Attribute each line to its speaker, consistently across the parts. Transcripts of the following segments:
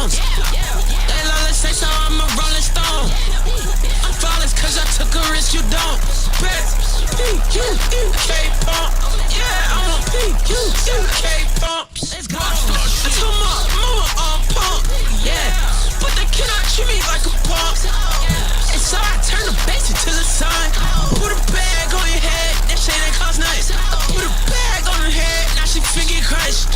Speaker 1: stones. They love to say so, I'm a rolling stone. I'm flawless cause I took a risk, you don't. P-U-U-K pump. Yeah, I'm a P-U-U-K pumps. Let's go. I told my mama on pump. Yeah, but they cannot treat me like a pump. And so I turn the bass into the sun. Put a bag on your head, that shit ain't cost nothing. Put a bag on her head, now she finger crushed.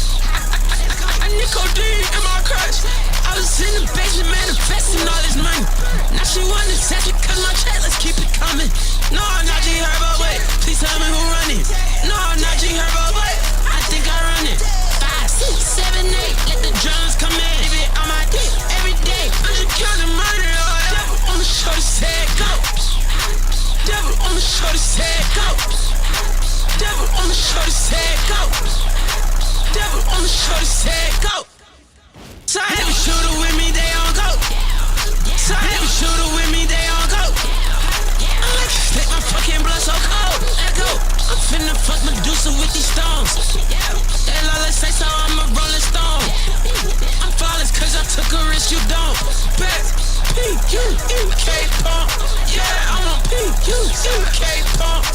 Speaker 1: I nicotine in my crush. I was in the basement manifesting all this money. Now she wanna test it cause my check, let's keep it coming. No, I'm not G Herbo, wait, please tell me who running. No, I'm not G Herbo, wait, I think I run it. 5, 6, 7, 8, let the drums come in. Leave it on my dick every day. I'm just counting money, oh, devil on the shortest head, go. Devil on the shortest head, go. Devil on the shortest head, go. Devil on the shortest head, go. So heavy shooter with me, they on go. So heavy shooter with me, they on go. I like to take my fucking blood so cold. Let go. I'm finna fuck Medusa with these stones. They love to say so, I'm a rolling stone. I'm flawless cause I took a risk, you don't. P-U-U-K pump. Yeah, I'm a P-U-U-K pump.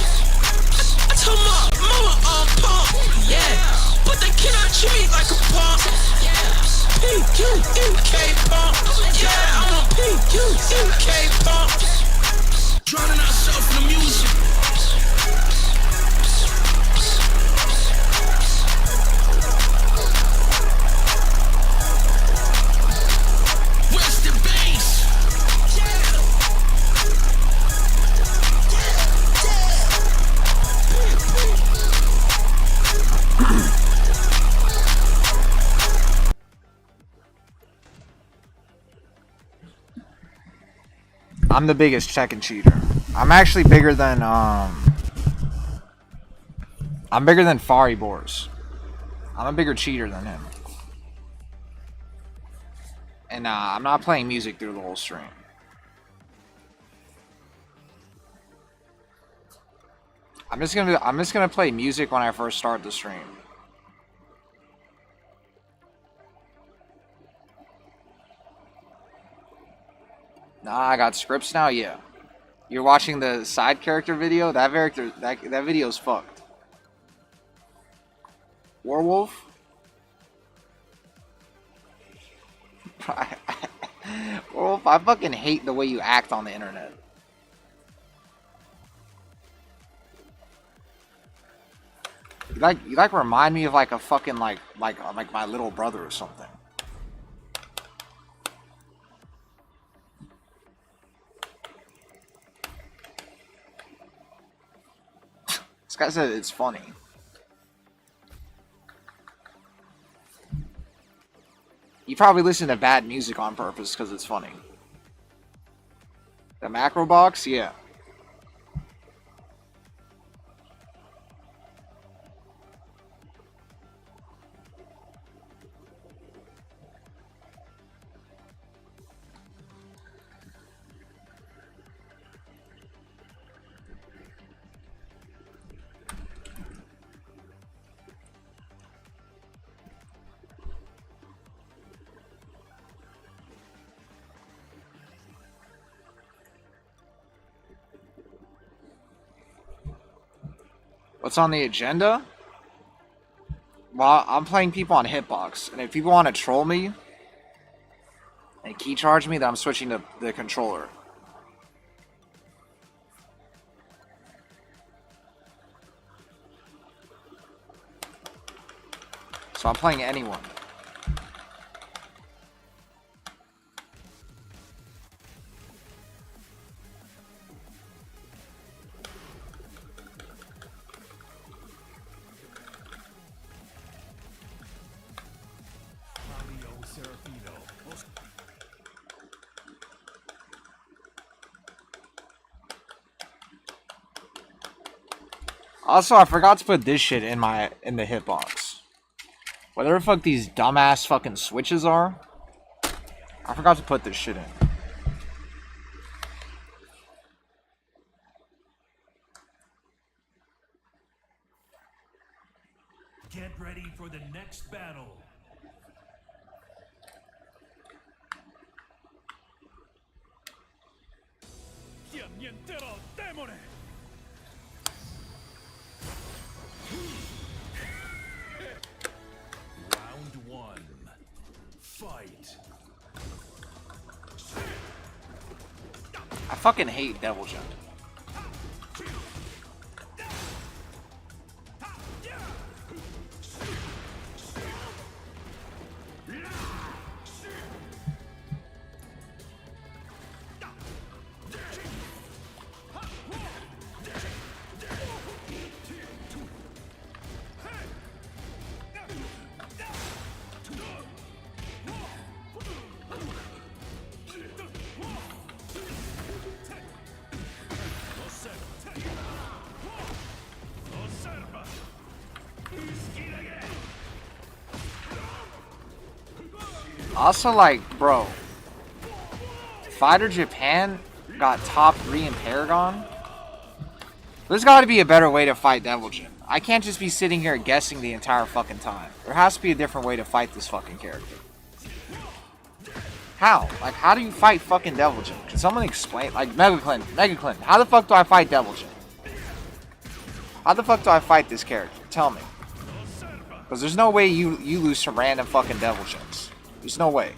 Speaker 1: I told my mama on pump. Yeah, but they cannot treat me like a pump. P-U-U-K pump. Yeah, I'm a P-U-U-K pump. Drowning ourselves in the music. Where's the bass?
Speaker 2: I'm the biggest Tekken cheater. I'm actually bigger than I'm bigger than Fari Bors. I'm a bigger cheater than him. And I'm not playing music through the whole stream. I'm just gonna play music when I first start the stream. Nah, I got scripts now. Yeah, you're watching the side character video. That video's fucked. Werewolf. Werewolf, I fucking hate the way you act on the internet. You like remind me of like a fucking like my little brother or something. This guy said it's funny. You probably listen to bad music on purpose because it's funny. The macro box, yeah. What's on the agenda? Well, I'm playing people on Hitbox, and if people want to troll me and key charge me, then I'm switching to the controller. So I'm playing anyone. Also, I forgot to put this shit in the hitbox. Whatever the fuck these dumbass fucking switches are, I forgot to put this shit in.
Speaker 3: Get ready for the next battle. Round one. Fight.
Speaker 2: I fucking hate Devil Jin. Also, like, bro, Fighter Japan got top 3 in Paragon. There's got to be a better way to fight Devil Jin. I can't just be sitting here guessing the entire fucking time. There has to be a different way to fight this fucking character. How? Like, how do you fight fucking Devil Jin? Can someone explain? Like, Mega Clint, how the fuck do I fight Devil Jin? How the fuck do I fight this character? Tell me. Because there's no way you lose to random fucking Devil Jins. There's no way.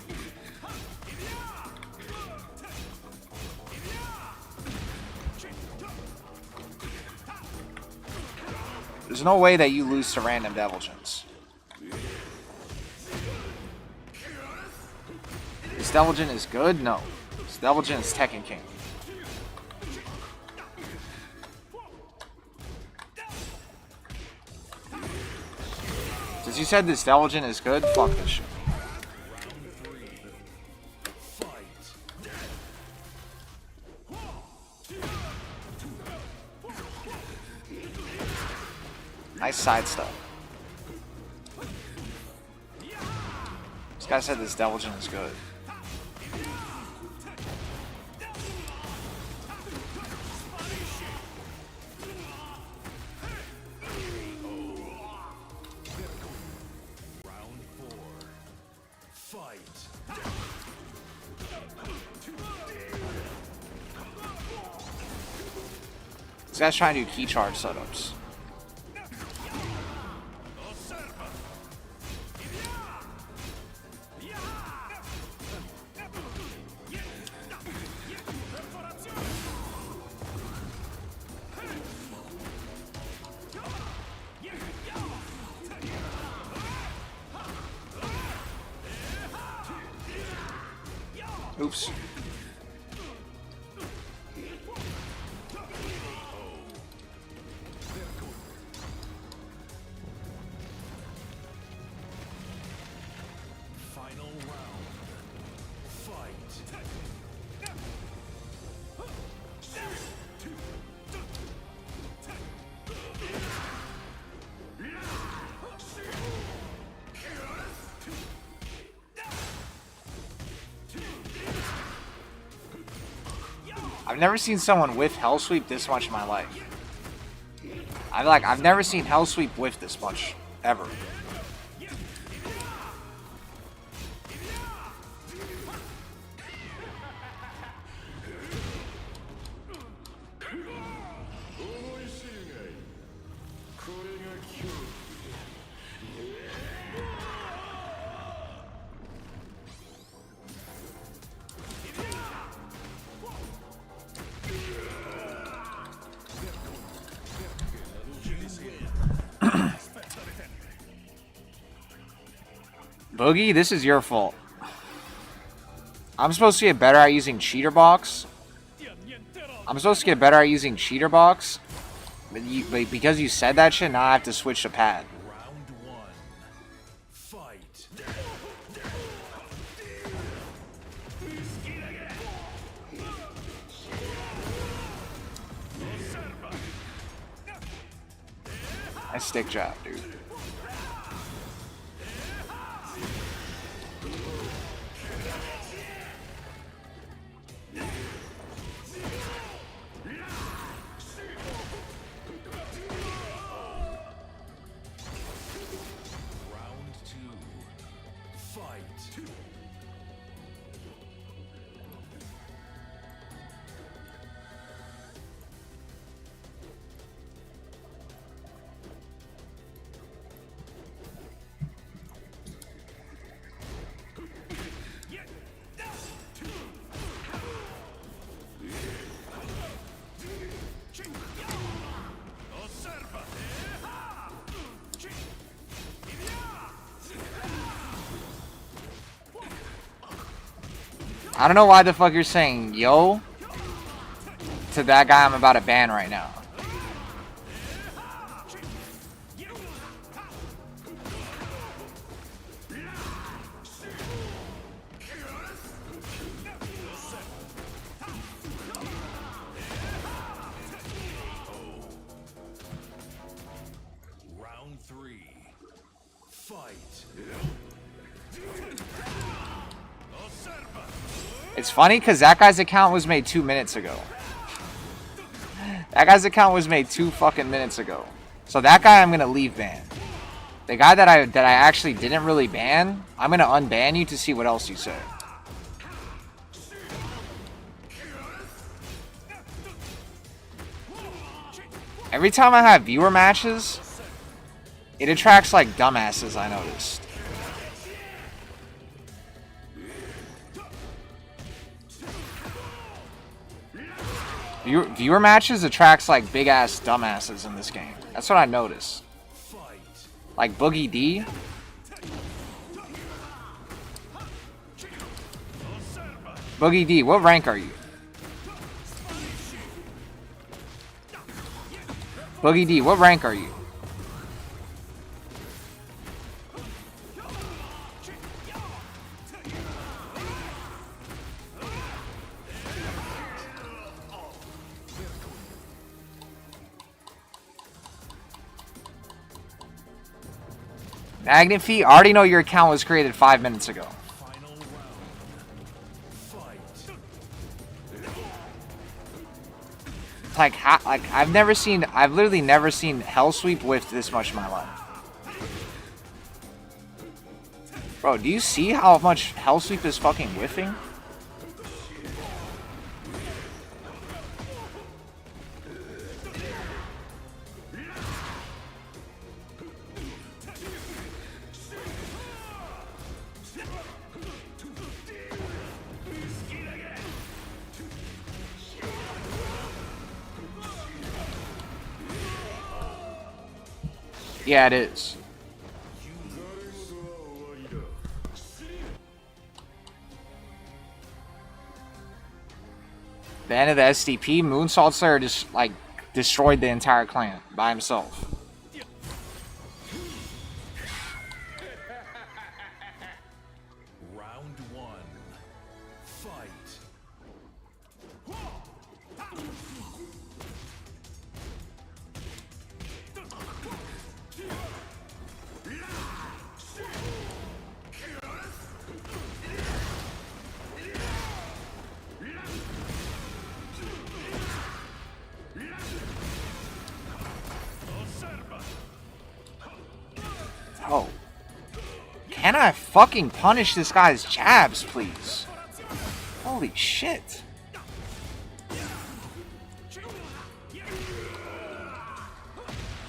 Speaker 2: There's no way that you lose to random Devil Jins. This Devil Jin is good? No. This Devil Jin is Tekken King. Since you said this Devil Jin is good, fuck this shit. Nice side stuff. This guy said this Devil Jin is good.
Speaker 3: Round four. Fight.
Speaker 2: This guy's trying to do key charge setups. Oops.
Speaker 3: Final round. Fight.
Speaker 2: I've never seen someone whiff Hell Sweep this much in my life. I've never seen Hell Sweep whiff this much ever. Boogie, this is your fault. I'm supposed to get better at using Cheatbox. But because you said that shit, now I have to switch to pad.
Speaker 3: Round one. Fight.
Speaker 2: Nice stick jab, dude.
Speaker 3: Round two. Fight.
Speaker 2: I don't know why the fuck you're saying yo to that guy I'm about to ban right now.
Speaker 3: Round 3. Fight.
Speaker 2: It's funny because that guy's account was made 2 minutes ago. That guy's account was made 2 fucking minutes ago. So that guy I'm gonna leave ban. The guy that I actually didn't really ban, I'm gonna unban you to see what else you say. Every time I have viewer matches, it attracts like dumbasses, I noticed. Viewer matches attracts like big ass dumbasses in this game. That's what I noticed. Like Boogie D. Boogie D, what rank are you? Boogie D, what rank are you? Magnet Fee, I already know your account was created 5 minutes ago.
Speaker 3: Final round. Fight.
Speaker 2: Like, I've literally never seen Hell Sweep whiff this much in my life. Bro, do you see how much Hell Sweep is fucking whiffing? Yeah, it is. The end of the SDP, Moonsault Slayer just like destroyed the entire clan by himself.
Speaker 3: Round 1. Fight.
Speaker 2: Oh. Can I fucking punish this guy's jabs, please? Holy shit.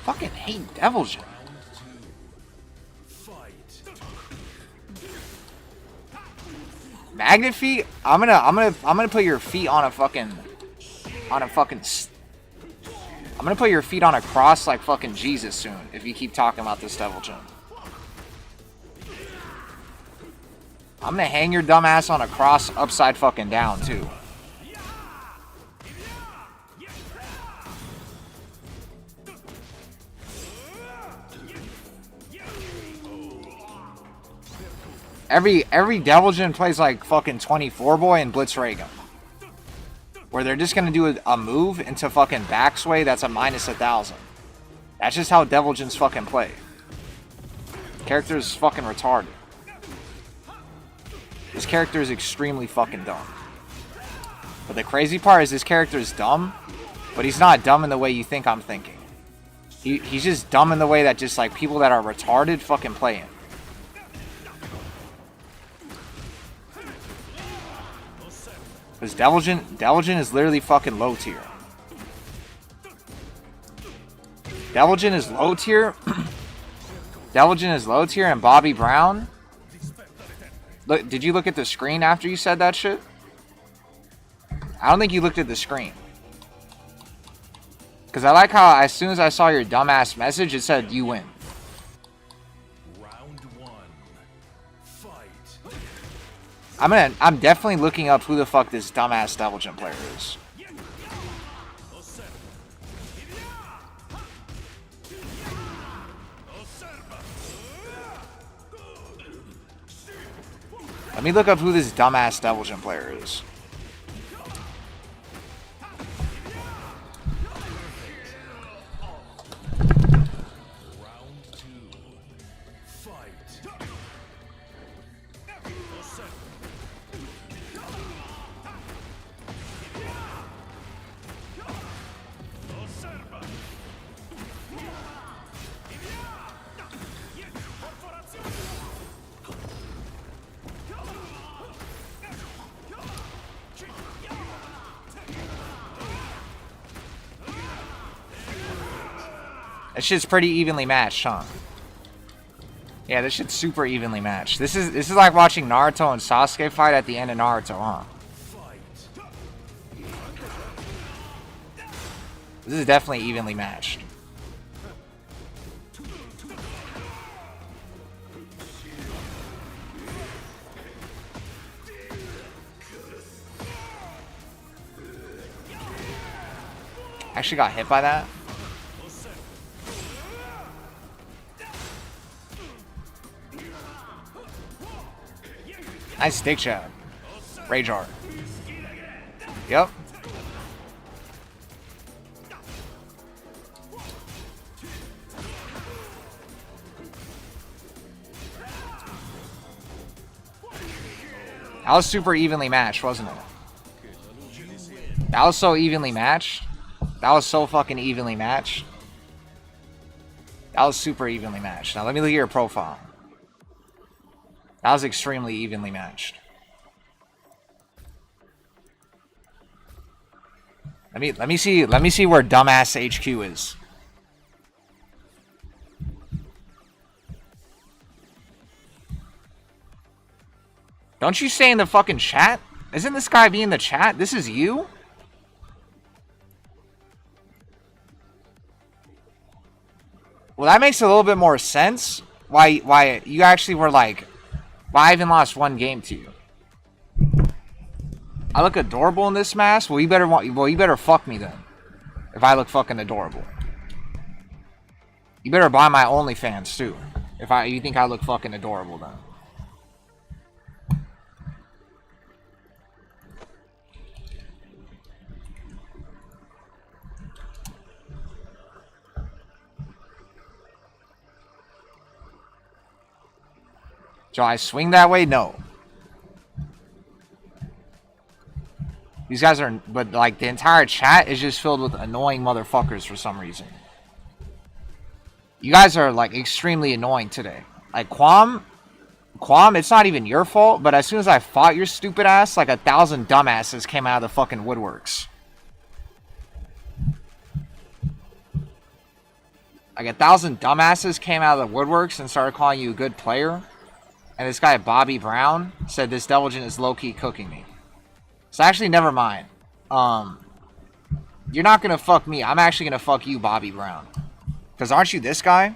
Speaker 2: Fucking hate Devil Jin. Magnet Feet, I'm gonna put your feet on a fucking I'm gonna put your feet on a cross like fucking Jesus soon if you keep talking about this Devil Jin. I'm gonna hang your dumb ass on a cross upside fucking down too. Every Devil Jin plays like fucking 24 boy and Blitz Reagan. Where they're just gonna do a move into fucking backsway that's a -1000. That's just how Devil Jins fucking play. Character is fucking retarded. This character is extremely fucking dumb. But the crazy part is this character is dumb, but he's not dumb in the way you think I'm thinking. He's just dumb in the way that just like people that are retarded fucking play him. Because Devil Jin is literally fucking low tier. Devil Jin is low tier. Devil Jin is low tier, and Bobby Brown. Look, did you look at the screen after you said that shit? I don't think you looked at the screen. Because I like how as soon as I saw your dumbass message, it said you win.
Speaker 3: Round 1. Fight.
Speaker 2: I'm definitely looking up who the fuck this dumbass Devil Jin player is. Let me look up who this dumbass Devil Jin player is. That shit's pretty evenly matched, huh? Yeah, this shit's super evenly matched. This is like watching Naruto and Sasuke fight at the end of Naruto, huh? This is definitely evenly matched. Actually got hit by that. Nice stick jab. Rage art. Yep. That was super evenly matched, wasn't it? That was so evenly matched. That was so fucking evenly matched. That was super evenly matched. Now let me look at your profile. That was extremely evenly matched. Let me see where dumbass HQ is. Don't you stay in the fucking chat? Isn't this guy be in the chat? This is you? Well, that makes a little bit more sense. Why you actually were like, well, I even lost one game to you. I look adorable in this mask. Well, you better fuck me then. If I look fucking adorable, you better buy my OnlyFans too. If you think I look fucking adorable then. Do I swing that way? No. These guys are, but like the entire chat is just filled with annoying motherfuckers for some reason. You guys are like extremely annoying today. Like Quam, it's not even your fault, but as soon as I fought your stupid ass, like 1,000 dumbasses came out of the fucking woodworks. Like 1,000 dumbasses came out of the woodworks and started calling you a good player. And this guy, Bobby Brown, said this Devil Jin is low-key cooking me. So actually, never mind. You're not going to fuck me. I'm actually going to fuck you, Bobby Brown. Because aren't you this guy?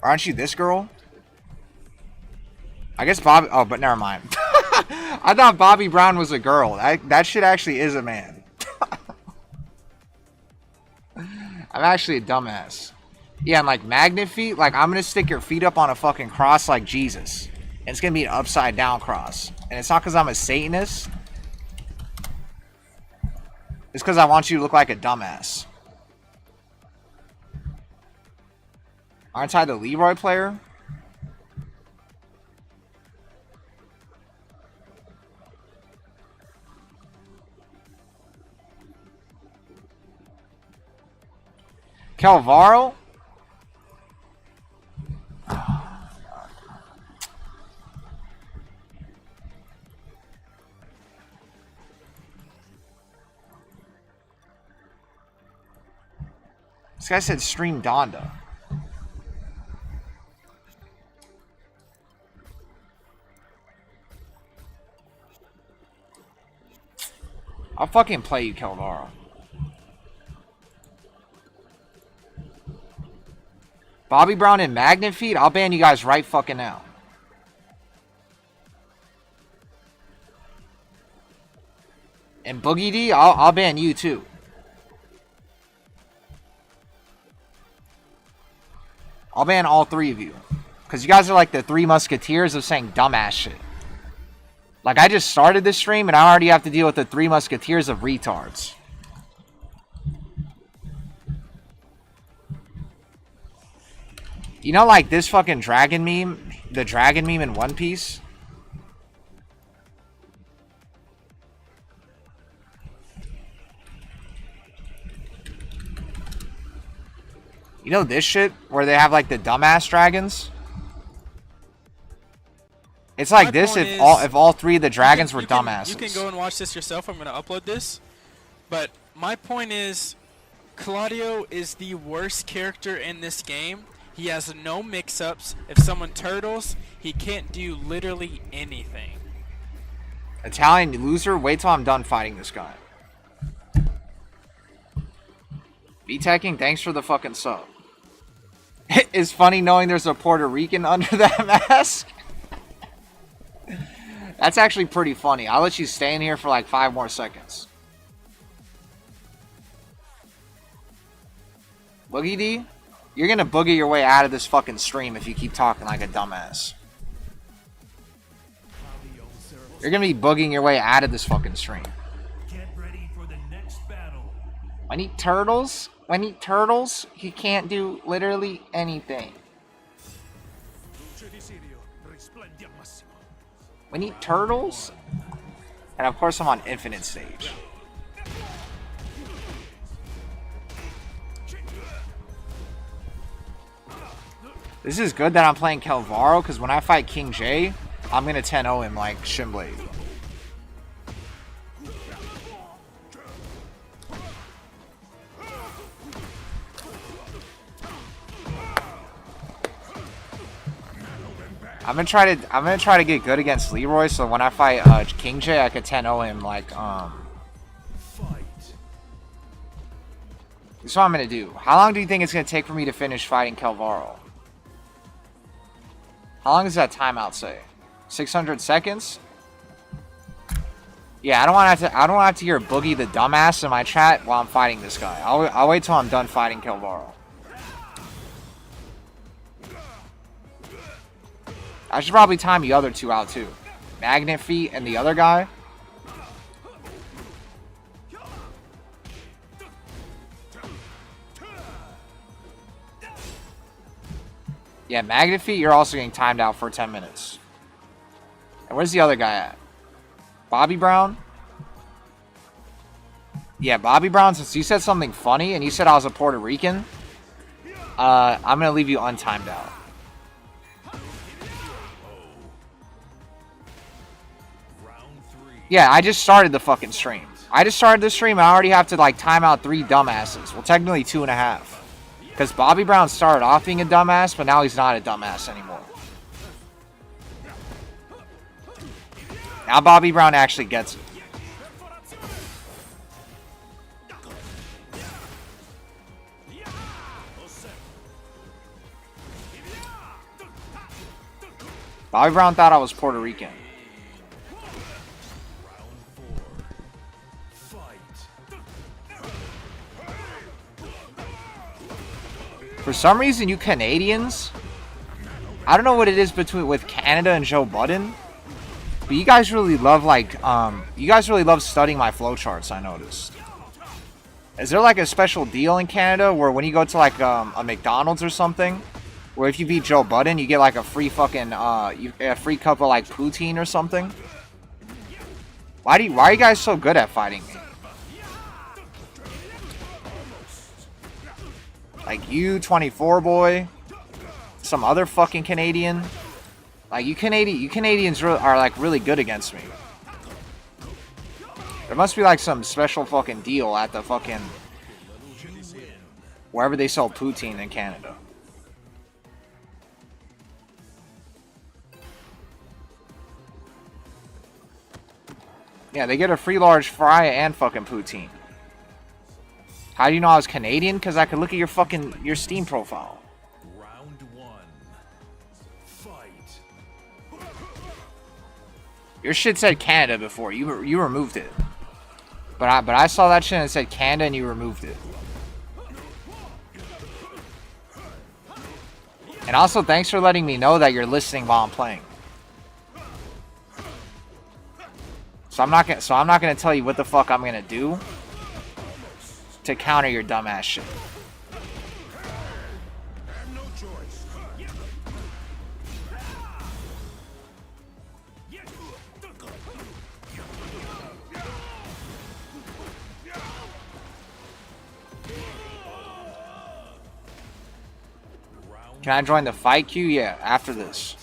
Speaker 2: Or aren't you this girl? I guess Bobby... Oh, but never mind. I thought Bobby Brown was a girl. That shit actually is a man. I'm actually a dumbass. Yeah, and like magnet feet, like I'm going to stick your feet up on a fucking cross like Jesus. And it's going to be an upside down cross. And it's not because I'm a Satanist. It's because I want you to look like a dumbass. Aren't I the Leroy player? Calvaro? This guy said stream Donda. I'll fucking play you, Calvaro. Bobby Brown and Magnet Feet? I'll ban you guys right fucking now. And Boogie D, I'll ban you too. I'll ban all three of you. Because you guys are like the three musketeers of saying dumbass shit. Like, I just started this stream and I already have to deal with the three musketeers of retards. You know, like this fucking dragon meme? The dragon meme in One Piece? You know this shit? Where they have like the dumbass dragons? It's like this if all three of the dragons were dumbasses.
Speaker 4: You can go and watch this yourself. I'm going to upload this. But my point is, Claudio is the worst character in this game. He has no mix-ups. If someone turtles, he can't do literally anything.
Speaker 2: Italian loser, wait till I'm done fighting this guy. B-Teching, thanks for the fucking sub. It's funny knowing there's a Puerto Rican under that mask. That's actually pretty funny. I'll let you stay in here for like 5 more seconds. Boogie D, you're gonna boogie your way out of this fucking stream if you keep talking like a dumbass. You're gonna be boogieing your way out of this fucking stream.
Speaker 3: Get ready for the next battle.
Speaker 2: When he turtles, he can't do literally anything. When he turtles, and of course I'm on infinite stage. This is good that I'm playing Calvaro, because when I fight King J, I'm going to 10-0 him like Shinblade. I'm gonna try to get good against Leroy, so when I fight King J, I could 10-0 him like This is what I'm gonna do. How long do you think it's gonna take for me to finish fighting Calvaro? How long does that timeout say? 600 seconds? Yeah, I don't want to have to hear Boogie the dumbass in my chat while I'm fighting this guy. I'll wait till I'm done fighting Calvaro. I should probably time the other two out too. Magnet Feet and the other guy. Yeah, Magnet Feet, you're also getting timed out for 10 minutes. And where's the other guy at? Bobby Brown? Yeah, Bobby Brown, since you said something funny and you said I was a Puerto Rican, I'm going to leave you untimed out. Yeah, I just started the fucking stream. I just started the stream and I already have to like time out 3 dumbasses. Well, technically 2.5. Because Bobby Brown started off being a dumbass, but now he's not a dumbass anymore. Now Bobby Brown actually gets it. Bobby Brown thought I was Puerto Rican. For some reason, you Canadians, I don't know what it is with Canada and Joe Budden, but you guys really love studying my flowcharts, I noticed. Is there like a special deal in Canada where when you go to like a McDonald's or something, where if you beat Joe Budden, you get like a free fucking a free cup of like poutine or something? Why are you guys so good at fighting me? Like you, 24 boy, some other fucking Canadian. Like you Canadians are like really good against me. There must be like some special fucking deal at the fucking wherever they sell poutine in Canada. Yeah, they get a free large fry and fucking poutine. How do you know I was Canadian? Because I could look at your Steam profile.
Speaker 3: Round 1. Fight.
Speaker 2: Your shit said Canada before. You removed it. But I saw that shit and it said Kanda and you removed it. And also, thanks for letting me know that you're listening while I'm playing. So I'm not gonna tell you what the fuck I'm gonna do to counter your dumbass shit. Can I join the fight queue? Yeah, after this.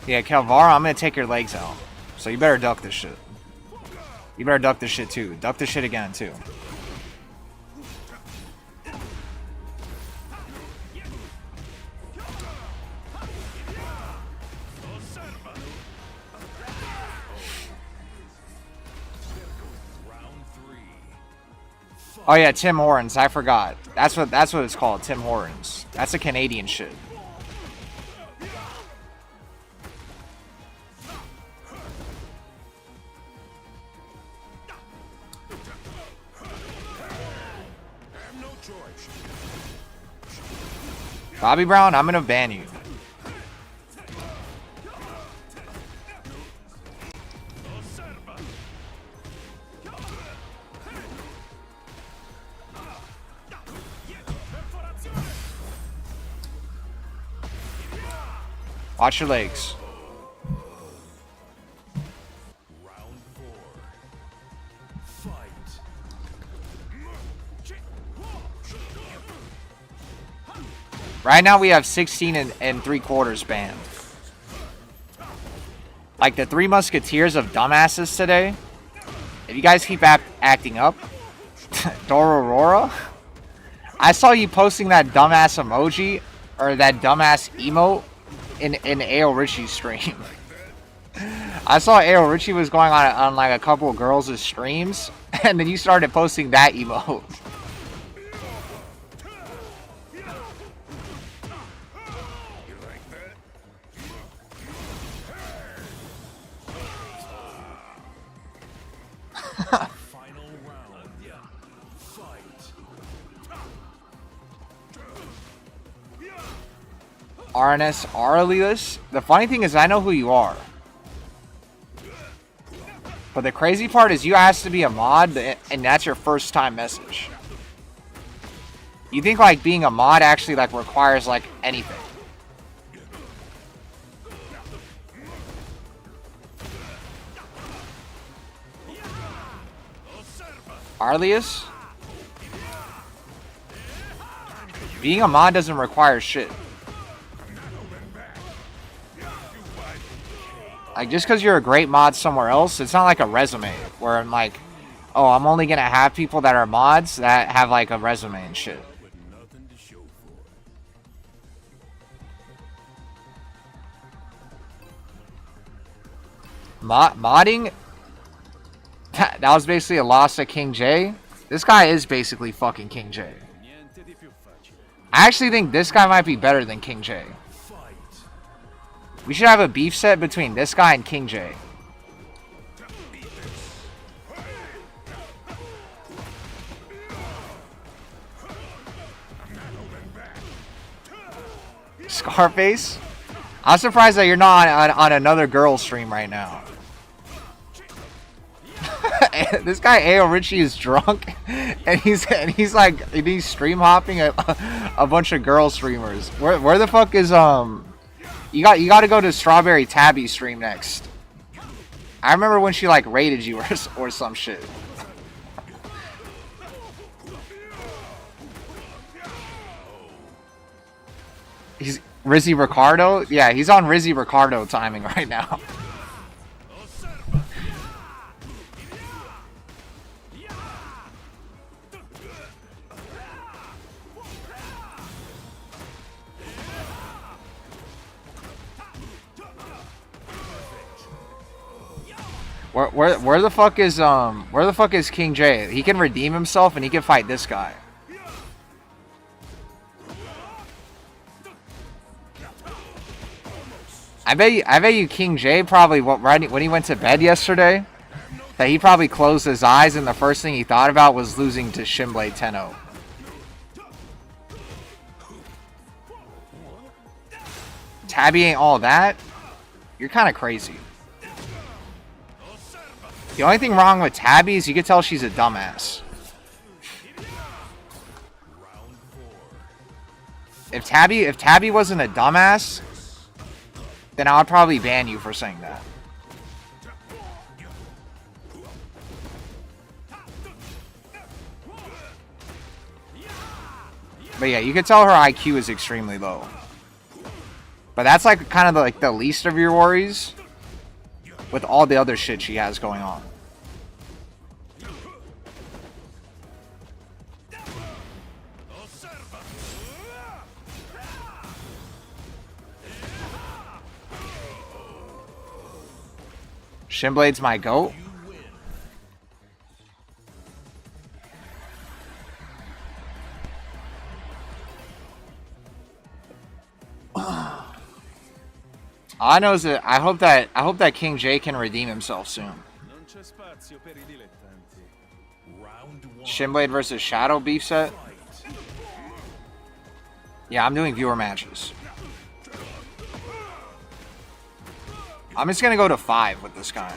Speaker 2: Yeah, Calvara, I'm gonna take your legs out. So you better duck this shit. You better duck this shit too. Duck this shit again too. Oh yeah, Tim Hortons. I forgot. That's what it's called. Tim Hortons. That's a Canadian shit. Bobby Brown, I'm gonna ban you. Watch your legs.
Speaker 3: Round 4. Fight.
Speaker 2: Right now we have 16 and 3/4 banned. Like the Three Musketeers of dumbasses today. If you guys keep acting up, Dororora, I saw you posting that dumbass emoji or that dumbass emote in AO Richie's stream. I saw AO Richie was going on like a couple of girls' streams, and then you started posting that emote.
Speaker 3: Final round. Fight.
Speaker 2: RNS Arlius. The funny thing is I know who you are. But the crazy part is you asked to be a mod and that's your first time message. You think like being a mod actually like requires like anything. Arlius? Being a mod doesn't require shit. Like, just because you're a great mod somewhere else, it's not like a resume where I'm like, oh, I'm only going to have people that are mods that have like a resume and shit. Modding? That was basically a loss at King J. This guy is basically fucking King J. I actually think this guy might be better than King J. We should have a beef set between this guy and King J. Scarface? I'm surprised that you're not on another girl stream right now. This guy AO Richie is drunk, and he's stream hopping a bunch of girl streamers. Where the fuck is you got to go to Strawberry Tabby's stream next. I remember when she like raided you or some shit. He's Rizzy Ricardo? Yeah, he's on Rizzy Ricardo timing right now. Where the fuck is King J? He can redeem himself and he can fight this guy. I bet you King J probably right when he went to bed yesterday, that he probably closed his eyes and the first thing he thought about was losing to Shinblade 10-0. Tabby ain't all that? You're kind of crazy. The only thing wrong with Tabby is you can tell she's a dumbass. If Tabby wasn't a dumbass, then I would probably ban you for saying that. But yeah, you can tell her IQ is extremely low. But that's like kind of like the least of your worries with all the other shit she has going on. Shinblade's my goat. All I know is that I hope that King J can redeem himself soon. Shinblade versus Shadow beef set. Yeah, I'm doing viewer matches. I'm just gonna go to 5 with this guy.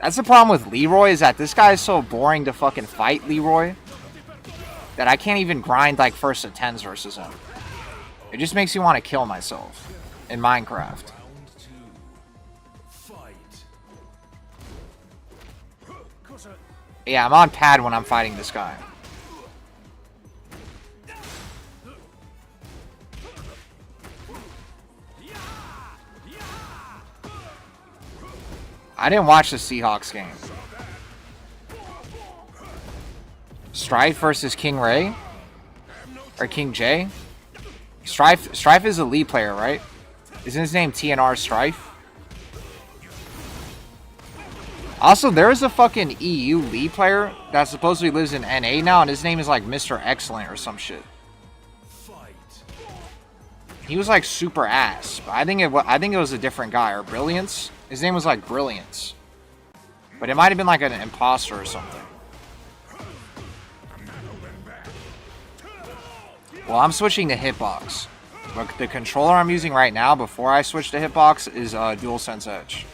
Speaker 2: That's the problem with Leroy, is that this guy is so boring to fucking fight, Leroy, that I can't even grind like first to 10s versus him. It just makes me want to kill myself in Minecraft. Yeah, I'm on pad when I'm fighting this guy. I didn't watch the Seahawks game. Strife versus King Ray? Or King J? Strife is a Lee player, right? Isn't his name TNR Strife? Also, there is a fucking EU Lee player that supposedly lives in NA now, and his name is like Mr. Excellent or some shit. He was like super ass, but I think it was a different guy, or Brilliance. His name was like Brilliance, but it might have been like an imposter or something. Well, I'm switching to Hitbox. But the controller I'm using right now before I switch to Hitbox is DualSense Edge.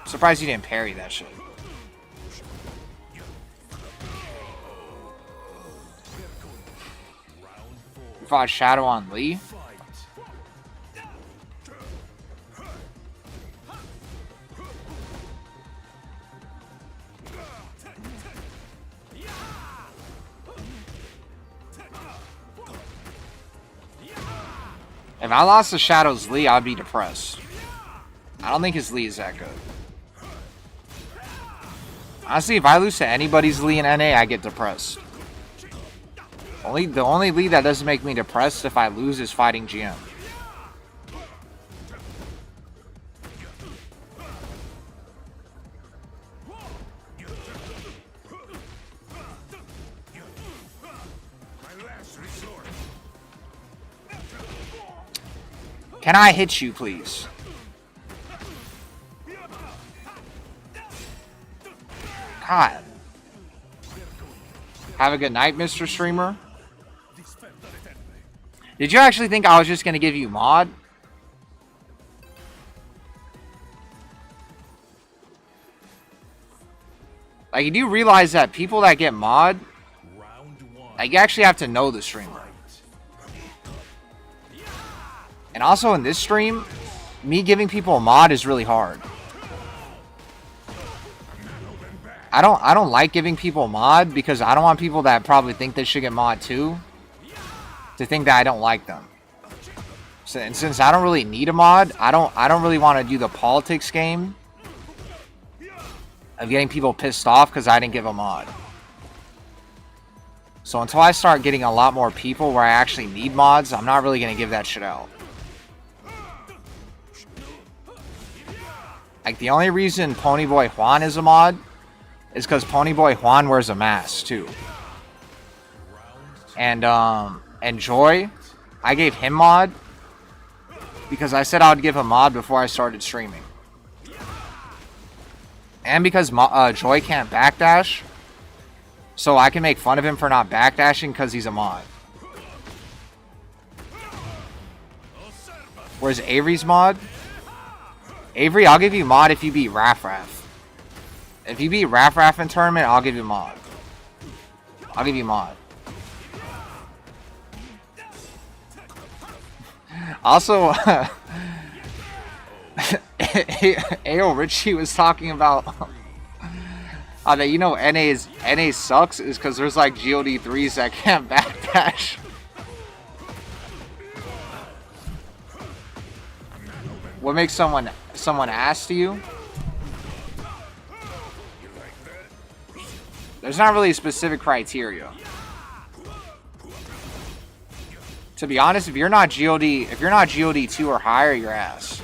Speaker 2: Surprised you didn't parry that shit. You fought Shadow on Lee? If I lost to Shadow's Lee, I'd be depressed. I don't think his Lee is that good. Honestly, if I lose to anybody's Lee in NA, I get depressed. The only Lee that doesn't make me depressed if I lose is fighting GM. Can I hit you, please? God. Have a good night, Mr. Streamer. Did you actually think I was just going to give you mod? Like, you do realize that people that get mod, like, you actually have to know the streamer. And also in this stream, me giving people a mod is really hard. I don't like giving people mod because I don't want people that probably think they should get mod too to think that I don't like them. So, and since I don't really need a mod, I don't really want to do the politics game of getting people pissed off because I didn't give a mod. So until I start getting a lot more people where I actually need mods, I'm not really going to give that shit out. Like, the only reason Ponyboy Juan is a mod is because Ponyboy Juan wears a mask, too. And Joy, I gave him mod because I said I would give him mod before I started streaming. And because Joy can't backdash, so I can make fun of him for not backdashing because he's a mod. Whereas Avery's mod, Avery, I'll give you mod if you beat Raff. If you beat Raff in tournament, I'll give you mod. I'll give you mod. Also, Ayo Richie was talking about that, you know, NA sucks is because there's like GOD 3s that can't backdash. What makes someone ass to you? There's not really a specific criteria. To be honest, if you're not GOD 2 or higher, you're ass.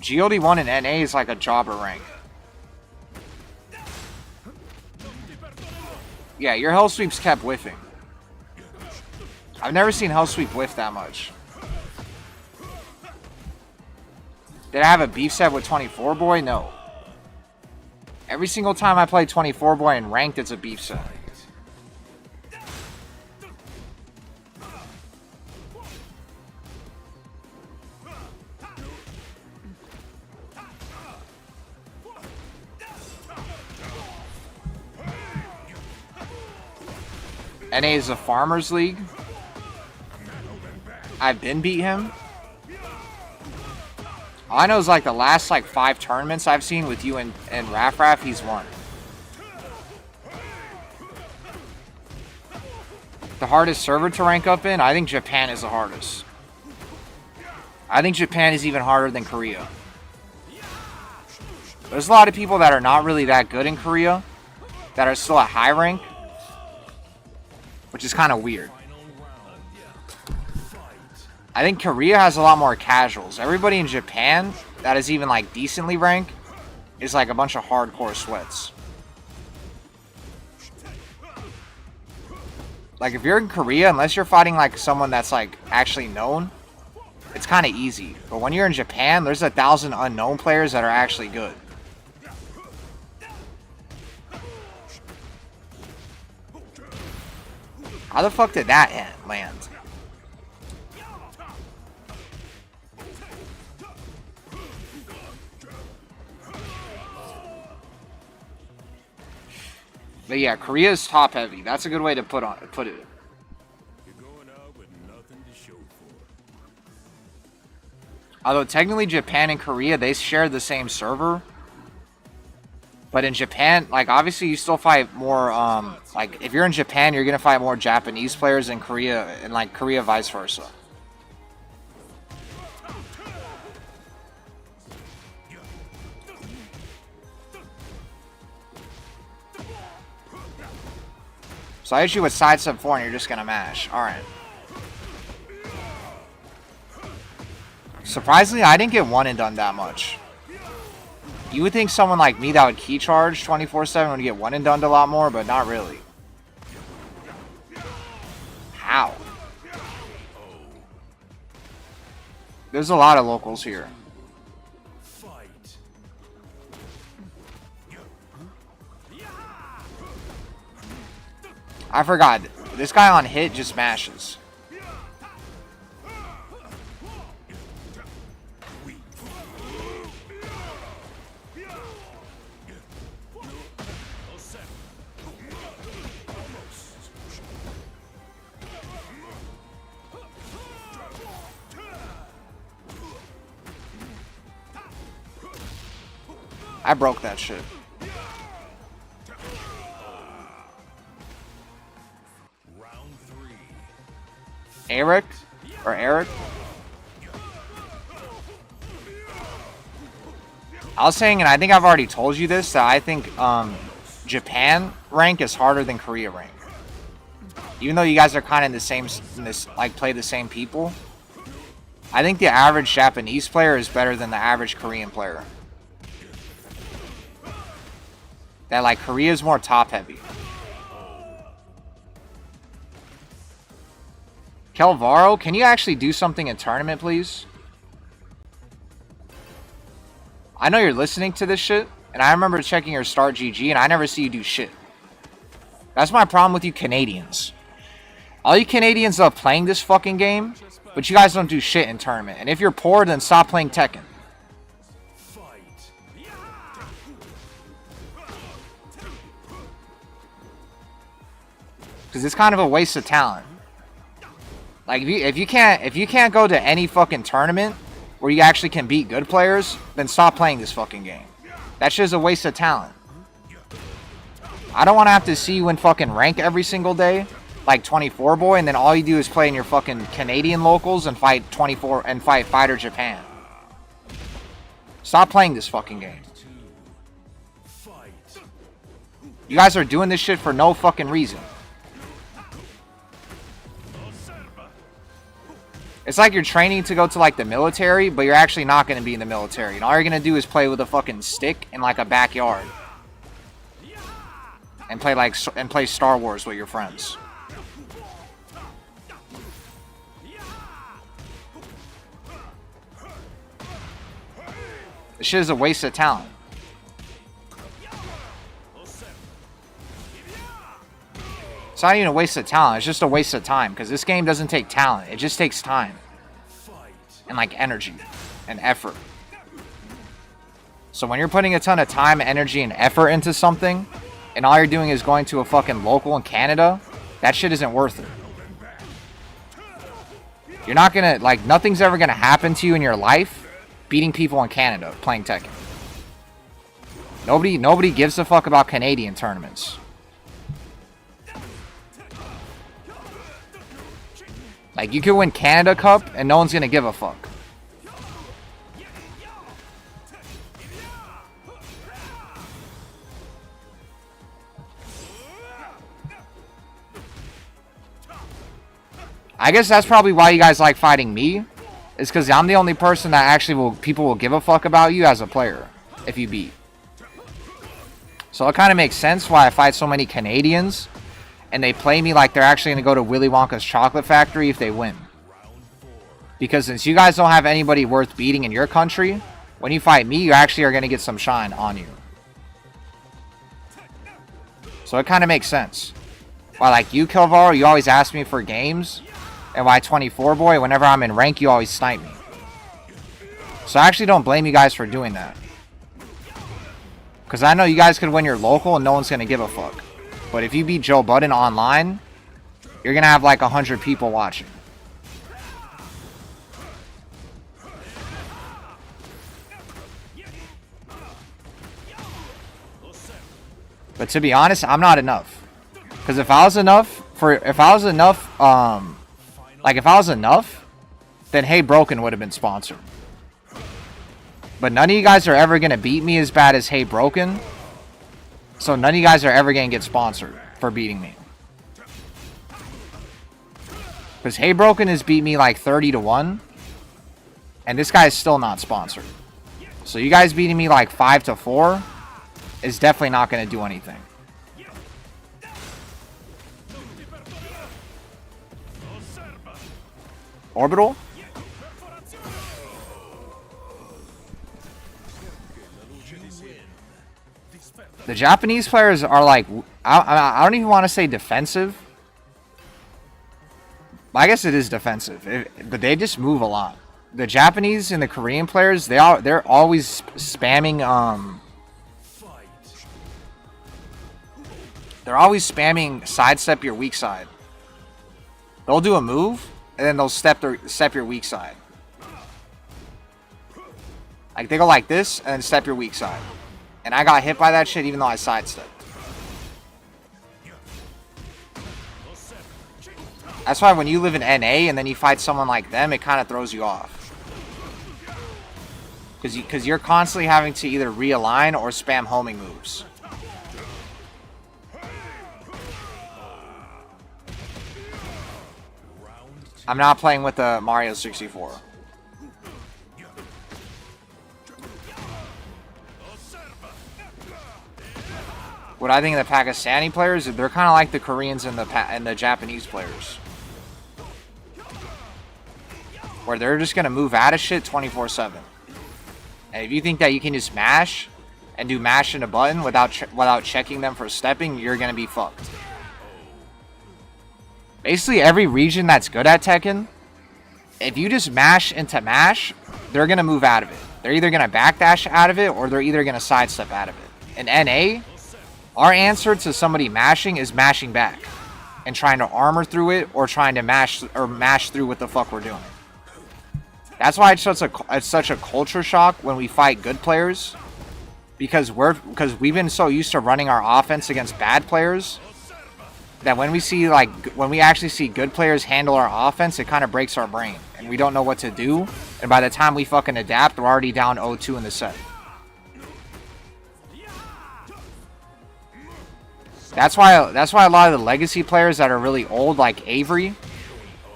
Speaker 2: GOD 1 and NA is like a jobber rank. Yeah, your hell sweeps kept whiffing. I've never seen hell sweep whiff that much. Did I have a beef set with 24 boy? No. Every single time I play 24 boy in ranked, it's a beef set. NA is a farmers league. I've been beat him. All I know is like the last like 5 tournaments I've seen with you and Raff, he's won. The hardest server to rank up in, I think Japan is the hardest. I think Japan is even harder than Korea. There's a lot of people that are not really that good in Korea that are still at high rank, which is kind of weird. I think Korea has a lot more casuals. Everybody in Japan that is even like decently ranked is like a bunch of hardcore sweats. Like if you're in Korea, unless you're fighting like someone that's like actually known, it's kind of easy. But when you're in Japan, there's 1,000 unknown players that are actually good. How the fuck did that land? But yeah, Korea is top heavy. That's a good way to put it.
Speaker 3: You're going out with nothing to show for it.
Speaker 2: Although technically Japan and Korea, they share the same server. But in Japan, like obviously you still fight more, like if you're in Japan, you're going to fight more Japanese players in Korea, and like Korea vice versa. So I hit you with side sub 4 and you're just going to mash. Alright. Surprisingly, I didn't get one and done that much. You would think someone like me that would key charge 24/7 would get one and done a lot more, but not really. How? There's a lot of locals here. I forgot. This guy on hit just mashes. I broke that shit.
Speaker 3: Round 3.
Speaker 2: Eric? Or Eric? I was saying, and I think I've already told you this, that I think Japan rank is harder than Korea rank. Even though you guys are kind of in the same, like play the same people, I think the average Japanese player is better than the average Korean player. That like Korea is more top heavy. Kelvaro, can you actually do something in tournament, please? I know you're listening to this shit, and I remember checking your start GG, and I never see you do shit. That's my problem with you Canadians. All you Canadians love playing this fucking game, but you guys don't do shit in tournament. And if you're poor, then stop playing Tekken. Because it's kind of a waste of talent. Like if you can't go to any fucking tournament where you actually can beat good players, then stop playing this fucking game. That shit is a waste of talent. I don't want to have to see you in fucking rank every single day, like 24 boy, and then all you do is play in your fucking Canadian locals and fight 24 and fight Fighter Japan. Stop playing this fucking game. You guys are doing this shit for no fucking reason. It's like you're training to go to like the military, but you're actually not going to be in the military. And all you're going to do is play with a fucking stick in like a backyard. And play Star Wars with your friends. This shit is a waste of talent. It's not even a waste of talent, it's just a waste of time. Because this game doesn't take talent, it just takes time. And like energy and effort. So when you're putting a ton of time, energy, and effort into something, and all you're doing is going to a fucking local in Canada, that shit isn't worth it. You're not gonna, like, nothing's ever gonna happen to you in your life beating people in Canada playing Tekken. Nobody gives a fuck about Canadian tournaments. Like, you can win Canada Cup and no one's gonna give a fuck. I guess that's probably why you guys like fighting me. Is because I'm the only person that actually people will give a fuck about you as a player if you beat. So it kind of makes sense why I fight so many Canadians. And they play me like they're actually going to go to Willy Wonka's chocolate factory if they win. Because since you guys don't have anybody worth beating in your country, when you fight me, you actually are going to get some shine on you. So it kind of makes sense. Why, like you, Kelvaro, you always ask me for games. And why 24 boy, whenever I'm in rank, you always snipe me. So I actually don't blame you guys for doing that. Because I know you guys could win your local and no one's going to give a fuck. But if you beat Joe Budden online, you're going to have like 100 people watching. But to be honest, I'm not enough. Because if I was enough, then Hey Broken would have been sponsored. But none of you guys are ever going to beat me as bad as Hey Broken. So none of you guys are ever going to get sponsored for beating me. Because Hey Broken has beat me like 30-1. And this guy is still not sponsored. So you guys beating me like 5-4 is definitely not going to do anything. Orbital? The Japanese players are like, I don't even want to say defensive. I guess it is defensive, but they just move a lot. The Japanese and the Korean players, they're always spamming they're always spamming sidestep your weak side. They'll do a move and then they'll step your weak side. Like they go like this and then step your weak side. And I got hit by that shit even though I sidestepped. That's why when you live in NA and then you fight someone like them, it kind of throws you off. Because you're constantly having to either realign or spam homing moves. I'm not playing with the Mario 64. What I think of the Pakistani players, they're kind of like the Koreans and the Japanese players, where they're just gonna move out of shit 24/7. And if you think that you can just mash and do mash in a button without checking them for stepping, you're gonna be fucked. Basically, every region that's good at Tekken, if you just mash into mash, they're gonna move out of it. They're either gonna backdash out of it or they're either gonna sidestep out of it. In NA, our answer to somebody mashing is mashing back and trying to armor through it or trying to mash through what the fuck we're doing. That's why it's such a culture shock when we fight good players, because we've been so used to running our offense against bad players that when we actually see good players handle our offense, it kind of breaks our brain and we don't know what to do. And by the time we fucking adapt, we're already down 0-2 in the set. That's why a lot of the legacy players that are really old, like Avery,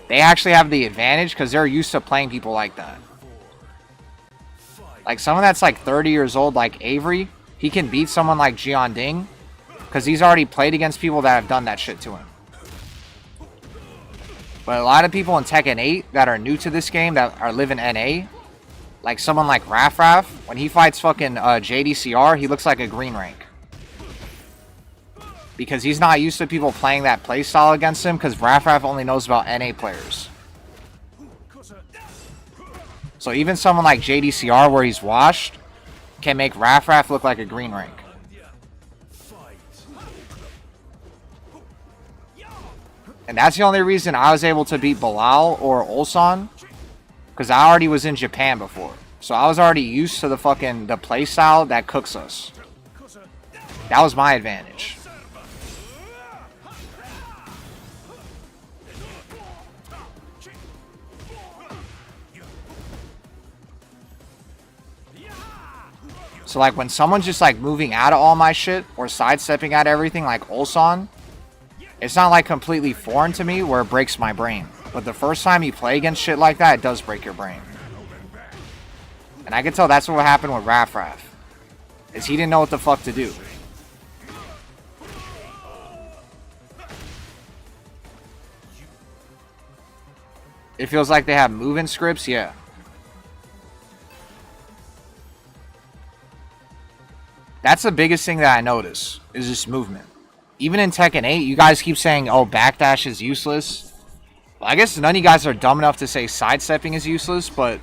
Speaker 2: they actually have the advantage because they're used to playing people like that. Like someone that's like 30 years old, like Avery, he can beat someone like Jian Ding because he's already played against people that have done that shit to him. But a lot of people in Tekken 8 that are new to this game that are living NA, like someone like Raf, when he fights fucking JDCR, he looks like a green rank. Because he's not used to people playing that playstyle against him, because Raf only knows about NA players. So even someone like JDCR, where he's washed, can make Raf look like a green rank. And that's the only reason I was able to beat Bilal or Ulsan, because I already was in Japan before. So I was already used to the playstyle that cooks us. That was my advantage. So like when someone's just like moving out of all my shit or sidestepping at everything like Ulsan, it's not like completely foreign to me where it breaks my brain. But the first time you play against shit like that, it does break your brain. And I can tell that's what happened with Raf. Is he didn't know what the fuck to do. It feels like they have movement scripts, yeah. That's the biggest thing that I notice, is this movement. Even in Tekken 8, you guys keep saying, oh, backdash is useless. Well, I guess none of you guys are dumb enough to say sidestepping is useless, but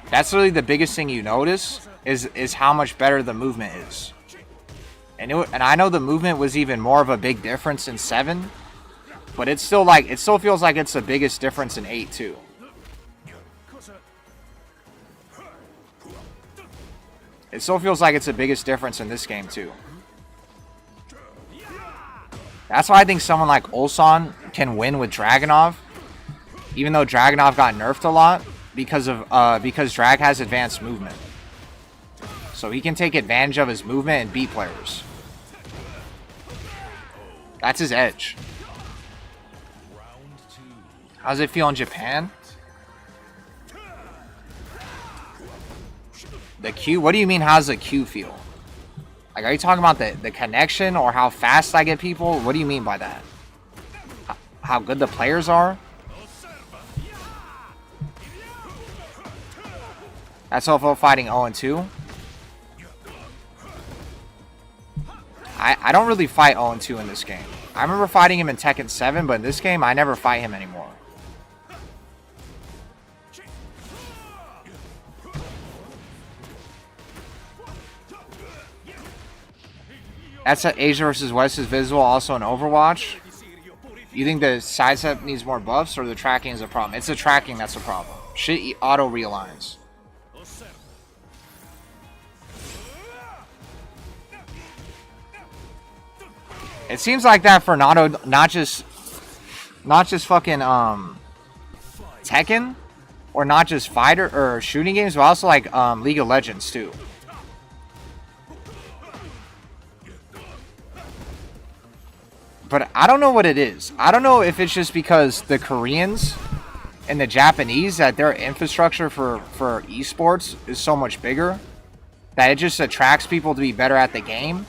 Speaker 2: that's really the biggest thing you notice, is how much better the movement is. And I know the movement was even more of a big difference in 7, but it still feels like it's the biggest difference in 8 too. It still feels like it's the biggest difference in this game too. That's why I think someone like Ulsan can win with Dragunov, even though Dragunov got nerfed a lot because Drag has advanced movement. So he can take advantage of his movement and beat players. That's his edge. How does it feel in Japan? The Q? What do you mean, how does the Q feel? Like, are you talking about the connection or how fast I get people? What do you mean by that? How good the players are? That's all fighting 0-2. I don't really fight 0-2 in this game. I remember fighting him in Tekken 7, but in this game, I never fight him anymore. That's Asia versus West is visible also in Overwatch. You think the sidestep needs more buffs or the tracking is a problem? It's the tracking that's a problem. Shit auto realigns. It seems like that for not just fucking Tekken, or not just fighter or shooting games, but also like League of Legends too. But I don't know what it is. I don't know if it's just because the Koreans and the Japanese, that their infrastructure for esports is so much bigger that it just attracts people to be better at the game.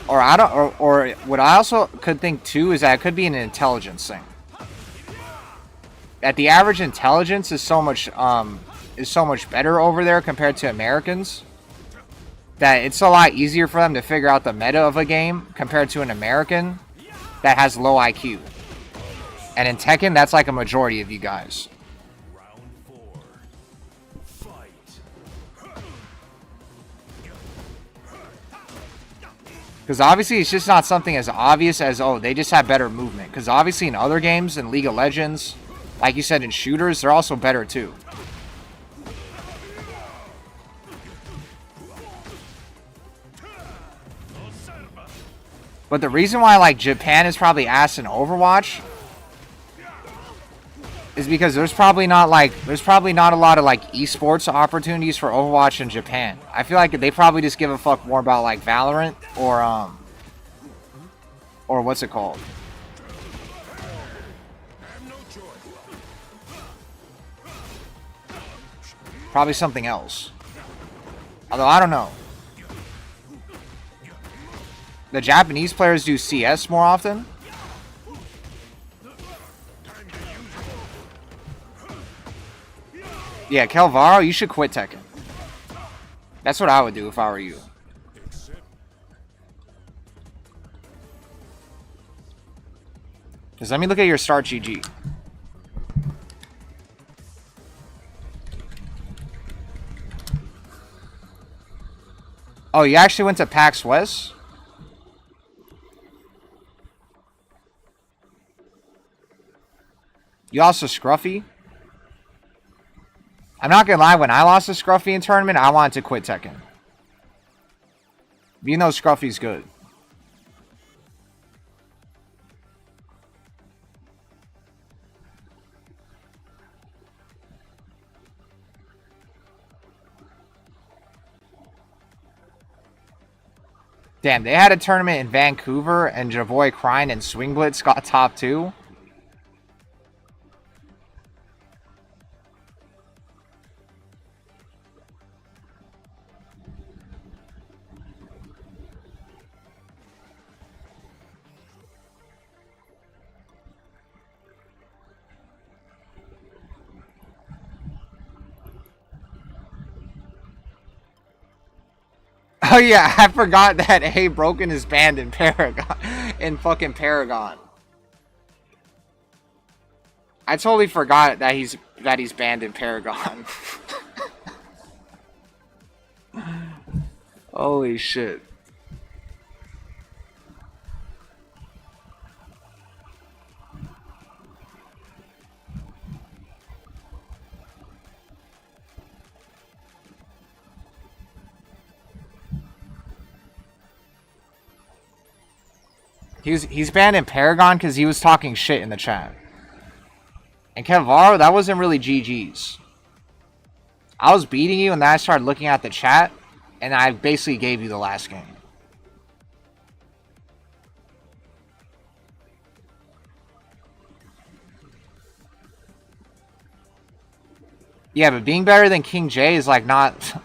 Speaker 2: Or I don't, or what I also could think too is that it could be an intelligence thing. That the average intelligence is so much better over there compared to Americans, that it's a lot easier for them to figure out the meta of a game compared to an American that has low IQ. And in Tekken, that's like a majority of you guys.
Speaker 3: Round 4. Fight.
Speaker 2: Because obviously it's just not something as obvious as, oh, they just have better movement. Because obviously in other games, in League of Legends, like you said, in shooters, they're also better too. But the reason why like Japan is probably ass in Overwatch is because there's probably not a lot of like esports opportunities for Overwatch in Japan. I feel like they probably just give a fuck more about like Valorant or what's it called? Probably something else. Although I don't know. The Japanese players do CS more often. Yeah, Kelvaro, you should quit Tekken. That's what I would do if I were you. Just let me look at your start GG. Oh, you actually went to PAX West? You also Scruffy? I'm not gonna lie, when I lost to Scruffy in tournament, I wanted to quit Tekken. Even though Scruffy's good. Damn, they had a tournament in Vancouver and Javoy Crine and Swingblitz got top 2. Oh yeah, I forgot that A Broken is banned in Paragon, in fucking Paragon. I totally forgot that he's banned in Paragon. Holy shit. He's banned in Paragon because he was talking shit in the chat. And Kevaro, that wasn't really GG's. I was beating you and then I started looking at the chat and I basically gave you the last game. Yeah, but being better than King J is like not...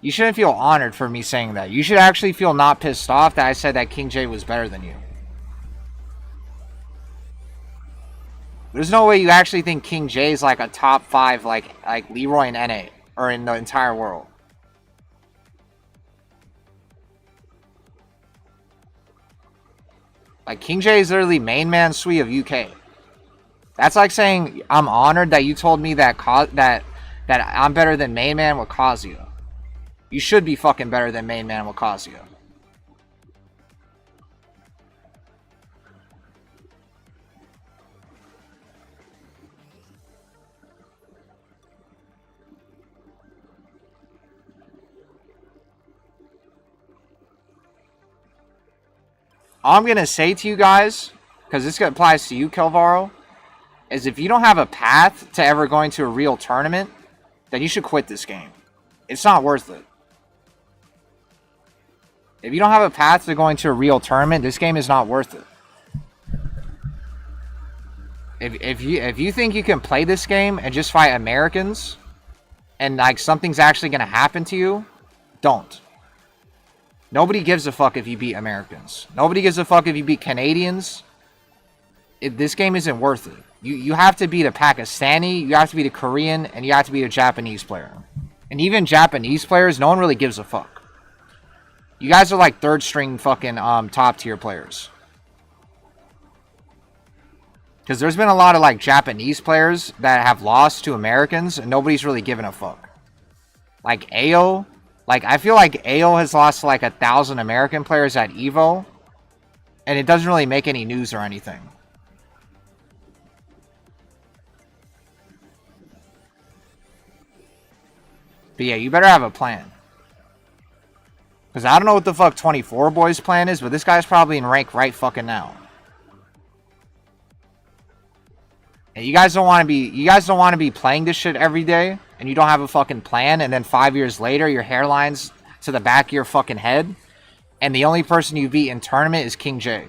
Speaker 2: You shouldn't feel honored for me saying that. You should actually feel not pissed off that I said that King J was better than you. There's no way you actually think King J is like a top 5 like Leroy and NA or in the entire world. Like King J is literally main man Sui of UK. That's like saying I'm honored that you told me that that I'm better than main man with Kazuya. You should be fucking better than main man with Kazuya. All I'm going to say to you guys, because this applies to you, Kelvaro, is if you don't have a path to ever going to a real tournament, then you should quit this game. It's not worth it. If you don't have a path to going to a real tournament, this game is not worth it. If you think you can play this game and just fight Americans, and like something's actually gonna happen to you, don't. Nobody gives a fuck if you beat Americans. Nobody gives a fuck if you beat Canadians. This game isn't worth it. You have to beat a Pakistani, you have to beat a Korean, and you have to beat a Japanese player. And even Japanese players, no one really gives a fuck. You guys are like third string fucking top tier players. Because there's been a lot of like Japanese players that have lost to Americans and nobody's really given a fuck. Like AO. Like I feel like AO has lost like 1,000 American players at EVO. And it doesn't really make any news or anything. But yeah, you better have a plan. Because I don't know what the fuck 24 Boy's plan is, but this guy's probably in rank right fucking now. And you guys don't want to be playing this shit every day, and you don't have a fucking plan, and then 5 years later, your hairline's to the back of your fucking head, and the only person you beat in tournament is King J.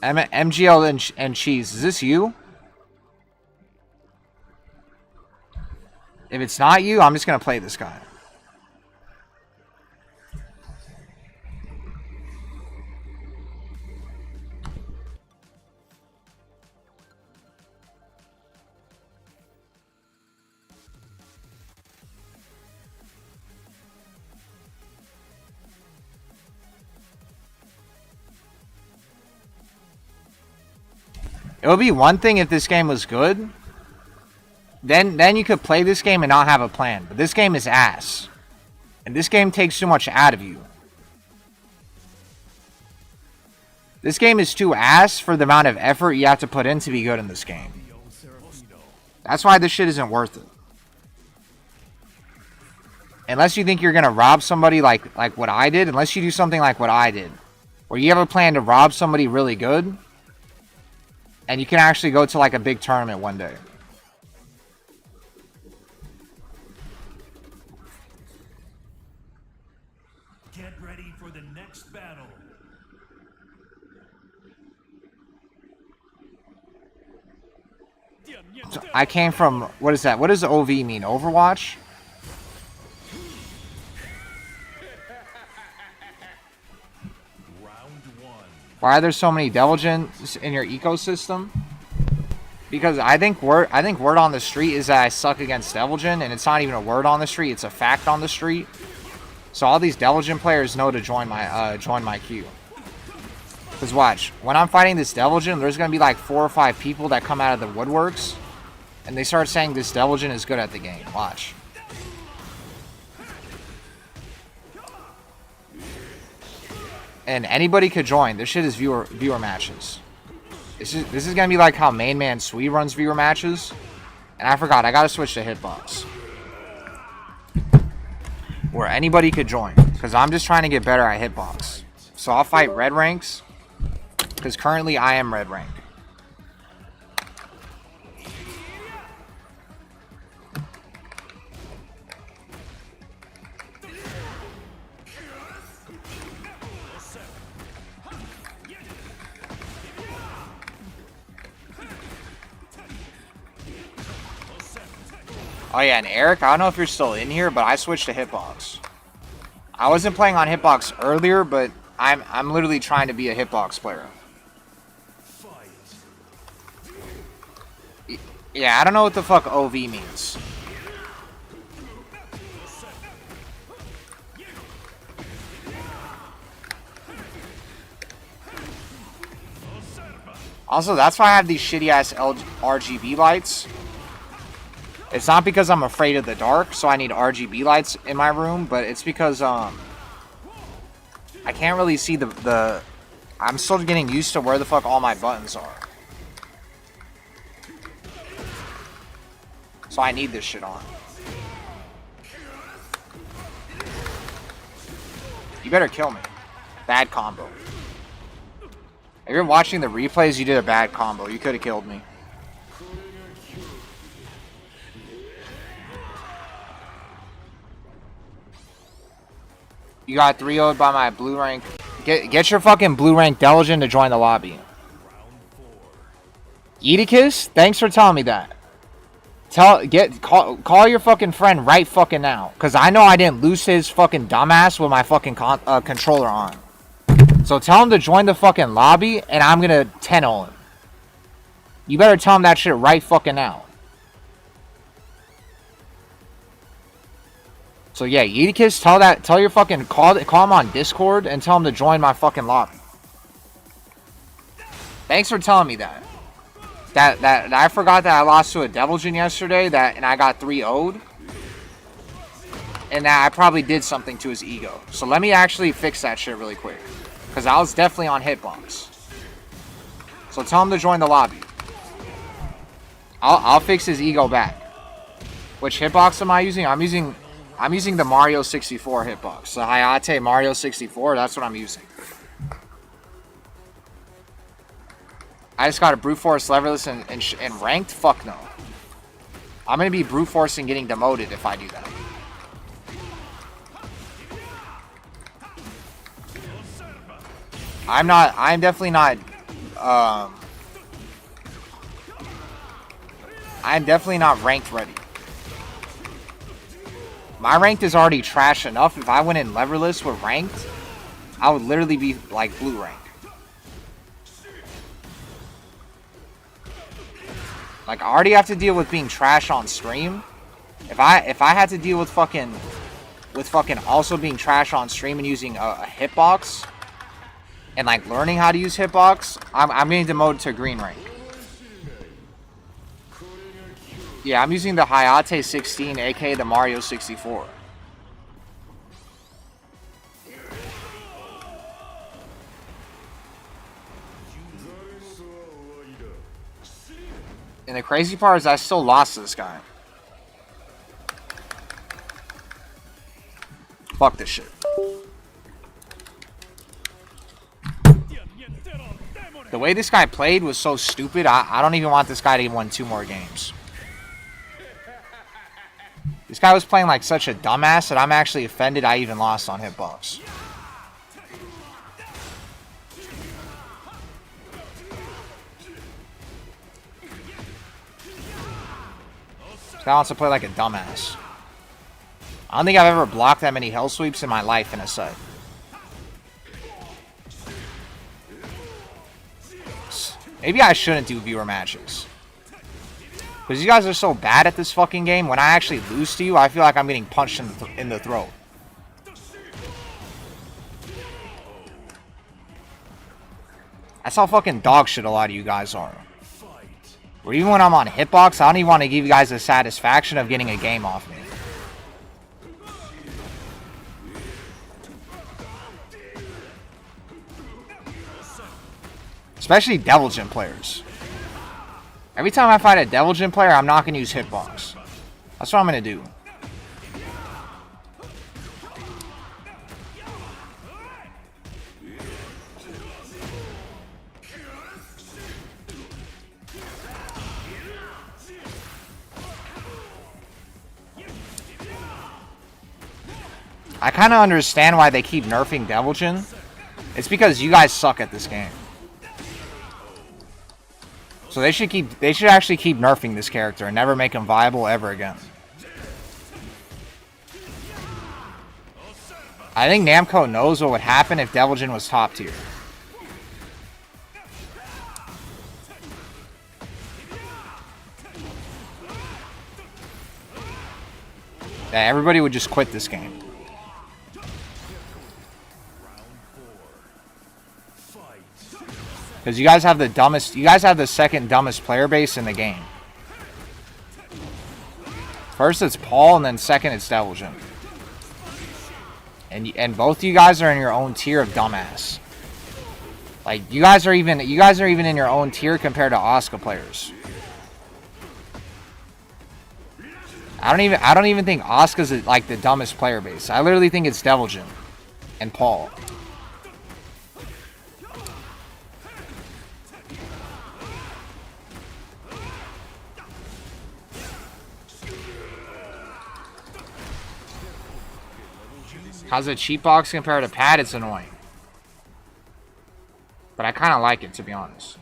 Speaker 2: MGL and Cheese, is this you? If it's not you, I'm just going to play this guy. It would be one thing if this game was good. Then you could play this game and not have a plan. But this game is ass. And this game takes too much out of you. This game is too ass for the amount of effort you have to put in to be good in this game. That's why this shit isn't worth it. Unless you think you're going to rob somebody like what I did. Unless you do something like what I did. Where you have a plan to rob somebody really good. And you can actually go to like a big tournament one day.
Speaker 3: Get ready for the next battle.
Speaker 2: So I came from, what is that? What does OV mean? Overwatch? Why are there so many Devilgens in your ecosystem? Because I think word on the street is that I suck against Devilgen, and it's not even a word on the street; it's a fact on the street. So all these Devilgen players know to join my queue. Cause watch, when I'm fighting this Devilgen, there's gonna be like 4 or 5 people that come out of the woodworks, and they start saying this Devilgen is good at the game. Watch. And anybody could join. This shit is viewer matches. This is gonna be like how Main Man Sweet runs viewer matches. And I forgot, I gotta switch to Hitbox. Where anybody could join. Because I'm just trying to get better at Hitbox. So I'll fight red ranks. Because currently I am red rank. Oh yeah, and Eric, I don't know if you're still in here, but I switched to Hitbox. I wasn't playing on Hitbox earlier, but I'm literally trying to be a Hitbox player. Yeah, I don't know what the fuck OV means. Also, that's why I have these shitty ass RGB lights. It's not because I'm afraid of the dark, so I need RGB lights in my room, but it's because I can't really see the I'm still getting used to where the fuck all my buttons are. So I need this shit on. You better kill me. Bad combo. If you're watching the replays, you did a bad combo. You could have killed me. You got 3-0'd by my blue rank. Get your fucking blue rank Delusion to join the lobby. Edicus, thanks for telling me that. Call your fucking friend right fucking now, cause I know I didn't lose his fucking dumbass with my fucking controller on. So tell him to join the fucking lobby, and I'm gonna 10-0 him. You better tell him that shit right fucking now. So yeah, Edicus, tell your fucking call him on Discord and tell him to join my fucking lobby. Thanks for telling me that. That I forgot that I lost to a Devilgen yesterday, and I got 3-0'd. And that I probably did something to his ego. So let me actually fix that shit really quick. Because I was definitely on Hitbox. So tell him to join the lobby. I'll fix his ego back. Which hitbox am I using? I'm using the Mario 64 hitbox. The Hayate Mario 64, that's what I'm using. I just got a brute force leverless and ranked? Fuck no. I'm gonna be brute force and getting demoted if I do that. I'm definitely not I'm definitely not ranked ready. My ranked is already trash enough. If I went in leverless with ranked, I would literally be like blue rank. Like, I already have to deal with being trash on stream. If I had to deal with fucking also being trash on stream and using a hitbox and like learning how to use hitbox, I'm getting demoted to green rank. Yeah, I'm using the Hayate 16, aka the Mario 64. And the crazy part is I still lost to this guy. Fuck this shit. The way this guy played was so stupid, I don't even want this guy to win 2 more games. This guy was playing like such a dumbass that I'm actually offended I even lost on Hitbox. This guy wants to play like a dumbass. I don't think I've ever blocked that many hell sweeps in my life in a set. Maybe I shouldn't do viewer matches. Because you guys are so bad at this fucking game, when I actually lose to you, I feel like I'm getting punched in the throat. That's how fucking dog shit a lot of you guys are. Or even when I'm on Hitbox, I don't even want to give you guys the satisfaction of getting a game off me. Especially Devilgen players. Every time I fight a Devilgen player, I'm not going to use Hitbox. That's what I'm going to do. I kind of understand why they keep nerfing Devilgen. It's because you guys suck at this game. So they should actually keep nerfing this character and never make him viable ever again. I think Namco knows what would happen if Devilgen was top tier. Yeah, everybody would just quit this game. Because you guys have the second dumbest player base in the game. First it's Paul, and then second it's Devilgen. And both of you guys are in your own tier of dumbass. Like, you guys are even in your own tier compared to Asuka players. I don't even think Asuka's like the dumbest player base. I literally think it's Devilgen and Paul. How's a Cheatbox compared to pad? It's annoying. But I kind of like it, to be honest.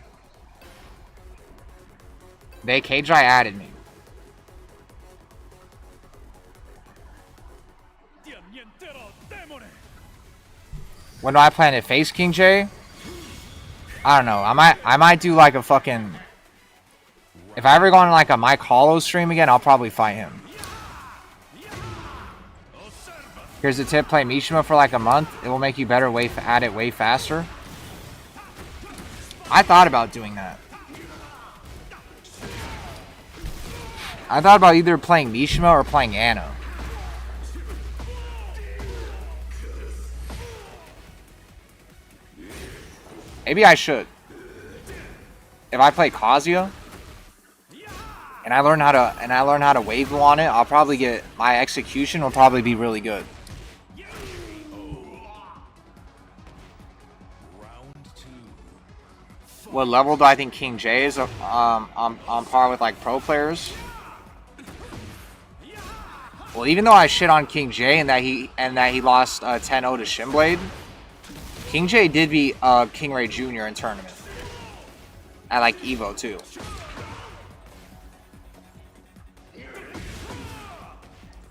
Speaker 2: They KJ added me. When do I plan to face King J? I don't know. I might do like a fucking... If I ever go on like a Mike Hollow stream again, I'll probably fight him. Here's a tip: play Mishima for like a month. It will make you better at it way faster. I thought about doing that. I thought about either playing Mishima or playing Anna. Maybe I should. If I play Kazuya and I learn how to wave on it, I'll probably get my execution will probably be really good. What level do I think King J is on par with like pro players? Well, even though I shit on King J and that he lost 10-0 to Shinblade, King J did beat King Ray Jr. in tournament at like Evo too.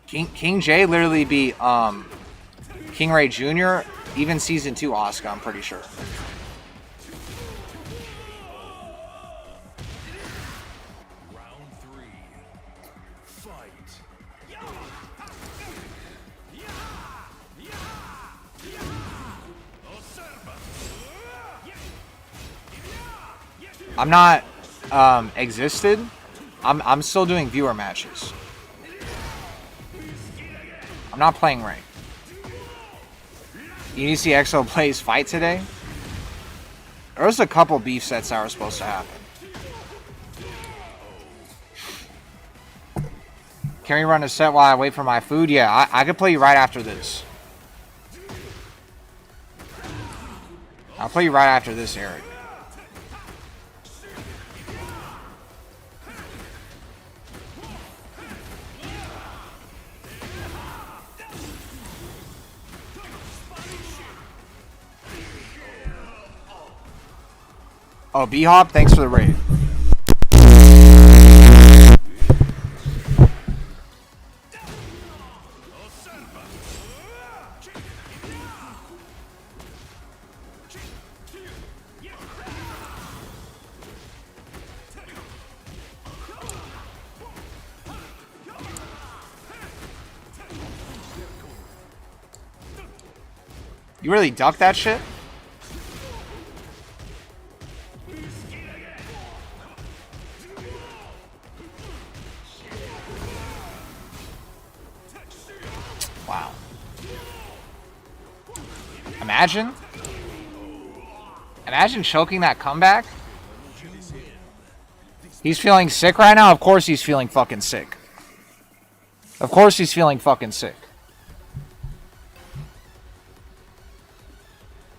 Speaker 2: King J literally beat King Ray Jr. even season 2 Asuka, I'm pretty sure. I'm not existed. I'm still doing viewer matches. I'm not playing rank. You need to see EXO plays fight today. There was a couple beef sets that were supposed to happen. Can we run a set while I wait for my food? Yeah, I could play you right after this. I'll play you right after this, Eric. Oh, B-Hop, thanks for the raid. You really ducked that shit? Wow. Imagine choking that comeback. He's feeling sick right now? Of course he's feeling fucking sick. Of course he's feeling fucking sick.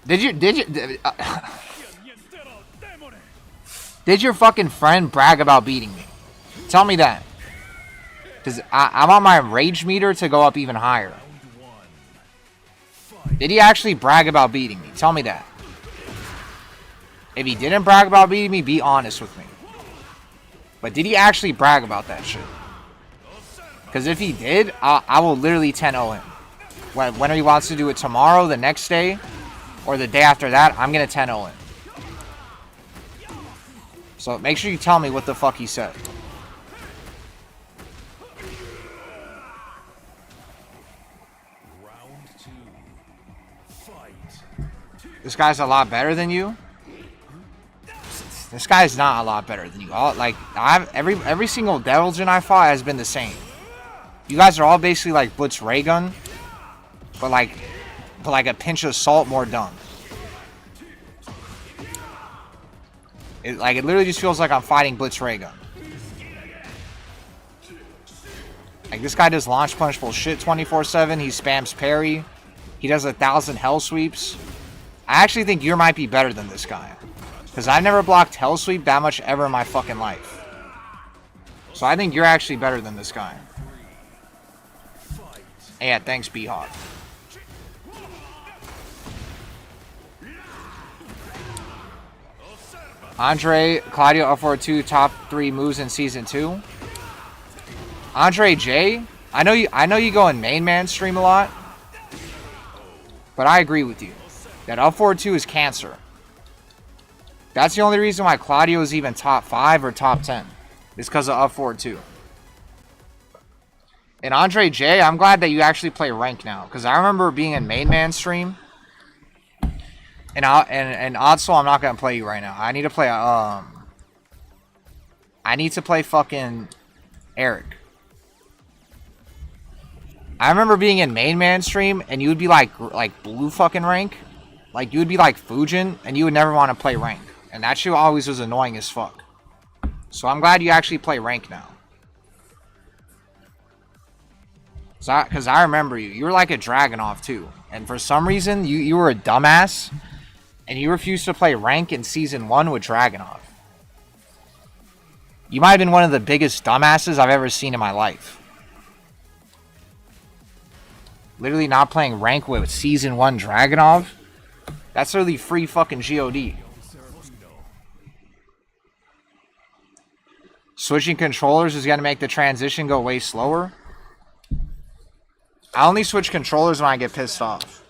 Speaker 2: Did your fucking friend brag about beating me? Tell me that. Because I want my rage meter to go up even higher. Did he actually brag about beating me? Tell me that. If he didn't brag about beating me, be honest with me. But did he actually brag about that shit? Because if he did, I will literally 10-0 him. Whether he wants to do it tomorrow, the next day, or the day after that, I'm going to 10-0 him. So make sure you tell me what the fuck he said. This guy's a lot better than you? This guy's not a lot better than you. Every single Devilgen I fought has been the same. You guys are all basically like Blitz Raygun, but like a pinch of salt more dumb. It literally just feels like I'm fighting Blitz Raygun. Like, this guy does launch punch bullshit 24/7. He spams parry. He does 1,000 hell sweeps. I actually think you might be better than this guy. Because I've never blocked hell sweep that much ever in my fucking life. So I think you're actually better than this guy. Yeah, thanks, B-Hawk. Andre, Claudio, up forward 2, top 3 moves in season 2. Andre J, I know you go in main man stream a lot, but I agree with you that up forward 2 is cancer. That's the only reason why Claudio is even top 5 or top 10. It's because of up forward 2. And Andre J, I'm glad that you actually play rank now, because I remember being in main man stream. And Oddsoul, I'm not gonna play you right now. I need to play fucking Eric. I remember being in main man stream and you would be like blue fucking rank. Like you would be like Fujin and you would never want to play rank. And that shit always was annoying as fuck. So I'm glad you actually play rank now. Because I remember you. You were like a Dragunov too. And for some reason, you were a dumbass. And you refused to play rank in Season 1 with Dragunov. You might have been one of the biggest dumbasses I've ever seen in my life. Literally not playing rank with Season 1 Dragunov. That's literally free fucking GOD. Switching controllers is going to make the transition go way slower. I only switch controllers when I get pissed off.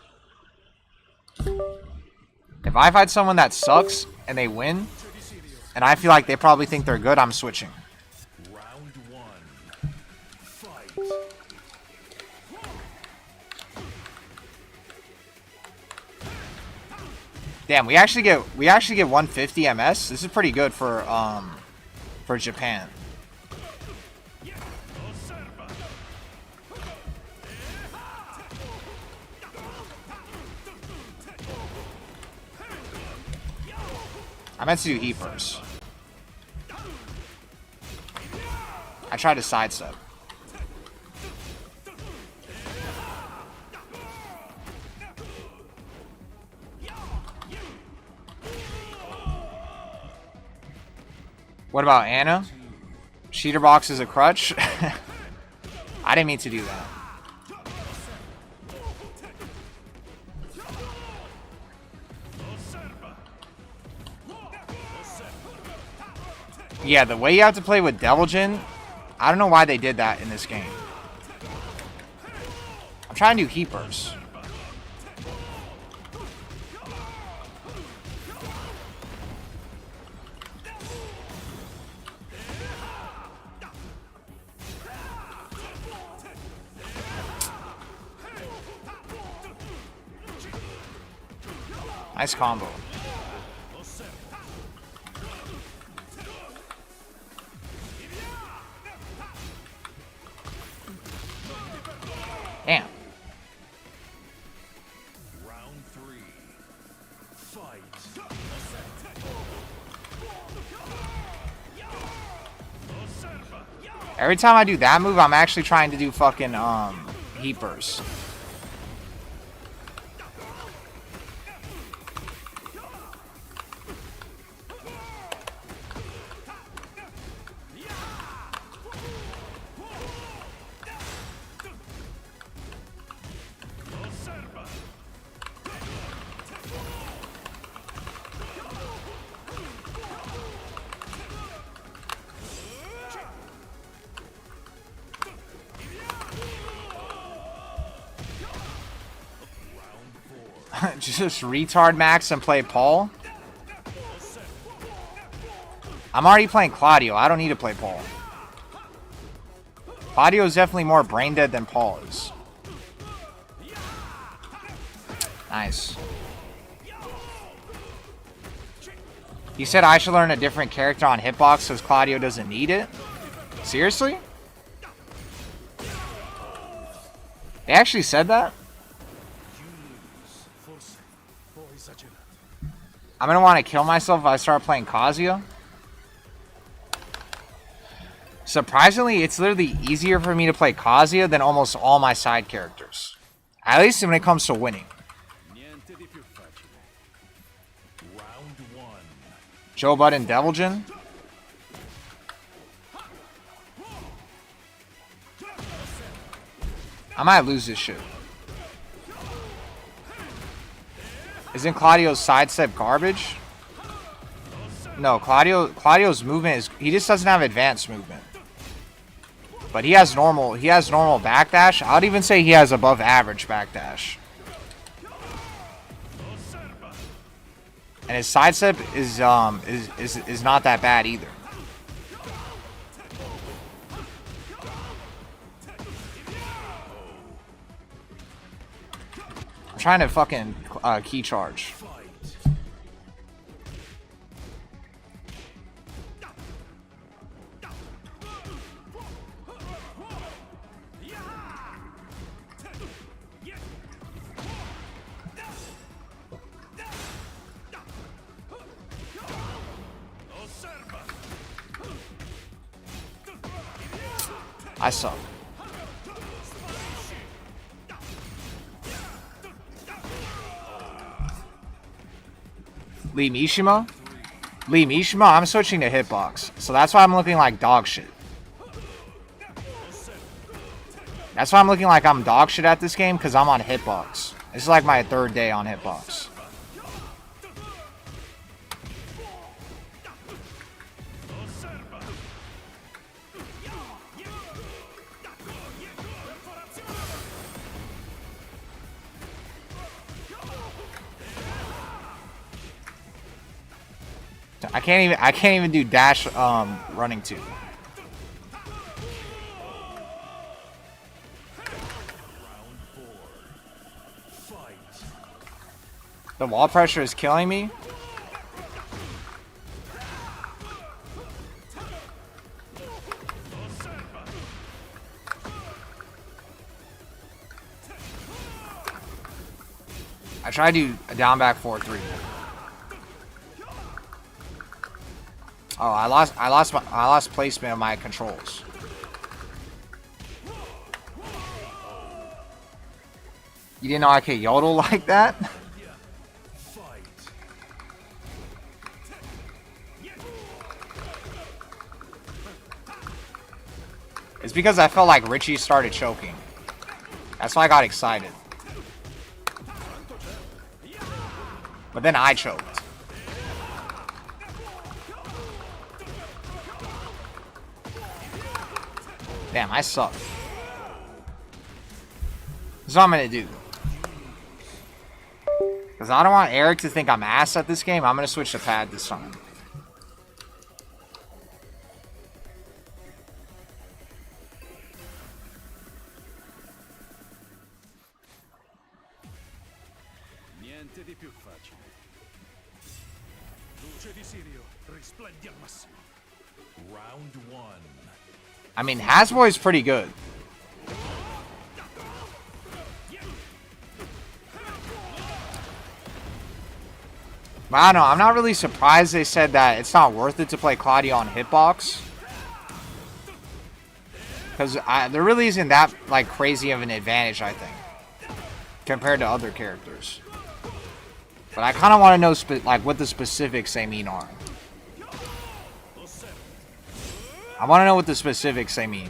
Speaker 2: If I fight someone that sucks and they win, and I feel like they probably think they're good, I'm switching.
Speaker 3: Round 1. Fight.
Speaker 2: Damn, we actually get 150 MS. This is pretty good for Japan. I meant to do heat burst. I tried to sidestep. What about Anna? Cheatbox is a crutch? I didn't mean to do that. Yeah, the way you have to play with Devil Jin, I don't know why they did that in this game. I'm trying to do heat burst. Nice combo. Damn.
Speaker 3: Round 3. Fight.
Speaker 2: Every time I do that move, I'm actually trying to do fucking heat burst. Just retard max and play Paul. I'm already playing Claudio. I don't need to play Paul. Claudio is definitely more brain dead than Paul is. Nice. You said I should learn a different character on Hitbox because Claudio doesn't need it? Seriously? They actually said that? I'm gonna want to kill myself if I start playing Kazuya. Surprisingly, it's literally easier for me to play Kazuya than almost all my side characters. At least when it comes to winning.
Speaker 3: Round 1.
Speaker 2: Joe Budden, Devil Jin. I might lose this shit. Isn't Claudio's sidestep garbage? No, Claudio's movement is, he just doesn't have advanced movement. But he has normal backdash. I would even say he has above average backdash. And his sidestep is not that bad either. I'm trying to fucking key charge. I suck. Lee Mishima? Lee Mishima? I'm switching to Hitbox. So that's why I'm looking like dog shit. That's why I'm looking like I'm dog shit at this game, because I'm on Hitbox. This is like my third day on Hitbox. I can't even do dash running too. The wall pressure is killing me. I tried to do a down back 4-3. Oh, I lost placement of my controls. You didn't know I could yodel like that? It's because I felt like Richie started choking. That's why I got excited. But then I choked. Damn, I suck. This is what I'm gonna do. Because I don't want Eric to think I'm ass at this game. I'm gonna switch to pad this time.
Speaker 3: Niente di più facile. Luce di Sirio, risplendi al massimo. Round 1.
Speaker 2: I mean, Hasbro is pretty good. But I don't know. I'm not really surprised they said that it's not worth it to play Claudio on Hitbox. Because there really isn't that like crazy of an advantage, I think, compared to other characters. But I kind of want to know like what the specifics they mean are. I want to know what the specifics they mean.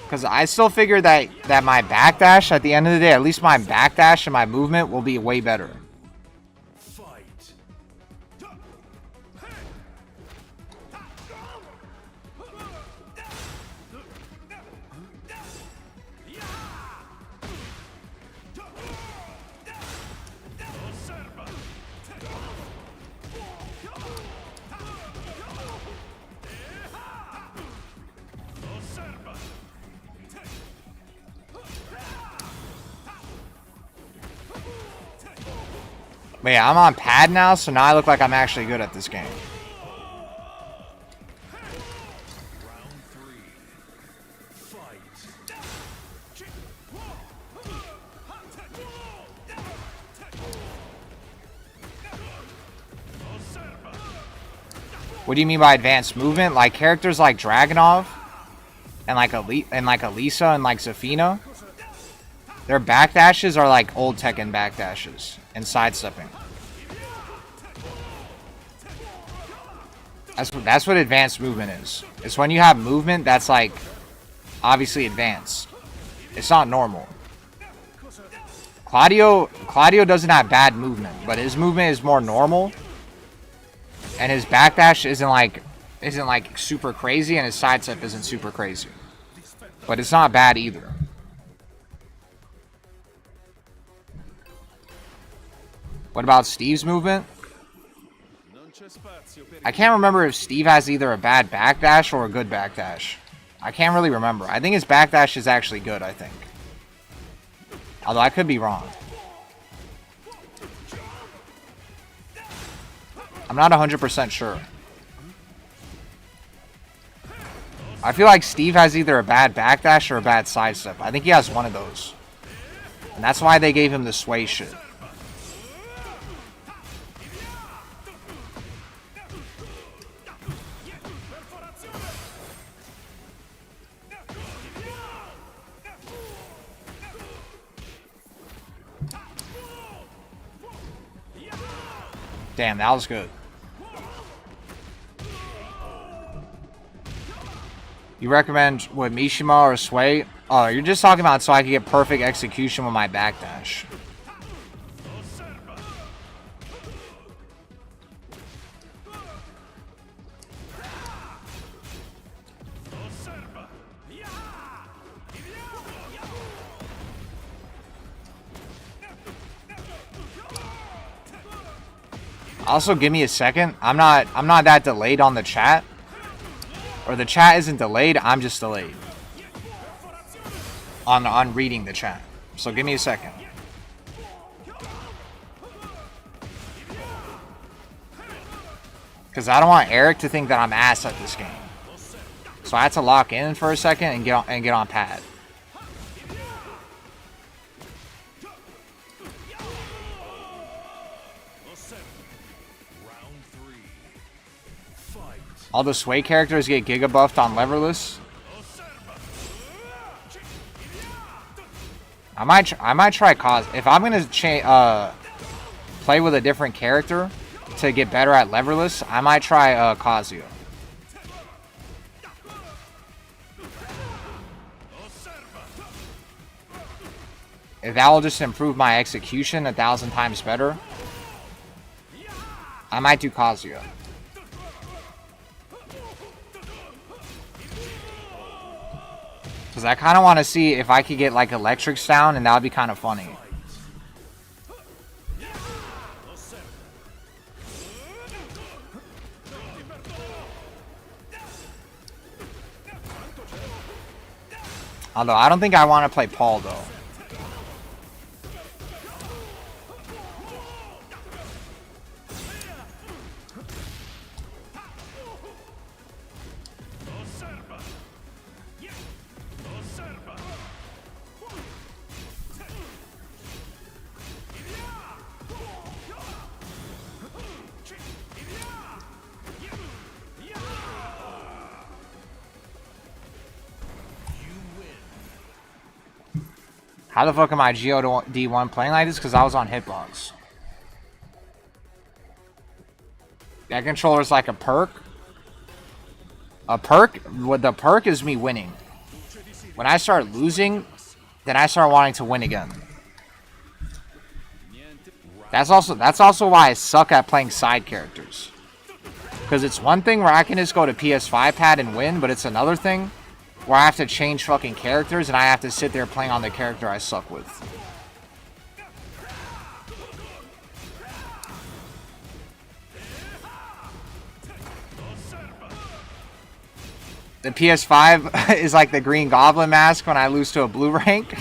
Speaker 2: Because I still figure that my backdash, at the end of the day, at least my backdash and my movement will be way better. But yeah, I'm on pad now, so now I look like I'm actually good at this game. What do you mean by advanced movement? Like characters like Dragunov and like Elisa and like Zafina, their backdashes are like old Tekken backdashes and sidestepping. That's what advanced movement is. It's when you have movement that's like obviously advanced. It's not normal. Claudio doesn't have bad movement, but his movement is more normal, and his backdash isn't like super crazy, and his sidestep isn't super crazy, but it's not bad either. What about Steve's movement? I can't remember if Steve has either a bad backdash or a good backdash. I can't really remember. I think his backdash is actually good, I think. Although I could be wrong. I'm not 100% sure. I feel like Steve has either a bad backdash or a bad sidestep. I think he has one of those. And that's why they gave him the sway shit. Damn, that was good. You recommend what, Mishima or Sway? Oh, you're just talking about so I can get perfect execution with my backdash. Also, give me a second. I'm not that delayed on the chat. Or the chat isn't delayed, I'm just delayed. On reading the chat. So give me a second. Because I don't want Eric to think that I'm ass at this game. So I had to lock in for a second and get on pad. All the Sway characters get Giga buffed on Leverless. I might try Cos. If I'm gonna play with a different character to get better at Leverless, I might try Kazuya. If that will just improve my execution 1,000 times better, I might do Kazuya. Because I kind of want to see if I could get like Electric Sound, and that would be kind of funny. Although I don't think I want to play Paul though. How the fuck am I Geo D1 playing like this? Because I was on Hitbox. That controller's like a perk. A perk? What the perk is me winning. When I start losing, then I start wanting to win again. That's also why I suck at playing side characters. Because it's one thing where I can just go to PS5 pad and win, but it's another thing where I have to change fucking characters and I have to sit there playing on the character I suck with. The PS5 is like the Green Goblin mask when I lose to a blue rank.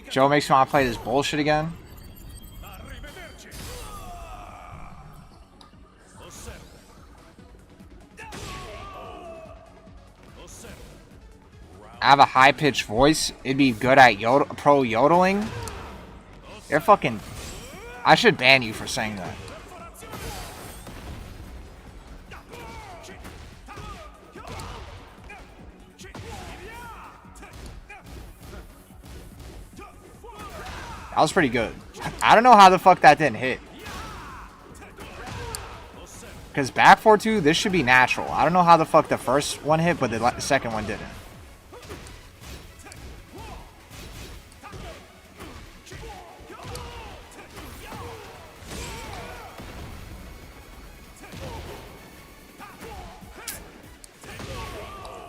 Speaker 2: Joe makes me want to play this bullshit again. I have a high-pitched voice. It'd be good at pro yodeling. You're fucking... I should ban you for saying that. That was pretty good. I don't know how the fuck that didn't hit. Because back 4-2, this should be natural. I don't know how the fuck the first one hit, but the second one didn't.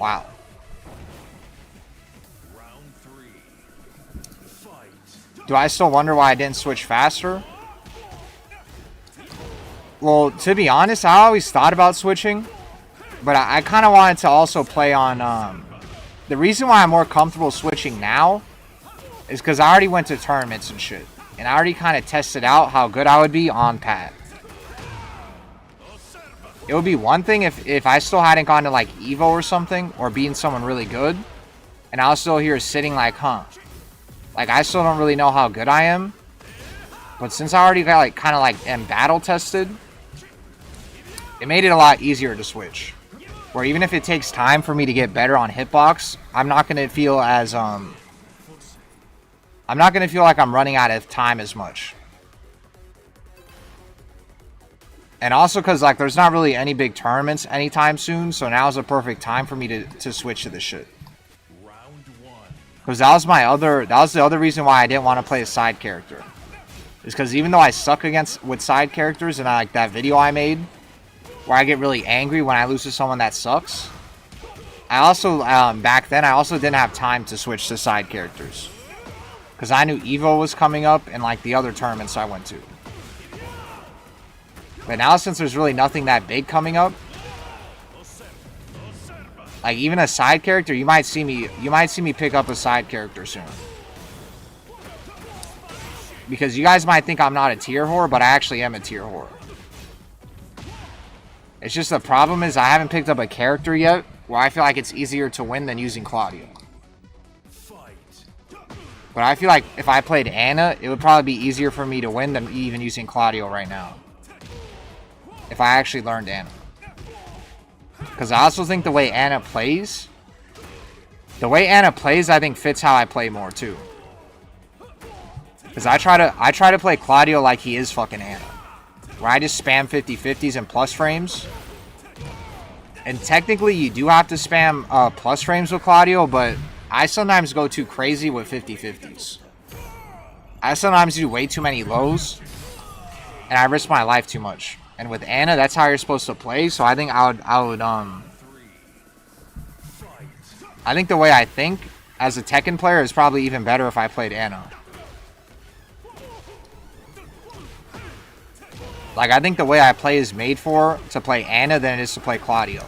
Speaker 2: Wow. Do I still wonder why I didn't switch faster? Well, to be honest, I always thought about switching, but I kind of wanted to also play on, the reason why I'm more comfortable switching now is because I already went to tournaments and shit, and I already kind of tested out how good I would be on pad. It would be one thing if I still hadn't gone to like Evo or something, or being someone really good, and I was still here sitting like, huh, like I still don't really know how good I am, but since I already got like kind of like am battle tested, it made it a lot easier to switch. Where even if it takes time for me to get better on hitbox, I'm not gonna feel as I'm not gonna feel like I'm running out of time as much. And also because like there's not really any big tournaments anytime soon, so now is a perfect time for me to switch to this shit. Because that was the other reason why I didn't want to play a side character. Is because even though I suck with side characters, and like that video I made where I get really angry when I lose to someone that sucks, I also back then I also didn't have time to switch to side characters because I knew Evo was coming up and like the other tournaments I went to. But now since there's really nothing that big coming up, like even a side character, you might see me pick up a side character soon. Because you guys might think I'm not a tier whore, but I actually am a tier whore. It's just the problem is I haven't picked up a character yet where I feel like it's easier to win than using Claudio. But I feel like if I played Ana, it would probably be easier for me to win than even using Claudio right now. If I actually learned Ana. Because I also think the way Ana plays, I think fits how I play more too. Because I try to play Claudio like he is fucking Ana. Where I just spam 50-50s and plus frames. And technically you do have to spam plus frames with Claudio, but I sometimes go too crazy with 50-50s. I sometimes do way too many lows, and I risk my life too much. And with Ana, that's how you're supposed to play, so I think I think the way I think as a Tekken player is probably even better if I played Ana. Like, I think the way I play is made to play Ana than it is to play Claudio.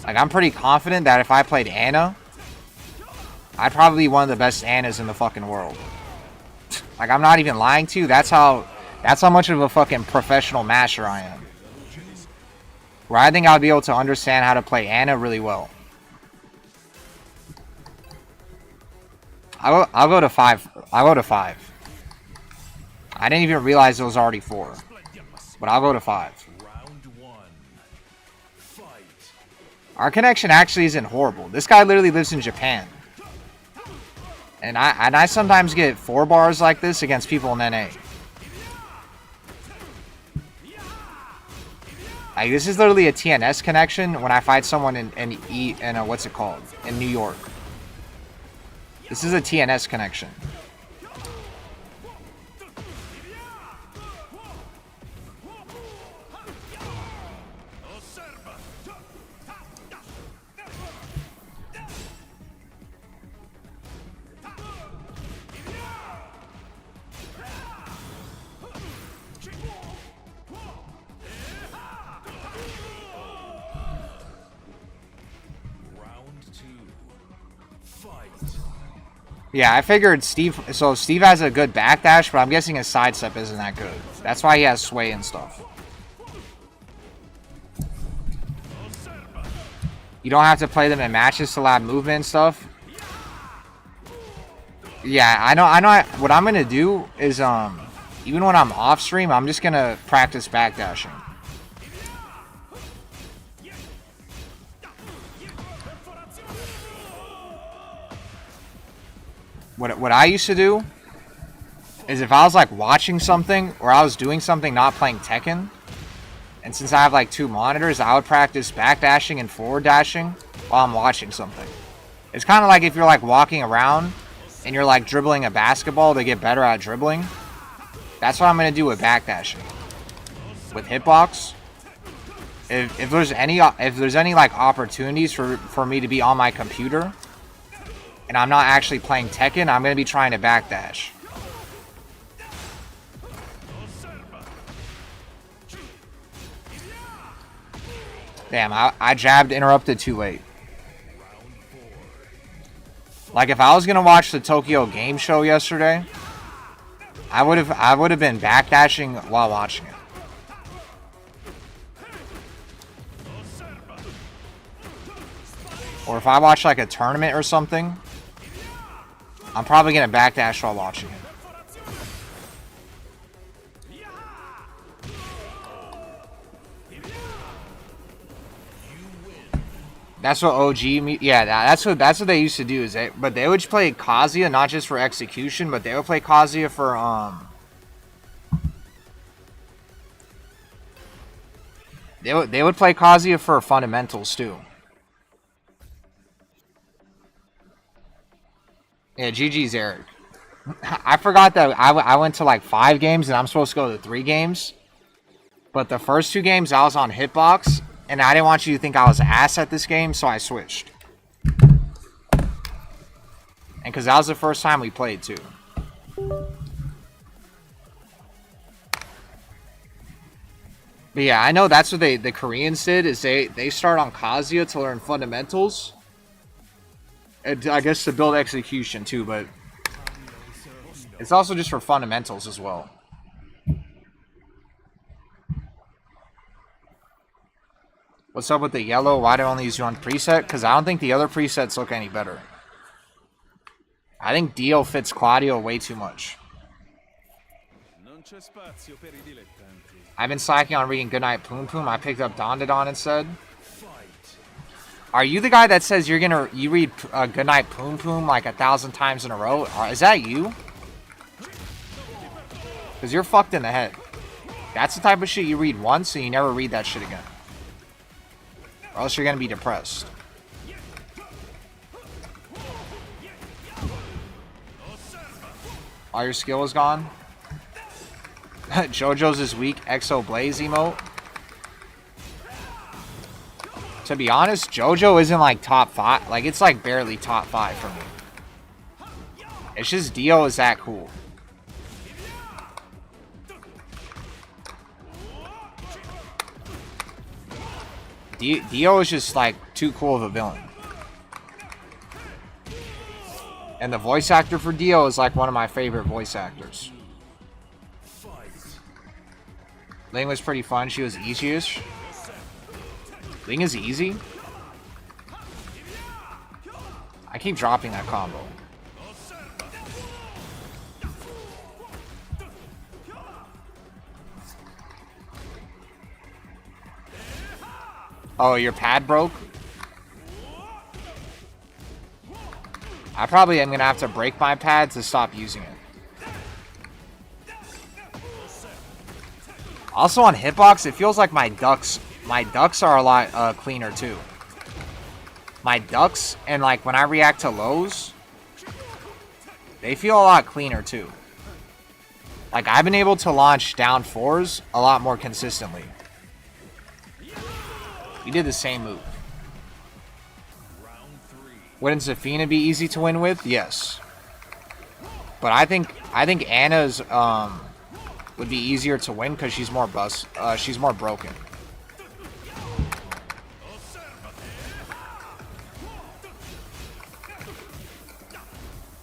Speaker 2: Like, I'm pretty confident that if I played Ana, I'd probably be one of the best Anas in the fucking world. Like, I'm not even lying to you. That's how much of a fucking professional masher I am. Where I think I'll be able to understand how to play Ana really well. I'll go to 5. I'll go to 5. I didn't even realize it was already 4. But I'll go to 5. Our connection actually isn't horrible. This guy literally lives in Japan. And I sometimes get 4 bars like this against people in NA. Like, this is literally a TNS connection when I fight someone in what's it called? In New York. This is a TNS connection. Yeah, I figured Steve has a good backdash, but I'm guessing his sidestep isn't that good. That's why he has sway and stuff. You don't have to play them in matches to have movement and stuff. Yeah, I know. What I'm gonna do is even when I'm off stream, I'm just gonna practice backdashing. What I used to do is if I was like watching something or I was doing something not playing Tekken, and since I have like 2 monitors, I would practice backdashing and forward dashing while I'm watching something. It's kind of like if you're like walking around and you're like dribbling a basketball to get better at dribbling. That's what I'm gonna do with backdashing. With Hitbox, if there's any like opportunities for me to be on my computer and I'm not actually playing Tekken, I'm gonna be trying to backdash. Damn, I jabbed interrupted too late. Like if I was gonna watch the Tokyo Game Show yesterday, I would have been backdashing while watching it. Or if I watch like a tournament or something, I'm probably gonna backdash while watching it. That's what yeah, that's what they used to do. But they would play Kazuya not just for execution, but they would play Kazuya for They would play Kazuya for fundamentals too. Yeah, GG's Eric. I forgot that I went to like 5 games and I'm supposed to go to 3 games. But the first 2 games I was on Hitbox and I didn't want you to think I was ass at this game, so I switched. And because that was the first time we played too. But yeah, I know that's what the Koreans did, is they start on Kazuya to learn fundamentals. And I guess to build execution too, but it's also just for fundamentals as well. What's up with the yellow? Why do I only use one preset? Because I don't think the other presets look any better. I think Dio fits Claudio way too much. I've been slacking on reading Goodnight Poom Poom. I picked up Don instead. Are you the guy that says you read Goodnight Poom Poom like 1,000 times in a row? Is that you? Because you're fucked in the head. That's the type of shit you read once and you never read that shit again. Or else you're going to be depressed. All your skill is gone? JoJo's is weak. Exo Blaze emote. To be honest, JoJo isn't like top 5. Like, it's like barely top 5 for me. It's just Dio is that cool. Dio is just like too cool of a villain. And the voice actor for Dio is like one of my favorite voice actors. Ling was pretty fun. She was easy-ish. Ling is easy? I keep dropping that combo. Oh, your pad broke? I probably am going to have to break my pad to stop using it. Also on Hitbox, it feels like my ducks are a lot cleaner too. My ducks, and like when I react to lows, they feel a lot cleaner too. Like I've been able to launch down 4s a lot more consistently. You did the same move. Wouldn't Zafina be easy to win with? Yes. But I think Anna's would be easier to win because she's more she's more broken.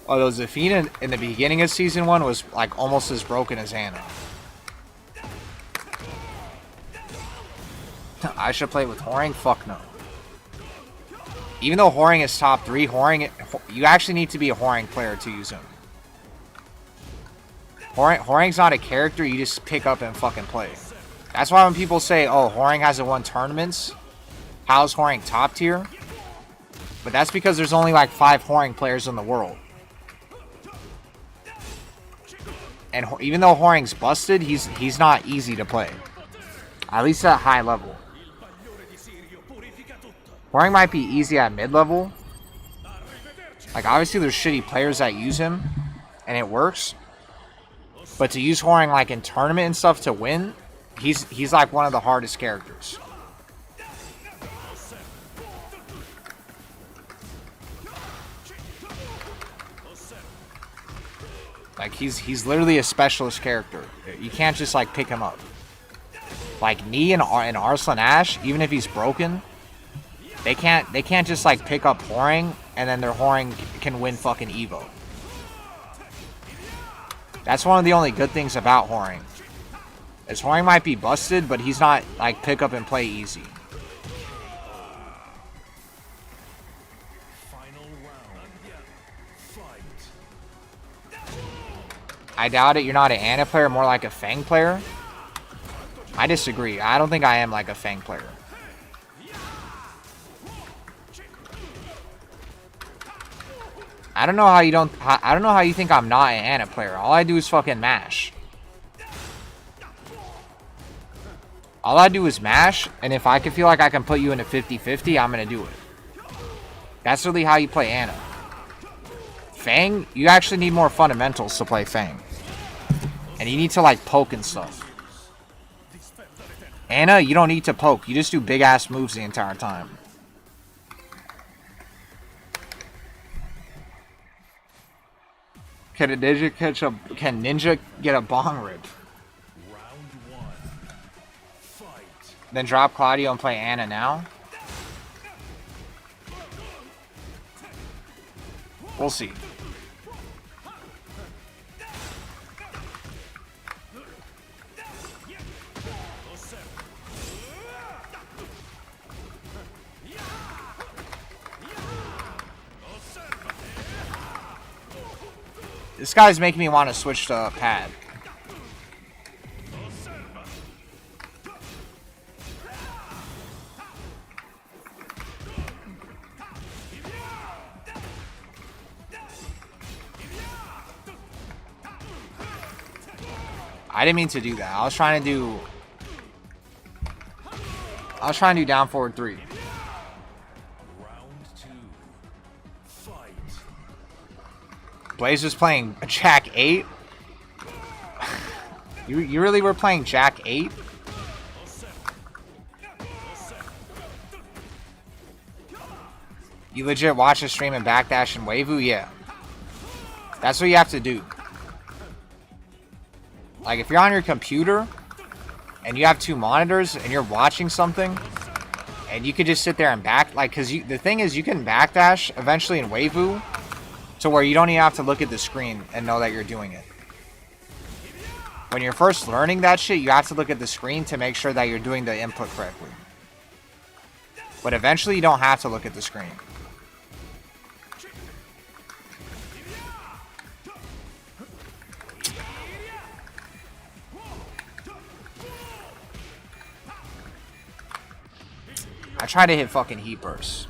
Speaker 2: Although Zafina in the beginning of season 1 was like almost as broken as Anna. I should play with Horing? Fuck no. Even though Horing is top 3, you actually need to be a Horing player to use him. Horang's not a character you just pick up and fucking play. That's why when people say, oh, Horang hasn't won tournaments, how's Horang top tier? But that's because there's only like 5 Horang players in the world. And even though Horang's busted, he's not easy to play. At least at high level. Horang might be easy at mid-level. Like, obviously there's shitty players that use him, and it works. But to use Horang, like, in tournament and stuff to win, he's like, one of the hardest characters. Like, he's literally a specialist character. You can't just, like, pick him up. Like, Knee and Arslan Ash, even if he's broken, they can't just, like, pick up Horang, and then their Horang can win fucking Evo. That's one of the only good things about Horang. Is Horang might be busted, but he's not, like, pick up and play easy. I doubt it. You're not an Ana player, more like a Fang player. I disagree. I don't think I am like a Fang player. I don't know how you don't. I don't know how you think I'm not an Ana player. All I do is fucking mash. All I do is mash, and if I can feel like I can put you in a 50-50, I'm gonna do it. That's really how you play Ana. Fang, you actually need more fundamentals to play Fang. And you need to, like, poke and stuff. Ana, you don't need to poke. You just do big-ass moves the entire time. Can Ninja get a bong rip? Then drop Claudio and play Ana now? We'll see. This guy's making me want to switch to pad. I didn't mean to do that. I was trying to do down forward 3. Blaze was playing Jack 8. You really were playing Jack 8? You legit watch a stream and backdash and Waivu? Yeah. That's what you have to do. Like, if you're on your computer and you have 2 monitors and you're watching something and you could just sit there and like, because the thing is, you can backdash eventually in Waivu to where you don't even have to look at the screen and know that you're doing it. When you're first learning that shit, you have to look at the screen to make sure that you're doing the input correctly. But eventually, you don't have to look at the screen. I try to hit fucking heat bursts.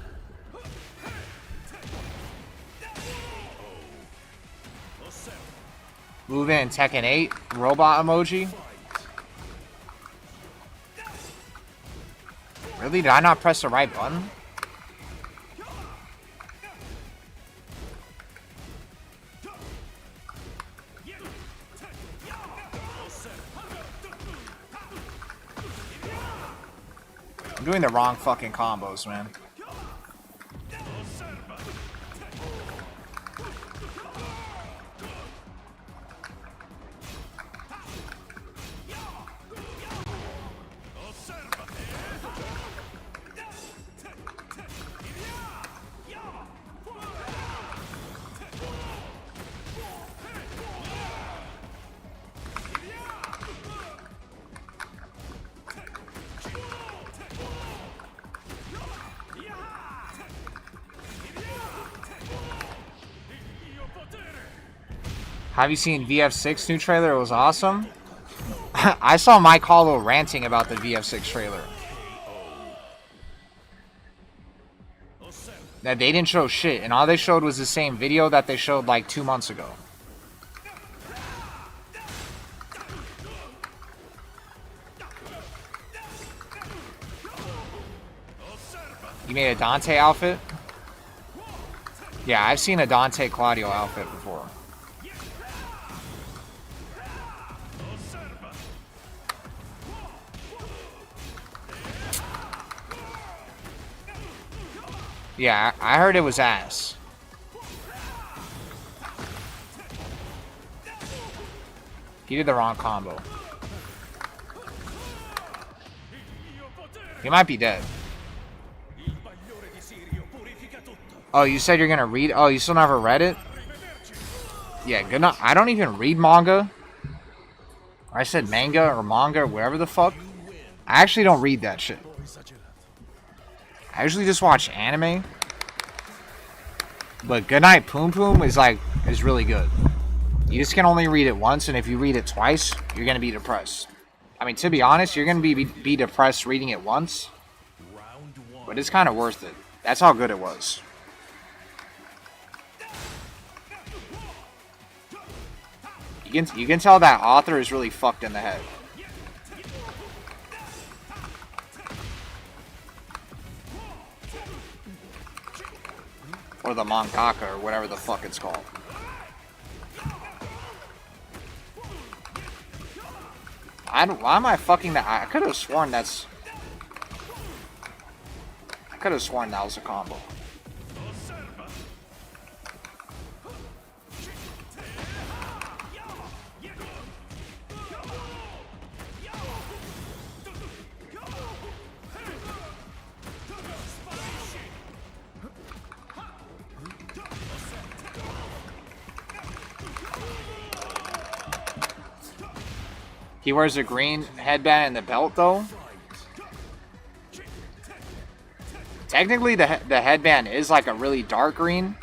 Speaker 2: Move in Tekken 8 robot emoji. Really? Did I not press the right button? I'm doing the wrong fucking combos, man. Have you seen VF6 new trailer? It was awesome. I saw Mike Hollow ranting about the VF6 trailer. That they didn't show shit, and all they showed was the same video that they showed like 2 months ago. You made a Dante outfit? Yeah, I've seen a Dante Claudio outfit before. Yeah, I heard it was ass. He did the wrong combo. He might be dead. Oh, you said you're gonna read? Oh, you still never read it? Yeah, good enough. I don't even read manga. I said manga or manga or whatever the fuck. I actually don't read that shit. I usually just watch anime. But Goodnight Poom Poom is really good. You just can only read it once, and if you read it twice, you're gonna be depressed. I mean, to be honest, you're gonna be depressed reading it once. But it's kind of worth it. That's how good it was. You can tell that author is really fucked in the head. Or the mangaka, or whatever the fuck it's called. Why am I fucking that? I could have sworn that's... I could have sworn that was a combo. He wears a green headband and the belt, though. Technically, the headband is like a really dark green,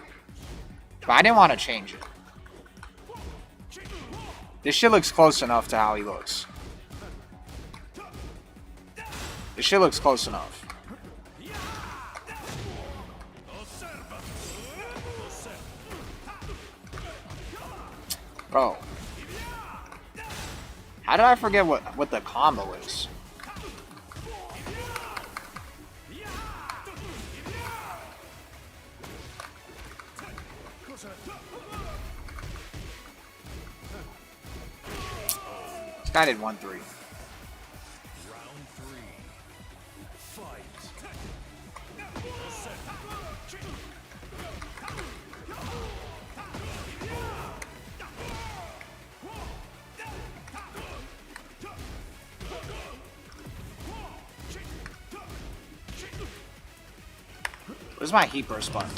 Speaker 2: but I didn't want to change it. This shit looks close enough to how he looks. This shit looks close enough. Bro. How did I forget what the combo is? This guy did 1-3.
Speaker 3: Round 3. Fight.
Speaker 2: Where's my heat burst button?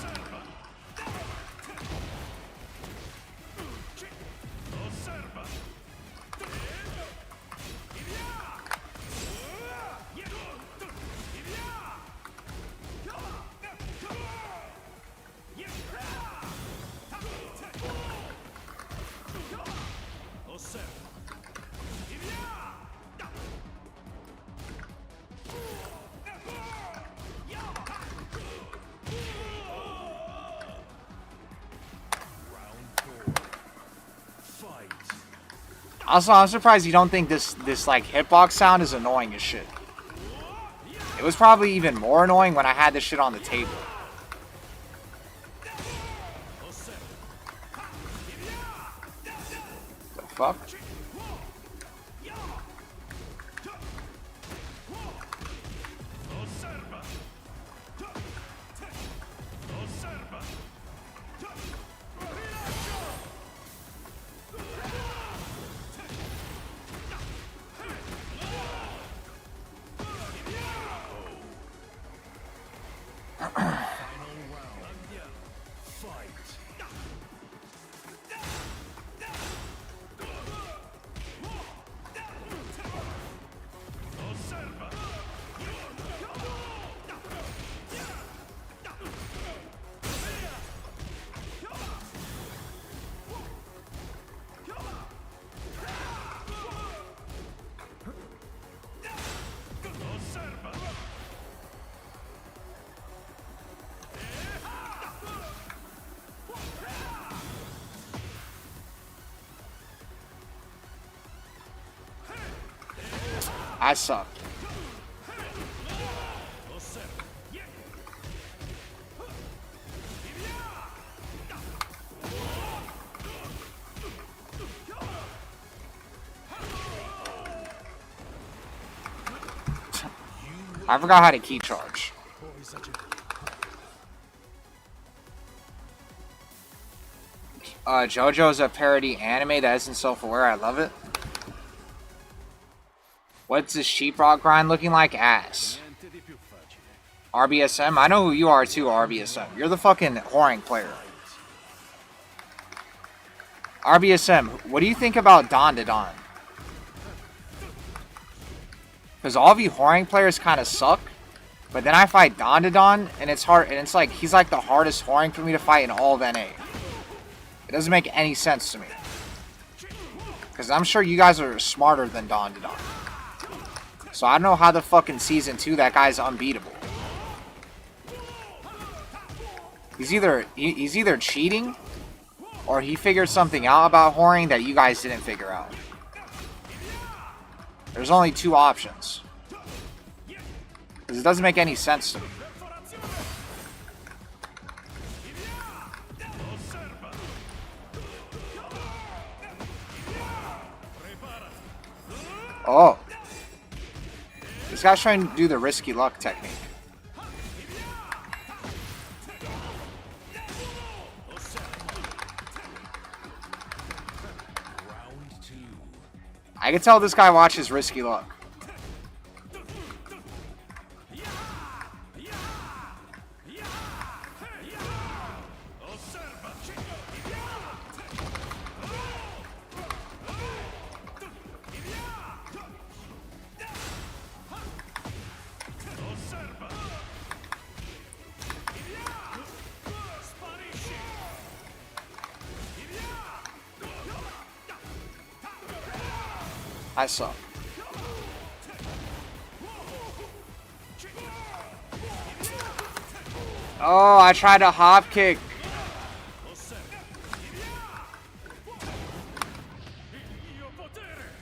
Speaker 2: Also, I'm surprised you don't think this like hitbox sound is annoying as shit. It was probably even more annoying when I had this shit on the table. The fuck? I suck. I forgot how to key charge. JoJo's a parody anime that isn't self-aware. I love it. What's this sheeprock grind looking like? Ass. RBSM? I know who you are too, RBSM. You're the fucking whoring player. RBSM, what do you think about Don to Don? Because all of you whoring players kind of suck. But then I fight Don to Don, and it's hard, and it's like, he's like the hardest whoring for me to fight in all of NA. It doesn't make any sense to me. Because I'm sure you guys are smarter than Don to Don. So I don't know how the fucking Season 2 that guy's unbeatable. He's either cheating, or he figured something out about whoring that you guys didn't figure out. There's only two options. Because it doesn't make any sense to me. Oh. This guy's trying to do the risky luck technique. I can tell this guy watches risky luck. I suck. Oh, I tried a hop kick.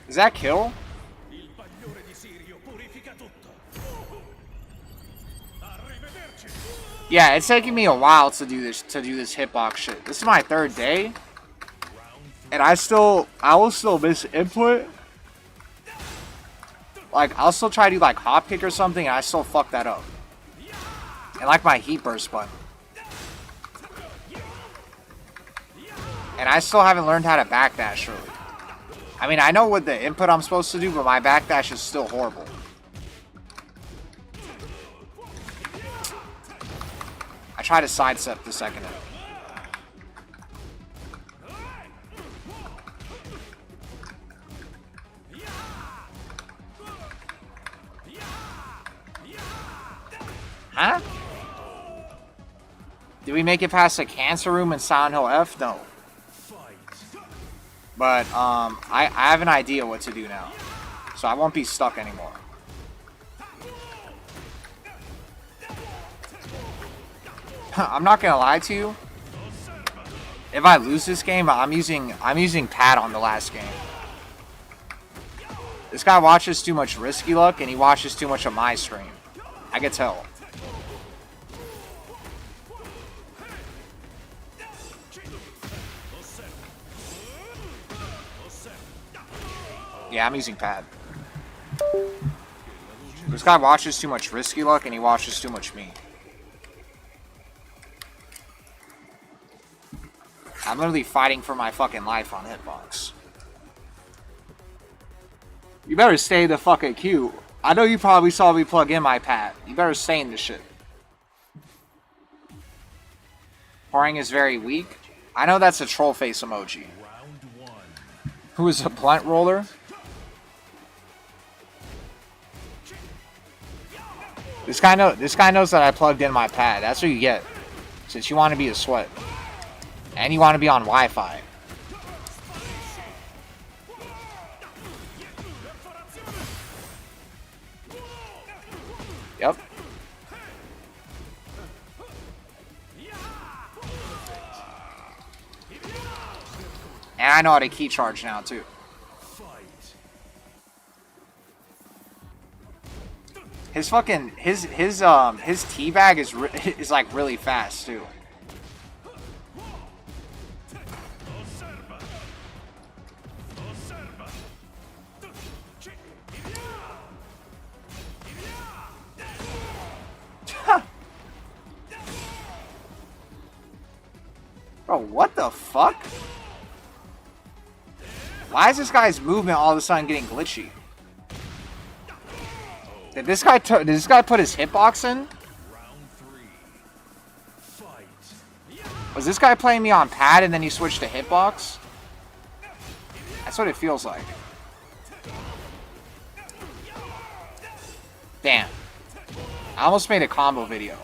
Speaker 2: Is that kill? Yeah, it's taking me a while to do this hitbox shit. This is my third day. And I will still miss input. Like, I'll still try to do, like, hop kick or something, and I still fuck that up. And, like, my heat burst button. And I still haven't learned how to backdash, really. I mean, I know what the input I'm supposed to do, but my backdash is still horrible. I tried to sidestep the second hit. Huh? Did we make it past the cancer room in Silent Hill F? No. But, I have an idea what to do now. So I won't be stuck anymore. I'm not gonna lie to you. If I lose this game, I'm using Pat on the last game. This guy watches too much risky luck, and he watches too much of my stream. I can tell. Yeah, I'm using Pat. This guy watches too much risky luck, and he watches too much me. I'm literally fighting for my fucking life on Hitbox. You better stay in the fucking queue. I know you probably saw me plug in my Pat. You better stay in this shit. Whoring is very weak. I know that's a troll face emoji. Who is a blunt roller? This guy knows that I plugged in my pad. That's what you get. Since you want to be a sweat. And you want to be on Wi-Fi. Yep. And I know how to key charge now too. His fucking his teabag is like really fast too. Bro, what the fuck? Why is this guy's movement all of a sudden getting glitchy? Did this guy put his hitbox in? Was this guy playing me on pad and then he switched to hitbox? That's what it feels like. Damn. I almost made a combo video.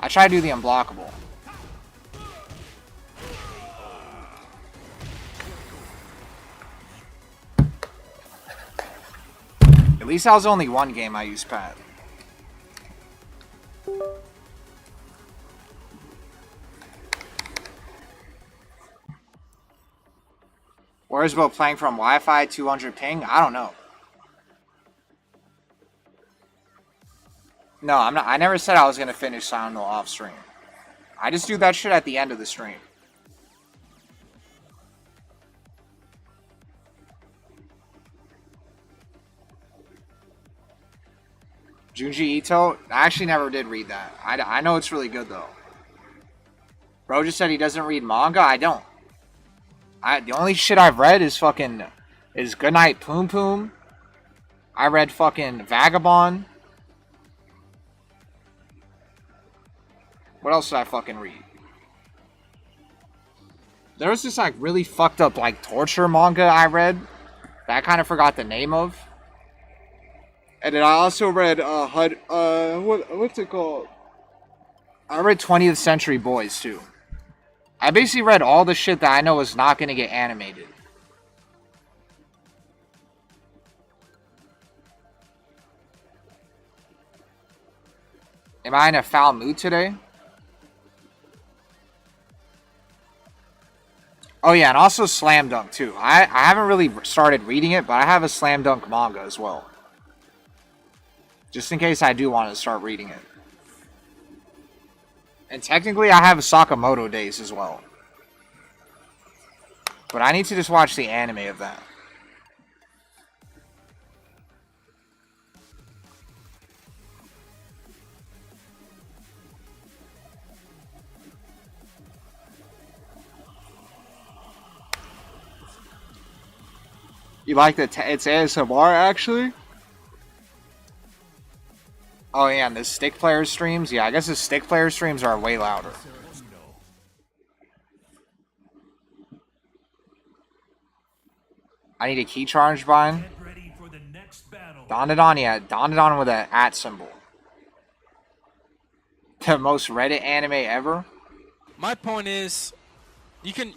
Speaker 2: I try to do the unblockable. At least that was only one game I used pad. Where's Bo playing from? Wi-Fi 200 ping? I don't know. No, I'm not. I never said I was gonna finish Silent Hill off stream. I just do that shit at the end of the stream. Junji Ito? I actually never did read that. I know it's really good though. Bro just said he doesn't read manga. I don't. The only shit I've read is Goodnight Poom Poom. I read fucking Vagabond. What else did I fucking read? There was this like really fucked up like torture manga I read that I kind of forgot the name of. And then I also read what's it called? I read 20th Century Boys too. I basically read all the shit that I know is not gonna get animated. Am I in a foul mood today? Oh yeah, and also Slam Dunk too. I haven't really started reading it, but I have a Slam Dunk manga as well. Just in case I do want to start reading it. And technically I have a Sakamoto Days as well. But I need to just watch the anime of that. You like it's ASMR actually? Oh yeah, and the stick player streams? Yeah, I guess the stick player streams are way louder. I need a key charge bind. Dandadan, yeah, Dandadan with an @ symbol. The most Reddit anime ever.
Speaker 4: My point is, you can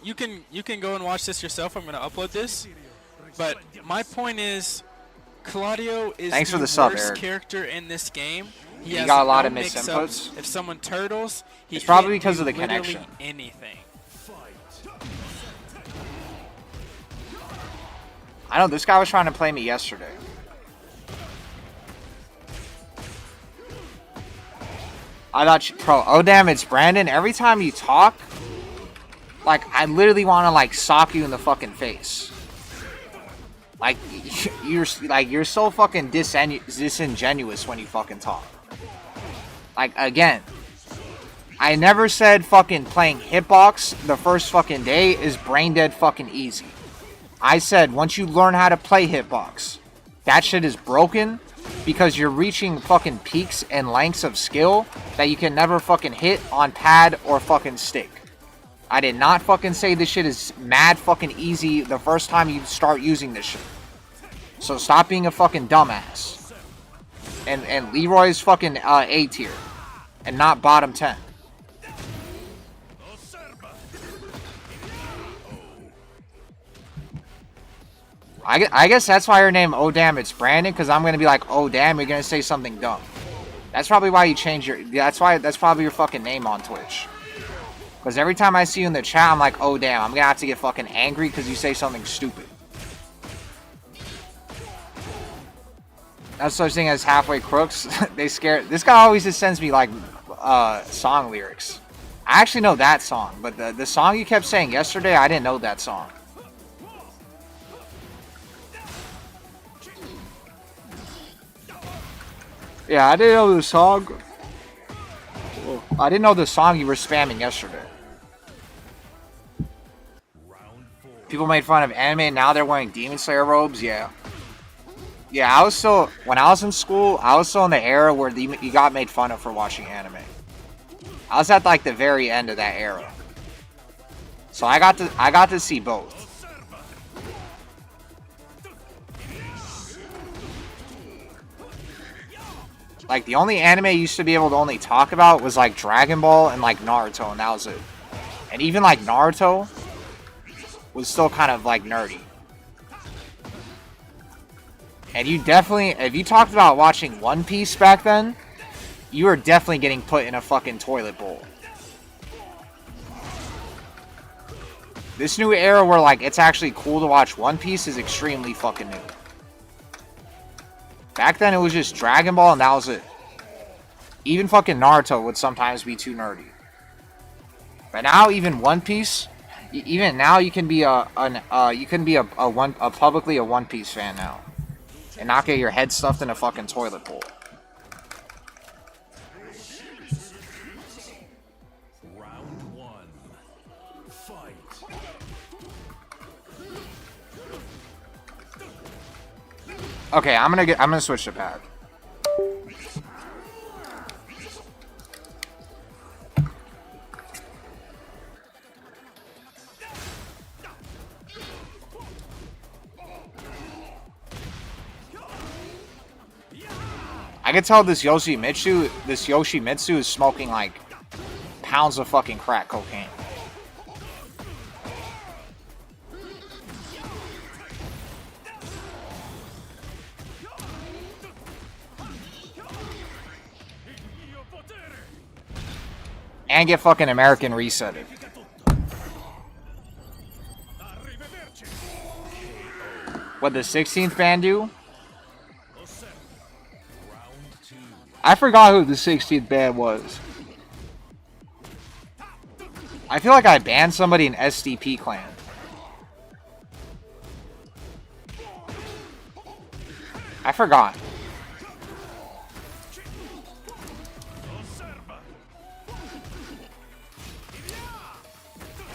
Speaker 4: go and watch this yourself. I'm gonna upload this, but my point is, Claudio is
Speaker 2: Thanks
Speaker 4: the
Speaker 2: for the sub,
Speaker 4: worst
Speaker 2: Eric.
Speaker 4: character in this game. He
Speaker 2: got a lot
Speaker 4: no
Speaker 2: of
Speaker 4: mix-ups.
Speaker 2: misinputs.
Speaker 4: If someone turtles, he
Speaker 2: It's probably
Speaker 4: can't
Speaker 2: because
Speaker 4: do
Speaker 2: of the
Speaker 4: literally
Speaker 2: connection.
Speaker 4: anything.
Speaker 2: I know this guy was trying to play me yesterday. I thought, bro, oh damn, it's Brandon. Every time you talk, like, I literally want to, like, sock you in the fucking face. Like, you're so fucking disingenuous when you fucking talk. Like, again, I never said fucking playing Hitbox the first fucking day is brain dead fucking easy. I said once you learn how to play Hitbox, that shit is broken because you're reaching fucking peaks and lengths of skill that you can never fucking hit on pad or fucking stick. I did not fucking say this shit is mad fucking easy the first time you start using this shit. So stop being a fucking dumbass. And Leroy's fucking A tier. And not bottom 10. I guess that's why her name, oh damn, it's Brandon, because I'm going to be like, oh damn, you're going to say something dumb. That's probably why you change your, that's probably your fucking name on Twitch. Because every time I see you in the chat, I'm like, oh damn, I'm gonna have to get fucking angry because you say something stupid. No such thing as halfway crooks. They scare. This guy always just sends me like song lyrics. I actually know that song, but the song you kept saying yesterday, I didn't know that song. Yeah, I didn't know the song. I didn't know the song you were spamming yesterday. People made fun of anime, and now they're wearing Demon Slayer robes. Yeah. Yeah, I was still, when I was in school, I was still in the era where you got made fun of for watching anime. I was at like the very end of that era. So I got to see both. Like the only anime I used to be able to only talk about was like Dragon Ball and like Naruto, and that was it. And even like Naruto was still kind of like nerdy. And you definitely, if you talked about watching One Piece back then, you were definitely getting put in a fucking toilet bowl. This new era where like it's actually cool to watch One Piece is extremely fucking new. Back then it was just Dragon Ball and that was it. Even fucking Naruto would sometimes be too nerdy. But now even One Piece, even now you can be publicly a One Piece fan now. And not get your head stuffed in a fucking toilet bowl.
Speaker 3: Round one. Fight.
Speaker 2: Okay, I'm gonna switch to pad. I can tell this Yoshimitsu is smoking like pounds of fucking crack cocaine. And get fucking American resetted. What the 16th band do? I forgot who the 16th band was. I feel like I banned somebody in SDP clan. I forgot.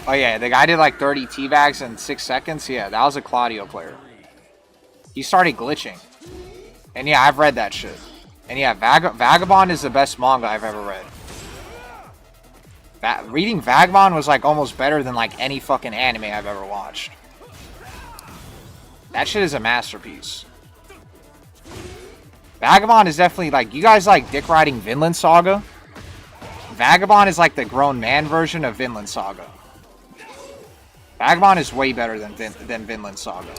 Speaker 2: Oh yeah, the guy did like 30 teabags in 6 seconds. Yeah, that was a Claudio player. He started glitching. And yeah, I've read that shit. And yeah, Vagabond is the best manga I've ever read. Reading Vagabond was like almost better than like any fucking anime I've ever watched. That shit is a masterpiece. Vagabond is definitely like, you guys like dick riding Vinland Saga? Vagabond is like the grown man version of Vinland Saga. Vagabond is way better than Vinland Saga.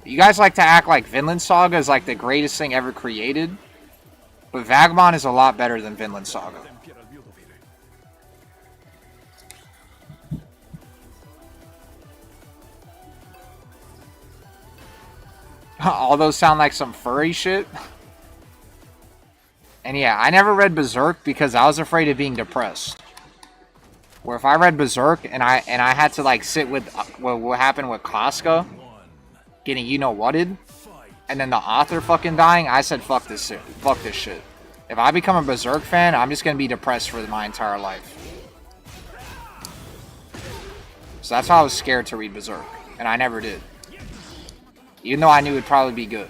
Speaker 2: You guys like to act like Vinland Saga is like the greatest thing ever created, but Vagabond is a lot better than Vinland Saga. All those sound like some furry shit. And yeah, I never read Berserk because I was afraid of being depressed. Where if I read Berserk and I had to like sit with what happened with Casca getting you-know-whatted, and then the author fucking dying, I said, fuck this shit. Fuck this shit. If I become a Berserk fan, I'm just gonna be depressed for my entire life. So that's why I was scared to read Berserk, and I never did. Even though I knew it'd probably be good.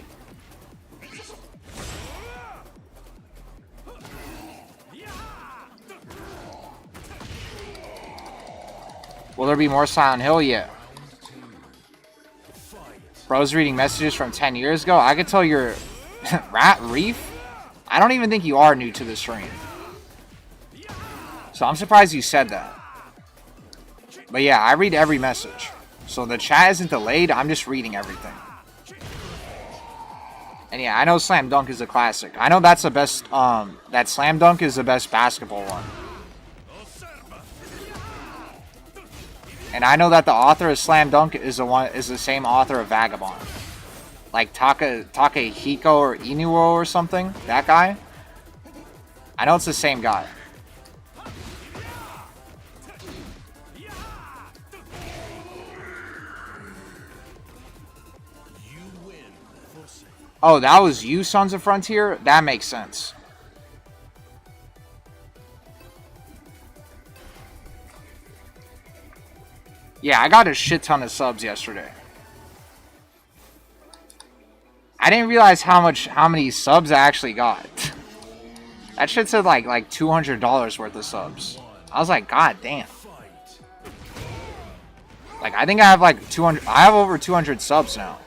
Speaker 2: Will there be more Silent Hill? Yeah. Bro's reading messages from 10 years ago. I could tell you're Rat Reef. I don't even think you are new to the stream. So I'm surprised you said that. But yeah, I read every message. So the chat isn't delayed. I'm just reading everything. And yeah, I know Slam Dunk is a classic. I know that's the best, that Slam Dunk is the best basketball one. And I know that the author of Slam Dunk is the same author of Vagabond. Like Takehiko or Inuo or something. That guy. I know it's the same guy. Oh, that was you, Sons of Frontier? That makes sense. Yeah, I got a shit ton of subs yesterday. I didn't realize how many subs I actually got. That shit said like $200 worth of subs. I was like, God damn. Like, I think I have like 200. I have over 200 subs now.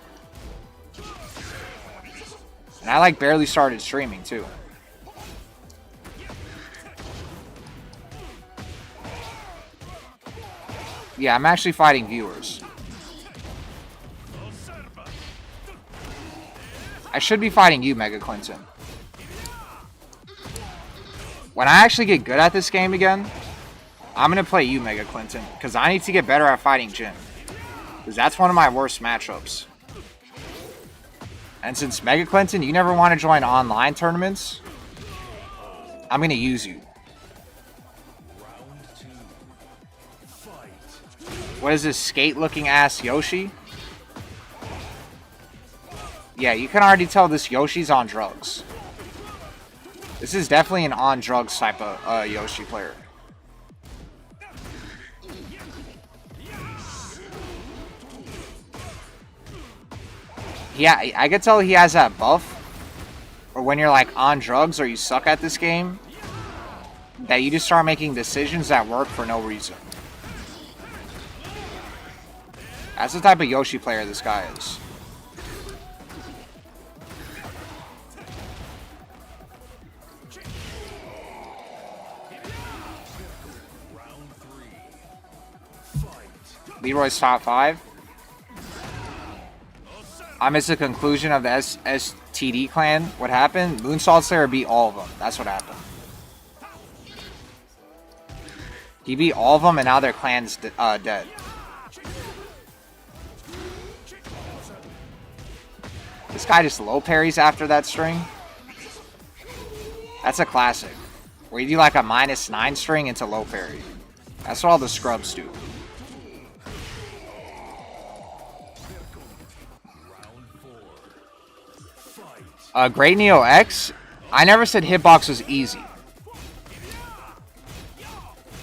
Speaker 2: And I like barely started streaming too. Yeah, I'm actually fighting viewers. I should be fighting you, Mega Clinton. When I actually get good at this game again, I'm going to play you, Mega Clinton. Because I need to get better at fighting Jin. Because that's one of my worst matchups. And since Mega Clinton, you never want to join online tournaments, I'm going to use you. What is this skate-looking ass Yoshi? Yeah, you can already tell this Yoshi's on drugs. This is definitely an on drugs type of Yoshi player. Yeah, I could tell he has that buff. Or when you're like on drugs or you suck at this game, that you just start making decisions that work for no reason. That's the type of Yoshi player this guy is. Leroy's top 5. I missed the conclusion of the STD clan. What happened? Moonsault Slayer beat all of them. That's what happened. He beat all of them and now their clan's dead. This guy just low parries after that string. That's a classic. Where you do like a -9 string into low parry. That's what all the scrubs do. Great Neo X? I never said Hitbox was easy.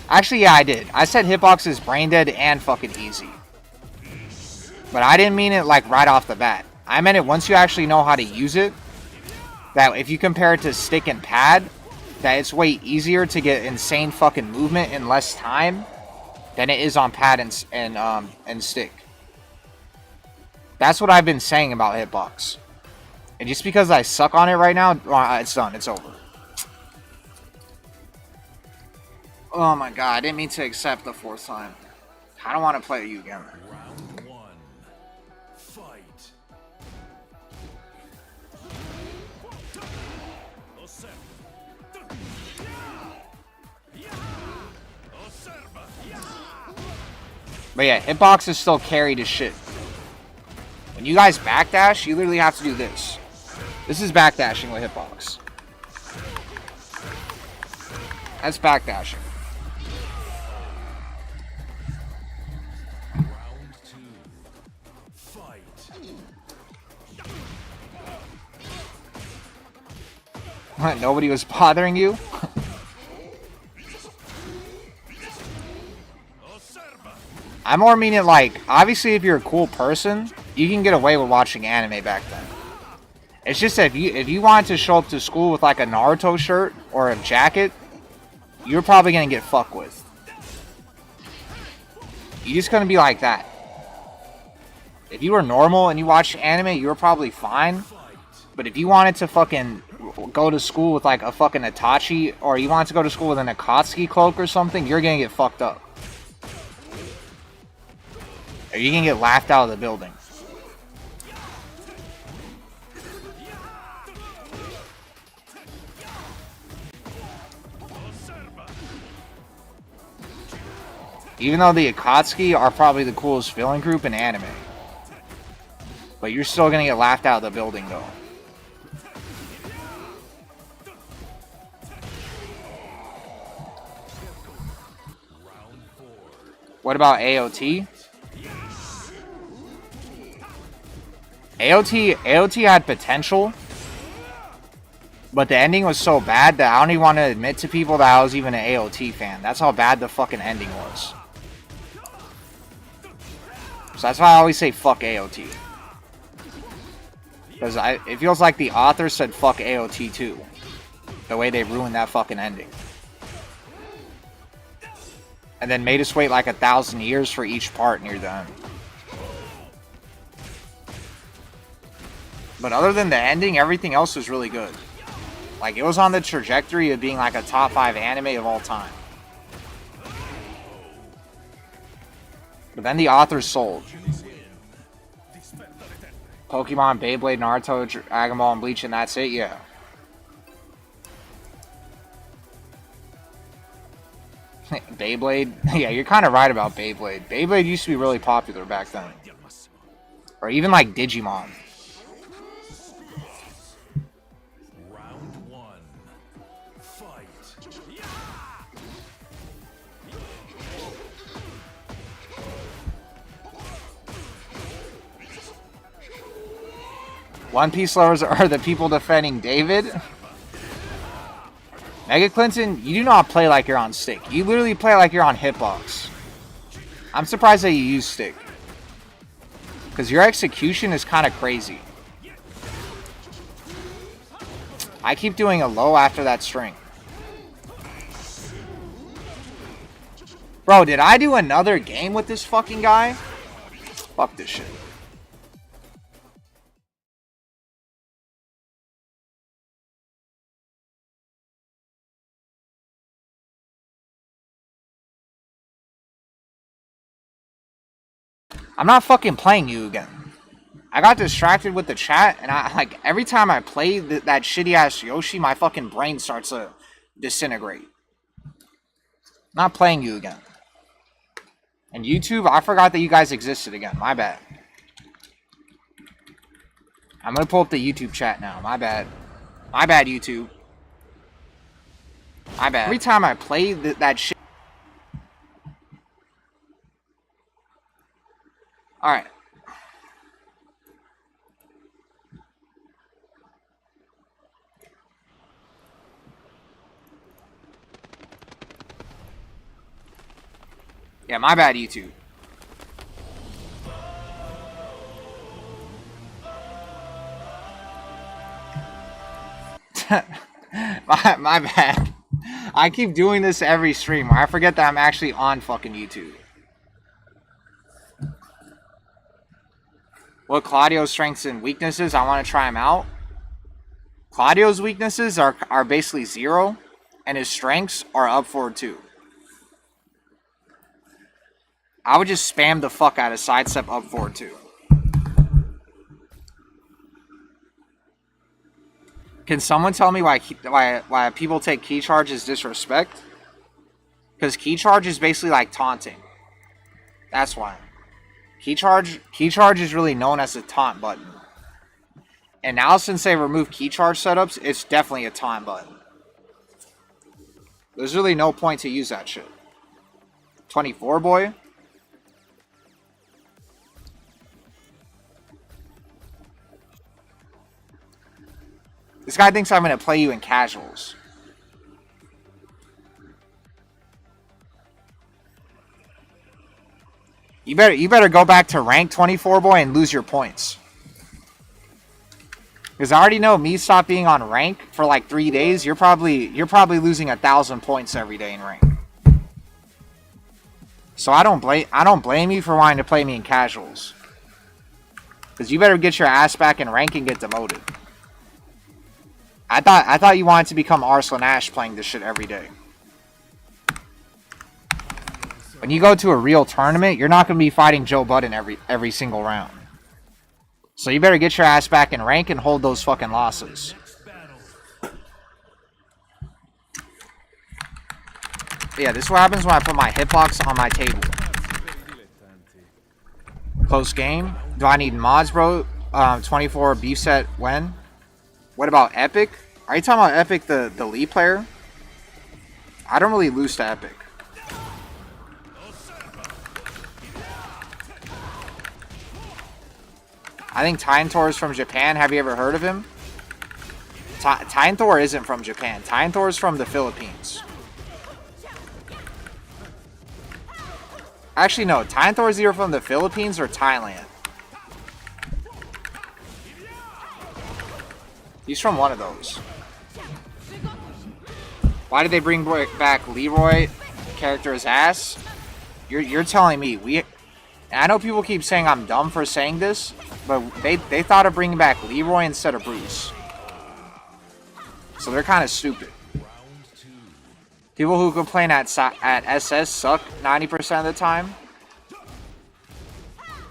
Speaker 2: Actually, yeah, I did. I said Hitbox is brain dead and fucking easy. But I didn't mean it like right off the bat. I meant it once you actually know how to use it. That if you compare it to stick and pad, that it's way easier to get insane fucking movement in less time than it is on pad and stick. That's what I've been saying about Hitbox. And just because I suck on it right now, it's done. It's over. Oh my god, I didn't mean to accept the 4th time. I don't want to play you again.
Speaker 3: Round 1. Fight.
Speaker 2: But yeah, Hitbox is still carried as shit. When you guys backdash, you literally have to do this. This is backdashing with Hitbox. That's backdashing.
Speaker 3: Round 2. Fight.
Speaker 2: What, nobody was bothering you? I more mean it like, obviously if you're a cool person, you can get away with watching anime back then. It's just that if you wanted to show up to school with like a Naruto shirt or a jacket, you're probably gonna get fucked with. You're just gonna be like that. If you were normal and you watched anime, you were probably fine. But if you wanted to fucking go to school with like a fucking Itachi, or you wanted to go to school with an Akatsuki cloak or something, you're gonna get fucked up. Or you're gonna get laughed out of the building. Even though the Akatsuki are probably the coolest villain group in anime. But you're still gonna get laughed out of the building, though. What about AOT? AOT had potential, but the ending was so bad that I don't even want to admit to people that I was even an AOT fan. That's how bad the fucking ending was. So that's why I always say fuck AOT. Because it feels like the author said fuck AOT too. The way they ruined that fucking ending. And then made us wait like 1,000 years for each part near the end. But other than the ending, everything else was really good. Like, it was on the trajectory of being like a top 5 anime of all time. But then the authors sold. Pokemon, Beyblade, Naruto, Dragon Ball, and Bleach, and that's it? Yeah. Beyblade? Yeah, you're kind of right about Beyblade. Beyblade used to be really popular back then. Or even like Digimon.
Speaker 3: Round one. Fight.
Speaker 2: One Piece lovers are the people defending David. Mega Clinton, you do not play like you're on stick. You literally play like you're on hitbox. I'm surprised that you use stick. Because your execution is kind of crazy. I keep doing a low after that string. Bro, did I do another game with this fucking guy? Fuck this shit. I'm not fucking playing you again. I got distracted with the chat, and I like every time I play that shitty ass Yoshi, my fucking brain starts to disintegrate. Not playing you again. And YouTube, I forgot that you guys existed again. My bad. I'm gonna pull up the YouTube chat now. My bad. My bad, YouTube. My bad. Every time I play that shit. Alright. Yeah, my bad, YouTube. my bad. I keep doing this every stream where I forget that I'm actually on fucking YouTube. What Claudio's strengths and weaknesses? I want to try him out. Claudio's weaknesses are basically 0, and his strengths are up for 2. I would just spam the fuck out of sidestep up forward 2. Can someone tell me why people take key charge as disrespect? Because key charge is basically like taunting. That's why. Key charge is really known as a taunt button. And now since they removed key charge setups, it's definitely a taunt button. There's really no point to use that shit. 24 boy? This guy thinks I'm going to play you in casuals. You better go back to rank 24 boy and lose your points. Because I already know me stop being on rank for like 3 days. You're probably losing 1,000 points every day in rank. So I don't blame you for wanting to play me in casuals. Because you better get your ass back in rank and get demoted. I thought you wanted to become Arslan Ash playing this shit every day. When you go to a real tournament, you're not going to be fighting Joe Budden every single round. So you better get your ass back in rank and hold those fucking losses. Yeah, this is what happens when I put my hitbox on my table. Close game. Do I need mods, bro? 24 beef set when? What about Epic? Are you talking about Epic, the lead player? I don't really lose to Epic. I think Titantor is from Japan. Have you ever heard of him? Titantor isn't from Japan. Titantor is from the Philippines. Actually, no. Titantor is either from the Philippines or Thailand. He's from one of those. Why did they bring back Leroy? Character's ass? You're telling me I know people keep saying I'm dumb for saying this, but they thought of bringing back Leroy instead of Bruce. So they're kind of stupid. People who complain at SS suck 90% of the time.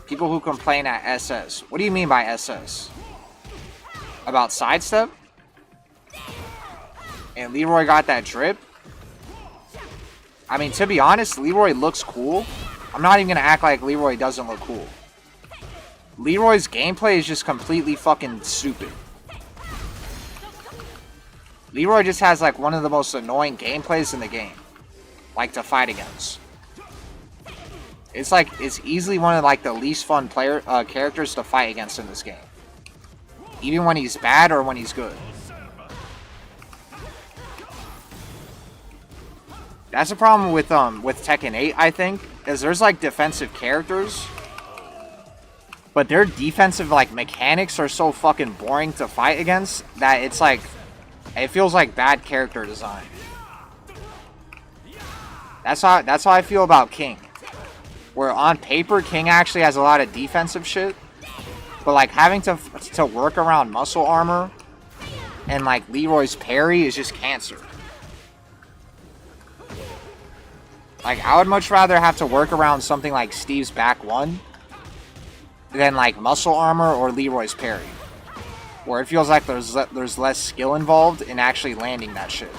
Speaker 2: People who complain at SS. What do you mean by SS? About sidestep? And Leroy got that drip? I mean, to be honest, Leroy looks cool. I'm not even going to act like Leroy doesn't look cool. Leroy's gameplay is just completely fucking stupid. Leroy just has like one of the most annoying gameplays in the game. Like to fight against. It's easily one of like the least fun characters to fight against in this game. Even when he's bad or when he's good. That's the problem with Tekken 8, I think, is there's like defensive characters, but their defensive like mechanics are so fucking boring to fight against that it's like it feels like bad character design. That's how I feel about King. Where on paper King actually has a lot of defensive shit, but like having to work around muscle armor and like Leroy's parry is just cancer. Like, I would much rather have to work around something like Steve's back one than, like, muscle armor or Leroy's parry. Where it feels like there's less skill involved in actually landing that shit.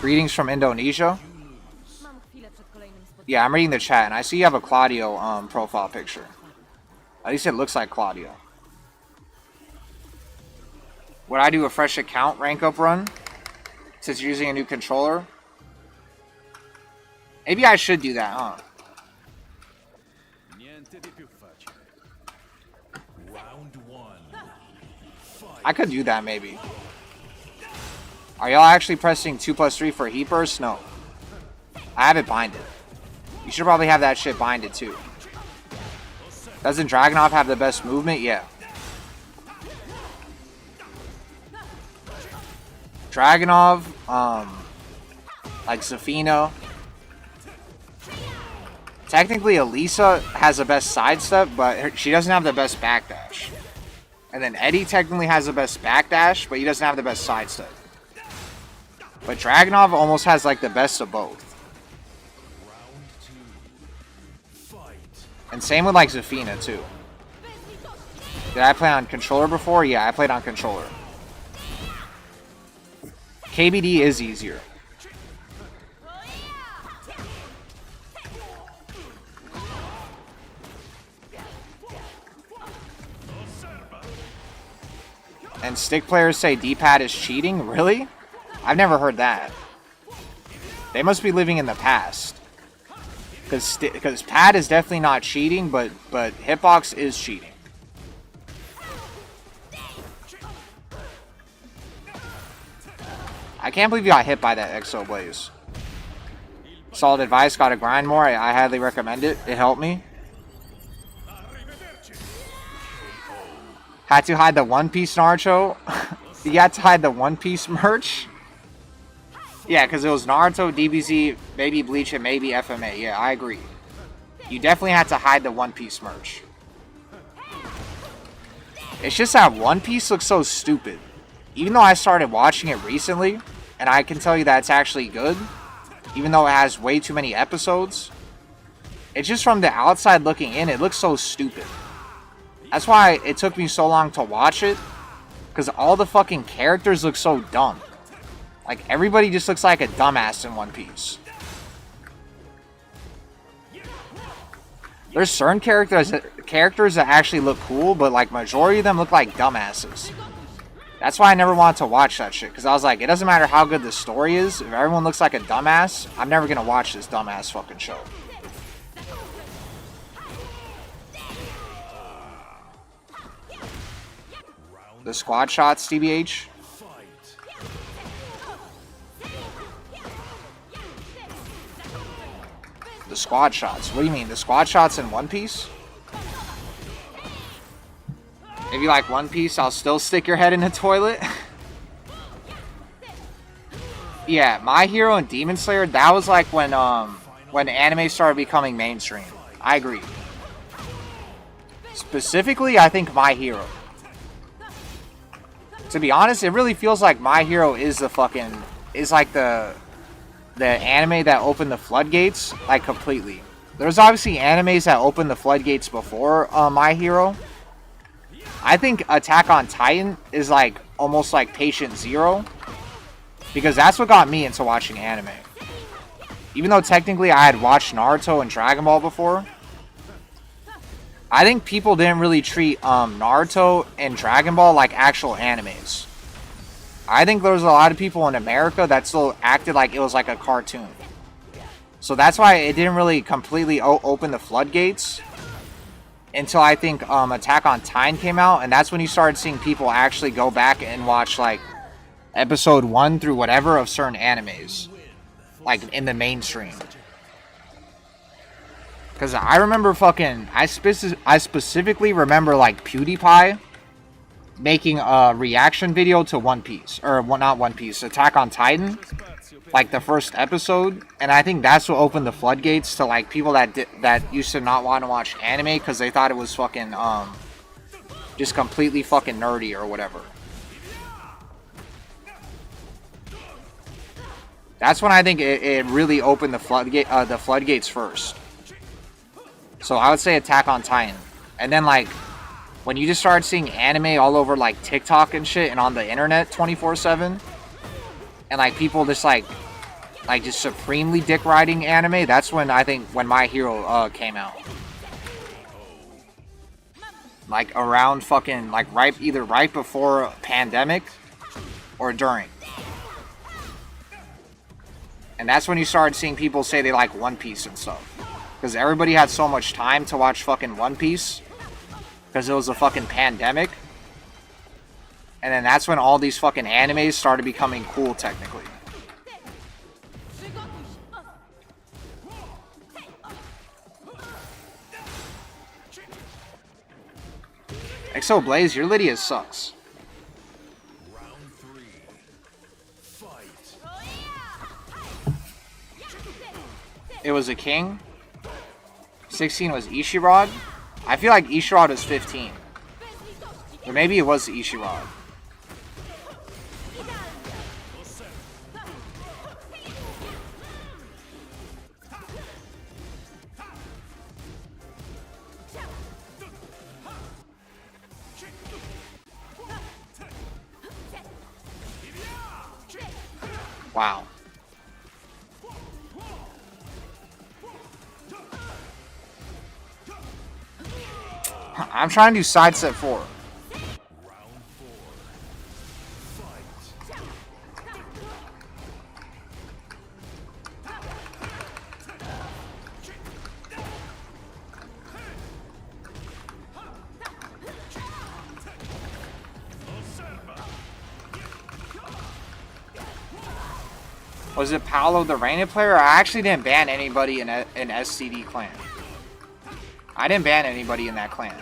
Speaker 2: Greetings from Indonesia. Yeah, I'm reading the chat, and I see you have a Claudio profile picture. At least it looks like Claudio. Would I do a fresh account rank up run since you're using a new controller? Maybe I should do that, huh? I could do that maybe. Are y'all actually pressing 2+3 for heat burst? No. I have it binded. You should probably have that shit binded too. Doesn't Dragunov have the best movement? Yeah. Dragunov, like Zafina. Technically, Elisa has the best sidestep, but she doesn't have the best backdash. And then Eddie technically has the best backdash, but he doesn't have the best sidestep. But Dragunov almost has like the best of both. And same with like Zafina too. Did I play on controller before? Yeah, I played on controller. KBD is easier. And stick players say D-pad is cheating? Really? I've never heard that. They must be living in the past. Because pad is definitely not cheating, but hitbox is cheating. I can't believe you got hit by that Exo Blaze. Solid advice, gotta grind more. I highly recommend it. It helped me. Had to hide the One Piece Naruto. You had to hide the One Piece merch? Yeah, because it was Naruto, DBZ, maybe Bleach, and maybe FMA. Yeah, I agree. You definitely had to hide the One Piece merch. It's just that One Piece looks so stupid. Even though I started watching it recently, and I can tell you that it's actually good, even though it has way too many episodes, it's just from the outside looking in, it looks so stupid. That's why it took me so long to watch it. Because all the fucking characters look so dumb. Like, everybody just looks like a dumbass in One Piece. There's certain characters that actually look cool, but like majority of them look like dumbasses. That's why I never wanted to watch that shit, because I was like, it doesn't matter how good the story is, if everyone looks like a dumbass, I'm never gonna watch this dumbass fucking show. The squad shots, TBH. The squad shots. What do you mean? The squad shots in One Piece? If you like One Piece, I'll still stick your head in the toilet. Yeah, My Hero and Demon Slayer, that was like when anime started becoming mainstream. I agree. Specifically, I think My Hero. To be honest, it really feels like My Hero is like the anime that opened the floodgates, like, completely. There's obviously animes that opened the floodgates before My Hero. I think Attack on Titan is like almost like patient zero, because that's what got me into watching anime. Even though technically I had watched Naruto and Dragon Ball before, I think people didn't really treat Naruto and Dragon Ball like actual animes. I think there was a lot of people in America that still acted like it was like a cartoon. So that's why it didn't really completely open the floodgates until I think Attack on Titan came out, and that's when you started seeing people actually go back and watch like episode 1 through whatever of certain animes, like in the mainstream. Because I remember I specifically remember like PewDiePie making a reaction video to One Piece, or not One Piece, Attack on Titan, like the first episode, and I think that's what opened the floodgates to like people that used to not want to watch anime because they thought it was fucking just completely fucking nerdy or whatever. That's when I think it really opened the floodgates first. So I would say Attack on Titan. And then like when you just started seeing anime all over like TikTok and shit and on the internet 24/7, and like people just like just supremely dick riding anime, that's when I think when My Hero came out. Like around fucking like either right before pandemic or during. And that's when you started seeing people say they like One Piece and stuff. Because everybody had so much time to watch fucking One Piece. Because it was a fucking pandemic. And then that's when all these fucking animes started becoming cool, technically. XO Blaze, your Lydia sucks. It was a king. 16 was Ishirod. I feel like Ishirod was 15. Or maybe it was Ishirod. Wow. I'm trying to do side set 4. Was it Paolo the Reina player? I actually didn't ban anybody in SCD clan. I didn't ban anybody in that clan.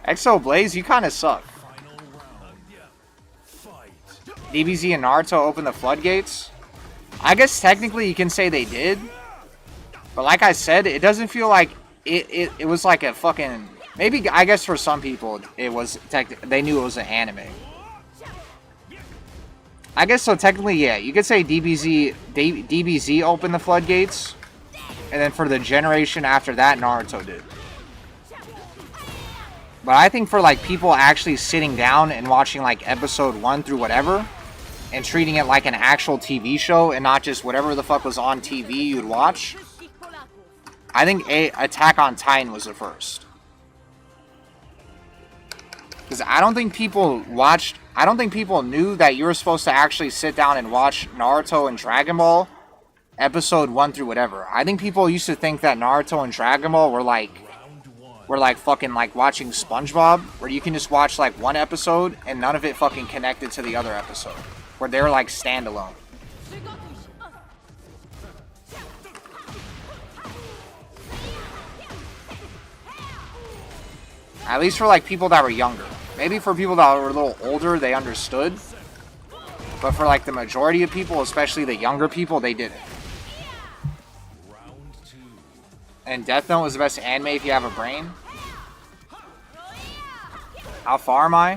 Speaker 2: XO Blaze, you kind of suck. DBZ and Naruto opened the floodgates. I guess technically you can say they did. But like I said, it doesn't feel like it was like a fucking, maybe, I guess for some people it was they knew it was an anime. I guess so. Technically, yeah, you could say DBZ opened the floodgates, and then for the generation after that, Naruto did. But I think for like people actually sitting down and watching like episode 1 through whatever, and treating it like an actual TV show and not just whatever the fuck was on TV you'd watch, I think Attack on Titan was the first. Because I don't think people knew that you were supposed to actually sit down and watch Naruto and Dragon Ball episode 1 through whatever. I think people used to think that Naruto and Dragon Ball were like fucking like watching SpongeBob, where you can just watch like one episode and none of it fucking connected to the other episode, where they're like standalone. At least for like people that were younger. Maybe for people that were a little older, they understood. But for like the majority of people, especially the younger people, they didn't. And Death Note was the best anime if you have a brain. How far am I?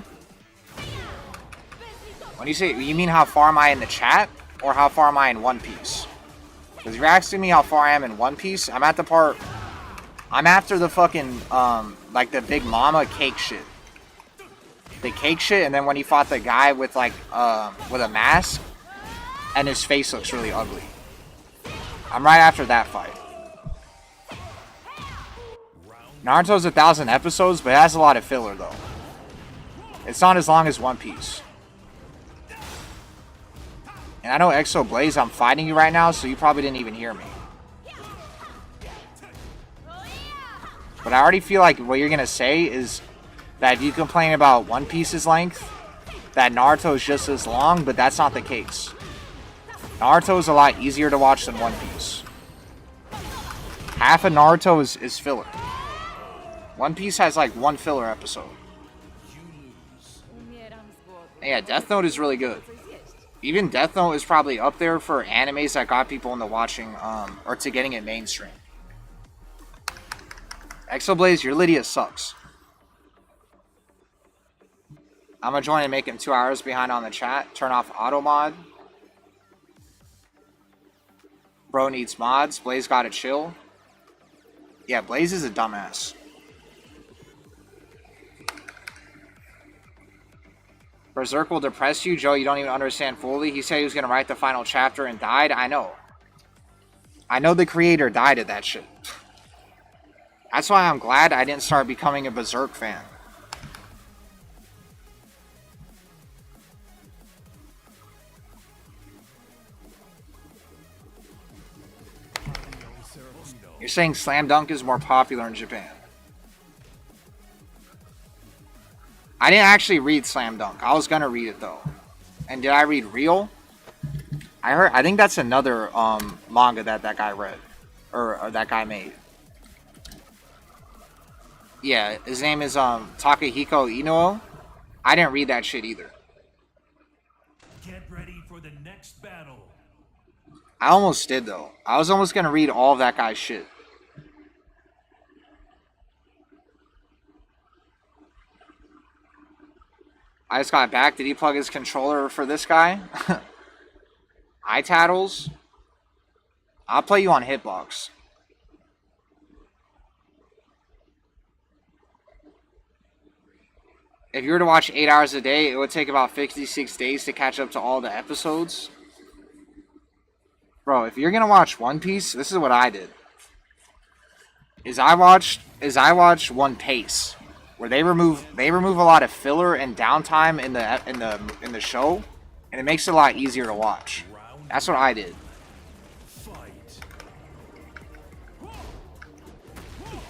Speaker 2: When you say, you mean how far am I in the chat? Or how far am I in One Piece? Because if you're asking me how far I am in One Piece, I'm at the part... I'm after the fucking, like the Big Mama cake shit. The cake shit, and then when he fought the guy with like, with a mask, and his face looks really ugly. I'm right after that fight. Naruto's 1,000 episodes, but it has a lot of filler though. It's not as long as One Piece. And I know Exo Blaze, I'm fighting you right now, so you probably didn't even hear me. But I already feel like what you're going to say is that if you complain about One Piece's length, that Naruto is just as long, but that's not the case. Naruto is a lot easier to watch than One Piece. Half of Naruto is filler. One Piece has like one filler episode. And yeah, Death Note is really good. Even Death Note is probably up there for animes that got people into watching, or to getting it mainstream. Exoblaze, your Lydia sucks. I'm gonna join and make him 2 hours behind on the chat. Turn off auto mod. Bro needs mods. Blaze gotta chill. Yeah, Blaze is a dumbass. Berserk will depress you. Joe, you don't even understand fully. He said he was gonna write the final chapter and died. I know. I know the creator died of that shit. That's why I'm glad I didn't start becoming a Berserk fan. You're saying Slam Dunk is more popular in Japan. I didn't actually read Slam Dunk. I was gonna read it though. And did I read Real? I think that's another manga that guy read. Or that guy made. Yeah, his name is Takahiko Inoue. I didn't read that shit either.
Speaker 3: Get ready for the next battle.
Speaker 2: I almost did though. I was almost gonna read all of that guy's shit. I just got back. Did he plug his controller for this guy? iTattles? I'll play you on Hitbox. If you were to watch 8 hours a day, it would take about 56 days to catch up to all the episodes. Bro, if you're gonna watch One Piece, this is what I did. I watched One Piece, where they remove a lot of filler and downtime in the show, and it makes it a lot easier to watch. That's what I did.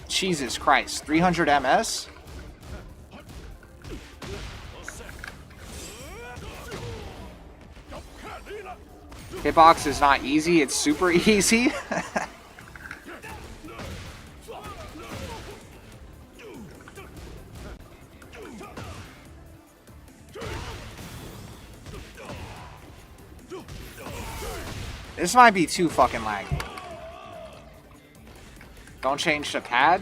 Speaker 2: Jesus Christ, 300 MS? Hitbox is not easy, it's super easy. This might be too fucking laggy. Don't change the pad.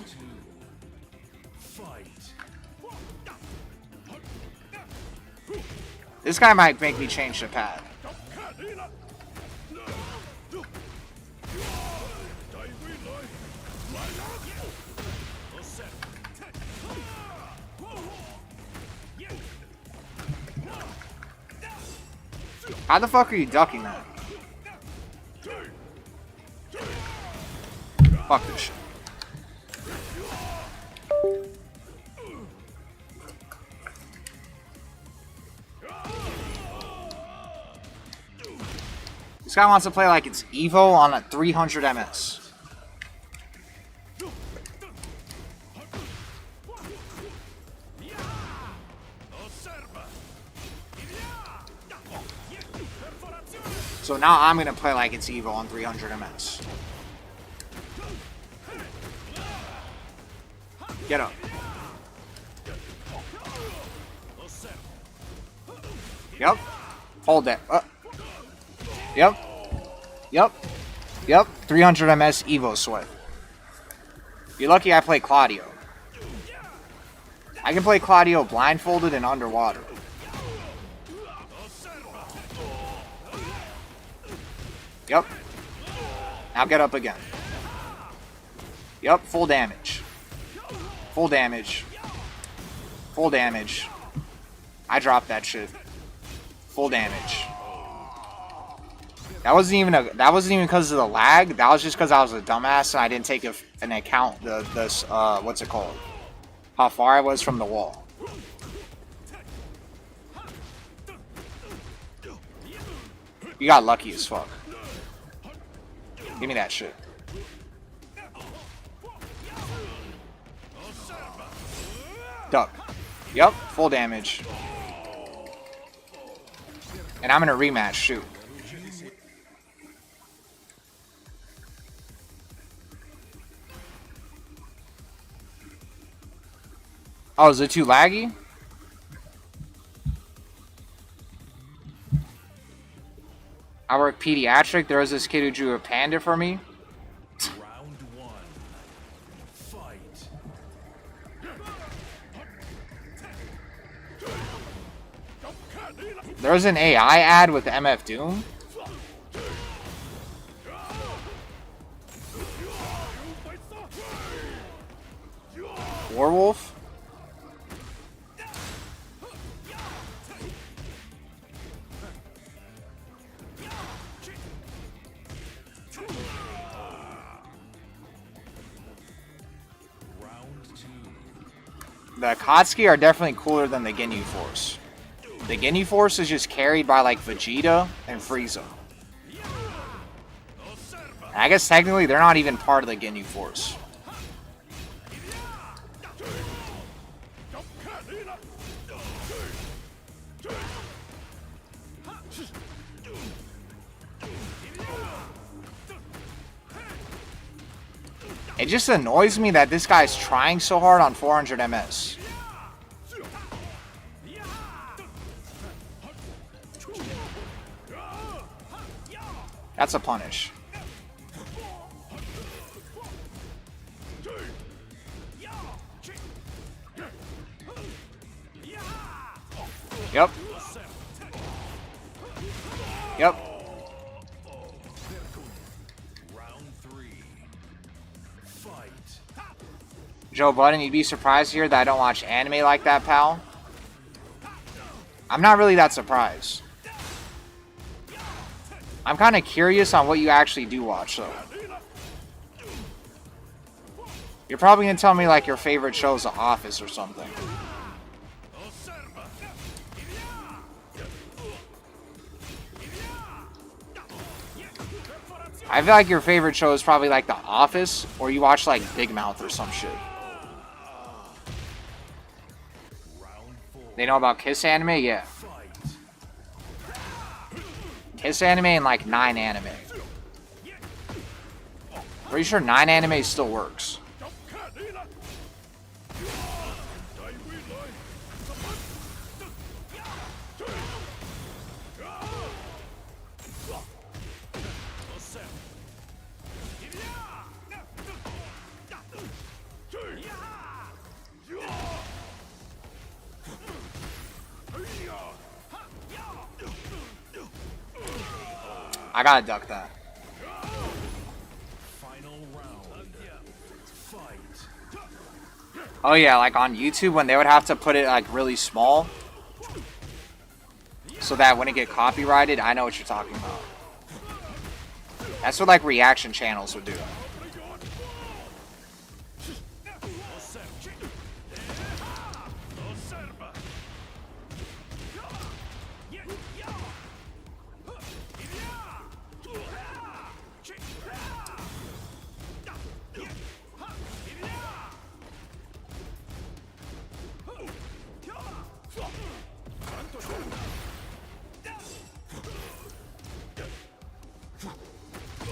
Speaker 2: This guy might make me change the pad. How the fuck are you ducking that? Fuck this shit. This guy wants to play like it's Evo on a 300 MS. So now I'm gonna play like it's Evo on 300 MS. Get up. Yep. Hold that. Yep. Yep. Yep. 300 MS Evo sweat. You're lucky I play Claudio. I can play Claudio blindfolded and underwater. Yep. Now get up again. Yep. Full damage. Full damage. Full damage. I dropped that shit. Full damage. That wasn't even because of the lag. That was just because I was a dumbass and I didn't take an account what's it called? How far I was from the wall. You got lucky as fuck. Give me that shit. Duck. Yep, full damage. And I'm gonna rematch, shoot. Oh, is it too laggy? I work pediatric. There was this kid who drew a panda for me.
Speaker 3: Round one. Fight.
Speaker 2: There was an AI ad with MF Doom. Werewolf. The Akatsuki are definitely cooler than the Ginyu Force. The Ginyu Force is just carried by like Vegeta and Frieza. And I guess technically they're not even part of the Ginyu Force. It just annoys me that this guy's trying so hard on 400 MS. That's a punish. Yep. Yep. Joe Budden, you'd be surprised to hear that I don't watch anime like that, pal. I'm not really that surprised. I'm kind of curious on what you actually do watch, though. You're probably going to tell me, like, your favorite show is The Office or something. I feel like your favorite show is probably, like, The Office, or you watch, like, Big Mouth or some shit. They know about Kiss Anime? Yeah. Kiss Anime and like 9 Anime. Pretty sure 9 Anime still works. I gotta duck that. Oh yeah, like on YouTube when they would have to put it like really small so that when it get copyrighted, I know what you're talking about. That's what like reaction channels would do.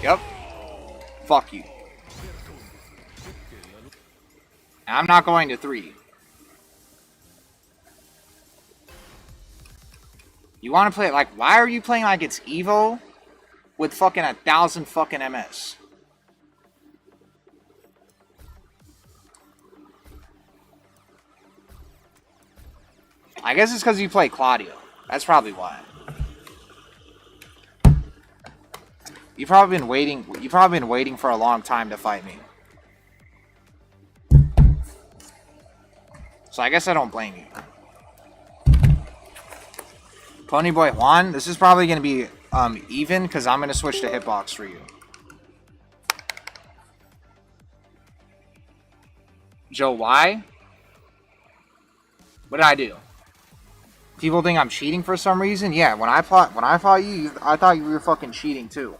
Speaker 2: Yep. Fuck you. I'm not going to 3. You want to play it like, why are you playing like it's Evo with fucking 1,000 fucking MS? I guess it's because you play Claudio. That's probably why. You've probably been waiting for a long time to fight me. So I guess I don't blame you. Ponyboy Juan, this is probably going to be even because I'm going to switch to Hitbox for you. Joe, why? What did I do? People think I'm cheating for some reason? Yeah, when I fought you, I thought you were fucking cheating too.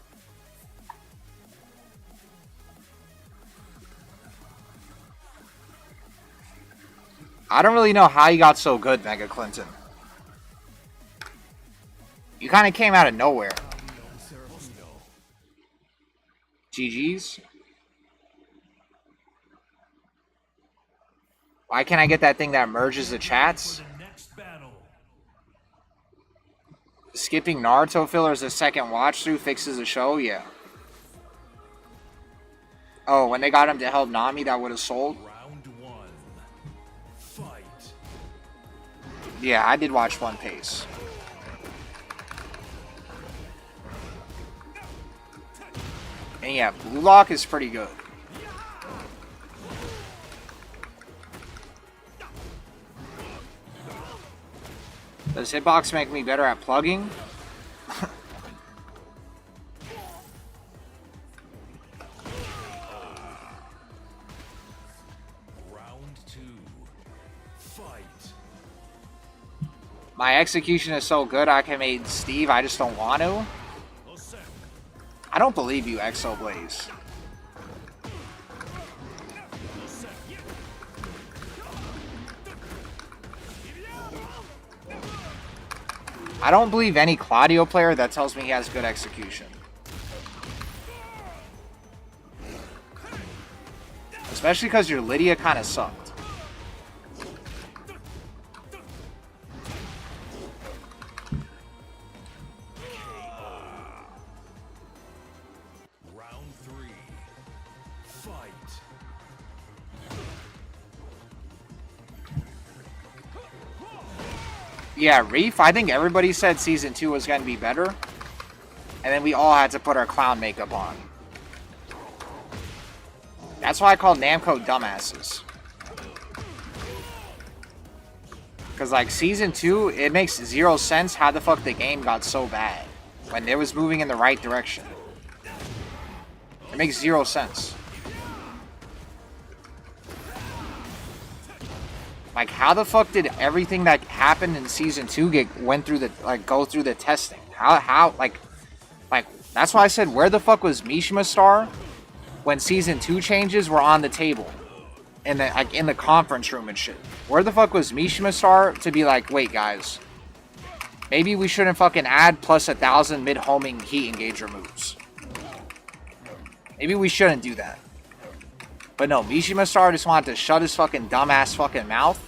Speaker 2: I don't really know how you got so good, Mega Clinton. You kind of came out of nowhere. GG's. Why can't I get that thing that merges the chats? Skipping Naruto fillers a second watch through fixes the show? Yeah. Oh, when they got him to help Nami, that would have sold? Yeah, I did watch One Piece. And yeah, Blue Lock is pretty good. Does Hitbox make me better at plugging? My execution is so good I can make Steve, I just don't want to. I don't believe you, Exo Blaze. I don't believe any Claudio player that tells me he has good execution. Especially because your Lydia kind of sucked. Yeah, Reef, I think everybody said Season 2 was going to be better. And then we all had to put our clown makeup on. That's why I call Namco dumbasses. Because, like, Season 2, it makes zero sense how the fuck the game got so bad. When it was moving in the right direction. It makes zero sense. Like, how the fuck did everything that happened in Season 2 go through the testing? How, like, that's why I said, where the fuck was Mishima Star when Season 2 changes were on the table? In the conference room and shit. Where the fuck was Mishima Star to be like, wait, guys, maybe we shouldn't fucking add plus 1,000 mid-homing heat engager moves. Maybe we shouldn't do that. But no, Mishima Star just wanted to shut his fucking dumbass fucking mouth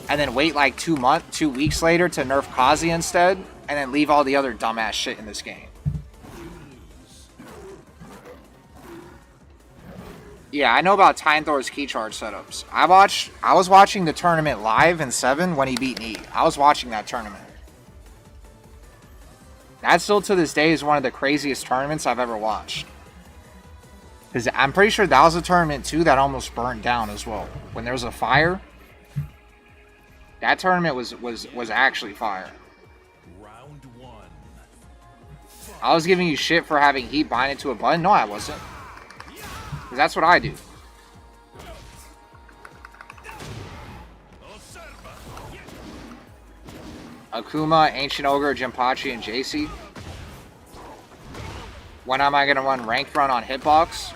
Speaker 2: and then wait like 2 weeks later to nerf Kazuya instead and then leave all the other dumbass shit in this game. Yeah, I know about Time Thor's key charge setups. I was watching the tournament live in 7 when he beat Knee. I was watching that tournament. That still to this day is one of the craziest tournaments I've ever watched. Because I'm pretty sure that was a tournament too that almost burned down as well. When there was a fire, that tournament was actually fire.
Speaker 3: Round one.
Speaker 2: I was giving you shit for having heat binding to a button. No, I wasn't. Because that's what I do. Akuma, Ancient Ogre, Jinpachi, and JC. When am I going to run ranked run on Hitbox?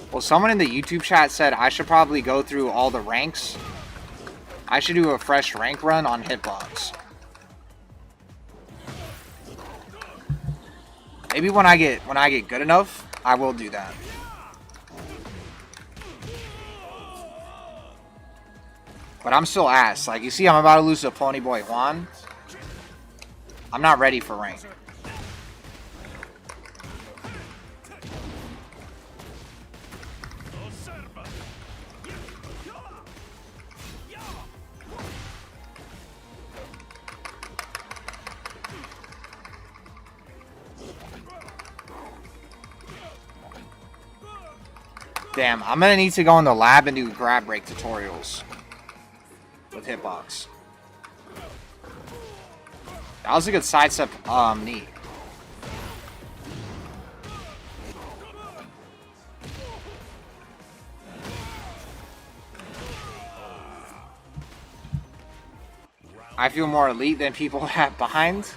Speaker 2: Well, someone in the YouTube chat said I should probably go through all the ranks. I should do a fresh rank run on Hitbox. Maybe when I get good enough, I will do that. But I'm still ass. Like, you see, I'm about to lose to Ponyboy Juan. I'm not ready for rank. Damn, I'm gonna need to go in the lab and do grab break tutorials with Hitbox. That was a good sidestep knee. I feel more elite than people have behind.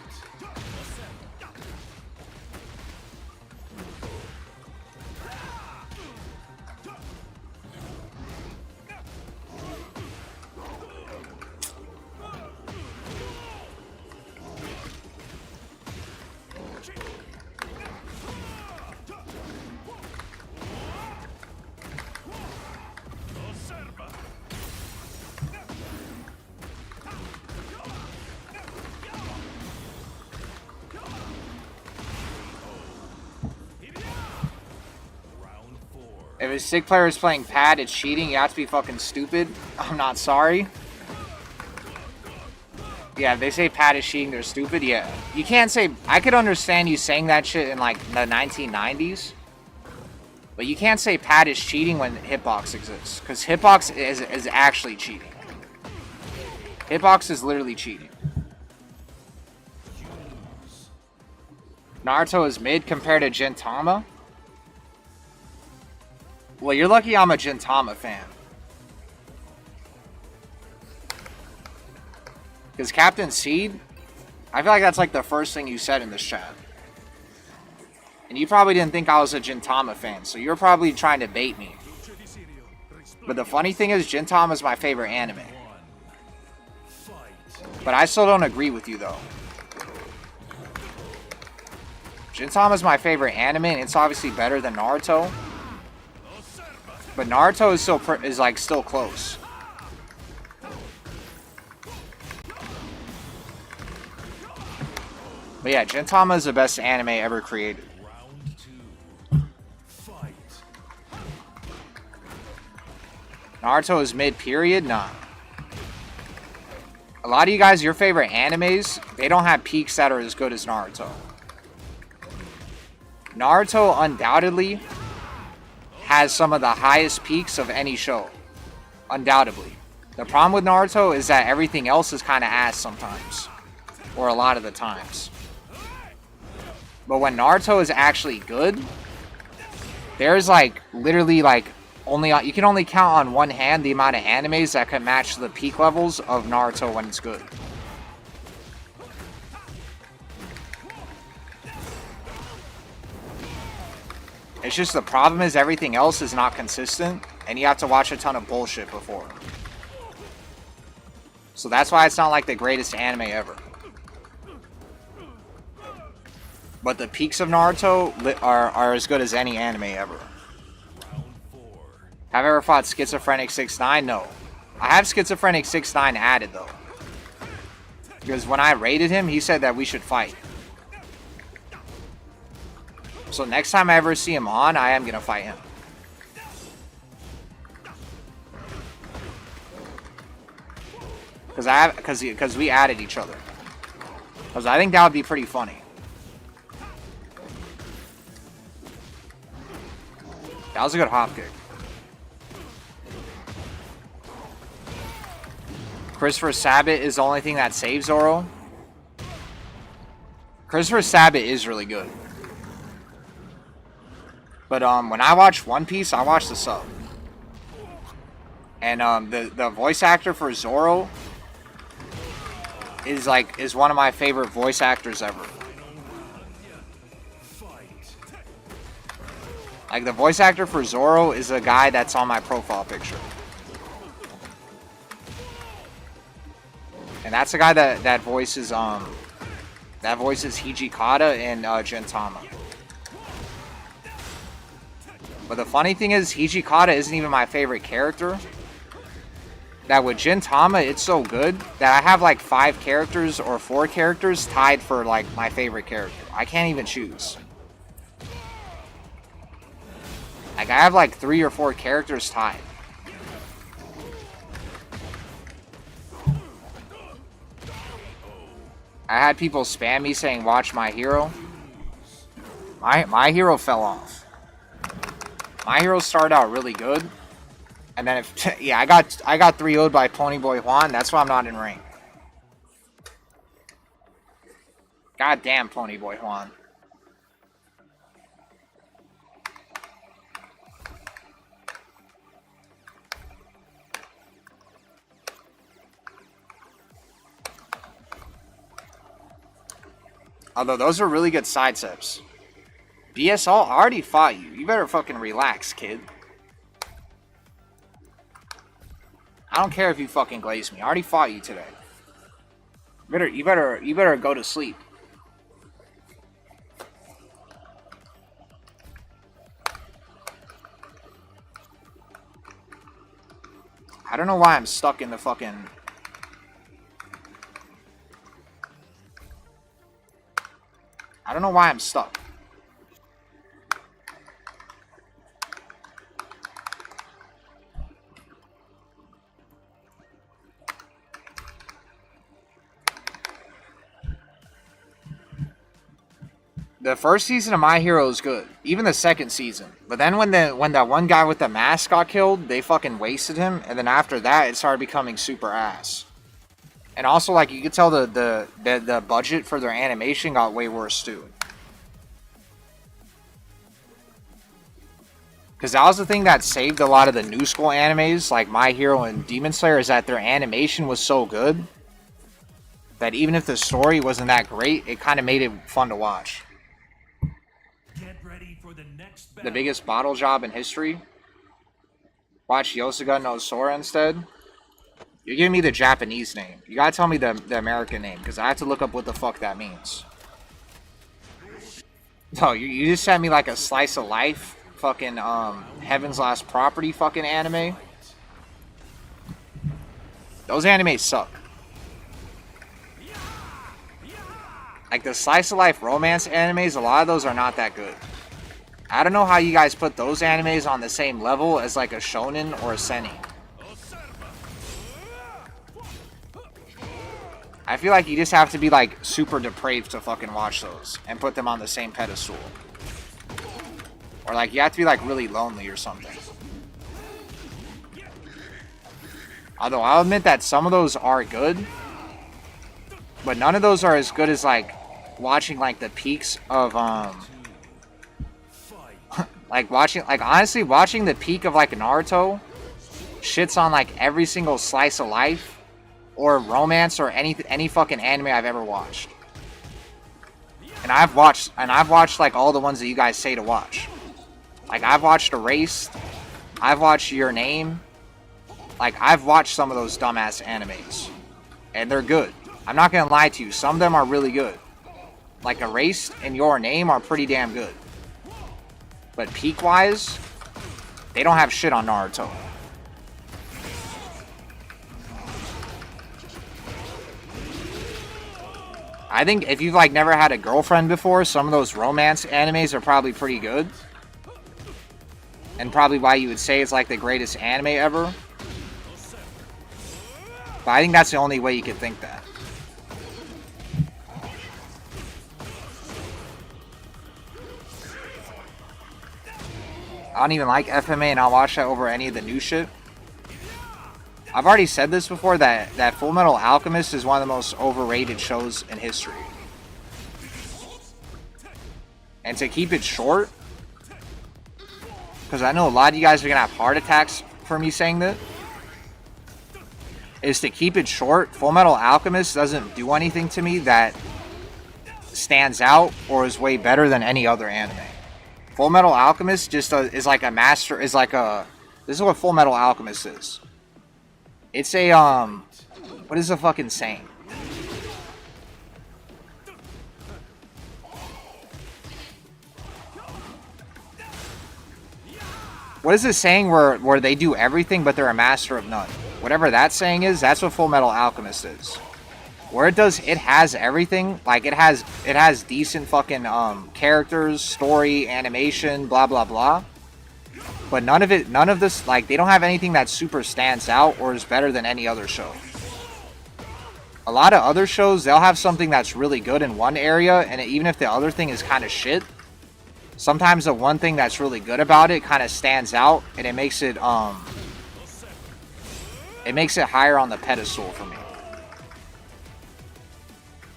Speaker 2: If a sick player is playing pad, it's cheating. You have to be fucking stupid. I'm not sorry. Yeah, if they say pad is cheating, they're stupid. Yeah. You can't say... I could understand you saying that shit in, like, the 1990s. But you can't say pad is cheating when Hitbox exists. Because Hitbox is actually cheating. Hitbox is literally cheating. Naruto is mid compared to Gintama. Well, you're lucky I'm a Gintama fan. Because Captain Seed, I feel like that's like the first thing you said in this chat. And you probably didn't think I was a Gintama fan, so you're probably trying to bait me. But the funny thing is, Gintama is my favorite anime. But I still don't agree with you, though. Gintama is my favorite anime, and it's obviously better than Naruto. But Naruto is like still close. But yeah, Gintama is the best anime ever created. Naruto is mid period? Nah. A lot of you guys, your favorite animes, they don't have peaks that are as good as Naruto. Naruto undoubtedly has some of the highest peaks of any show. Undoubtedly. The problem with Naruto is that everything else is kind of ass sometimes. Or a lot of the times. But when Naruto is actually good, there's like, literally like, you can only count on one hand the amount of animes that can match the peak levels of Naruto when it's good. It's just the problem is everything else is not consistent, and you have to watch a ton of bullshit before. So that's why it's not like the greatest anime ever. But the peaks of Naruto are as good as any anime ever. Have I ever fought Schizophrenic 6ix9ine? No. I have Schizophrenic 6ix9ine added though. Because when I raided him, he said that we should fight. So next time I ever see him on, I am going to fight him. Because we added each other. Because I think that would be pretty funny. That was a good hop kick. Christopher Sabat is the only thing that saves Zoro. Christopher Sabat is really good. But when I watch One Piece, I watch the sub. And the voice actor for Zoro is one of my favorite voice actors ever. Like, the voice actor for Zoro is a guy that's on my profile picture. And that's the guy that voices Hijikata and Gintama. But the funny thing is, Hijikata isn't even my favorite character. That with Gintama, it's so good that I have like 5 characters or 4 characters tied for like my favorite character. I can't even choose. Like, I have like 3 or 4 characters tied. I had people spam me saying, watch My Hero. My Hero fell off. My Hero started out really good. And then, yeah, I got 3-0'd by Ponyboy Juan. That's why I'm not in rank. Goddamn Ponyboy Juan. Although those are really good side steps. BSL already fought you. You better fucking relax, kid. I don't care if you fucking glaze me. I already fought you today. You better go to sleep. I don't know why I'm stuck in the fucking... I don't know why I'm stuck. The first season of My Hero is good. Even the second season. But then when that one guy with the mask got killed, they fucking wasted him. And then after that, it started becoming super ass. And also, like, you could tell the budget for their animation got way worse, too. Because that was the thing that saved a lot of the new school animes, like My Hero and Demon Slayer, is that their animation was so good that even if the story wasn't that great, it kind of made it fun to watch.
Speaker 3: Get ready for the next
Speaker 2: The biggest bottle job in history? Watch Yosuga no Sora instead? You're giving me the Japanese name. You gotta tell me the American name, because I have to look up what the fuck that means. No, you just sent me like a slice of life, fucking, Heaven's Last Property fucking anime. Those animes suck. Like, the slice of life romance animes, a lot of those are not that good. I don't know how you guys put those animes on the same level as like a shonen or a seinen. I feel like you just have to be like super depraved to fucking watch those and put them on the same pedestal. Or like you have to be like really lonely or something. Although I'll admit that some of those are good, but none of those are as good as like watching like the peaks of honestly watching the peak of like Naruto shits on like every single slice of life or romance or any fucking anime I've ever watched. And I've watched like all the ones that you guys say to watch. Like I've watched Erased, I've watched Your Name. Like I've watched some of those dumbass animes. And they're good. I'm not gonna lie to you, some of them are really good. Like Erased and Your Name are pretty damn good. But peak wise, they don't have shit on Naruto. I think if you've like never had a girlfriend before, some of those romance animes are probably pretty good. And probably why you would say it's like the greatest anime ever. But I think that's the only way you could think that. I don't even like FMA, and I'll watch that over any of the new shit. I've already said this before, that Full Metal Alchemist is one of the most overrated shows in history. And to keep it short, because I know a lot of you guys are going to have heart attacks for me saying that, is to keep it short, Full Metal Alchemist doesn't do anything to me that stands out or is way better than any other anime. Full Metal Alchemist just is like a master, is like a, this is what Full Metal Alchemist is. It's a, what is the fucking saying? What is this saying where they do everything but they're a master of none? Whatever that saying is, that's what Full Metal Alchemist is. Where it has everything. Like it has decent fucking characters, story, animation, blah blah blah. But none of this, like, they don't have anything that super stands out or is better than any other show. A lot of other shows, they'll have something that's really good in one area, and even if the other thing is kind of shit, sometimes the one thing that's really good about it kind of stands out, and it makes it higher on the pedestal for me.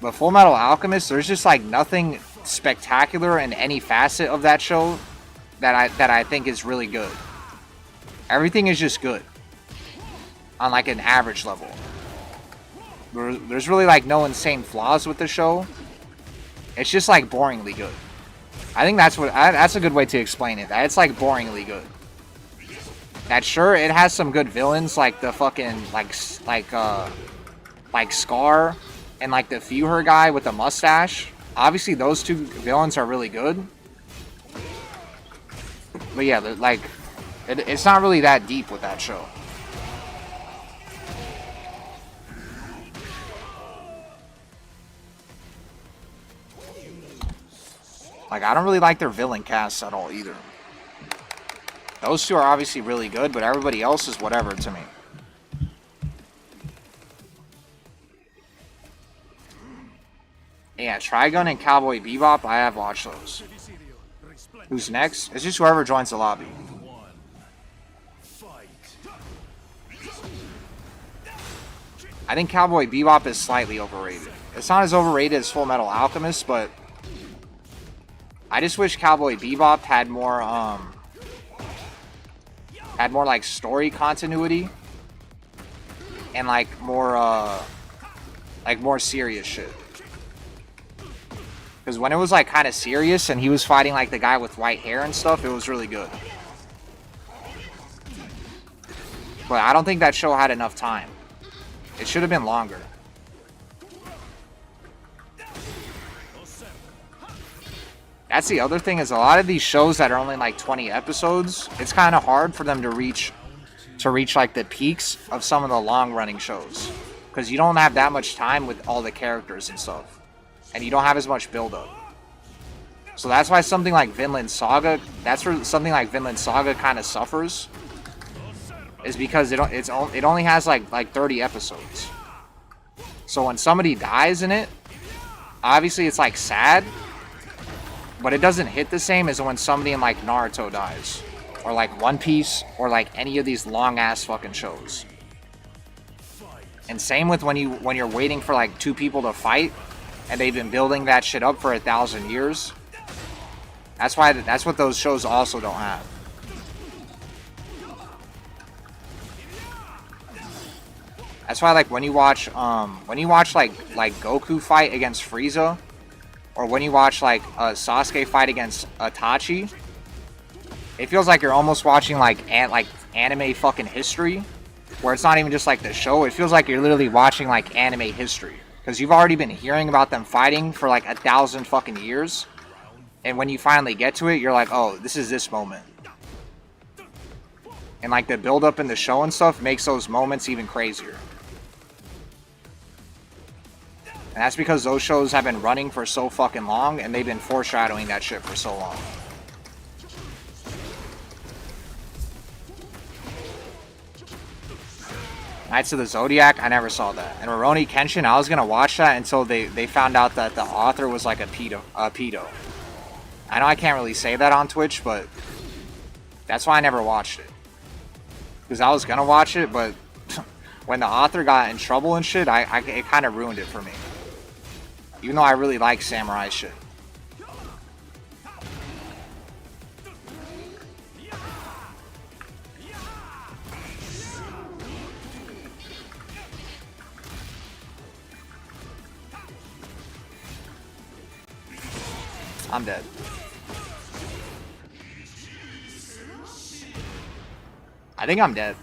Speaker 2: But Full Metal Alchemist, there's just like nothing spectacular in any facet of that show that I think is really good. Everything is just good on like an average level. There's really like no insane flaws with the show. It's just like boringly good. I think that's a good way to explain it. That it's like boringly good. That sure, it has some good villains like the fucking like Scar and like the Fuhrer guy with the mustache. Obviously, those two villains are really good. But yeah, like, it's not really that deep with that show. Like, I don't really like their villain cast at all either. Those two are obviously really good, but everybody else is whatever to me. Yeah, Trigun and Cowboy Bebop, I have watched those. Who's next? It's just whoever joins the lobby. I think Cowboy Bebop is slightly overrated. It's not as overrated as Full Metal Alchemist, but I just wish Cowboy Bebop had more like story continuity and like more serious shit. Because when it was like kind of serious and he was fighting like the guy with white hair and stuff, it was really good. But I don't think that show had enough time. It should have been longer. That's the other thing, is a lot of these shows that are only like 20 episodes, it's kind of hard for them to reach like the peaks of some of the long running shows. Because you don't have that much time with all the characters and stuff. And you don't have as much build-up. So that's why something like Vinland Saga, kind of suffers. Is because it only has like 30 episodes. So when somebody dies in it, obviously it's like sad. But it doesn't hit the same as when somebody in like Naruto dies. Or like One Piece, or like any of these long-ass fucking shows. And same with when you're waiting for like two people to fight. And they've been building that shit up for 1,000 years. That's what those shows also don't have. That's why, like, when you watch like Goku fight against Frieza, or when you watch like Sasuke fight against Itachi, it feels like you're almost watching like anime fucking history, where it's not even just like the show. It feels like you're literally watching like anime history. Because you've already been hearing about them fighting for like 1,000 fucking years. And when you finally get to it, you're like, oh, this is this moment. And like the build up in the show and stuff makes those moments even crazier. And that's because those shows have been running for so fucking long, and they've been foreshadowing that shit for so long. Knights of the Zodiac, I never saw that. And Rurouni Kenshin, I was gonna watch that until they found out that the author was like a pedo. I know I can't really say that on Twitch, but That's why I never watched it. Because I was gonna watch it, but when the author got in trouble and shit, it kind of ruined it for me. Even though I really like samurai shit. I'm dead. I think I'm dead.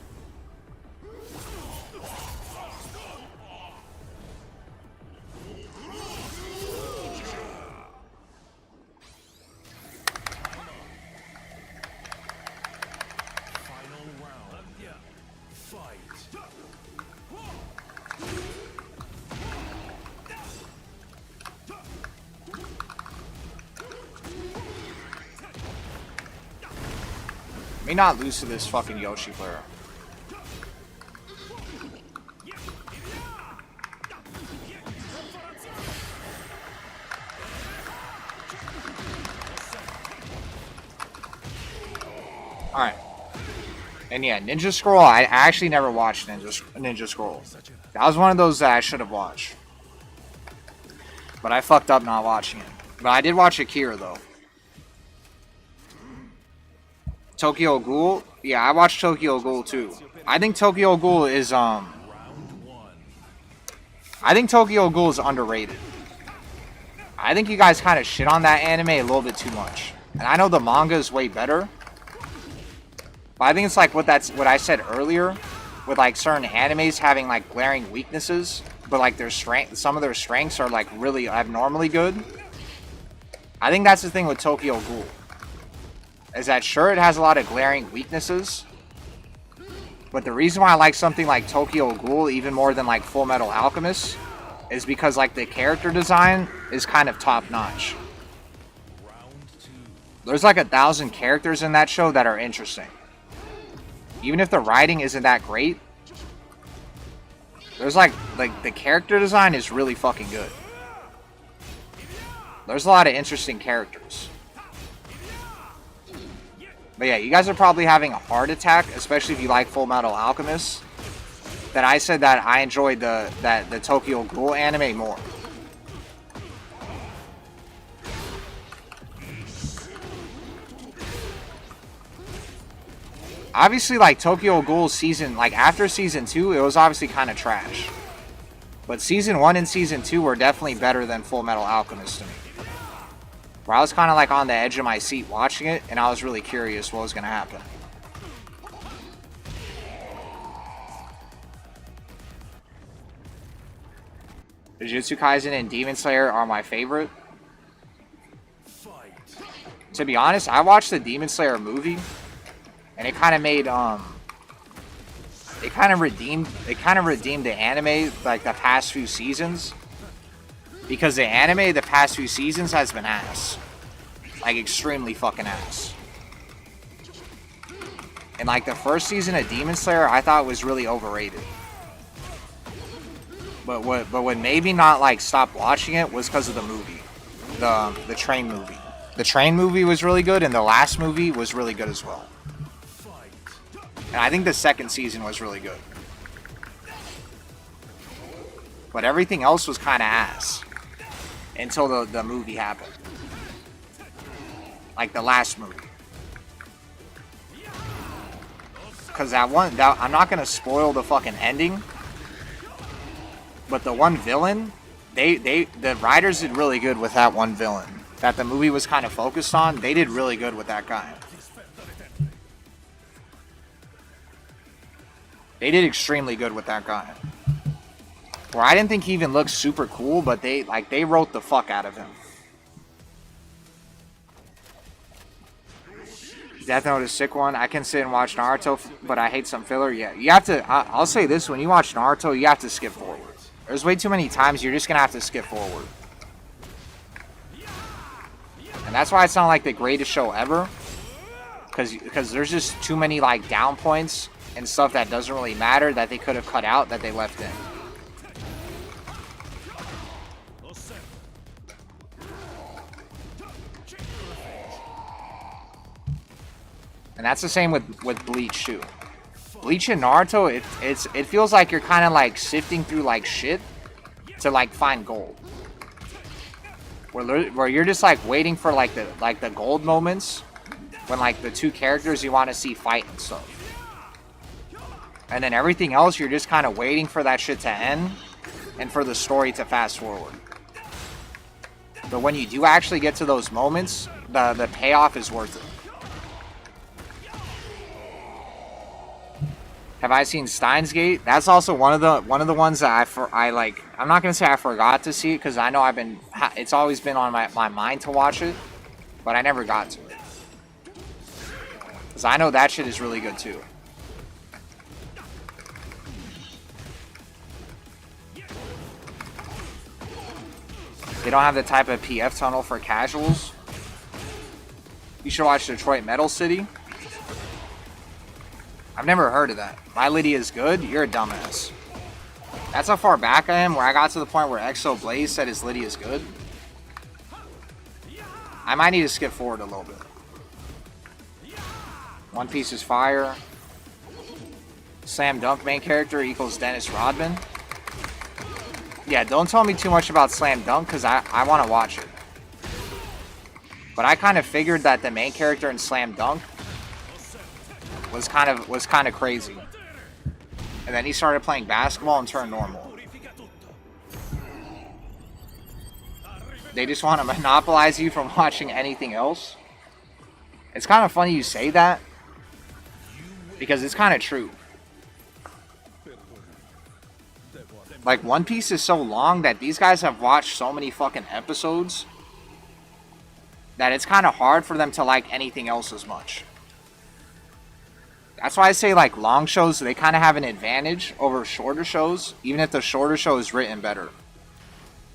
Speaker 2: May not lose to this fucking Yoshi player. Alright. And yeah, Ninja Scroll, I actually never watched Ninja Scroll. That was one of those that I should have watched. But I fucked up not watching it. But I did watch Akira though. Tokyo Ghoul? Yeah, I watched Tokyo Ghoul too. I think Tokyo Ghoul is underrated. I think you guys kind of shit on that anime a little bit too much. And I know the manga is way better. But I think it's like what I said earlier, with like certain animes having like glaring weaknesses, but like some of their strengths are like really abnormally good. I think that's the thing with Tokyo Ghoul. Is that sure, it has a lot of glaring weaknesses, but the reason why I like something like Tokyo Ghoul even more than like Full Metal Alchemist is because like the character design is kind of top notch. There's like 1,000 characters in that show that are interesting. Even if the writing isn't that great, there's like the character design is really fucking good. There's a lot of interesting characters. But yeah, you guys are probably having a heart attack, especially if you like Full Metal Alchemist, that I said that I enjoyed the Tokyo Ghoul anime more. Obviously, like, Tokyo Ghoul season, like, after season 2, it was obviously kind of trash. But season 1 and season 2 were definitely better than Full Metal Alchemist to me. Where I was kind of like on the edge of my seat watching it, and I was really curious what was going to happen. Jujutsu Kaisen and Demon Slayer are my favorite. To be honest, I watched the Demon Slayer movie, and it kind of made it kind of redeemed the anime like the past few seasons. Because the anime the past few seasons has been ass. Like, extremely fucking ass. And, like, the first season of Demon Slayer, I thought was really overrated. But what made me not, like, stop watching it was because of the movie. The train movie. The train movie was really good, and the last movie was really good as well. And I think the second season was really good. But everything else was kind of ass. Until the movie happened. Like the last movie. Because I'm not going to spoil the fucking ending. But the one villain, the writers did really good with that one villain. That the movie was kind of focused on. They did really good with that guy. They did extremely good with that guy. Where I didn't think he even looked super cool, but they wrote the fuck out of him. Death Note is a sick one. I can sit and watch Naruto, but I hate some filler. Yeah, you have to. I'll say this: when you watch Naruto, you have to skip forward. There's way too many times you're just gonna have to skip forward, and that's why it's not like the greatest show ever. Because there's just too many like down points and stuff that doesn't really matter that they could have cut out that they left in. And that's the same with Bleach too. Bleach and Naruto, it feels like you're kind of like sifting through like shit to like find gold. Where you're just like waiting for like the gold moments when like the two characters you want to see fight and stuff. And then everything else you're just kind of waiting for that shit to end and for the story to fast forward. But when you do actually get to those moments, the payoff is worth it. Have I seen Steins Gate? That's also one of the ones that I like. I'm not gonna say I forgot to see it because I know it's always been on my mind to watch it, but I never got to it. Because I know that shit is really good too. They don't have the type of PF tunnel for casuals. You should watch Detroit Metal City. I've never heard of that. My Lydia is good? You're a dumbass. That's how far back I am, where I got to the point where Exo Blaze said his Lydia is good. I might need to skip forward a little bit. One Piece is fire. Slam Dunk main character equals Dennis Rodman. Yeah, don't tell me too much about Slam Dunk, because I want to watch it. But I kind of figured that the main character in Slam Dunk was kind of crazy. And then he started playing basketball and turned normal. They just want to monopolize you from watching anything else. It's kind of funny you say that, because it's kind of true. Like, One Piece is so long that these guys have watched so many fucking episodes that it's kind of hard for them to like anything else as much. That's why I say, like, long shows, they kind of have an advantage over shorter shows, even if the shorter show is written better.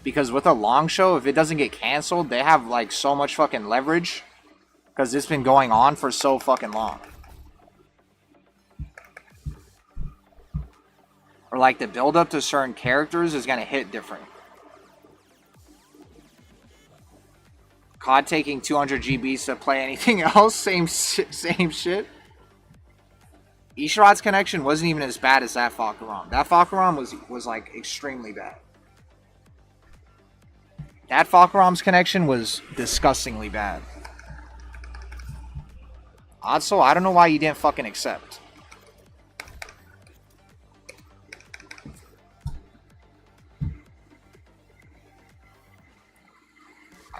Speaker 2: Because with a long show, if it doesn't get canceled, they have, like, so much fucking leverage, because it's been going on for so fucking long. Or, like, the build-up to certain characters is going to hit different. COD taking 200 GBs to play anything else, same shit. Ishirat's connection wasn't even as bad as that Fakaram. That Fakaram was like extremely bad. That Fakaram's connection was disgustingly bad. Also, I don't know why you didn't fucking accept.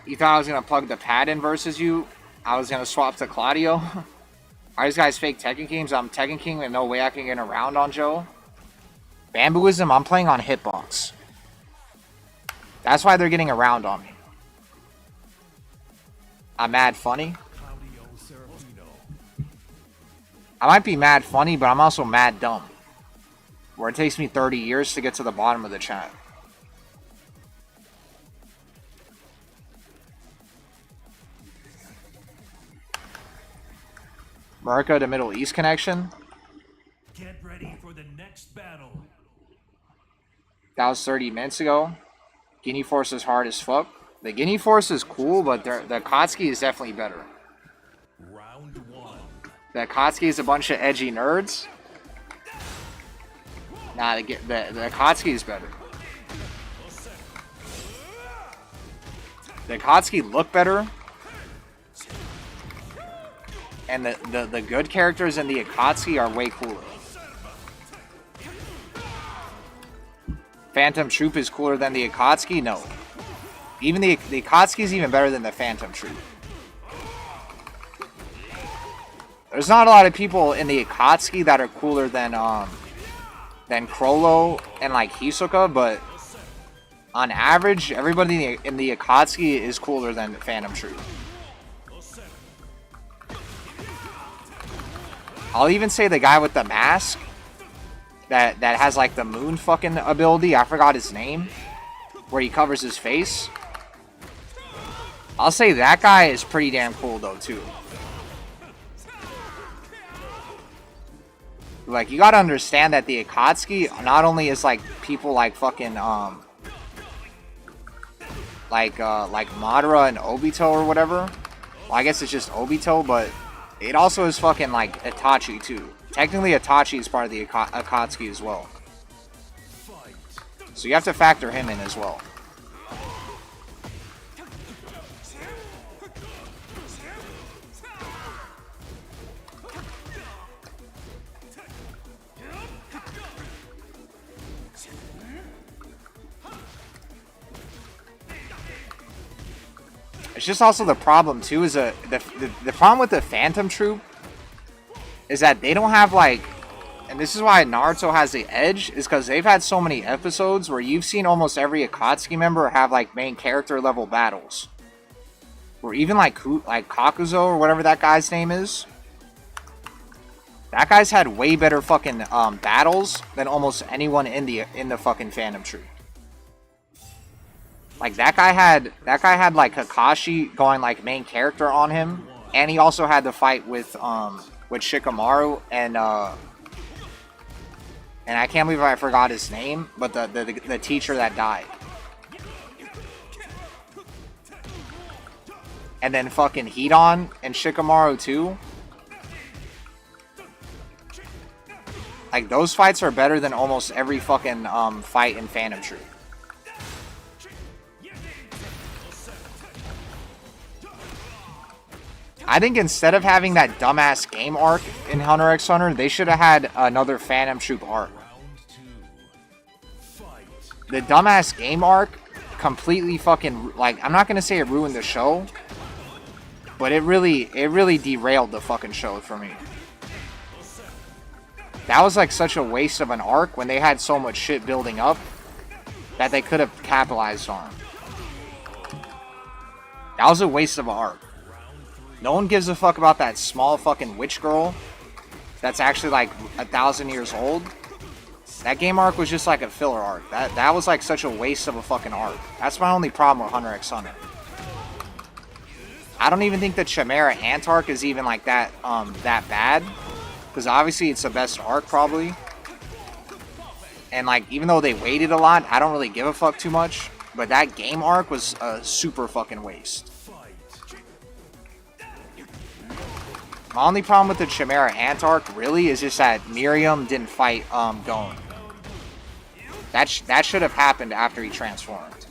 Speaker 2: You thought I was gonna plug the pad in versus you? I was gonna swap to Claudio? Are these guys fake Tekken Kings? I'm Tekken King and no way I can get around on Joe. Bambooism, I'm playing on Hitbox. That's why they're getting around on me. I'm mad funny. I might be mad funny, but I'm also mad dumb. Where it takes me 30 years to get to the bottom of the chat. America to Middle East connection.
Speaker 3: Get ready for the next battle.
Speaker 2: That was 30 minutes ago. Guinea Force is hard as fuck. The Guinea Force is cool, but the Akatsuki is definitely better.
Speaker 3: Round one.
Speaker 2: The Akatsuki is a bunch of edgy nerds. Nah, the Akatsuki is better. The Akatsuki look better. And the good characters in the Akatsuki are way cooler. Phantom Troop is cooler than the Akatsuki? No. Even the Akatsuki is even better than the Phantom Troop. There's not a lot of people in the Akatsuki that are cooler than Krollo and like Hisoka, but on average, everybody in the Akatsuki is cooler than the Phantom Troop. I'll even say the guy with the mask that has like the moon fucking ability. I forgot his name. Where he covers his face. I'll say that guy is pretty damn cool though too. Like, you gotta understand that the Akatsuki not only is like people like fucking like Madara and Obito or whatever. Well, I guess it's just Obito, but It also is fucking like Itachi too. Technically, Itachi is part of the Akatsuki as well. So you have to factor him in as well. It's just also the problem too is the problem with the Phantom Troop is that they don't have like, and this is why Naruto has the edge, is because they've had so many episodes where you've seen almost every Akatsuki member have like main character level battles. Or even like Kakuzo or whatever that guy's name is. That guy's had way better fucking battles than almost anyone in the fucking Phantom Troop. Like that guy had like Kakashi going like main character on him, and he also had the fight with Shikamaru and I can't believe I forgot his name, but the teacher that died. And then fucking Hidan and Shikamaru too. Like those fights are better than almost every fucking fight in Phantom Troop. I think instead of having that dumbass game arc in Hunter x Hunter, they should have had another Phantom Troop arc. The dumbass game arc completely fucking, like, I'm not gonna say it ruined the show, but it really derailed the fucking show for me. That was like such a waste of an arc when they had so much shit building up that they could have capitalized on. That was a waste of an arc. No one gives a fuck about that small fucking witch girl that's actually like 1,000 years old. That game arc was just like a filler arc. That was like such a waste of a fucking arc. That's my only problem with Hunter x Hunter. I don't even think the Chimera Ant arc is even like that bad. Because obviously it's the best arc probably. And like even though they waited a lot, I don't really give a fuck too much. But that game arc was a super fucking waste. My only problem with the Chimera Ant arc really is just that Miriam didn't fight Gon. That should have happened after he transformed.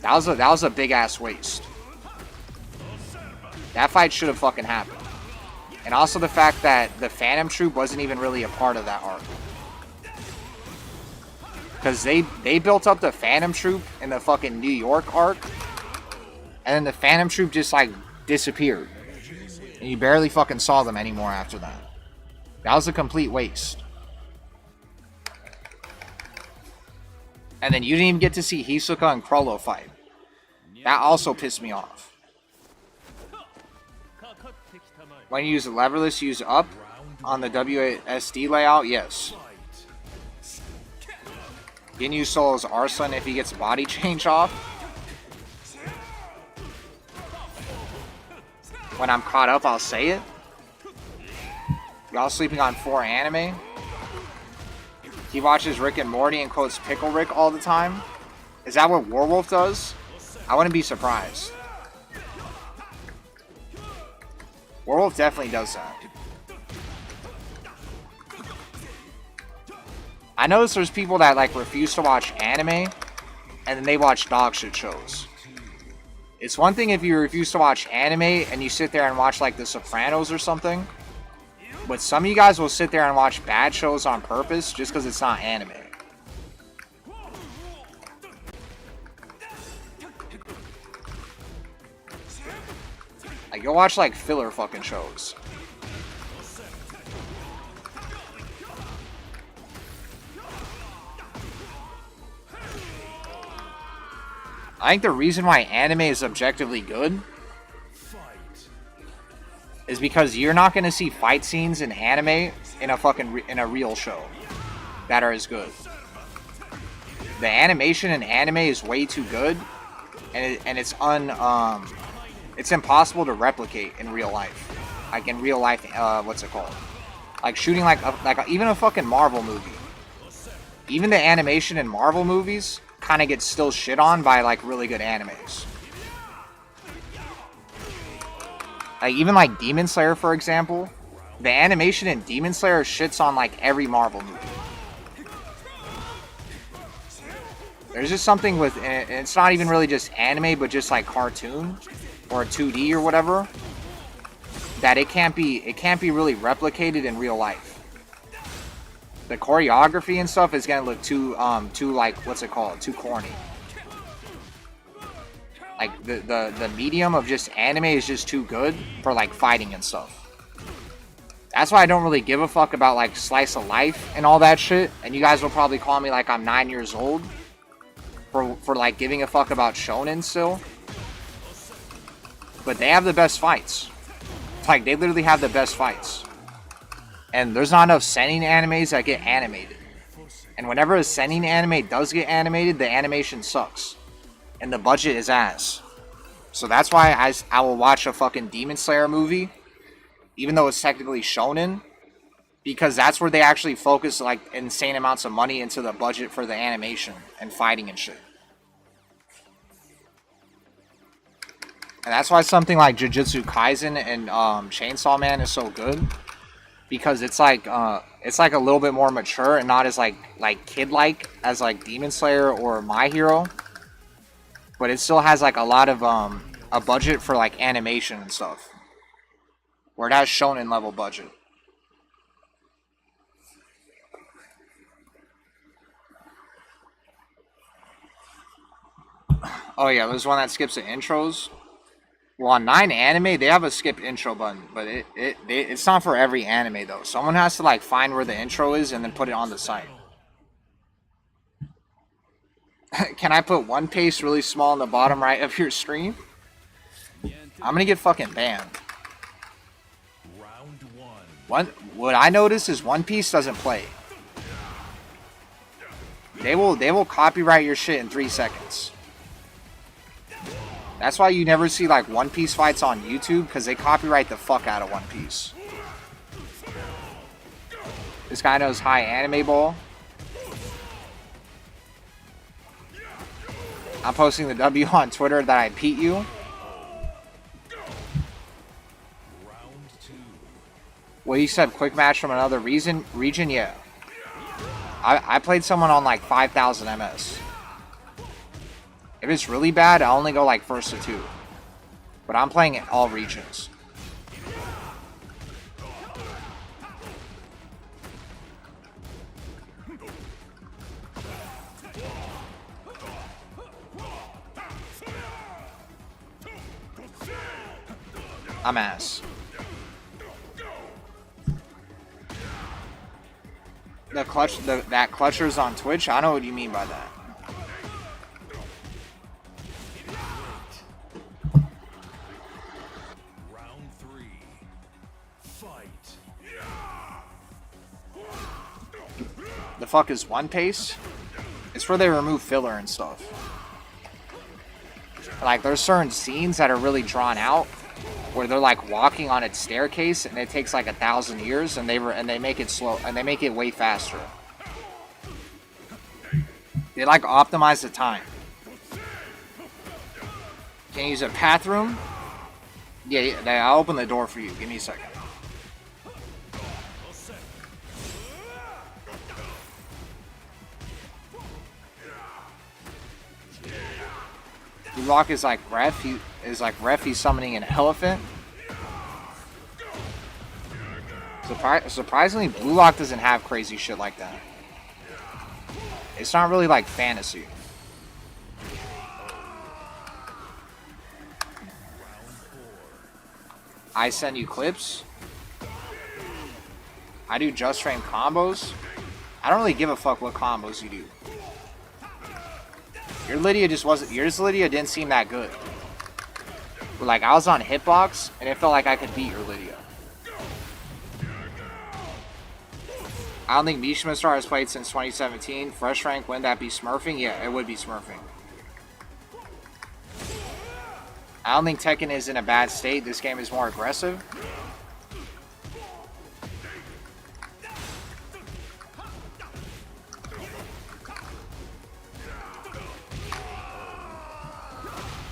Speaker 2: That was a big ass waste. That fight should have fucking happened. And also the fact that the Phantom Troop wasn't even really a part of that arc. Because they built up the Phantom Troop in the fucking New York arc. And then the Phantom Troop just like disappeared. And you barely fucking saw them anymore after that. That was a complete waste. And then you didn't even get to see Hisoka and Chrollo fight. That also pissed me off. When you use the leverless, use up on the WSD layout, yes. You can use Solo's Arslan if he gets body change off. When I'm caught up, I'll say it. Y'all sleeping on 4 anime? He watches Rick and Morty and quotes Pickle Rick all the time? Is that what Warwolf does? I wouldn't be surprised. Warwolf definitely does that. I notice there's people that like refuse to watch anime and then they watch dog shit shows. It's one thing if you refuse to watch anime and you sit there and watch like The Sopranos or something. But some of you guys will sit there and watch bad shows on purpose just because it's not anime. Like, you'll watch like filler fucking shows. I think the reason why anime is objectively good is because you're not going to see fight scenes in anime in a real show that are as good. The animation in anime is way too good, and it's impossible to replicate in real life. Like in real life, what's it called? Like shooting like even a fucking Marvel movie. Even the animation in Marvel movies kind of gets still shit on by like really good animes. Like, even like Demon Slayer, for example, the animation in Demon Slayer shits on like every Marvel movie. There's just something with, and it's not even really just anime, but just like cartoon or 2D or whatever, that it can't be really replicated in real life. The choreography and stuff is gonna look too like, what's it called? Too corny. Like the medium of just anime is just too good for like fighting and stuff. That's why I don't really give a fuck about like slice of life and all that shit. And you guys will probably call me like I'm 9 years old for like giving a fuck about shonen still. But they have the best fights. Like, they literally have the best fights. And there's not enough seinen animes that get animated. And whenever a seinen anime does get animated, the animation sucks. And the budget is ass. So that's why I will watch a fucking Demon Slayer movie, even though it's technically shonen, because that's where they actually focus like insane amounts of money into the budget for the animation and fighting and shit. And that's why something like Jujutsu Kaisen and Chainsaw Man is so good, because it's like a little bit more mature and not as like kid-like as like Demon Slayer or My Hero, but it still has like a lot of a budget for like animation and stuff, where it has shonen level budget. Oh yeah, there's one that skips the intros. Well, on 9 anime, they have a skip intro button, but it's not for every anime though. Someone has to like find where the intro is and then put it on the site. Can I put One Piece really small in the bottom right of your stream? I'm gonna get fucking banned. What I notice is One Piece doesn't play. They will copyright your shit in 3 seconds. That's why you never see like One Piece fights on YouTube, because they copyright the fuck out of One Piece. This guy knows high anime ball. I'm posting the W on Twitter that I beat you. Well, you said quick match from another region? Yeah. I played someone on like 5,000 MS. If it's really bad, I only go like first to 2. But I'm playing in all regions. I'm ass. That clutcher's on Twitch? I don't know what you mean by that. The fuck is One Piece? It's where they remove filler and stuff. Like, there's certain scenes that are really drawn out, where they're like walking on a staircase and it takes like 1,000 years, and they make it slow, and they make it way faster. They like optimize the time. Can you use a bathroom? Yeah, I'll open the door for you. Give me a second. Rock is like ref. He's summoning an elephant. Surprisingly, Blue Lock doesn't have crazy shit like that. It's not really like fantasy. I send you clips. I do just frame combos. I don't really give a fuck what combos you do. Your Lydia didn't seem that good. But like, I was on Hitbox, and it felt like I could beat your Lydia. I don't think Mishima Star has played since 2017. Fresh rank, wouldn't that be smurfing? Yeah, it would be smurfing. I don't think Tekken is in a bad state. This game is more aggressive.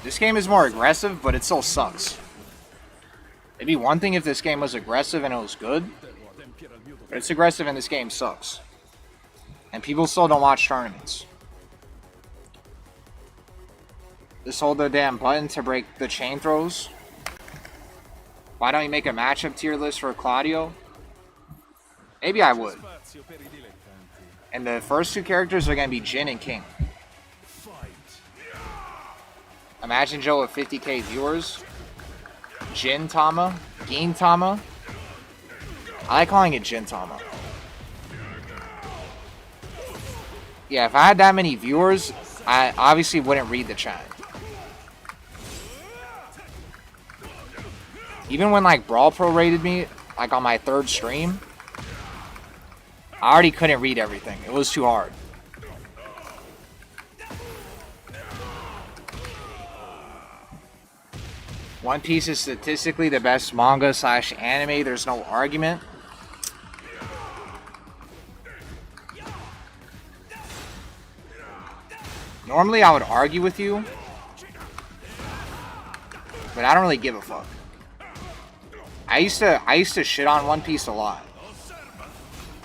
Speaker 2: This game is more aggressive, but it still sucks. It'd be one thing if this game was aggressive and it was good. But it's aggressive and this game sucks. And people still don't watch tournaments. Just hold the damn button to break the chain throws. Why don't you make a matchup tier list for Claudio? Maybe I would. And the first two characters are going to be Jin and King. Imagine Joe with 50k viewers. Jin Tama. Gin Tama. I like calling it Jin Tama. Yeah, if I had that many viewers, I obviously wouldn't read the chat. Even when like Brawl Pro rated me, like on my third stream, I already couldn't read everything. It was too hard. One Piece is statistically the best manga / anime. There's no argument. Normally I would argue with you, but I don't really give a fuck. I used to shit on One Piece a lot.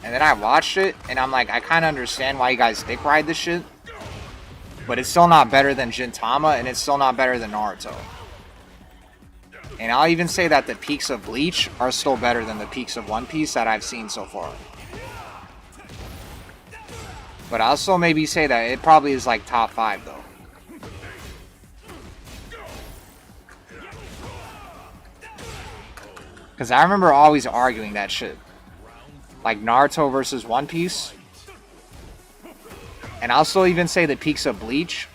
Speaker 2: And then I watched it, and I'm like, I kind of understand why you guys dick ride this shit. But it's still not better than Gintama, and it's still not better than Naruto. And I'll even say that the peaks of Bleach are still better than the peaks of One Piece that I've seen so far. But I'll still maybe say that it probably is like top 5 though. Because I remember always arguing that shit. Like Naruto versus One Piece. And I'll still even say the peaks of Bleach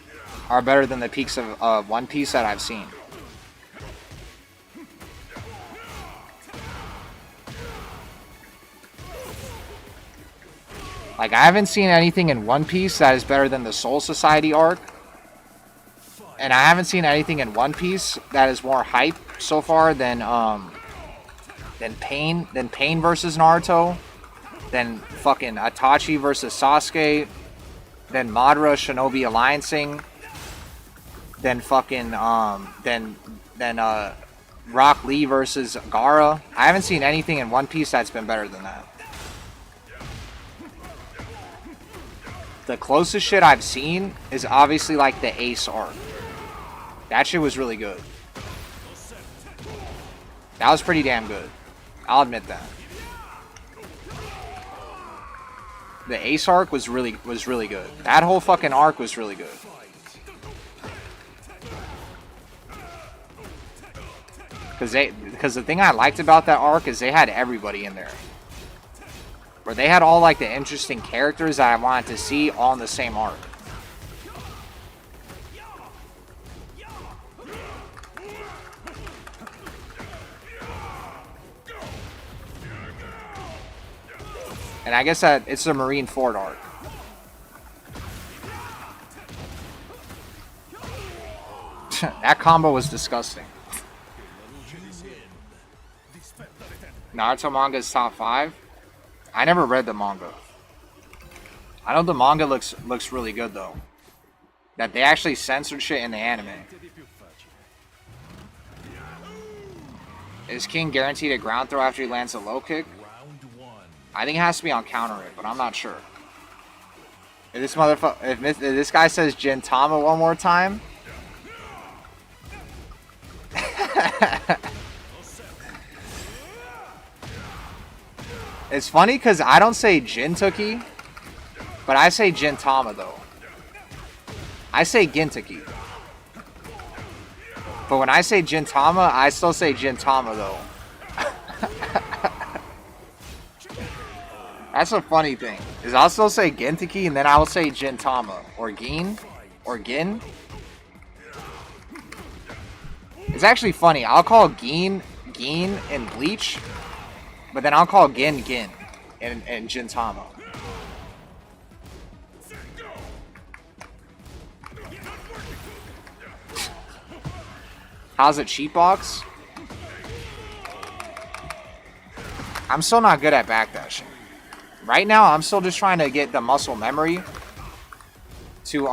Speaker 2: are better than the peaks of One Piece that I've seen. Like, I haven't seen anything in One Piece that is better than the Soul Society arc. And I haven't seen anything in One Piece that is more hype so far than Pain versus Naruto, than fucking Itachi versus Sasuke, than Madara Shinobi Alliancing, than fucking Rock Lee versus Gaara. I haven't seen anything in One Piece that's been better than that. The closest shit I've seen is obviously like the Ace arc. That shit was really good. That was pretty damn good. I'll admit that. The Ace arc was really good. That whole fucking arc was really good. Because the thing I liked about that arc is they had everybody in there. Where they had all like the interesting characters that I wanted to see all in the same arc. And I guess that it's the Marine Ford arc. That combo was disgusting. Naruto manga is top 5. I never read the manga. I know the manga looks really good though. That they actually censored shit in the anime. Is King guaranteed a ground throw after he lands a low kick? I think it has to be on counter it, but I'm not sure. If this motherfucker, if this guy says Gintama one more time. It's funny because I don't say Jintuki, but I say Gintama though. I say Gintuki. But when I say Gintama, I still say Gintama though. That's a funny thing. Is I'll still say Gintuki and then I will say Gintama. Or Gin. Or Gin. It's actually funny. I'll call Gin in Bleach. But then I'll call Gin in Gintama. How's it, Cheatbox? I'm still not good at backdashing. Right now, I'm still just trying to get the muscle memory to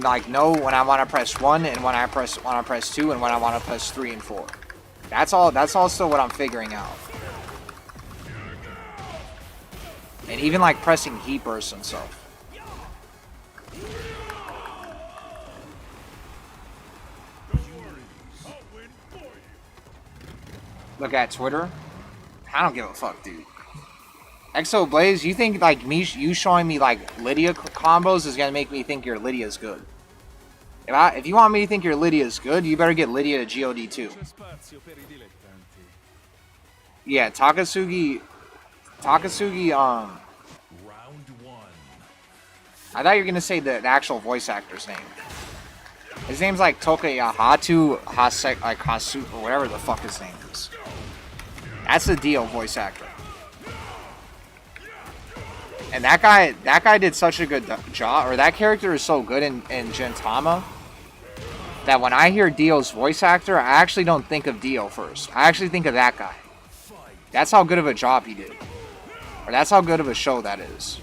Speaker 2: like know when I want to press 1 and when I want to press 2 and when I want to press 3 and 4. That's all. That's also what I'm figuring out. And even like pressing heat bursts and stuff. Look at Twitter. I don't give a fuck, dude. Exo Blaze, you think like you showing me like Lydia combos is gonna make me think your Lydia's good? If you want me to think your Lydia's good, you better get Lydia to God too. Yeah, Takasugi.
Speaker 3: Round one.
Speaker 2: I thought you were gonna say the actual voice actor's name. His name's like Tokayahatu Hasek, like Hasu, or whatever the fuck his name is. That's the Dio voice actor. And that guy did such a good job, or that character is so good in Gintama, that when I hear Dio's voice actor, I actually don't think of Dio first. I actually think of that guy. That's how good of a job he did. Or that's how good of a show that is.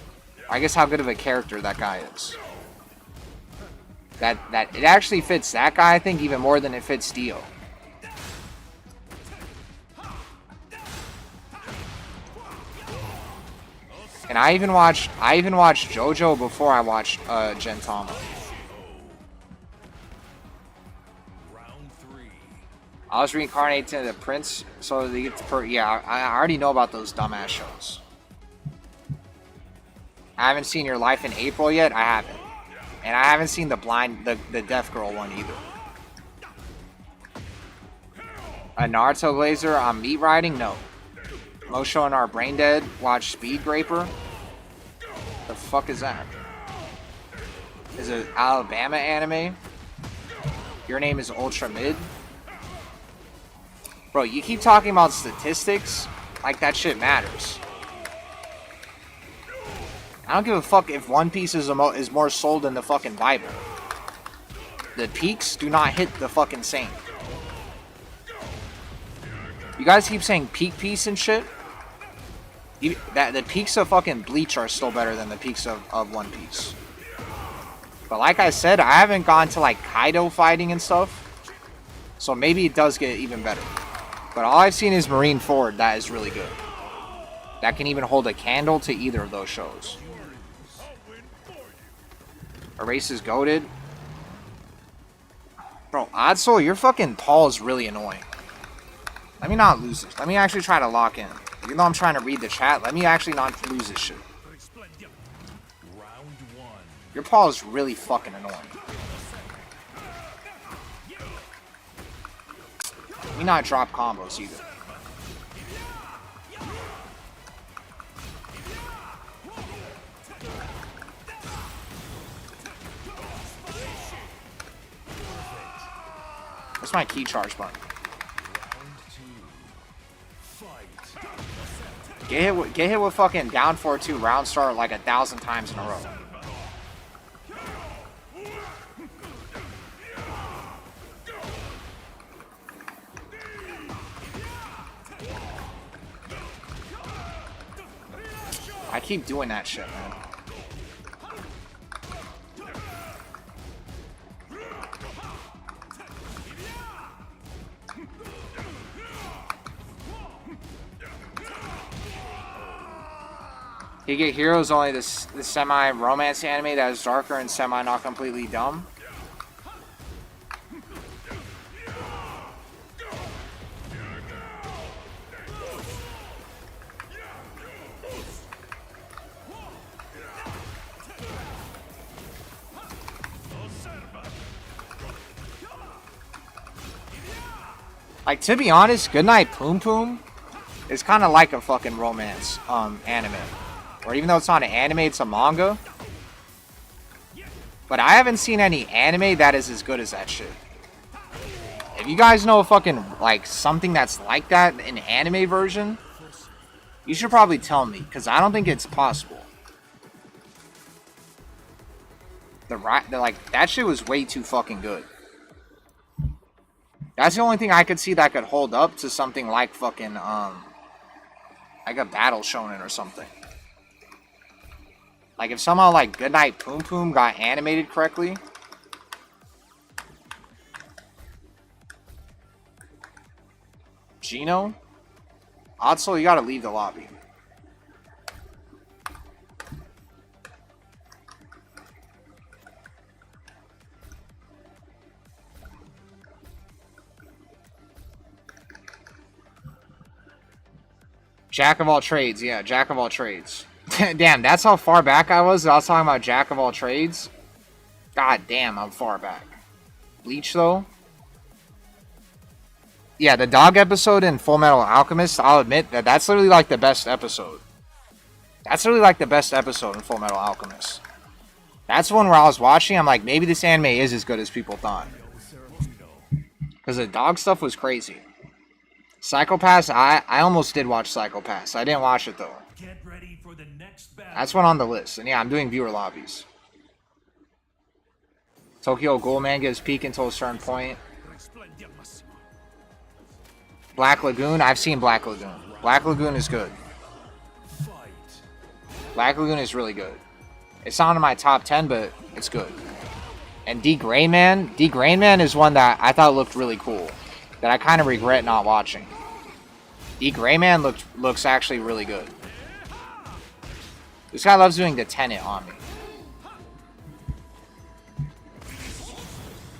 Speaker 2: I guess how good of a character that guy is. That it actually fits that guy, I think, even more than it fits Dio. And I even watched JoJo before I watched Gintama.
Speaker 3: Round three.
Speaker 2: I was reincarnated to the prince, so they get to yeah, I already know about those dumbass shows. I haven't seen Your Life in April yet. I haven't, and I haven't seen the deaf girl one either. A Naruto Blazer on meat riding? No. Mosho and our brain dead watch Speed Graper. The fuck is that? Is it Alabama anime? Your name is Ultra Mid? Bro, you keep talking about statistics like that shit matters. I don't give a fuck if One Piece is more sold than the fucking Bible. The peaks do not hit the fucking same. You guys keep saying peak piece and shit. The peaks of fucking Bleach are still better than the peaks of One Piece. But like I said, I haven't gone to like Kaido fighting and stuff. So maybe it does get even better. But all I've seen is Marine Ford that is really good. That can even hold a candle to either of those shows. Erase is goated. Bro, Oddsoul, your fucking Paul is really annoying. Let me not lose this. Let me actually try to lock in. Even though I'm trying to read the chat, let me actually not lose this shit.
Speaker 3: Round one.
Speaker 2: Your Paul is really fucking annoying. Let me not drop combos either. What's my key charge button? Get hit with fucking down 4-2 round start like 1,000 times in a row. I keep doing that shit, man. You get Heroes only the semi-romance anime that is darker and semi-not completely dumb. Like, to be honest, Goodnight Poom Poom is kind of like a fucking romance anime. Or even though it's not an anime, it's a manga. But I haven't seen any anime that is as good as that shit. If you guys know fucking, like, something that's like that in anime version, you should probably tell me, because I don't think it's possible. Like, that shit was way too fucking good. That's the only thing I could see that could hold up to something like fucking, like a Battle Shonen or something. Like, if somehow, like, Goodnight Poom Poom got animated correctly. Gino? Otso, you gotta leave the lobby. Jack of all trades, yeah, jack of all trades. Damn, that's how far back I was talking about jack of all trades? God damn, I'm far back. Bleach, though? Yeah, the dog episode in Full Metal Alchemist, I'll admit that that's literally like the best episode. That's literally like the best episode in Full Metal Alchemist. That's one where I was watching, I'm like, maybe this anime is as good as people thought. Because the dog stuff was crazy. Psychopaths, I almost did watch Psychopaths. I didn't watch it, though.
Speaker 3: Get ready for the next battle.
Speaker 2: That's one on the list. And yeah, I'm doing viewer lobbies. Tokyo Ghoul gives peak until a certain point. Black Lagoon, I've seen Black Lagoon. Black Lagoon is good. Black Lagoon is really good. It's not in my top 10, but it's good. And D Gray Man is one that I thought looked really cool. That I kind of regret not watching. D Gray Man looks actually really good. This guy loves doing the Tenet on me.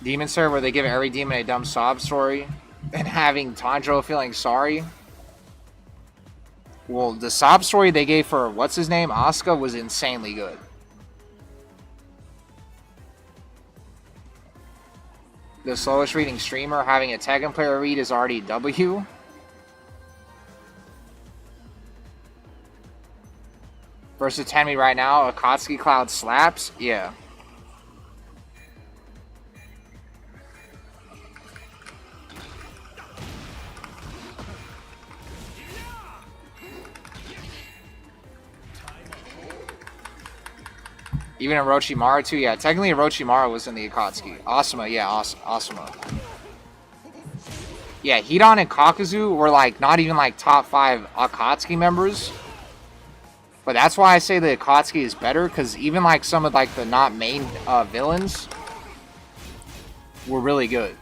Speaker 2: Demon Slayer, where they give every demon a dumb sob story. And having Tanjiro feeling sorry. Well, the sob story they gave for, what's his name? Asuka was insanely good. The slowest reading streamer having a Tekken player read is already W. Versus Tenmi right now, Akatsuki Cloud slaps? Yeah. Even Orochimaru too, yeah. Technically Orochimaru was in the Akatsuki. Asuma, yeah, Asuma. Yeah, Hidan and Kakuzu were like not even like top 5 Akatsuki members. But that's why I say the Akatsuki is better, because even like some of like the not main villains were really good.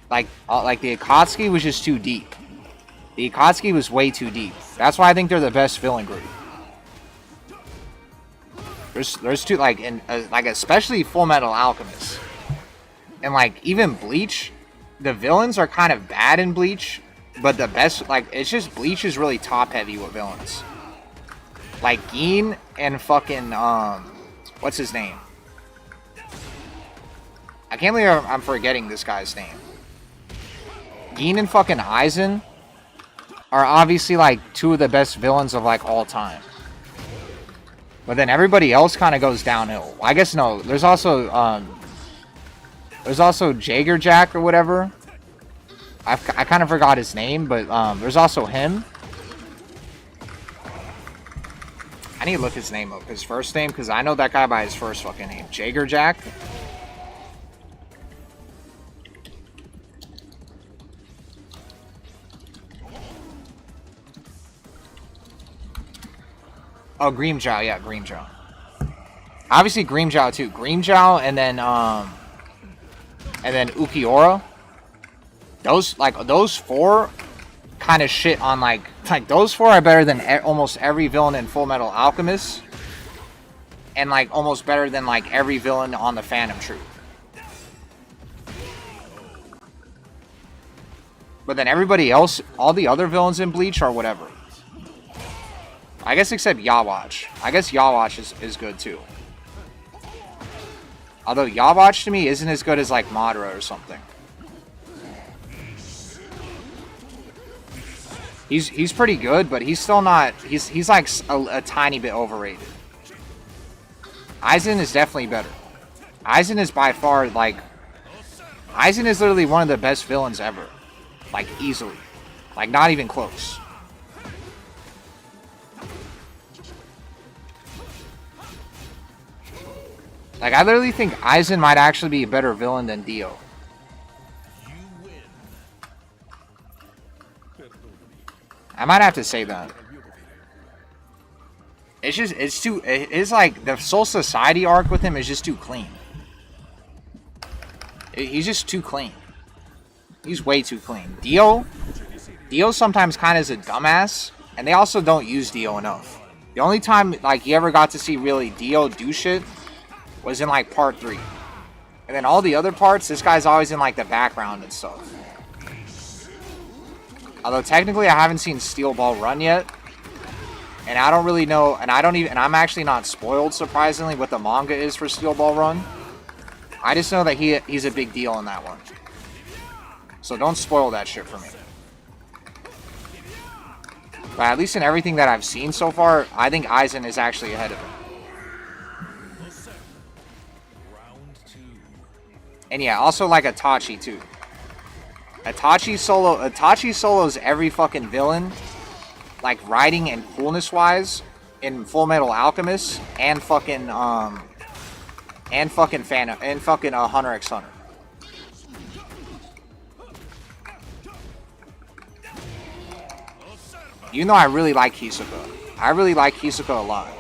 Speaker 2: Like the Akatsuki was just too deep. The Akatsuki was way too deep. That's why I think they're the best villain group. There's two, like, in like especially Full Metal Alchemist, and like even Bleach, the villains are kind of bad in Bleach, but the best, like, it's just Bleach is really top heavy with villains, like Gin and fucking what's his name? I can't believe I'm forgetting this guy's name. Gin and fucking Aizen are obviously like two of the best villains of like all time. But then everybody else kind of goes downhill. I guess no. There's also Jaeger Jack or whatever. I kind of forgot his name, but there's also him. I need to look his name up, his first name, because I know that guy by his first fucking name, Jaeger Jack. Oh, Grimmjow, yeah, Grimmjow. Obviously, Grimmjow too. Grimmjow, and then Ukiora. Those four kind of shit on like those four are better than almost every villain in Full Metal Alchemist, and like almost better than like every villain on the Phantom Troop. But then everybody else, all the other villains in Bleach are whatever. I guess except Yawatch. I guess Yawatch is good too. Although Yawatch to me isn't as good as like Madara or something. He's pretty good, but he's still not. He's like a tiny bit overrated. Aizen is definitely better. Aizen is by far like. Aizen is literally one of the best villains ever, like easily, like not even close. Like, I literally think Aizen might actually be a better villain than Dio. I might have to say that. It's just, it's like, the Soul Society arc with him is just too clean. He's just too clean. He's way too clean. Dio, Dio sometimes kind of is a dumbass, and they also don't use Dio enough. The only time like you ever got to see really Dio do shit was in like part 3. And then all the other parts, this guy's always in like the background and stuff. Although technically I haven't seen Steel Ball run yet. And I don't really know, and I'm actually not spoiled, surprisingly, what the manga is for Steel Ball Run. I just know that he's a big deal in that one. So don't spoil that shit for me. But at least in everything that I've seen so far, I think Aizen is actually ahead of him. And yeah, also like Itachi too. Itachi solos every fucking villain, like writing and coolness wise, in Full Metal Alchemist and fucking Hunter x Hunter. Even though I really like Hisoka. I really like Hisoka a lot.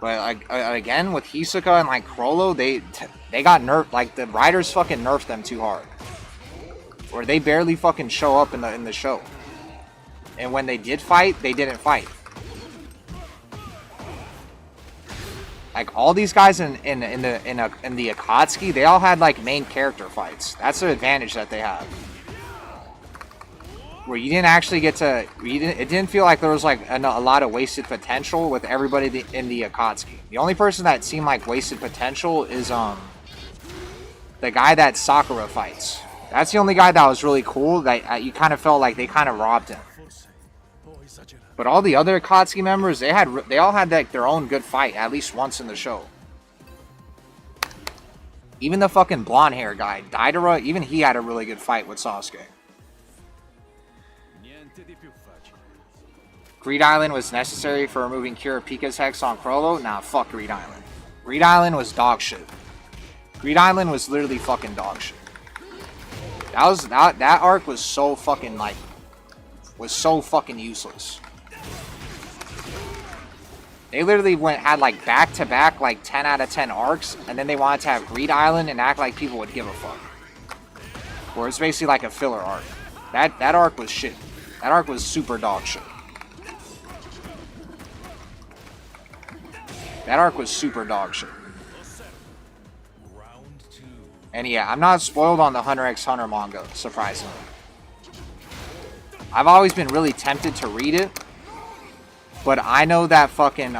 Speaker 2: But like, again, with Hisoka and like Chrollo, they got nerfed. Like the writers fucking nerfed them too hard. Or they barely fucking show up in the show. And when they did fight, they didn't fight. Like all these guys in the Akatsuki, they all had like main character fights. That's the advantage that they have. Where you didn't actually get to, it didn't feel like there was like a lot of wasted potential with everybody in the Akatsuki. The only person that seemed like wasted potential is the guy that Sakura fights. That's the only guy that was really cool. That you kind of felt like they kind of robbed him. But all the other Akatsuki members, they all had like their own good fight at least once in the show. Even the fucking blonde hair guy, Deidara, even he had a really good fight with Sasuke. Greed Island was necessary for removing Kurapika's hex on Chrollo? Nah, fuck Greed Island. Greed Island was dog shit. Greed Island was literally fucking dog shit. That arc was so fucking like useless. They literally had like back-to-back like 10 out of 10 arcs, and then they wanted to have Greed Island and act like people would give a fuck. Where it's basically like a filler arc. That arc was shit. That arc was super dog shit. That arc was super dog shit. And yeah, I'm not spoiled on the Hunter x Hunter manga, surprisingly. I've always been really tempted to read it. But I know that fucking,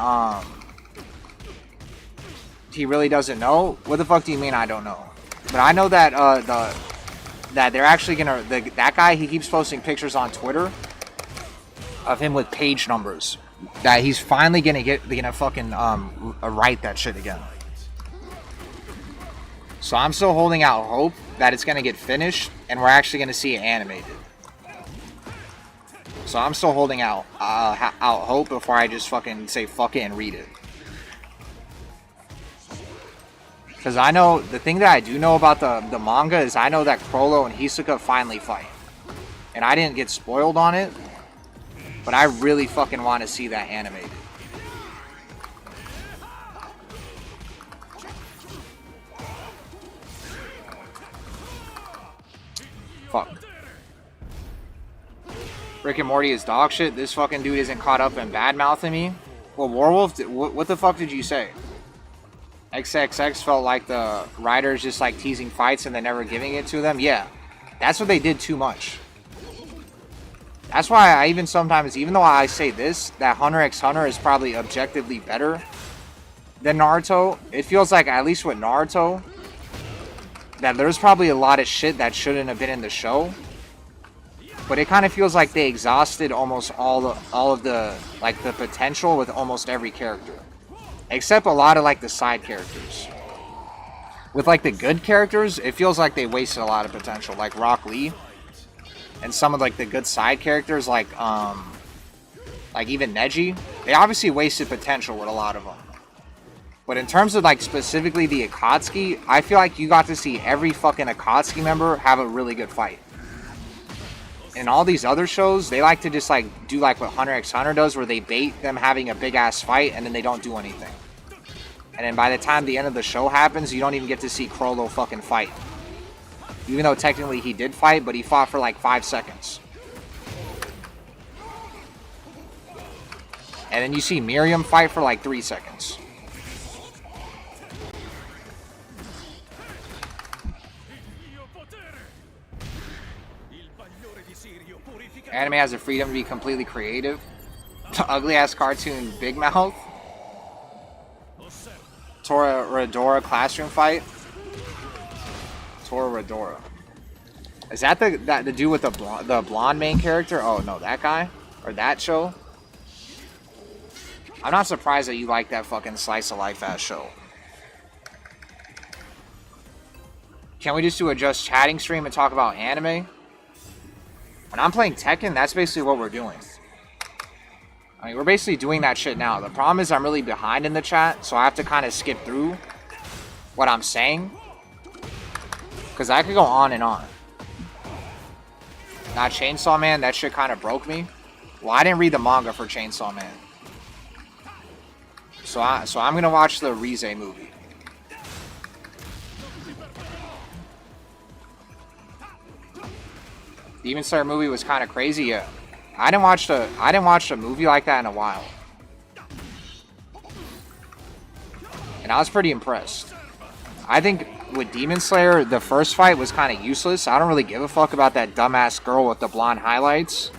Speaker 2: he really doesn't know. What the fuck do you mean I don't know? But I know that, that they're actually gonna, that guy, he keeps posting pictures on Twitter of him with page numbers. That he's finally gonna fucking, write that shit again. So I'm still holding out hope that it's gonna get finished and we're actually gonna see it animated. So I'm still holding out hope before I just fucking say fuck it and read it. Because I know, the thing that I do know about the manga is I know that Chrollo and Hisoka finally fight. And I didn't get spoiled on it, but I really fucking want to see that animated. Fuck. Rick and Morty is dog shit. This fucking dude isn't caught up in bad-mouthing me. Well, Warwolf, what the fuck did you say? XXX felt like the writers just like teasing fights and then never giving it to them? Yeah. That's what they did too much. That's why I even sometimes, even though I say this, that Hunter x Hunter is probably objectively better than Naruto, it feels like, at least with Naruto, that there's probably a lot of shit that shouldn't have been in the show. But it kind of feels like they exhausted almost all of the like the potential with almost every character, except a lot of like the side characters. With like the good characters, it feels like they wasted a lot of potential, like Rock Lee, and some of like the good side characters, like even Neji. They obviously wasted potential with a lot of them. But in terms of like specifically the Akatsuki, I feel like you got to see every fucking Akatsuki member have a really good fight. In all these other shows, they like to just like do like what Hunter x Hunter does, where they bait them having a big ass fight and then they don't do anything. And then by the time the end of the show happens, you don't even get to see Chrollo fucking fight. Even though technically he did fight, but he fought for like 5 seconds. And then you see Miriam fight for like 3 seconds. Anime has the freedom to be completely creative. The ugly ass cartoon Big Mouth. Toradora classroom fight. Toradora. Is that the dude with the blonde main character? Oh no, that guy? Or that show? I'm not surprised that you like that fucking slice of life ass show. Can we just do a just chatting stream and talk about anime? When I'm playing Tekken, that's basically what we're doing. I mean, we're basically doing that shit now. The problem is I'm really behind in the chat, so I have to kind of skip through what I'm saying. Because I could go on and on. Not Chainsaw Man, that shit kind of broke me. Well, I didn't read the manga for Chainsaw Man. So I'm going to watch the Rize movie. Demon Slayer movie was kind of crazy. Yeah, I didn't watch a movie like that in a while, and I was pretty impressed. I think with Demon Slayer, the first fight was kind of useless. I don't really give a fuck about that dumbass girl with the blonde highlights.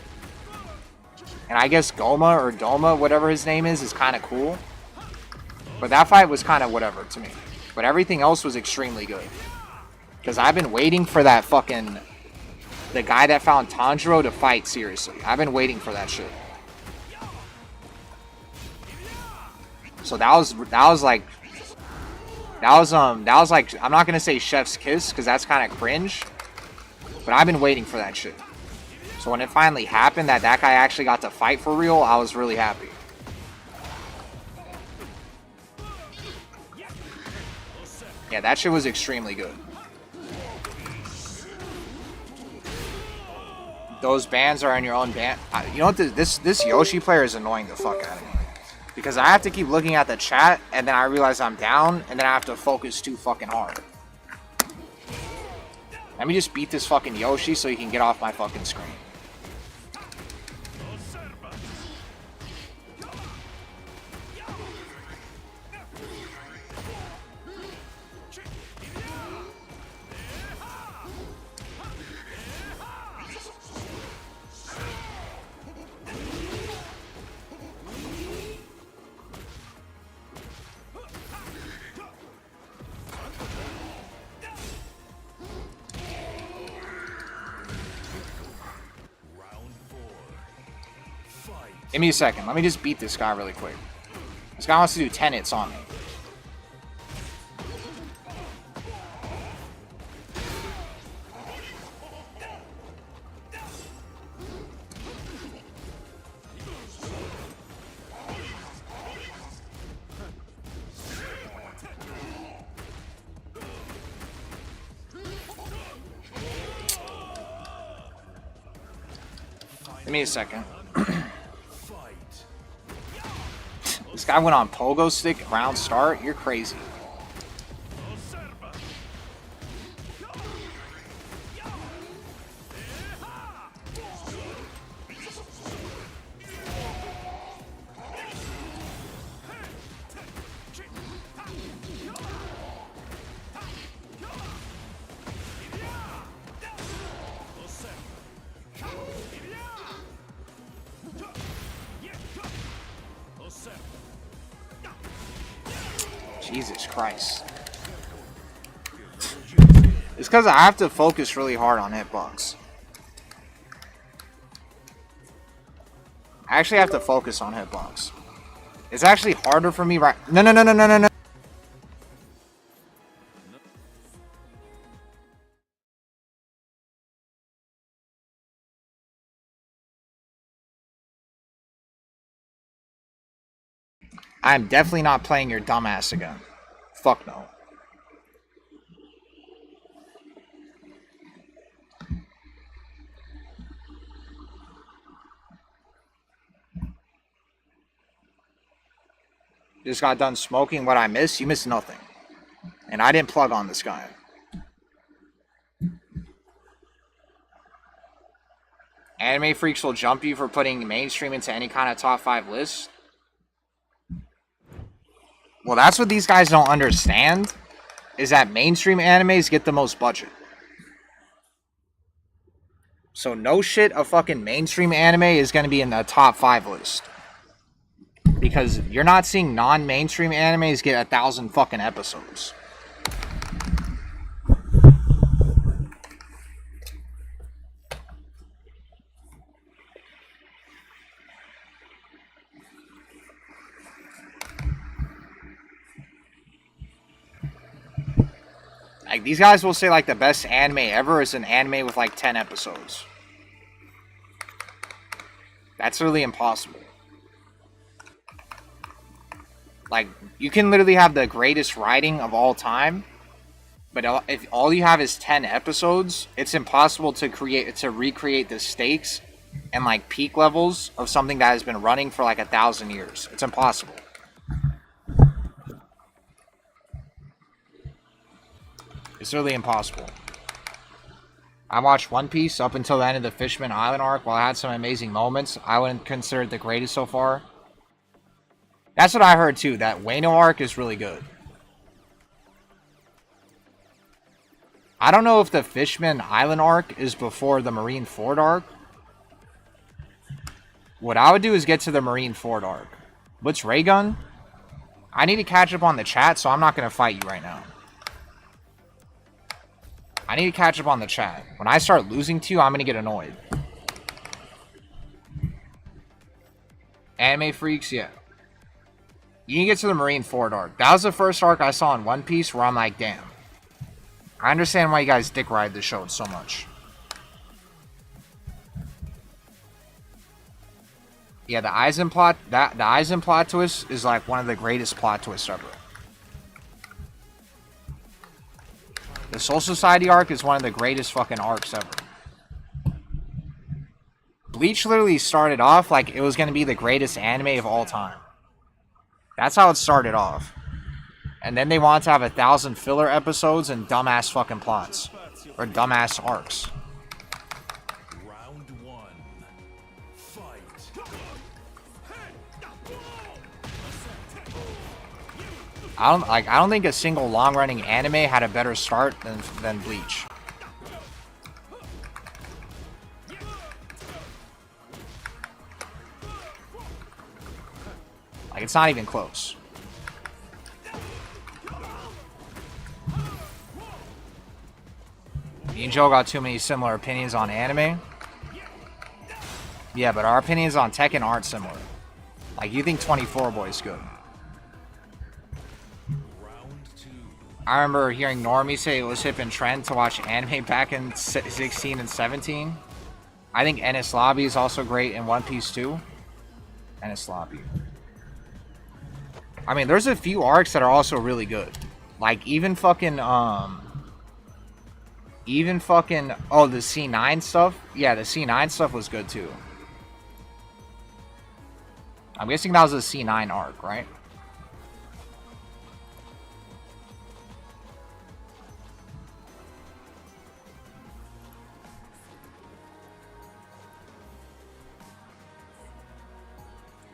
Speaker 2: And I guess Goma or Doma, whatever his name is kind of cool. But that fight was kind of whatever to me. But everything else was extremely good. Because I've been waiting for that fucking... the guy that found Tanjiro to fight, seriously. I've been waiting for that shit. So that was like, I'm not gonna say chef's kiss because that's kind of cringe, but I've been waiting for that shit. So when it finally happened that guy actually got to fight for real, I was really happy. Yeah, that shit was extremely good. Those bands are in your own band. You know what? This Yoshi player is annoying the fuck out of me. Because I have to keep looking at the chat, and then I realize I'm down, and then I have to focus too fucking hard. Let me just beat this fucking Yoshi so he can get off my fucking screen. Give me a second. Let me just beat this guy really quick. This guy wants to do 10 hits on me. Give me a second. This guy went on pogo stick, round start? You're crazy. Jesus Christ. It's because I have to focus really hard on hitbox. I actually have to focus on hitbox. It's actually harder for me right... No. I'm definitely not playing your dumbass again. Fuck no. Just got done smoking. What I missed? You missed nothing. And I didn't plug on this guy. Anime freaks will jump you for putting mainstream into any kind of top 5 list. Well, that's what these guys don't understand, is that mainstream animes get the most budget. So no shit, a fucking mainstream anime is going to be in the top 5 list. Because you're not seeing non-mainstream animes get 1,000 fucking episodes. Like, these guys will say, like, the best anime ever is an anime with, like, 10 episodes. That's really impossible. Like, you can literally have the greatest writing of all time, but if all you have is 10 episodes, it's impossible to recreate the stakes and, like, peak levels of something that has been running for, like, 1,000 years. It's impossible. It's really impossible. I watched One Piece up until the end of the Fishman Island arc. While I had some amazing moments, I wouldn't consider it the greatest so far. That's what I heard too, that Wano arc is really good. I don't know if the Fishman Island arc is before the Marineford arc. What I would do is get to the Marineford arc. What's Raygun? I need to catch up on the chat, so I'm not going to fight you right now. I need to catch up on the chat. When I start losing to you, I'm going to get annoyed. Anime freaks, yeah. You can get to the Marineford arc. That was the first arc I saw in One Piece where I'm like, damn. I understand why you guys dick ride the show so much. Yeah, the Aizen plot twist is like one of the greatest plot twists ever. The Soul Society arc is one of the greatest fucking arcs ever. Bleach literally started off like it was going to be the greatest anime of all time. That's how it started off. And then they wanted to have 1,000 filler episodes and dumbass fucking plots. Or dumbass arcs.
Speaker 3: Round one. Fight.
Speaker 2: I don't think a single long-running anime had a better start than Bleach. Like, it's not even close. Me and Joe got too many similar opinions on anime. Yeah, but our opinions on Tekken aren't similar. Like, you think 24 Boy's good. I remember hearing Normie say it was hip and trend to watch anime back in 16 and 17. I think Enies Lobby is also great in One Piece too. Enies Lobby. I mean, there's a few arcs that are also really good. Like, even fucking, oh, the C9 stuff? Yeah, the C9 stuff was good too. I'm guessing that was a C9 arc, right?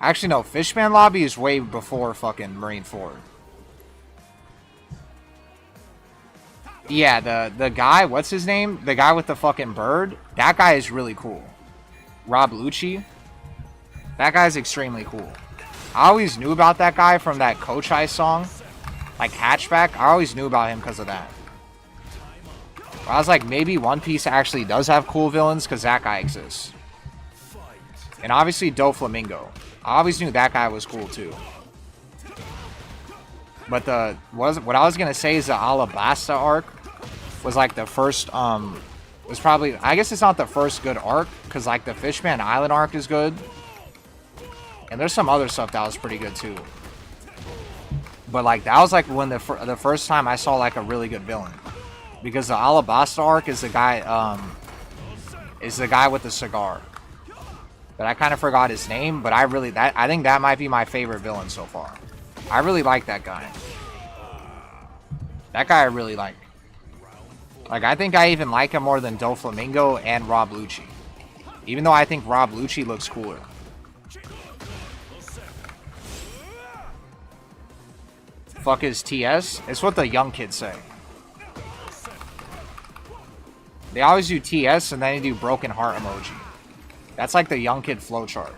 Speaker 2: Actually, no. Fishman Lobby is way before fucking Marineford. Yeah, the guy, what's his name? The guy with the fucking bird? That guy is really cool. Rob Lucci. That guy's extremely cool. I always knew about that guy from that Kochai song. Like, Hatchback. I always knew about him because of that. I was like, maybe One Piece actually does have cool villains because that guy exists. And obviously Doflamingo. I always knew that guy was cool too. But what I was gonna say is the Alabasta arc was like the first was probably, I guess it's not the first good arc because like the Fishman Island arc is good. And there's some other stuff that was pretty good too. But like that was like when the first time I saw like a really good villain. Because the Alabasta arc is the guy with the cigar. But I kind of forgot his name, but I think that might be my favorite villain so far. I really like that guy. That guy I really like. Like, I think I even like him more than Doflamingo and Rob Lucci. Even though I think Rob Lucci looks cooler. Fuck is TS? It's what the young kids say. They always do TS and then they do broken heart emoji. That's like the young kid flowchart.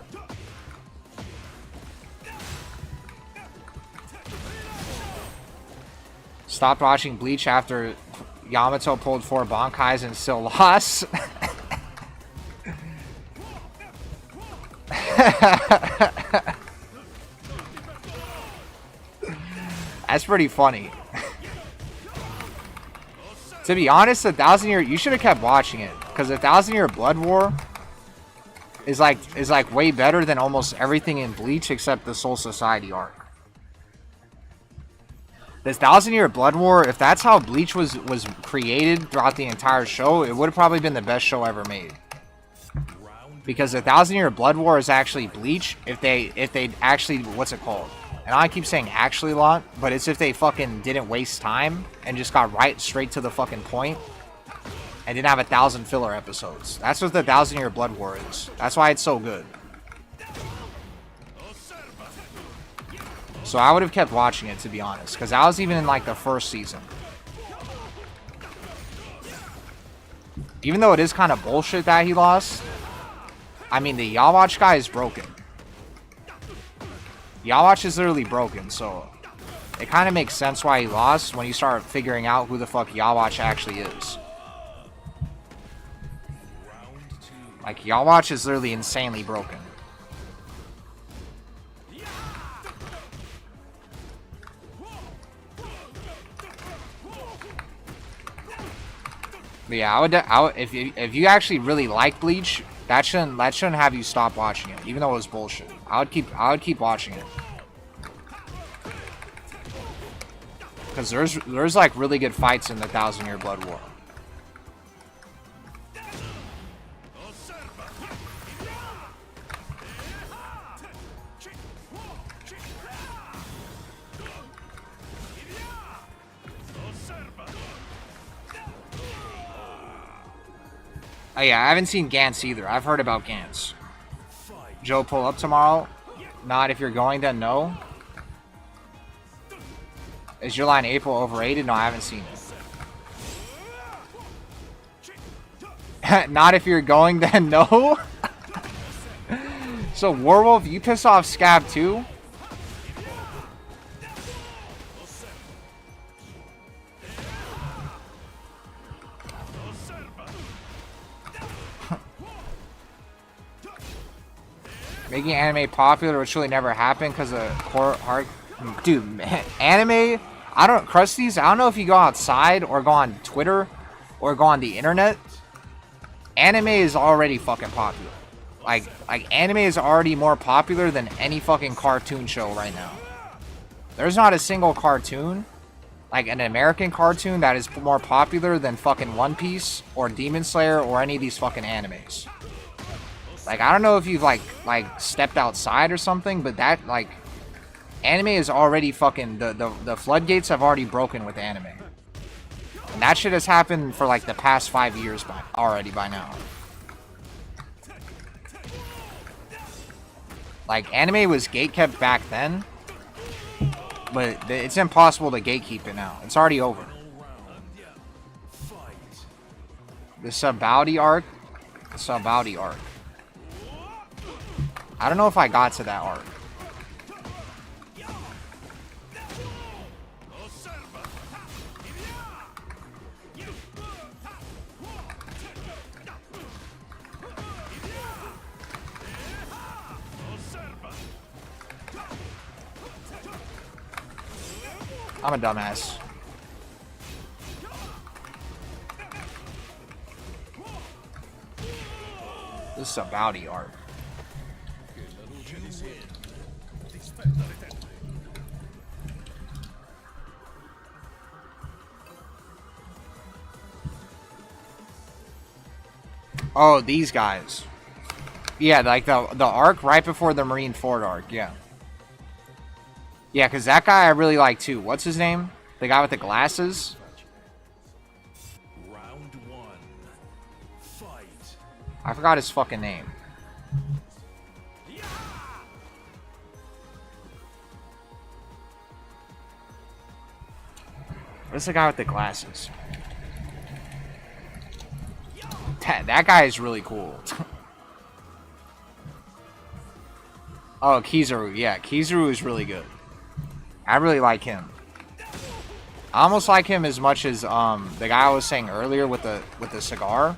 Speaker 2: Stopped watching Bleach after Yamato pulled 4 Bankais and still lost. That's pretty funny. To be honest, the 1,000 Year, you should have kept watching it, because the 1,000 Year Blood War is like way better than almost everything in Bleach except the Soul Society arc. This 1,000 Year Blood War, if that's how Bleach was created throughout the entire show, it would have probably been the best show ever made. Because the 1,000 Year Blood War is actually Bleach if they actually, what's it called? And I keep saying actually a lot, but it's if they fucking didn't waste time and just got right straight to the fucking point and didn't have 1,000 filler episodes. That's what the 1,000 Year Blood War is. That's why it's so good. So I would have kept watching it, to be honest, because I was even in like the first season. Even though it is kind of bullshit that he lost, I mean, the Yawatch guy is broken. Yawatch is literally broken, so it kind of makes sense why he lost when you start figuring out who the fuck Yawatch actually is. Like, Yawatch is literally insanely broken. But yeah, I would if you actually really like Bleach, that shouldn't have you stop watching it, even though it was bullshit. I would keep watching it. Because there's like really good fights in the 1,000 Year Blood War. Oh yeah, I haven't seen Gantz either. I've heard about Gantz. Joe, pull up tomorrow? Not if you're going, then no. Is your line April overrated? No, I haven't seen it. Not if you're going, then no. So Warwolf, you piss off Scab too? Making anime popular, which really never happened because of core hard. Dude, man, anime. Krusty's. I don't know if you go outside or go on Twitter or go on the internet. Anime is already fucking popular. Like anime is already more popular than any fucking cartoon show right now. There's not a single cartoon, like an American cartoon, that is more popular than fucking One Piece or Demon Slayer or any of these fucking animes. Like, I don't know if you've like stepped outside or something, but that, like, anime is already fucking, the floodgates have already broken with anime. And that shit has happened for like the past 5 years already by now. Like, anime was gatekept back then, but it's impossible to gatekeep it now. It's already over. The Sabaudi arc. The Sabaudi arc. I don't know if I got to that arc. I'm a dumbass. This is a Sabaudi arc. Oh, these guys. Yeah, like the arc right before the Marineford arc, yeah. Yeah, because that guy I really like too. What's his name? The guy with the glasses?
Speaker 3: Round one. Fight.
Speaker 2: I forgot his fucking name. Where's the guy with the glasses? That guy is really cool. Oh, Kizaru. Yeah, Kizaru is really good. I really like him. I almost like him as much as the guy I was saying earlier with the cigar.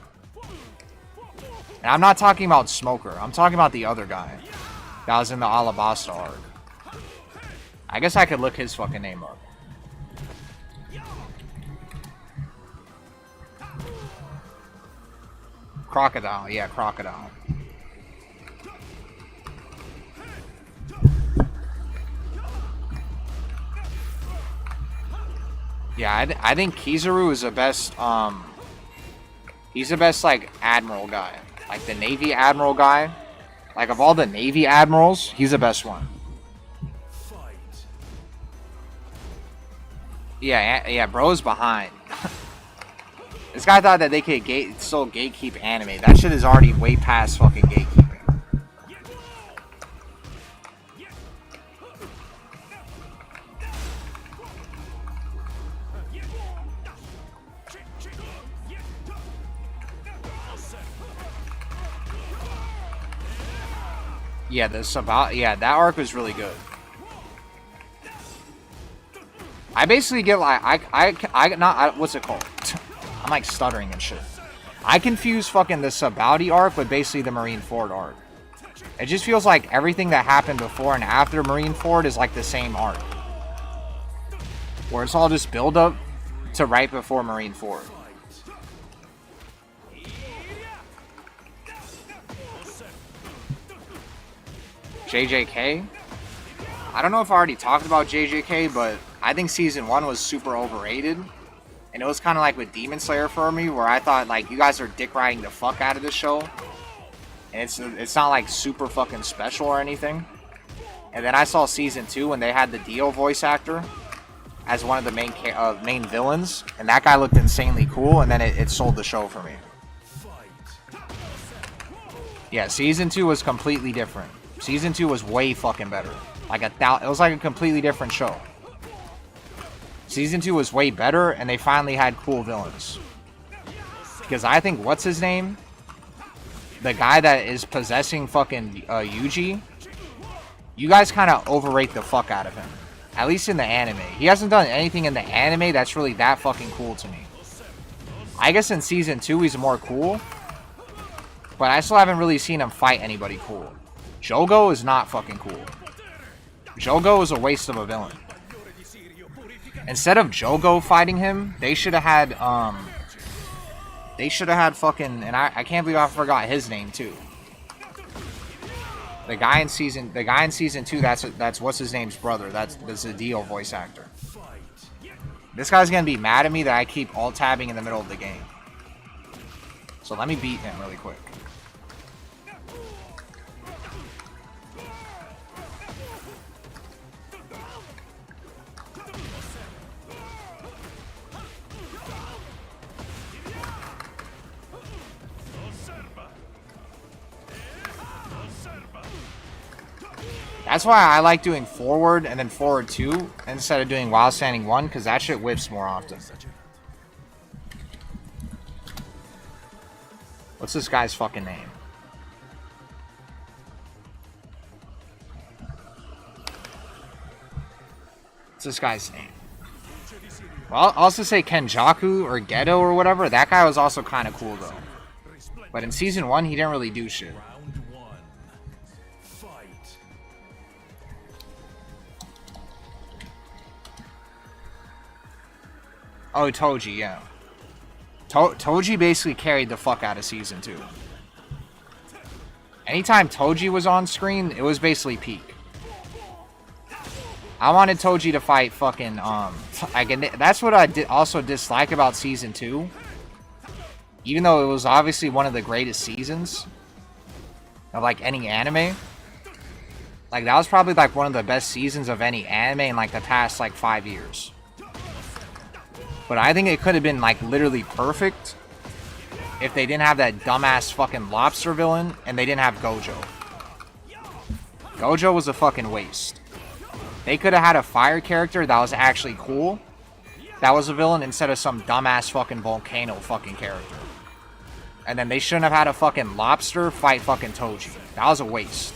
Speaker 2: And I'm not talking about Smoker. I'm talking about the other guy that was in the Alabasta arc. I guess I could look his fucking name up. Crocodile. Yeah, Crocodile. Yeah, I think Kizaru is the best, he's the best, like, admiral guy. Like, the Navy admiral guy. Like, of all the Navy admirals, he's the best one. Yeah, bro's behind. This guy thought that they could still gatekeep anime. That shit is already way past fucking gatekeeping. Yeah, that arc was really good. I basically get like what's it called? I'm like stuttering and shit. I confuse fucking the Sabaudi arc with basically the Marineford arc. It just feels like everything that happened before and after Marineford is like the same arc, where it's all just build up to right before Marineford. JJK? I don't know if I already talked about JJK, but I think Season 1 was super overrated. And it was kind of like with Demon Slayer for me, where I thought, like, you guys are dick-riding the fuck out of this show. And it's not, like, super fucking special or anything. And then I saw Season 2 when they had the Dio voice actor as one of the main villains. And that guy looked insanely cool, and then it sold the show for me. Yeah, Season 2 was completely different. Season 2 was way fucking better. Like it was like a completely different show. Season 2 was way better, and they finally had cool villains. Because I think, what's his name? The guy that is possessing fucking Yuji. You guys kind of overrate the fuck out of him. At least in the anime. He hasn't done anything in the anime that's really that fucking cool to me. I guess in Season 2 he's more cool. But I still haven't really seen him fight anybody cool. Jogo is not fucking cool. Jogo is a waste of a villain. Instead of Jogo fighting him, they should have had fucking, and I can't believe I forgot his name too. The guy in season 2, that's what's his name's brother. That's the Dio voice actor. This guy's gonna be mad at me that I keep alt tabbing in the middle of the game. So let me beat him really quick. That's why I like doing forward and then forward 2 instead of doing while standing 1, because that shit whiffs more often. What's this guy's fucking name? What's this guy's name? Well, I'll also say Kenjaku or Geto or whatever. That guy was also kind of cool though. But in Season 1, he didn't really do shit. Oh, Toji, yeah. Toji basically carried the fuck out of Season 2. Anytime Toji was on screen, it was basically peak. I wanted Toji to fight fucking, that's what I also dislike about Season 2. Even though it was obviously one of the greatest seasons of, like, any anime. Like, that was probably, like, one of the best seasons of any anime in, like, the past, like, 5 years. But I think it could have been, like, literally perfect if they didn't have that dumbass fucking lobster villain and they didn't have Gojo. Gojo was a fucking waste. They could have had a fire character that was actually cool that was a villain instead of some dumbass fucking volcano fucking character. And then they shouldn't have had a fucking lobster fight fucking Toji. That was a waste.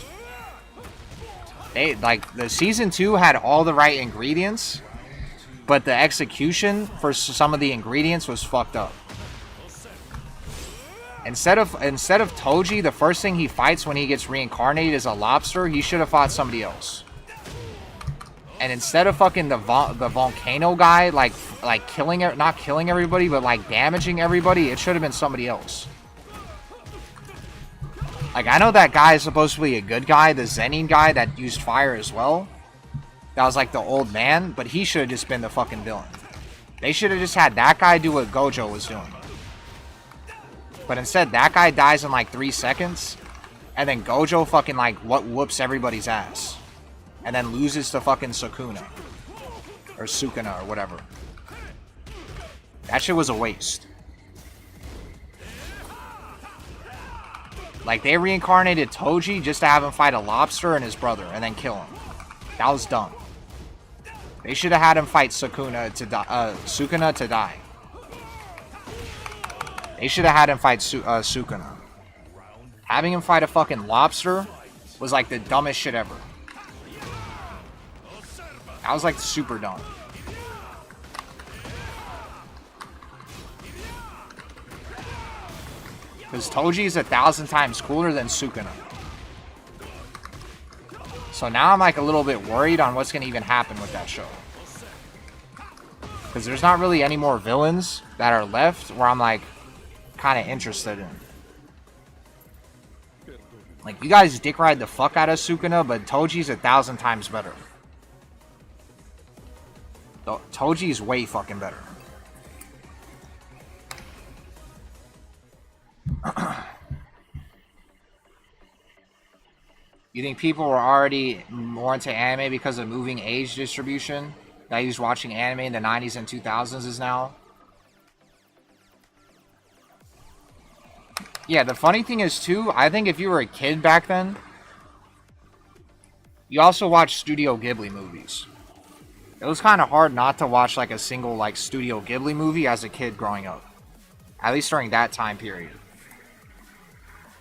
Speaker 2: They, like, the season 2 had all the right ingredients, but the execution for some of the ingredients was fucked up. Instead of Toji, the first thing he fights when he gets reincarnated is a lobster. He should have fought somebody else. And instead of fucking the volcano guy, like killing it, not killing everybody, but like damaging everybody, it should have been somebody else. Like, I know that guy is supposed to be a good guy, the Zenin guy that used fire as well. That was like the old man, but he should have just been the fucking villain. They should have just had that guy do what Gojo was doing. But instead, that guy dies in like 3 seconds, and then Gojo fucking like whoops everybody's ass. And then loses to fucking Sukuna. Or Sukuna, or whatever. That shit was a waste. Like, they reincarnated Toji just to have him fight a lobster and his brother, and then kill him. That was dumb. They should have had him fight Sukuna to die. They should have had him fight Sukuna. Having him fight a fucking lobster was like the dumbest shit ever. That was like super dumb. Because Toji is 1,000 times cooler than Sukuna. So now I'm like a little bit worried on what's going to even happen with that show. Because there's not really any more villains that are left where I'm like kind of interested in. Like, you guys dick ride the fuck out of Sukuna, but Toji's 1,000 times better. Toji's way fucking better. You think people were already more into anime because of moving age distribution? That who's watching anime in the 90s and 2000s is now? Yeah, the funny thing is, too, I think if you were a kid back then, you also watched Studio Ghibli movies. It was kind of hard not to watch, like, a single, like, Studio Ghibli movie as a kid growing up. At least during that time period.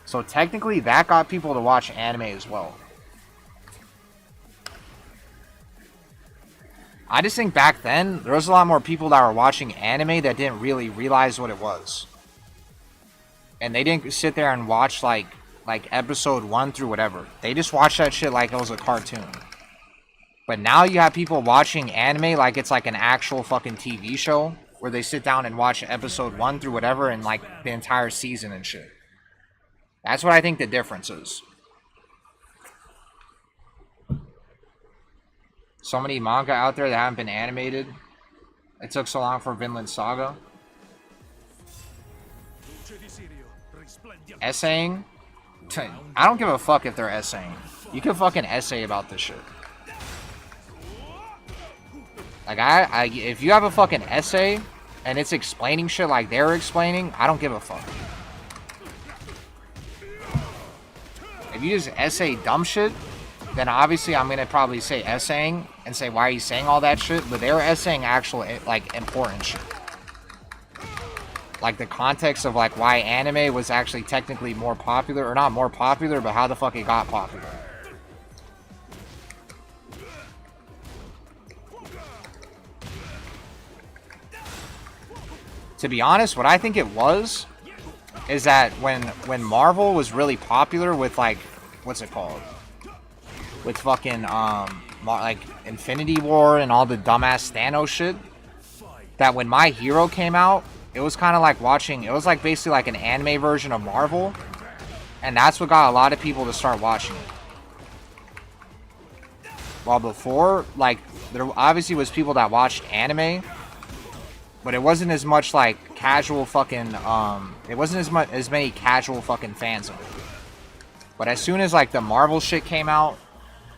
Speaker 2: So technically, that got people to watch anime as well. I just think back then, there was a lot more people that were watching anime that didn't really realize what it was. And they didn't sit there and watch, like episode 1 through whatever. They just watched that shit like it was a cartoon. But now you have people watching anime like it's like an actual fucking TV show, where they sit down and watch episode 1 through whatever and like the entire season and shit. That's what I think the difference is. So many manga out there that haven't been animated. It took so long for Vinland Saga. Essaying? I don't give a fuck if they're essaying. You can fucking essay about this shit. Like, if you have a fucking essay and it's explaining shit like they're explaining, I don't give a fuck. If you just essay dumb shit, then obviously I'm gonna probably say essaying and say, why are you saying all that shit? But they're essaying actual, like, important shit. Like the context of like why anime was actually technically more popular, or not more popular, but how the fuck it got popular. To be honest, what I think it was is that when Marvel was really popular with like, what's it called? With fucking like Infinity War and all the dumbass Thanos shit, that when My Hero came out, it was kind of like watching, it was like basically like an anime version of Marvel, and that's what got a lot of people to start watching it. While before, like, there obviously was people that watched anime, but it wasn't as much like casual fucking, it wasn't as many casual fucking fans of it. But as soon as like the Marvel shit came out,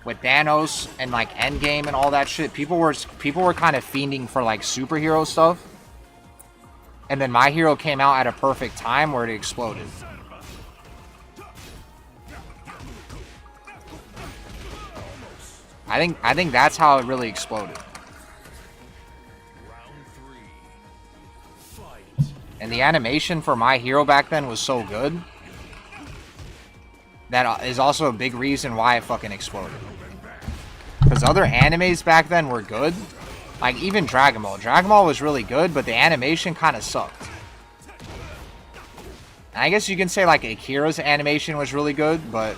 Speaker 2: with Thanos and like Endgame and all that shit, people were kind of fiending for like superhero stuff. And then My Hero came out at a perfect time where it exploded. I think that's how it really exploded. And the animation for My Hero back then was so good. That is also a big reason why it fucking exploded. Because other animes back then were good. Like, even Dragon Ball. Dragon Ball was really good, but the animation kind of sucked. And I guess you can say, like, Akira's animation was really good, but...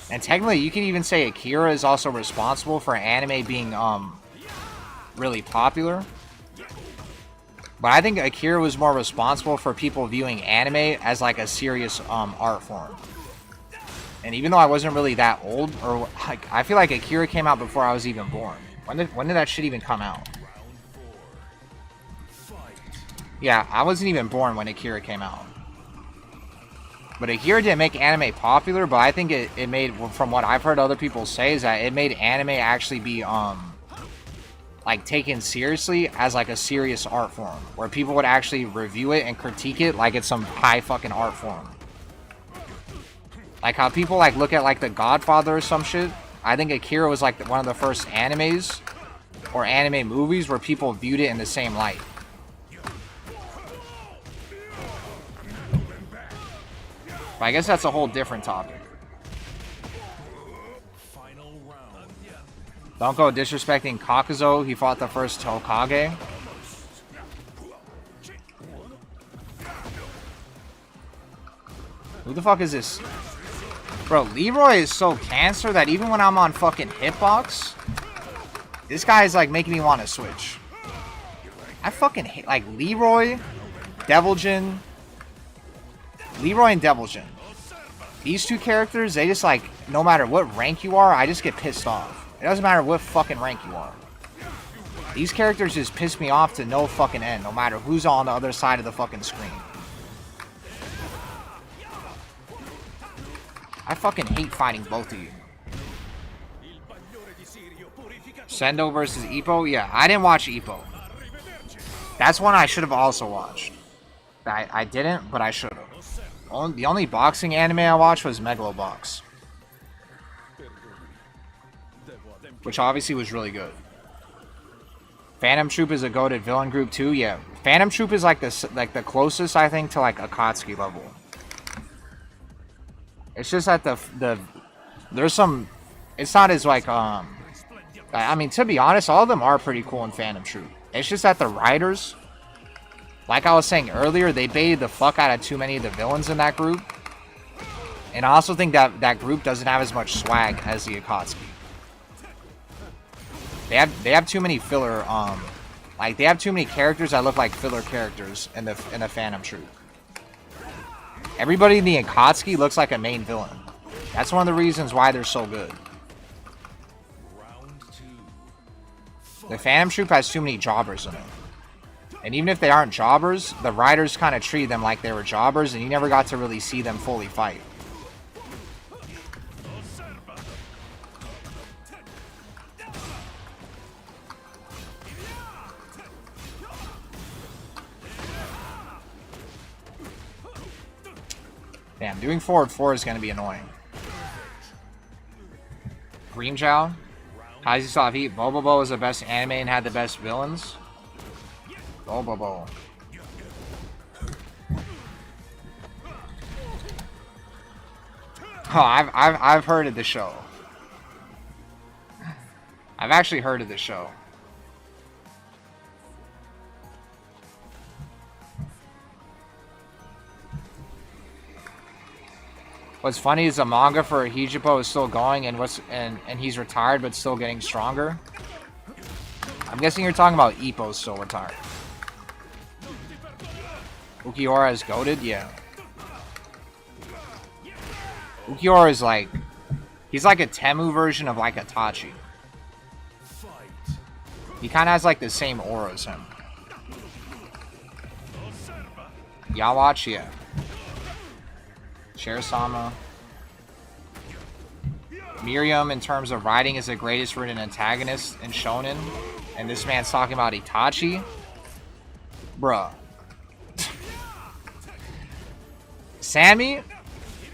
Speaker 2: And technically, you can even say Akira is also responsible for anime being, really popular. But I think Akira was more responsible for people viewing anime as, like, a serious, art form. And even though I wasn't really that old, or, like, I feel like Akira came out before I was even born. When did that shit even come out? Yeah, I wasn't even born when Akira came out. But Akira didn't make anime popular, but I think it made, from what I've heard other people say, is that it made anime actually be, like, taken seriously as, like, a serious art form. Where people would actually review it and critique it like it's some high fucking art form. Like how people, like, look at, like, The Godfather or some shit. I think Akira was, like, one of the first animes or anime movies where people viewed it in the same light. But I guess that's a whole different topic. Don't go disrespecting Kakuzo. He fought the first Hokage. Who the fuck is this? Bro, Leroy is so cancer that even when I'm on fucking Hitbox, this guy is, like, making me want to switch. I fucking hate, like, Leroy, Deviljin. Leroy and Deviljin. These two characters, they just, like, no matter what rank you are, I just get pissed off. It doesn't matter what fucking rank you are. These characters just piss me off to no fucking end, no matter who's on the other side of the fucking screen. I fucking hate fighting both of you. Sendo versus Ippo? Yeah, I didn't watch Ippo. That's one I should have also watched. I didn't, but I should have. The only boxing anime I watched was Megalobox. Which obviously was really good. Phantom Troop is a goated villain group too, yeah. Phantom Troop is like the closest, I think, to, like, Akatsuki level. It's just that there's some, it's not as, like, I mean, to be honest, all of them are pretty cool in Phantom Troop. It's just that the writers, like I was saying earlier, they baited the fuck out of too many of the villains in that group. And I also think that group doesn't have as much swag as the Akatsuki. They have too many filler, like, they have too many characters that look like filler characters in the Phantom Troop. Everybody in the Akatsuki looks like a main villain. That's one of the reasons why they're so good. The Phantom Troop has too many jobbers in it. And even if they aren't jobbers, the writers kind of treat them like they were jobbers, and you never got to really see them fully fight. Damn, doing forward 4 is going to be annoying. Green Zhao. Kaisi saw Heat. Bobobo was the best anime and had the best villains. Bobobo. Oh, I've heard of the show. I've actually heard of the show. What's funny is the manga for Hijipo is still going, and he's retired but still getting stronger. I'm guessing you're talking about Ippo's still retired. Ukiura is goated, yeah. Ukiura is like, he's like a Temu version of, like, Itachi. He kind of has, like, the same aura as him. Y'all watch, yeah. Shirasama. Miriam, in terms of writing, is the greatest written antagonist in Shonen. And this man's talking about Itachi. Bruh. Sammy,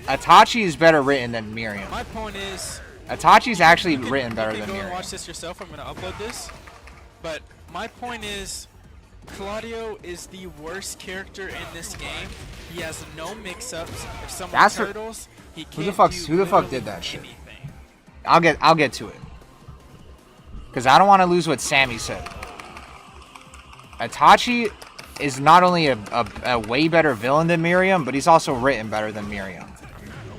Speaker 2: Itachi is better written than Miriam.
Speaker 4: My point is,
Speaker 2: Itachi's actually written better than
Speaker 4: Miriam. You can go
Speaker 2: Miriam.
Speaker 4: and watch this yourself. I'm going to upload this. But my point is, Claudio is the worst character in this game. He has no mix-ups. If someone
Speaker 2: That's a-
Speaker 4: turtles, he can't
Speaker 2: Who the fuck
Speaker 4: do
Speaker 2: did that shit?
Speaker 4: anything.
Speaker 2: I'll get to it. Because I don't want to lose what Sammy said. Itachi is not only a way better villain than Miriam, but he's also written better than Miriam.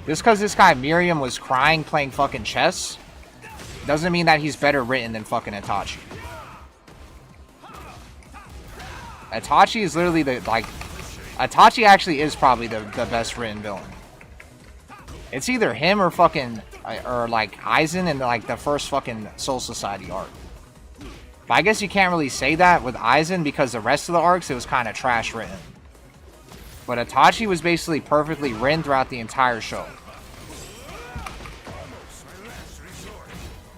Speaker 2: Just because this guy Miriam was crying playing fucking chess doesn't mean that he's better written than fucking Itachi. Itachi is literally Itachi actually is probably the best written villain. It's either him or fucking, or like Aizen in like the first fucking Soul Society arc. But I guess you can't really say that with Aizen because the rest of the arcs it was kind of trash written. But Itachi was basically perfectly written throughout the entire show.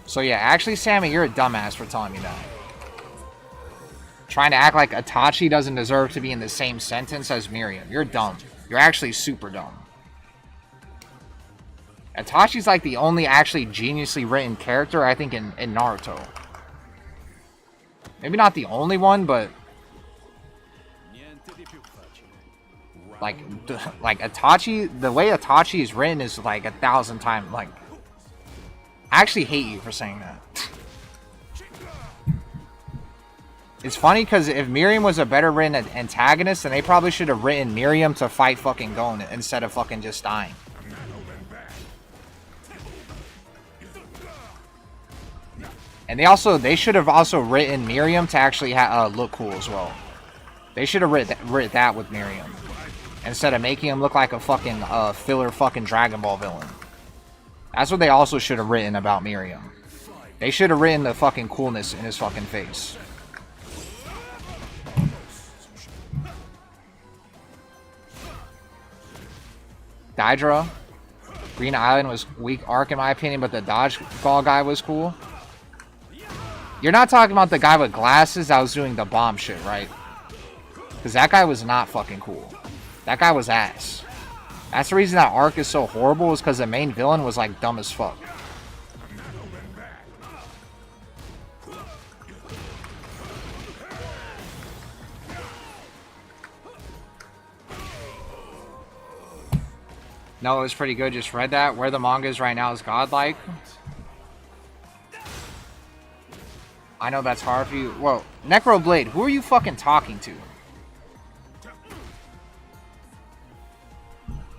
Speaker 2: So yeah, actually Sammy, you're a dumbass for telling me that. Trying to act like Itachi doesn't deserve to be in the same sentence as Miriam. You're dumb. You're actually super dumb. Itachi's like the only actually geniusly written character, I think, in Naruto. Maybe not the only one, but... Like Itachi, the way Itachi is written is like 1,000 times, like... I actually hate you for saying that. It's funny because if Miriam was a better written antagonist, then they probably should have written Miriam to fight fucking Gon instead of fucking just dying. And they should have also written Miriam to actually look cool as well. They should have written that with Miriam instead of making him look like a fucking filler fucking Dragon Ball villain. That's what they also should have written about Miriam. They should have written the fucking coolness in his fucking face. Daedra. Green Island was weak arc in my opinion, but the dodgeball guy was cool. You're not talking about the guy with glasses that was doing the bomb shit, right? Because that guy was not fucking cool. That guy was ass. That's the reason that arc is so horrible, is because the main villain was like dumb as fuck. No, it was pretty good. Just read that. Where the manga is right now is godlike. I know that's hard for you. Whoa. Necroblade, who are you fucking talking to?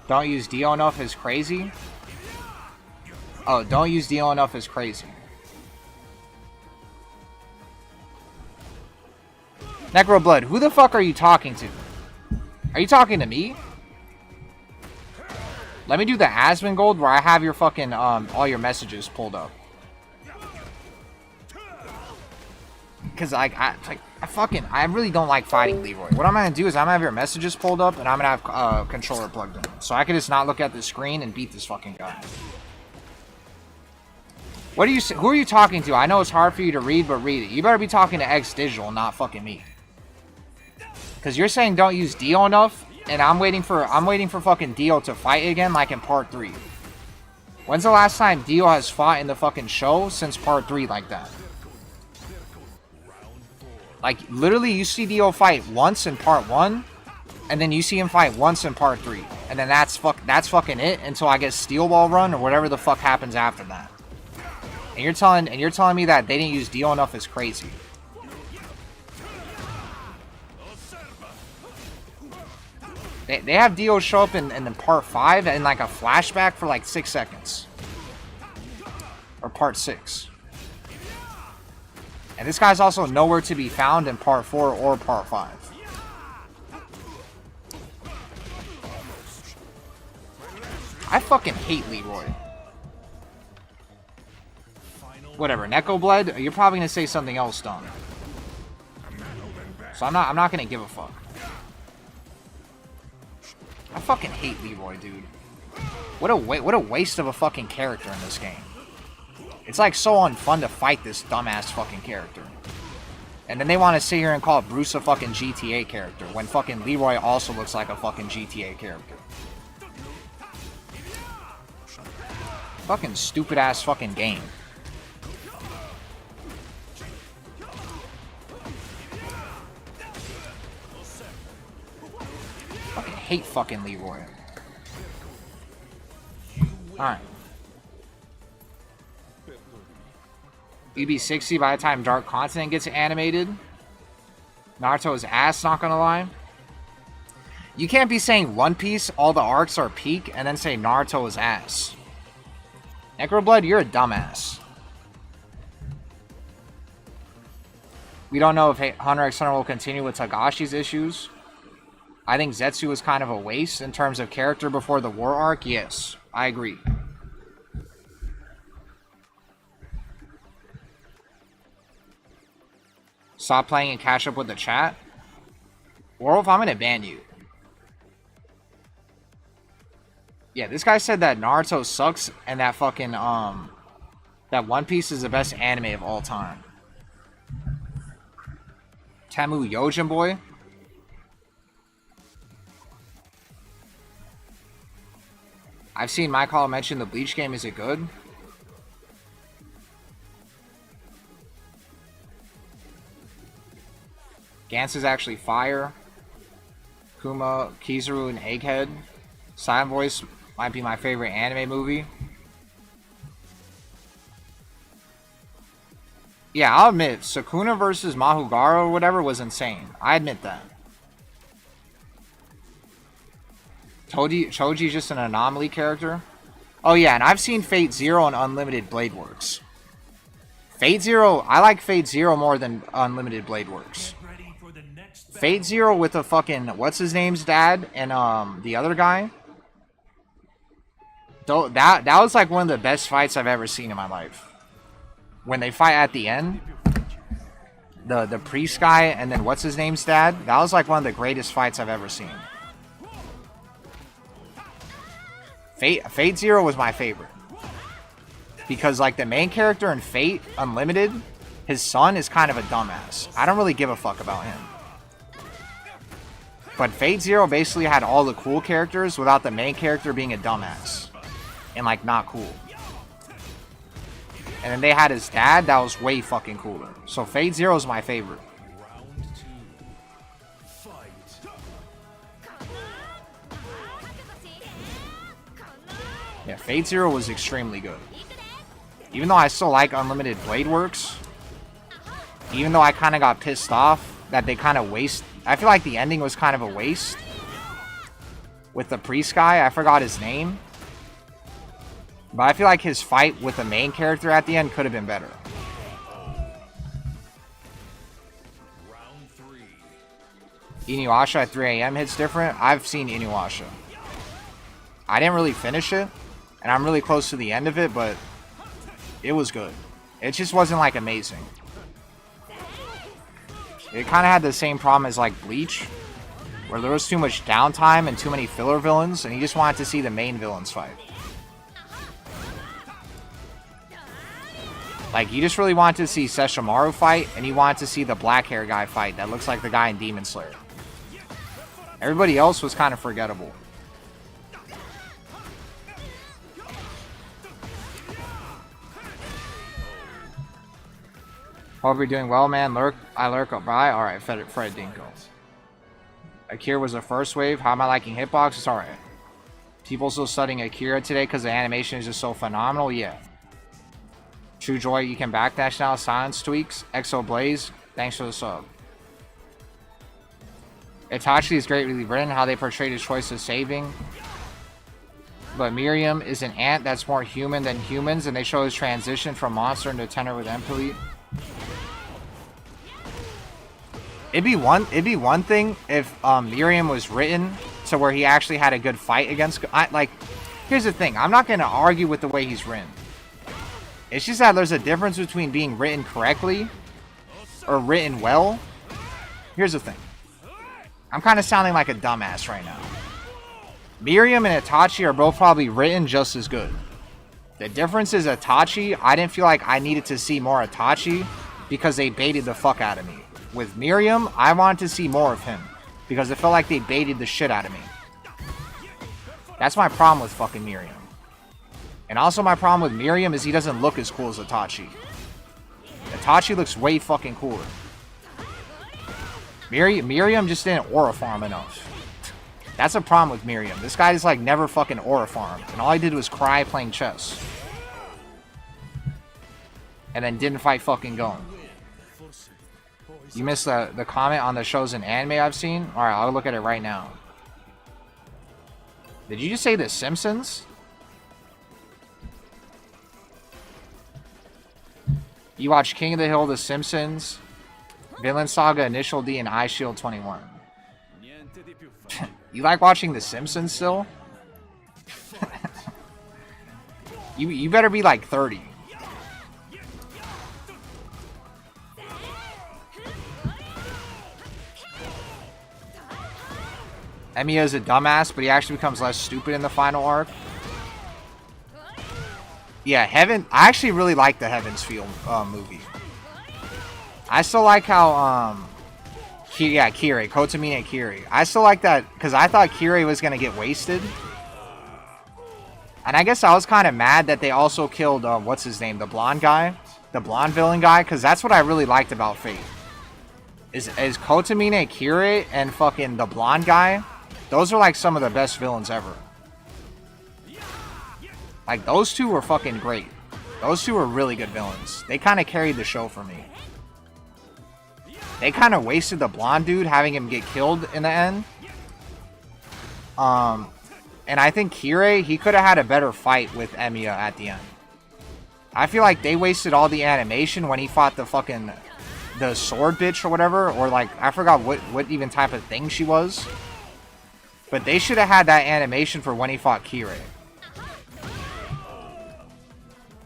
Speaker 2: Don't use Dio enough is crazy? Oh, don't use Dio enough is crazy. Necroblood, who the fuck are you talking to? Are you talking to me? Let me do the Asmongold where I have your fucking, all your messages pulled up. Because, I really don't like fighting Leroy. What I'm going to do is I'm going to have your messages pulled up and I'm going to have controller plugged in. So I can just not look at the screen and beat this fucking guy. Who are you talking to? I know it's hard for you to read, but read it. You better be talking to X Digital, not fucking me. Because you're saying don't use Dio enough, and I'm waiting for fucking Dio to fight again, like in part 3. When's the last time Dio has fought in the fucking show since part 3 like that? Like, literally, you see Dio fight once in part 1, and then you see him fight once in part 3. And then that's fucking it until I get Steel Ball Run or whatever the fuck happens after that. And you're telling me that they didn't use Dio enough is crazy. They have Dio show up in part 5 and like a flashback for like 6 seconds. Or part 6. And this guy's also nowhere to be found in part 4 or part 5. I fucking hate Leroy. Whatever, Neko Blood, you're probably gonna say something else dumb. So I'm not gonna give a fuck. I fucking hate Leroy, dude. What a waste of a fucking character in this game. It's like so unfun to fight this dumbass fucking character. And then they want to sit here and call Bruce a fucking GTA character when fucking Leroy also looks like a fucking GTA character. Fucking stupid ass fucking game. Fucking hate fucking Leroy. Alright. EB60 by the time Dark Continent gets animated. Naruto's ass, not gonna lie. You can't be saying One Piece, all the arcs are peak, and then say Naruto is ass. Necroblood, you're a dumbass. We don't know if Hunter x Hunter will continue with Tagashi's issues. I think Zetsu was kind of a waste in terms of character before the war arc. Yes, I agree. Stop playing and catch up with the chat. Wolf, I'm gonna ban you. Yeah, this guy said that Naruto sucks and that fucking, that One Piece is the best anime of all time. Temu Yojin boy. I've seen my call mention the Bleach game. Is it good? Gantz is actually fire. Kuma, Kizaru, and Egghead. Silent Voice might be my favorite anime movie. Yeah, I'll admit, Sukuna versus Mahugara or whatever was insane. I admit that. Choji's just an anomaly character. Oh yeah, and I've seen Fate Zero and Unlimited Blade Works. Fate Zero, I like Fate Zero more than Unlimited Blade Works. Fate Zero with a fucking, what's his name's dad and the other guy. That was like one of the best fights I've ever seen in my life. When they fight at the end, the priest guy and then what's his name's dad, that was like one of the greatest fights I've ever seen. Fate Zero was my favorite. Because like the main character in Fate Unlimited, his son is kind of a dumbass. I don't really give a fuck about him. But Fate Zero basically had all the cool characters without the main character being a dumbass. And like not cool. And then they had his dad that was way fucking cooler. So Fate Zero is my favorite. Yeah, Fate Zero was extremely good. Even though I still like Unlimited Blade Works, even though I kind of got pissed off that they kind of waste. I feel like the ending was kind of a waste. With the priest guy, I forgot his name. But I feel like his fight with the main character at the end could have been better. Inuyasha at 3 AM hits different. I've seen Inuyasha. I didn't really finish it. And I'm really close to the end of it, but it was good. It just wasn't like amazing. It kind of had the same problem as like Bleach, where there was too much downtime and too many filler villains, and you just wanted to see the main villains fight. Like, you just really wanted to see Sesshomaru fight, and you wanted to see the black hair guy fight that looks like the guy in Demon Slayer. Everybody else was kind of forgettable. Hope you're doing well, man. I lurk up by. Alright, Fred Dinko. Akira was the first wave. How am I liking Hitbox? It's alright. People still studying Akira today because the animation is just so phenomenal. Yeah. True Joy, you can backdash now. Silence tweaks. Exo Blaze, thanks for the sub. Itachi is greatly written. How they portrayed his choice of saving. But Miriam is an ant that's more human than humans, and they show his transition from monster into tenor with Empoli. It'd be one thing if Miriam was written to where he actually had a good fight against. Like, here's the thing. I'm not going to argue with the way he's written. It's just that there's a difference between being written correctly or written well. Here's the thing. I'm kind of sounding like a dumbass right now. Miriam and Itachi are both probably written just as good. The difference is Itachi, I didn't feel like I needed to see more Itachi because they baited the fuck out of me. With Miriam, I wanted to see more of him because it felt like they baited the shit out of me. That's my problem with fucking Miriam. And also my problem with Miriam is he doesn't look as cool as Itachi. Itachi looks way fucking cooler. Miriam just didn't aura farm enough. That's a problem with Miriam. This guy is like never fucking aura farmed, and all I did was cry playing chess. And then didn't fight fucking Gon. You missed the comment on the shows and anime I've seen? Alright, I'll look at it right now. Did you just say The Simpsons? You watch King of the Hill, The Simpsons, Villain Saga, Initial D, and Eye Shield 21. You like watching The Simpsons still? you better be like 30. Emiya is a dumbass, but he actually becomes less stupid in the final arc. Yeah, Heaven. I actually really like the Heaven's Field movie. I still like how Kirei, Kotomine Kirei. I still like that because I thought Kirei was gonna get wasted, and I guess I was kind of mad that they also killed what's his name, the blonde guy, the blonde villain guy, because that's what I really liked about Fate. Is Kotomine Kirei and fucking the blonde guy. Those are like some of the best villains ever. Like, those two were fucking great. Those two were really good villains. They kind of carried the show for me. They kind of wasted the blonde dude, having him get killed in the end. And I think Kirei, he could have had a better fight with Emiya at the end. I feel like they wasted all the animation when he fought the fucking... the sword bitch or whatever. Or like, I forgot what even type of thing she was. But they should have had that animation for when he fought Kirei.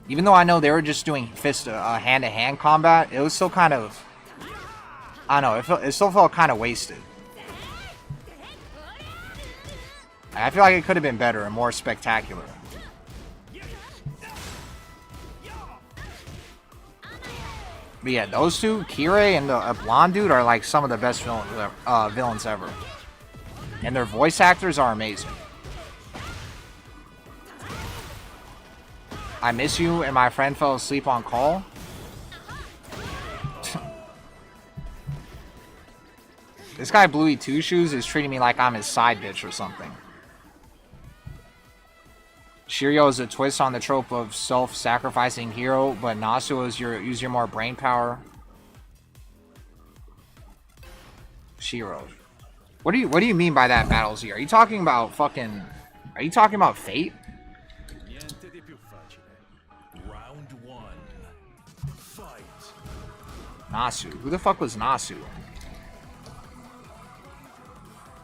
Speaker 2: Even though I know they were just doing hand-to-hand combat, it was still kind of... I don't know, it still felt kind of wasted. I feel like it could have been better and more spectacular. But yeah, those two, Kirei and the blonde dude, are like some of the best villains ever. And their voice actors are amazing. I miss you and my friend fell asleep on call. This guy Bluey Two Shoes is treating me like I'm his side bitch or something. Shiryu is a twist on the trope of self-sacrificing hero, but Nasu is use your more brain power. Shiro. What do you mean by that, Battles here? Are you talking about fucking... Are you talking about Fate?
Speaker 3: Round one. Fight.
Speaker 2: Nasu. Who the fuck was Nasu?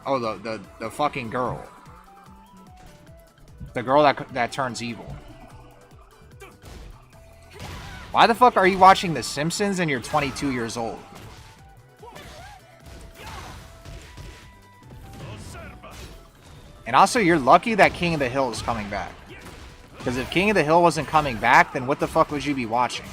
Speaker 2: Oh, the fucking girl. The girl that turns evil. Why the fuck are you watching The Simpsons and you're 22 years old? And also, you're lucky that King of the Hill is coming back. Because if King of the Hill wasn't coming back, then what the fuck would you be watching?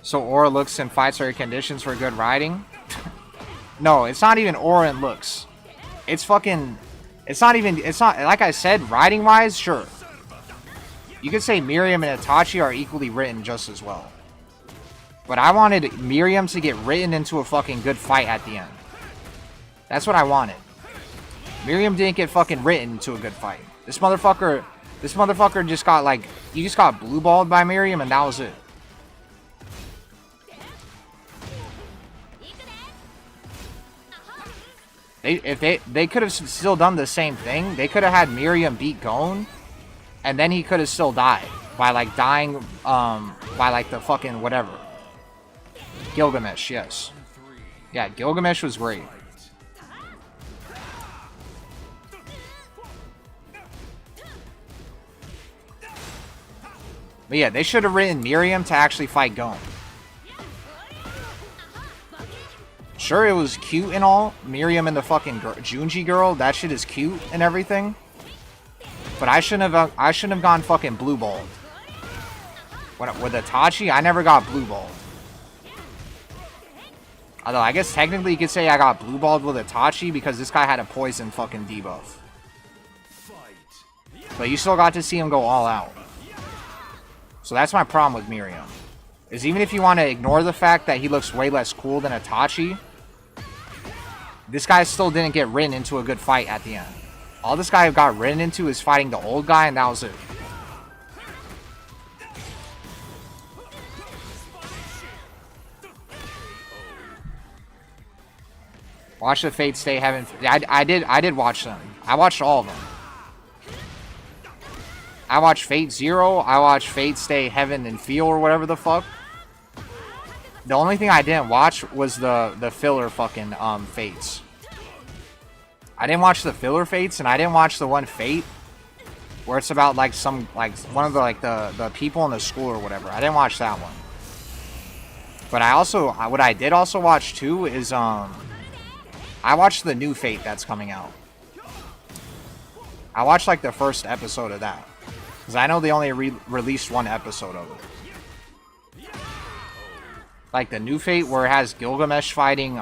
Speaker 2: So aura looks and fights are conditions for good riding? No, it's not even aura and looks. It's fucking... It's not, like I said, riding-wise, sure. You could say Miriam and Itachi are equally written just as well. But I wanted Miriam to get written into a fucking good fight at the end. That's what I wanted. Miriam didn't get fucking written into a good fight. This motherfucker just got like... You just got blue-balled by Miriam and that was it. If they could have still done the same thing, they could have had Miriam beat Gon, and then he could have still died by like dying by like the fucking whatever. Gilgamesh, yes. Yeah, Gilgamesh was great. But yeah, they should have written Miriam to actually fight Gon. Sure, it was cute and all. Miriam and the fucking Junji girl, that shit is cute and everything. But I shouldn't have gone fucking blue balled. With Itachi, I never got blue balled. Although I guess technically you could say I got blue balled with Itachi because this guy had a poison fucking debuff. But you still got to see him go all out. So that's my problem with Miriam. is even if you want to ignore the fact that he looks way less cool than Itachi, this guy still didn't get written into a good fight at the end. All this guy got written into is fighting the old guy, and that was it. Watch the Fate Stay Heaven. I did watch them. I watched all of them. I watched Fate Zero. I watched Fate Stay Heaven and Feel or whatever the fuck. The only thing I didn't watch was the filler fucking Fates. I didn't watch the filler Fates, and I didn't watch the one Fate where it's about like some one of the people in the school or whatever. I didn't watch that one. But what I did also watch too is I watched the new Fate that's coming out. I watched like the first episode of that. Because I know they only released one episode of it. Like the new Fate where it has Gilgamesh fighting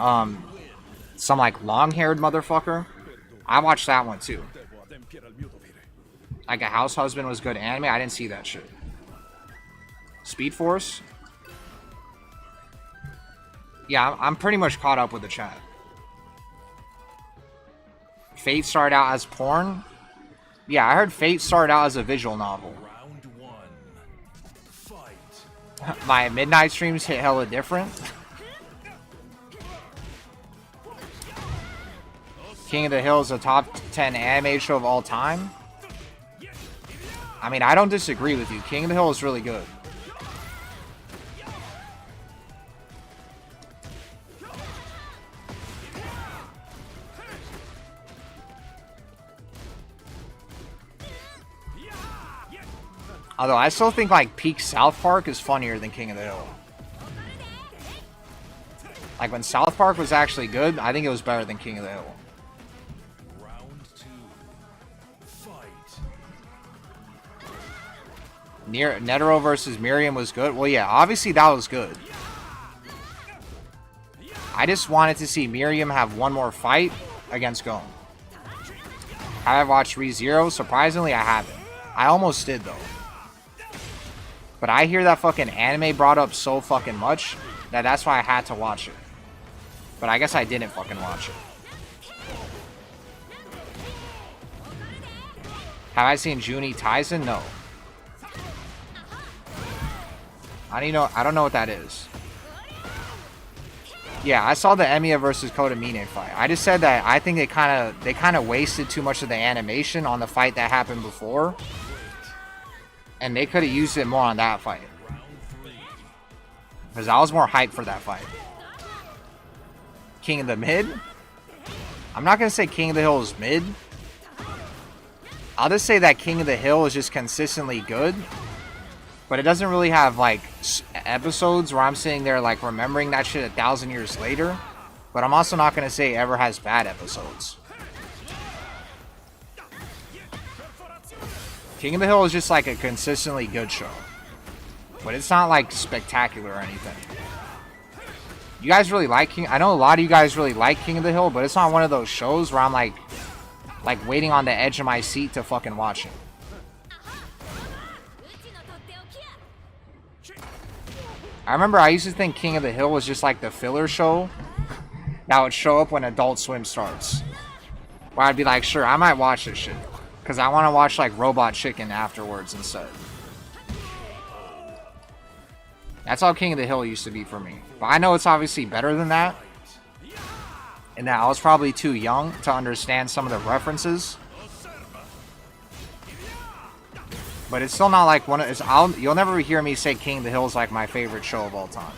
Speaker 2: some like long-haired motherfucker. I watched that one too. Like a House Husband was good anime. I didn't see that shit. Speed Force? Yeah, I'm pretty much caught up with the chat. Fate started out as porn? Yeah, I heard Fate started out as a visual novel. My midnight streams hit hella different. King of the Hill is a top 10 anime show of all time. I mean, I don't disagree with you. King of the Hill is really good. Although I still think like peak South Park is funnier than King of the Hill. Like when South Park was actually good, I think it was better than King of the Hill. Netero versus Miriam was good. Well, yeah, obviously that was good. I just wanted to see Miriam have one more fight against Gon. Have I watched ReZero? Surprisingly, I haven't. I almost did, though. But I hear that fucking anime brought up so fucking much that that's why I had to watch it. But I guess I didn't fucking watch it. Have I seen Juni Taisen? No. I don't know what that is. Yeah, I saw the Emiya versus Kodamine fight. I just said that I think they kind of wasted too much of the animation on the fight that happened before. And they could have used it more on that fight. Because I was more hyped for that fight. King of the Mid? I'm not going to say King of the Hill is mid. I'll just say that King of the Hill is just consistently good. But it doesn't really have, like, episodes where I'm sitting there, like, remembering that shit 1,000 years later. But I'm also not going to say it ever has bad episodes. King of the Hill is just like a consistently good show. But it's not like spectacular or anything. You guys really like I know a lot of you guys really like King of the Hill, but it's not one of those shows where I'm like waiting on the edge of my seat to fucking watch it. I remember I used to think King of the Hill was just like the filler show that would show up when Adult Swim starts. Where I'd be like, sure, I might watch this shit. Because I want to watch, like, Robot Chicken afterwards instead. That's how King of the Hill used to be for me. But I know it's obviously better than that. And that I was probably too young to understand some of the references. But it's still not like one of... You'll never hear me say King of the Hill is, like, my favorite show of all time.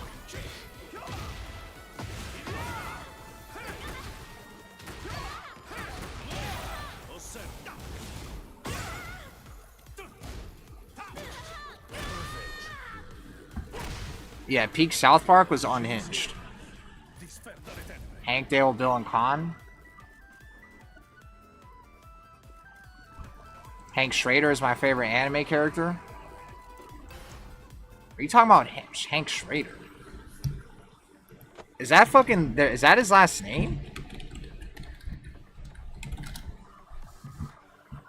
Speaker 2: Yeah, peak South Park was unhinged. Hank, Dale, Bill, and Con. Hank Schrader is my favorite anime character. Are you talking about Hank Schrader? Is that fucking... Is that his last name?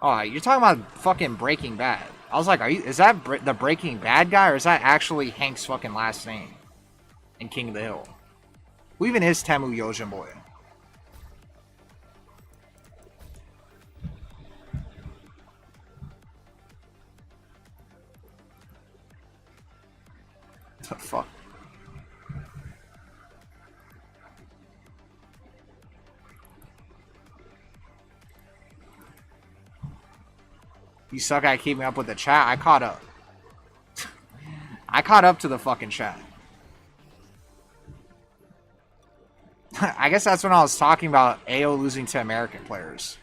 Speaker 2: Oh, you're talking about fucking Breaking Bad. I was like, is that the Breaking Bad guy, or is that actually Hank's fucking last name in King of the Hill? Who even is Temu Yojin Boy? What the fuck? You suck at keeping up with the chat. I caught up. I caught up to the fucking chat. I guess that's when I was talking about AO losing to American players.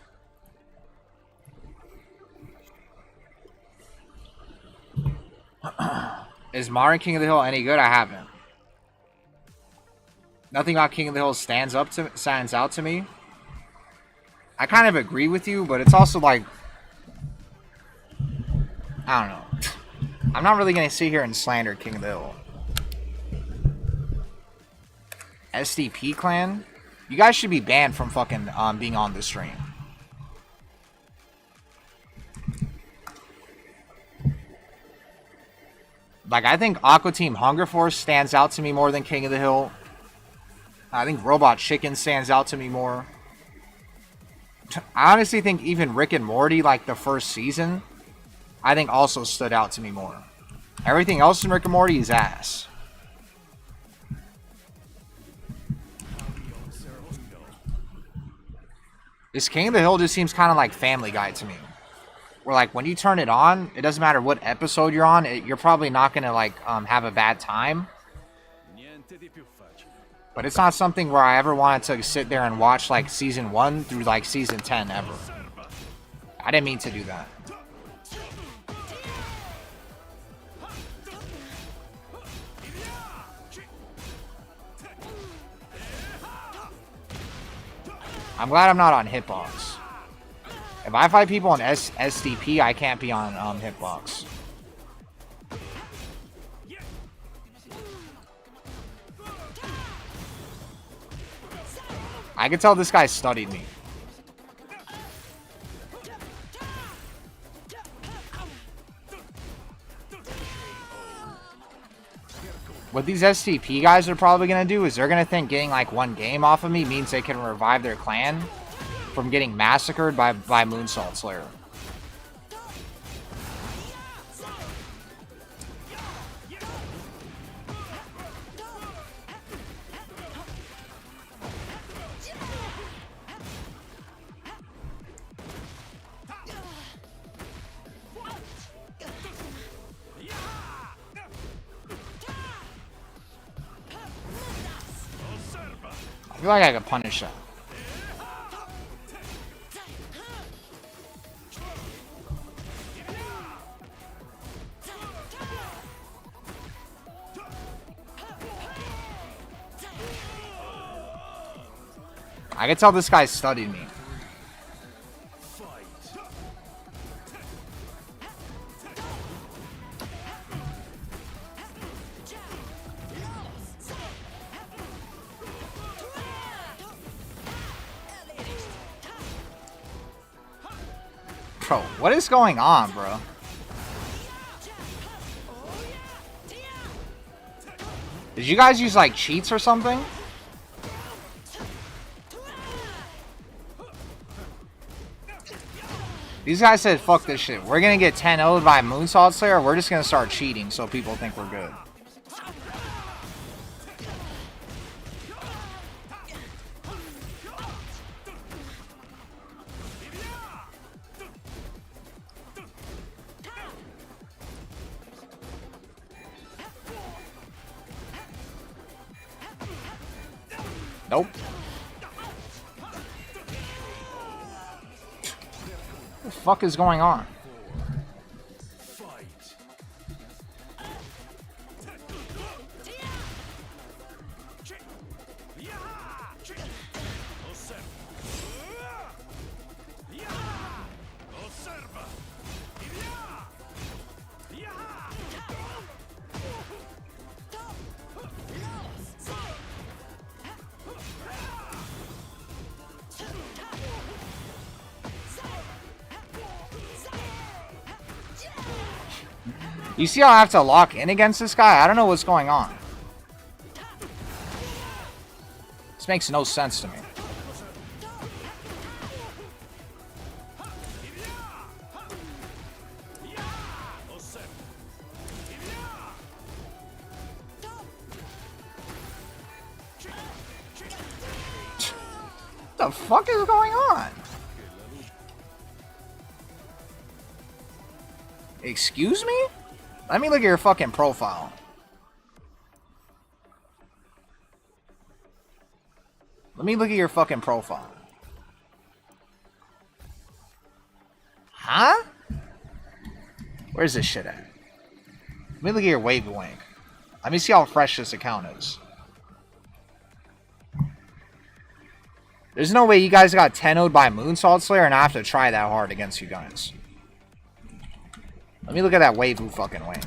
Speaker 2: Is modern King of the Hill any good? I haven't. Nothing about King of the Hill stands out to me. I kind of agree with you, but it's also like, I don't know. I'm not really gonna sit here and slander King of the Hill. SDP clan, you guys should be banned from fucking being on the stream. Like, I think Aqua Team Hunger Force stands out to me more than King of the Hill. I think Robot Chicken stands out to me more. I honestly think even Rick and Morty, like the first season, I think also stood out to me more. Everything else in Rick and Morty is ass. This King of the Hill just seems kind of like Family Guy to me. Where, like, when you turn it on, it doesn't matter what episode you're on, you're probably not going to, like, have a bad time. But it's not something where I ever wanted to sit there and watch, like, season 1 through, like, season 10 ever. I didn't mean to do that. I'm glad I'm not on Hitbox. If I fight people on SDP, I can't be on Hitbox. I can tell this guy studied me. What these SDP guys are probably going to do is they're going to think getting like one game off of me means they can revive their clan from getting massacred by Moonsault Slayer. I feel like I could punish that. I can tell this guy studied me. Bro, what is going on, bro? Did you guys use like cheats or something? These guys said, fuck this shit. We're gonna get 10-0'd by Moonsault Slayer. We're just gonna start cheating so people think we're good. Nope. What the fuck is going on? You see how I have to lock in against this guy? I don't know what's going on. This makes no sense to me. What the fuck is going on? Excuse me? Let me look at your fucking profile. Let me look at your fucking profile. Huh? Where's this shit at? Let me look at your wave link. Let me see how fresh this account is. There's no way you guys got 10-0'd by Moonsault Slayer and I have to try that hard against you guys. Let me look at that waifu fucking link.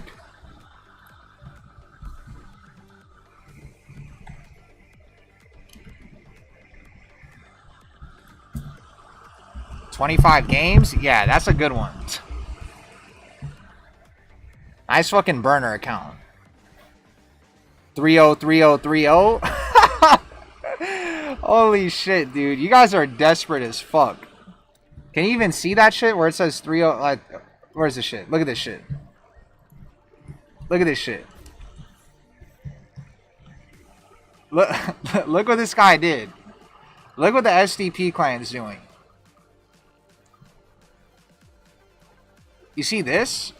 Speaker 2: $25 games? Yeah, that's a good one. Nice fucking burner account. 303030. Holy shit, dude. You guys are desperate as fuck. Can you even see that shit where it says 30? Like, where's this shit? Look at this shit. Look at this shit. Look, look what this guy did. Look what the SDP clan is doing. You see this?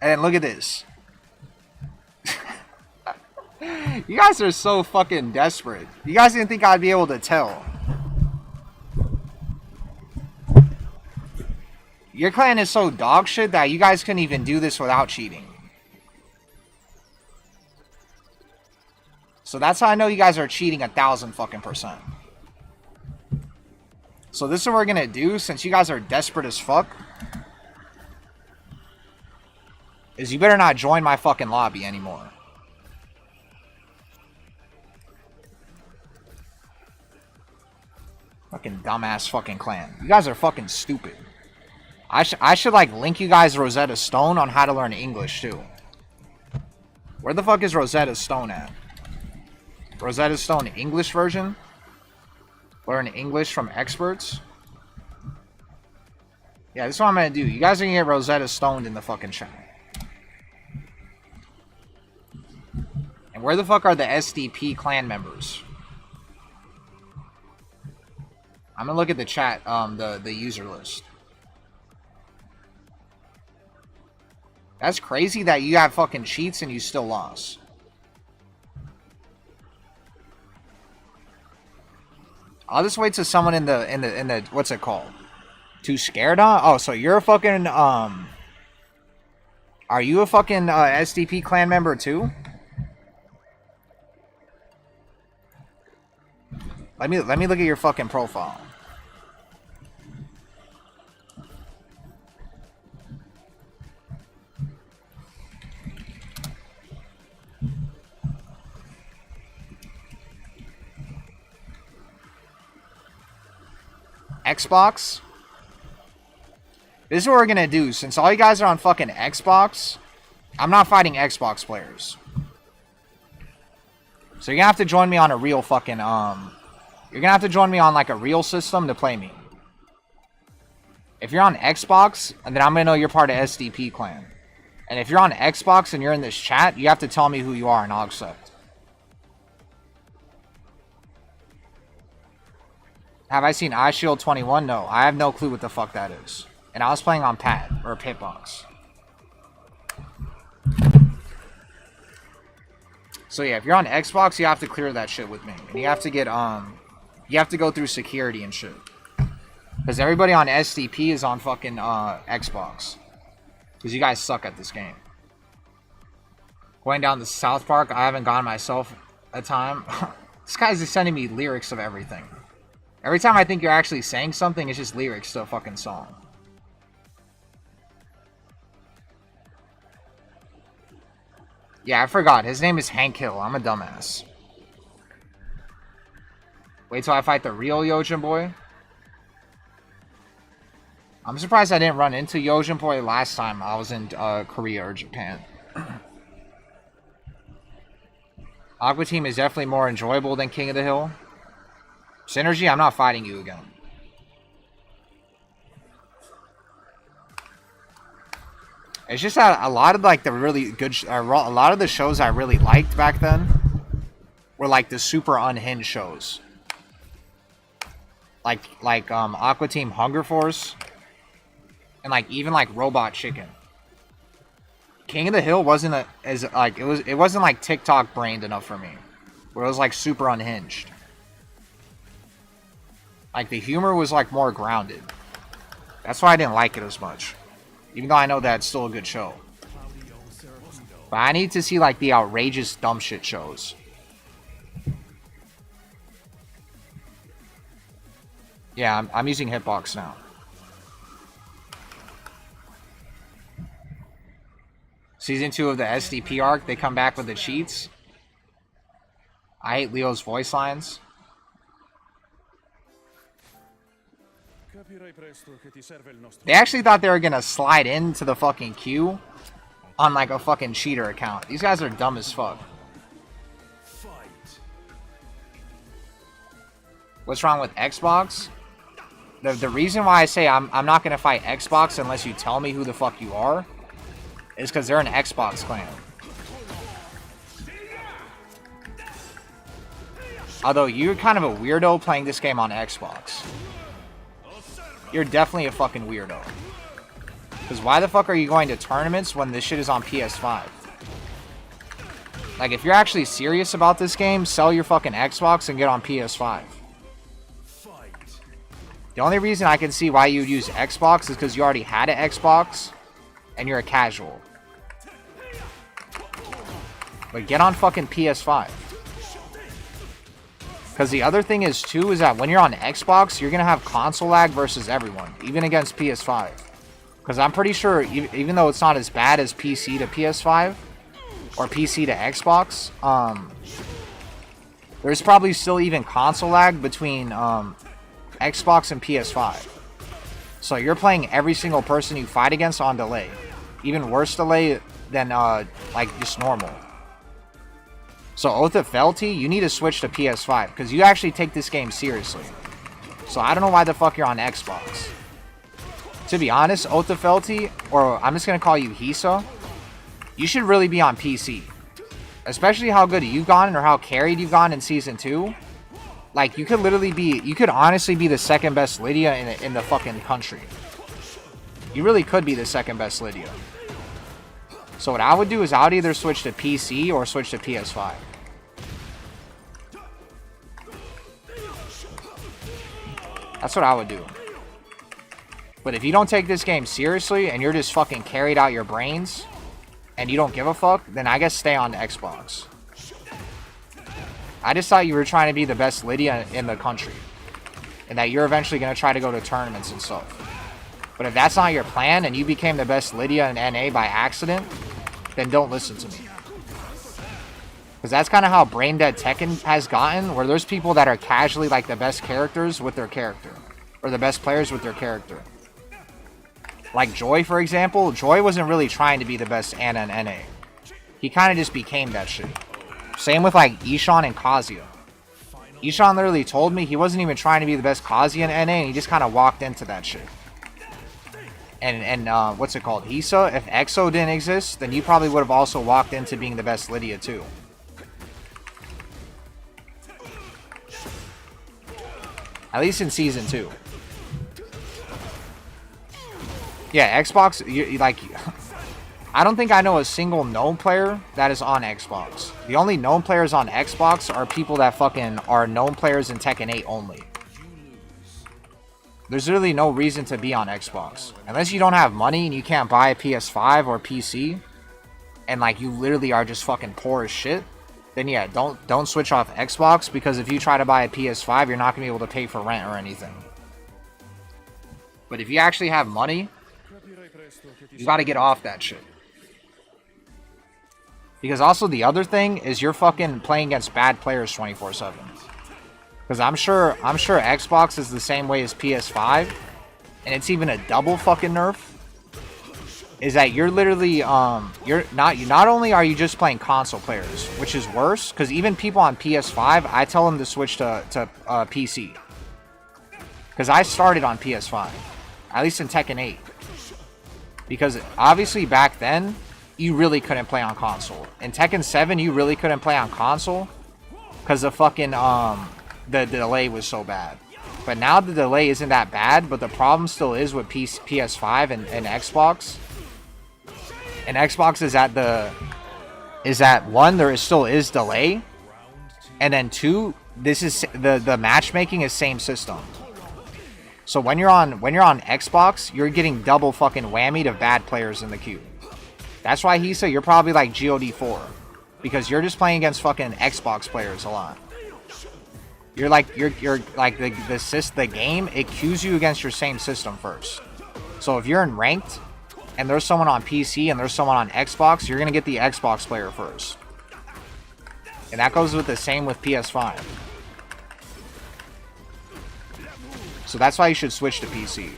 Speaker 2: And look at this. You guys are so fucking desperate. You guys didn't think I'd be able to tell. Your clan is so dog shit that you guys couldn't even do this without cheating. So that's how I know you guys are cheating 1,000 fucking %. So this is what we're gonna do, since you guys are desperate as fuck. Is you better not join my fucking lobby anymore. Fucking dumbass fucking clan. You guys are fucking stupid. I should like link you guys Rosetta Stone on how to learn English too. Where the fuck is Rosetta Stone at? Rosetta Stone English version? Learn English from experts? Yeah, this is what I'm gonna do. You guys are gonna get Rosetta Stoned in the fucking chat. And where the fuck are the SDP clan members? I'm gonna look at the chat, the user list. That's crazy that you have fucking cheats and you still lost. I'll just wait till someone in the what's it called? Too scared, huh? Oh, so you're a fucking are you a fucking SDP clan member too? Let me look at your fucking profile. Xbox? This is what we're gonna do. Since all you guys are on fucking Xbox, I'm not fighting Xbox players. So you're gonna have to join me on a real fucking, you're gonna have to join me on like a real system to play me. If you're on Xbox, then I'm gonna know you're part of SDP clan. And if you're on Xbox and you're in this chat, you have to tell me who you are and I'll accept. Have I seen iShield 21? No, I have no clue what the fuck that is. And I was playing on pad or Cheatbox. So yeah, if you're on Xbox, you have to clear that shit with me. And you have to get you have to go through security and shit. Because everybody on SDP is on fucking Xbox. Because you guys suck at this game. Going down to South Park, I haven't gone myself a time. This guy's just sending me lyrics of everything. Every time I think you're actually saying something, it's just lyrics to a fucking song. Yeah, I forgot. His name is Hank Hill. I'm a dumbass. Wait till I fight the real Yojin boy. I'm surprised I didn't run into Yojinpoi last time I was in Korea or Japan. Aqua Team is definitely more enjoyable than King of the Hill. Synergy, I'm not fighting you again. It's just that a lot of like the really good, a lot of the shows I really liked back then were like the super unhinged shows. Like Aqua Team Hunger Force. And like even like Robot Chicken. King of the Hill wasn't it wasn't like TikTok brained enough for me. Where it was like super unhinged. Like the humor was like more grounded. That's why I didn't like it as much. Even though I know that it's still a good show. But I need to see like the outrageous dumb shit shows. Yeah, I'm using Hitbox now. Season 2 of the SDP arc, they come back with the cheats. I hate Leo's voice lines. They actually thought they were gonna slide into the fucking queue on like a fucking cheater account. These guys are dumb as fuck. What's wrong with Xbox? The reason why I say I'm not gonna fight Xbox unless you tell me who the fuck you are is because they're an Xbox clan. Although you're kind of a weirdo playing this game on Xbox. You're definitely a fucking weirdo. Because why the fuck are you going to tournaments when this shit is on PS5? Like, if you're actually serious about this game, sell your fucking Xbox and get on PS5. The only reason I can see why you'd use Xbox is because you already had an Xbox and you're a casual. But get on fucking PS5. Because the other thing is, too, is that when you're on Xbox, you're going to have console lag versus everyone, even against PS5. Because I'm pretty sure, even though it's not as bad as PC to PS5, or PC to Xbox, there's probably still even console lag between Xbox and PS5. So you're playing every single person you fight against on delay. Even worse delay than, like, just normal. So Oath of Fealty, you need to switch to PS5 because you actually take this game seriously. So I don't know why the fuck you're on Xbox. To be honest, Oath of Fealty, or I'm just going to call you Hisa, you should really be on PC. Especially how good you've gone or how carried you've gone in Season 2. Like, you could literally be, you could honestly be the second best Lydia in the fucking country. You really could be the second best Lydia. So what I would do is I would either switch to PC or switch to PS5. That's what I would do. But if you don't take this game seriously and you're just fucking carried out your brains and you don't give a fuck, then I guess stay on the Xbox. I just thought you were trying to be the best Lydia in the country. And that you're eventually going to try to go to tournaments and stuff. But if that's not your plan and you became the best Lydia in NA by accident, then don't listen to me. Because that's kind of how Brain Dead Tekken has gotten, where there's people that are casually like the best characters with their character. Or the best players with their character. Like Joy, for example. Joy wasn't really trying to be the best Ana in NA. He kind of just became that shit. Same with like Ishan and Kazuya. Ishan literally told me he wasn't even trying to be the best Kazuya in NA, and he just kind of walked into that shit. And what's it called? Hisa, if EXO didn't exist, then you probably would have also walked into being the best Lydia too. At least in Season 2. Yeah, Xbox, like, I don't think I know a single known player that is on Xbox. The only known players on Xbox are people that fucking are known players in Tekken 8 only. There's really no reason to be on Xbox. Unless you don't have money and you can't buy a PS5 or PC, and like you literally are just fucking poor as shit, then yeah, don't switch off Xbox, because if you try to buy a PS5, you're not going to be able to pay for rent or anything. But if you actually have money, you got to get off that shit. Because also the other thing is you're fucking playing against bad players 24/7. Because I'm sure Xbox is the same way as PS5. and it's even a double fucking nerf, is that you're literally you're not only are you just playing console players, which is worse, because even people on PS5, I tell them to switch to PC, because I started on PS5, at least in Tekken 8, because obviously back then you really couldn't play on console. In Tekken 7 you really couldn't play on console because the fucking the delay was so bad. But now the delay isn't that bad, but the problem still is with PS5 and Xbox. And Xbox is that one, there still is delay, and then two, this is the matchmaking is same system. So when you're on Xbox, you're getting double fucking whammied of bad players in the queue. That's why he said you're probably like GOD4, because you're just playing against fucking Xbox players a lot. You're like the game, it queues you against your same system first. So if you're in ranked and there's someone on PC and there's someone on Xbox, you're gonna get the Xbox player first. And that goes with the same with PS5. So that's why you should switch to PC.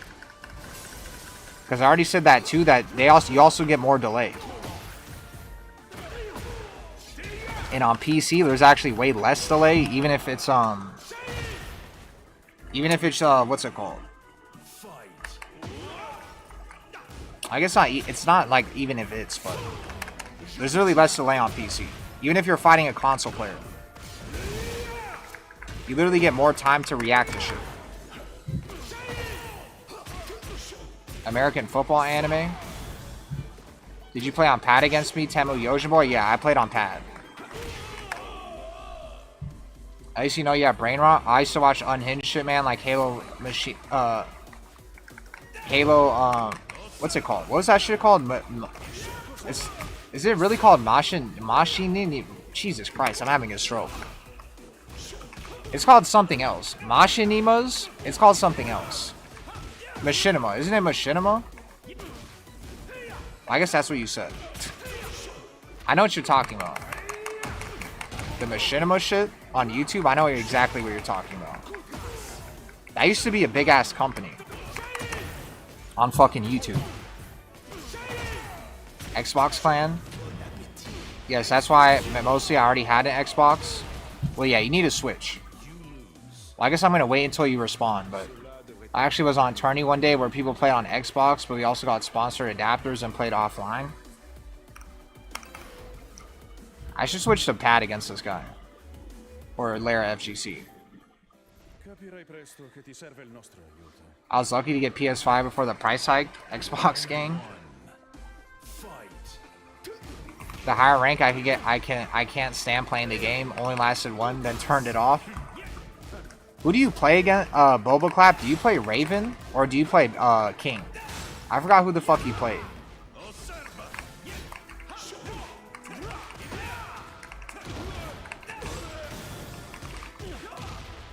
Speaker 2: Because I already said that too, that you also get more delay. And on PC, there's actually way less delay, even if it's what's it called? I guess not. It's not like even if it's, but there's really less delay on PC. Even if you're fighting a console player, you literally get more time to react to shit. American football anime. Did you play on pad against me, Temu Yojiboy? Yeah, I played on pad. I used to know you have brain rot. I used to watch unhinged shit, man, like Halo machine. Halo. What's it called? What was that shit called? Is it really called Machinini? Jesus Christ, I'm having a stroke. It's called something else. Machinimas? It's called something else. Machinima. Isn't it Machinima? I guess that's what you said. I know what you're talking about. The Machinima shit on YouTube, I know exactly what you're talking about. That used to be a big-ass company. On fucking YouTube. Xbox Clan. Yes, that's why mostly I already had an Xbox. Well, yeah, you need to switch. Well, I guess I'm going to wait until you respond, but I actually was on tourney one day where people played on Xbox, but we also got sponsored adapters and played offline. I should switch to pad against this guy. Or Lara FGC. I was lucky to get PS5 before the price hike. Xbox gang. The higher rank I could get, I can't stand playing the game. Only lasted one, then turned it off. Who do you play again? Boba Clap, do you play Raven? Or do you play King? I forgot who the fuck you played.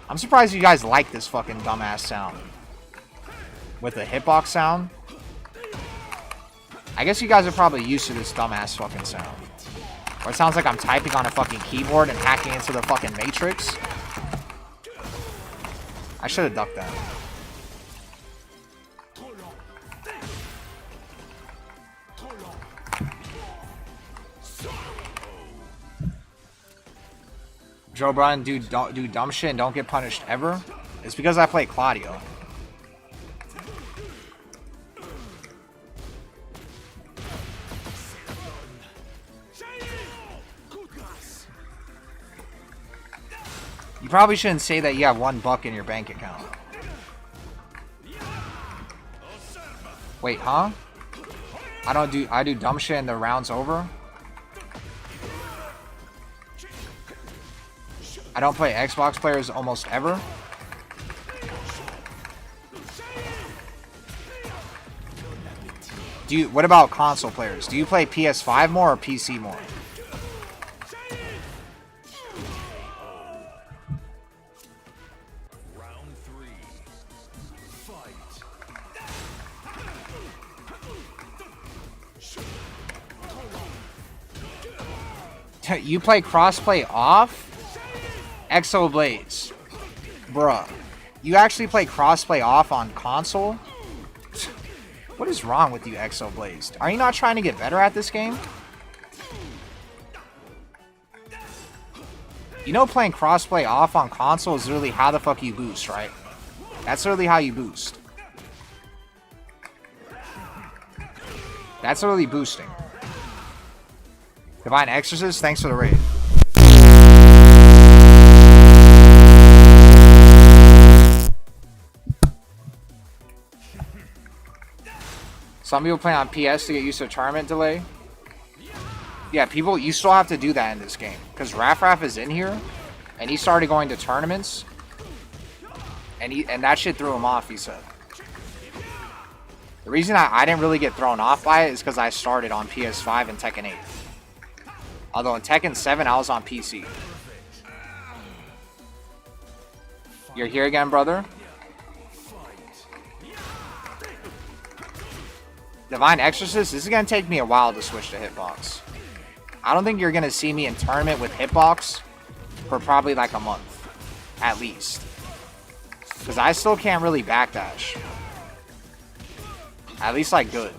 Speaker 2: I'm surprised you guys like this fucking dumbass sound. With the hitbox sound. I guess you guys are probably used to this dumbass fucking sound. Where it sounds like I'm typing on a fucking keyboard and hacking into the fucking Matrix. I should have ducked that. Joe Bryan do dumb shit and don't get punished ever? It's because I play Claudio. You probably shouldn't say that you have $1 in your bank account. Wait, huh? I do dumb shit and the round's over? I don't play Xbox players almost ever. What about console players? Do you play PS5 more or PC more? You play crossplay off? Exoblades. Bruh. You actually play crossplay off on console? What is wrong with you, Exo Blazed? Are you not trying to get better at this game? You know playing crossplay off on console is really how the fuck you boost, right? That's really how you boost. That's really boosting. Divine Exorcist, thanks for the raid. Some people play on PS to get used to tournament delay. Yeah, people, you still have to do that in this game. Because Raff is in here, and he started going to tournaments, and that shit threw him off, he said. The reason I didn't really get thrown off by it is because I started on PS5 and Tekken 8. Although in Tekken 7, I was on PC. You're here again, brother? Divine Exorcist, this is going to take me a while to switch to Hitbox. I don't think you're going to see me in tournament with Hitbox for probably like a month. At least. Because I still can't really backdash. At least like good.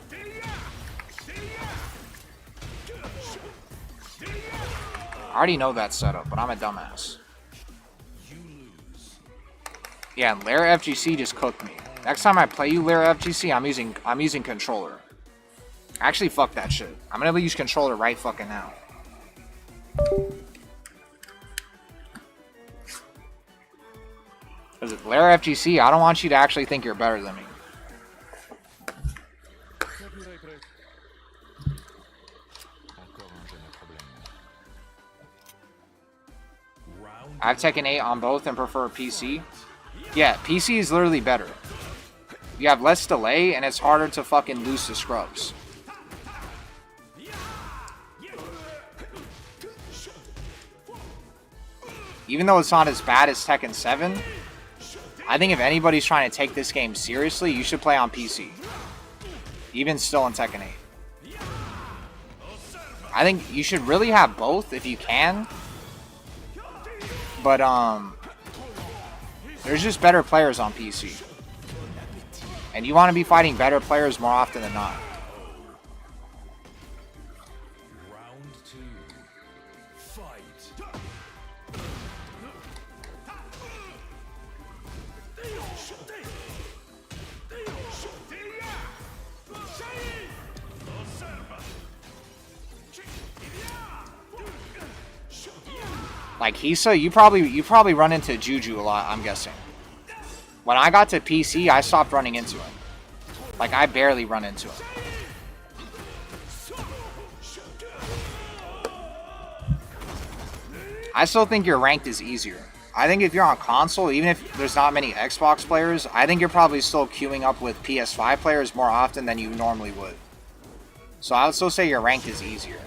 Speaker 2: I already know that setup, but I'm a dumbass. Yeah, and Lara FGC just cooked me. Next time I play you Lara FGC, I'm using controller. Actually, fuck that shit. I'm gonna use controller right fucking now. Because with Lara FGC, I don't want you to actually think you're better than me. I've Tekken 8 on both and prefer PC. Yeah, PC is literally better. You have less delay and it's harder to fucking lose to scrubs. Even though it's not as bad as Tekken 7, I think if anybody's trying to take this game seriously, you should play on PC. Even still in Tekken 8. I think you should really have both if you can. But, there's just better players on PC. And you want to be fighting better players more often than not.
Speaker 3: Round 2. Fight.
Speaker 2: Like Hisa, you probably run into Juju a lot, I'm guessing. When I got to PC, I stopped running into him. Like, I barely run into him. I still think your ranked is easier. I think if you're on console, even if there's not many Xbox players, I think you're probably still queuing up with PS5 players more often than you normally would. So I would still say your ranked is easier.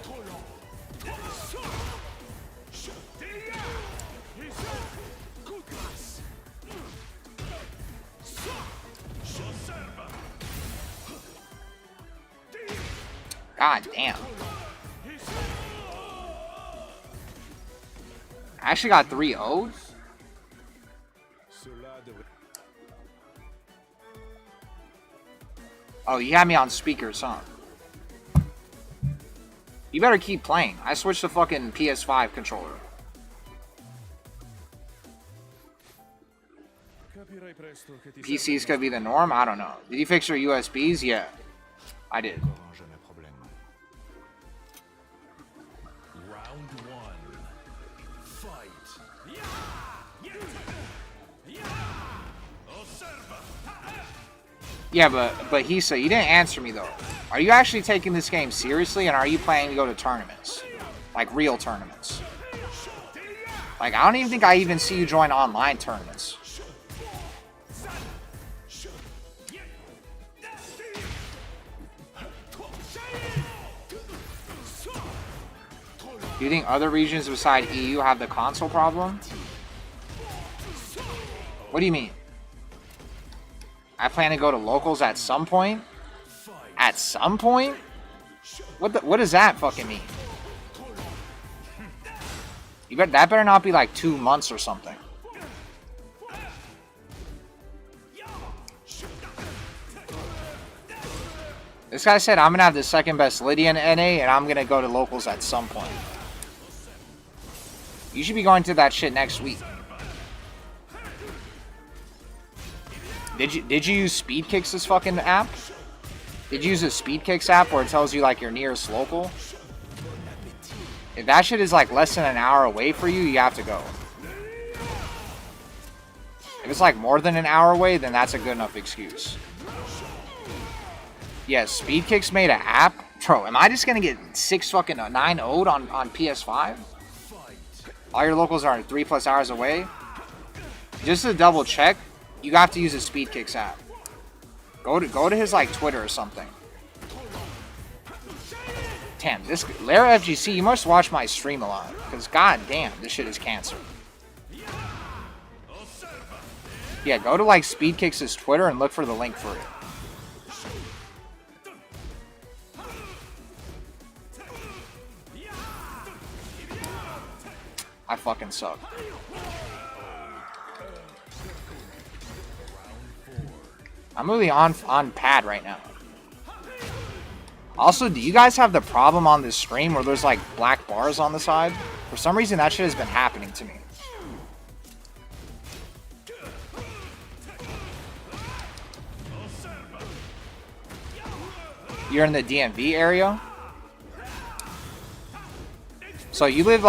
Speaker 2: God damn. I actually got 3-0'd. Oh, you had me on speakers, huh? You better keep playing. I switched to fucking PS5 controller. PCs could be the norm? I don't know. Did you fix your USBs? Yeah, I did. Yeah, but Hisa, you didn't answer me though. Are you actually taking this game seriously, and are you planning to go to tournaments? Like real tournaments? Like, I don't even think I even see you join online tournaments. Do you think other regions beside EU have the console problem? What do you mean? I plan to go to locals at some point? At some point? What does that fucking mean? That better not be like 2 months or something. This guy said I'm gonna have the second best Lydia in NA, and I'm gonna go to locals at some point. You should be going to that shit next week. Did you use Speed Kicks this fucking app? Did you use a Speed Kicks app where it tells you like your nearest local? If that shit is like less than an hour away for you, you have to go. If it's like more than an hour away, then that's a good enough excuse. Yeah, Speed Kicks made an app. Bro, am I just gonna get 9-0'd on PS5? All your locals are 3+ hours away. Just to double check, you have to use a Speed Kicks app. Go to his like Twitter or something. Damn, this Lara FGC, you must watch my stream a lot, because god damn, this shit is cancer. Yeah, go to like Speed Kicks' Twitter and look for the link for it. I fucking suck. I'm really on pad right now. Also, do you guys have the problem on this stream where there's like black bars on the side? For some reason, that shit has been happening to me. You're in the DMV area? So you live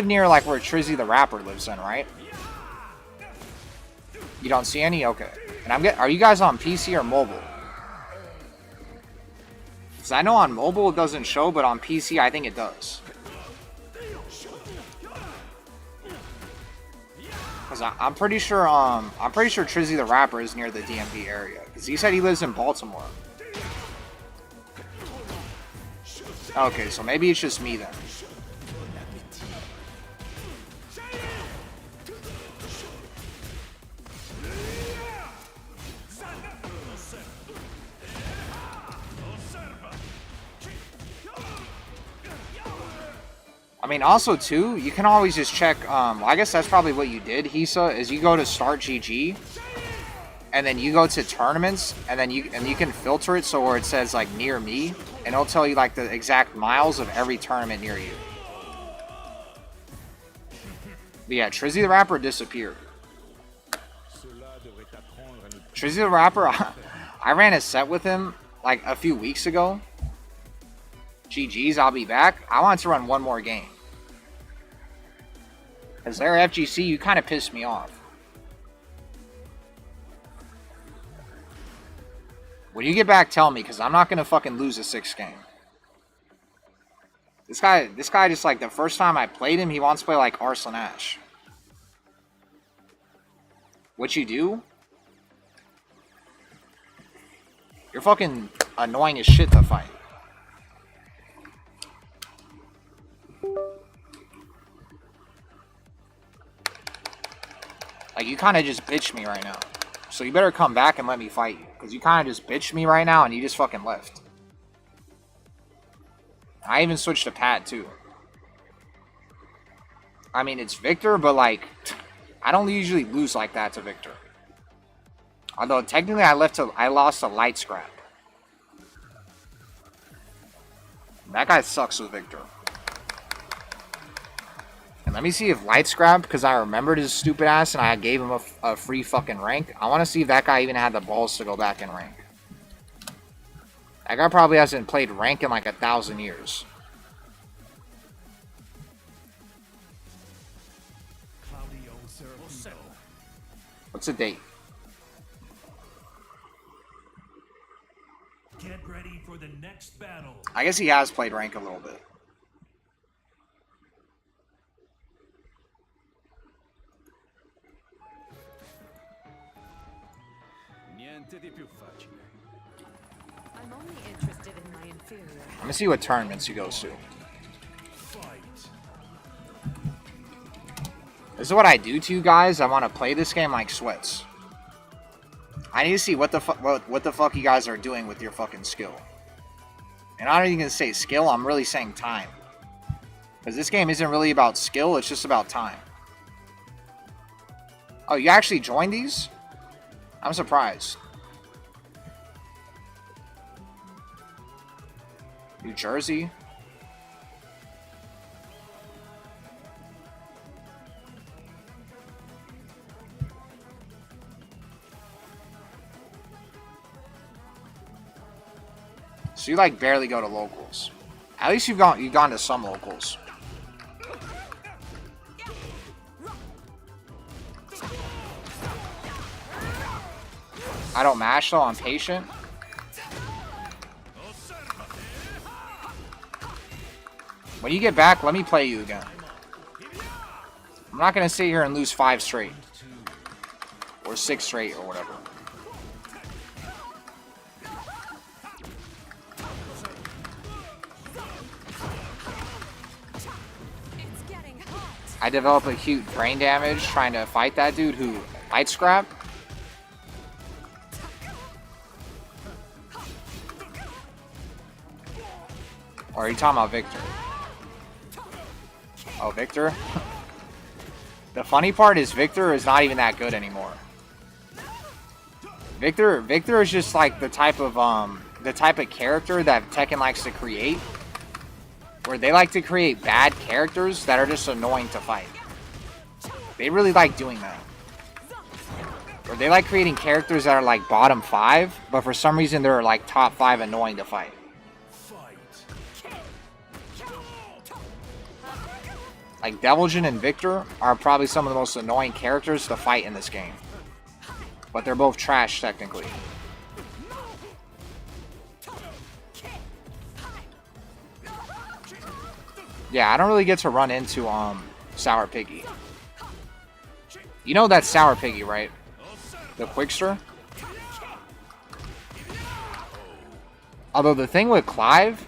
Speaker 2: near like where Trizzy the rapper lives in, right? You don't see any? Okay. And are you guys on PC or mobile? Because I know on mobile it doesn't show, but on PC I think it does. Because I'm pretty sure Trizzy the rapper is near the DMV area. Because he said he lives in Baltimore. Okay, so maybe it's just me then. I mean, also too, you can always just check. Well, I guess that's probably what you did, Hisa. Is you go to Start GG, and then you go to tournaments, and then you can filter it so where it says like near me, and it'll tell you like the exact miles of every tournament near you. But yeah, Trizzy the rapper disappeared. Trizzy the rapper, I ran a set with him like a few weeks ago. GG's, I'll be back. I want to run one more game. Because there, FGC, you kind of pissed me off. When you get back, tell me, because I'm not going to fucking lose a 6th game. This guy just like, the first time I played him, he wants to play like Arslan Ash. What you do? You're fucking annoying as shit to fight. Like, you kind of just bitched me right now. So you better come back and let me fight you. Because you kind of just bitched me right now and you just fucking left. I even switched to Pat, too. I mean, it's Victor, but, like, I don't usually lose like that to Victor. Although, technically, I lost to Light Scrap. That guy sucks with Victor. And let me see if Light Scrap, because I remembered his stupid ass and I gave him a free fucking rank. I want to see if that guy even had the balls to go back and rank. That guy probably hasn't played rank in like 1,000 years. What's the date?
Speaker 5: Get ready for the next battle.
Speaker 2: I guess he has played rank a little bit.
Speaker 6: I'm only interested in my inferior.
Speaker 2: Let me see what tournaments he goes to. This is what I do to you guys. I want to play this game like sweats. I need to see what the fuck you guys are doing with your fucking skill. And I'm not even gonna say skill. I'm really saying time. Because this game isn't really about skill. It's just about time. Oh, you actually joined these? I'm surprised. New Jersey. So you like barely go to locals. At least you've gone to some locals. I don't mash though, I'm patient. When you get back, let me play you again. I'm not gonna sit here and lose 5 straight. Or 6 straight or whatever. I develop acute brain damage trying to fight that dude who light scrap. Or are you talking about Victor? Oh, Victor? The funny part is Victor is not even that good anymore. Victor is just like the type of character that Tekken likes to create. Where they like to create bad characters that are just annoying to fight. They really like doing that. Or they like creating characters that are like bottom 5, but for some reason they're like top 5 annoying to fight. Like Deviljin and Victor are probably some of the most annoying characters to fight in this game. But they're both trash technically. Yeah, I don't really get to run into Sour Piggy. You know that's Sour Piggy, right? The Quickster. Although the thing with Clive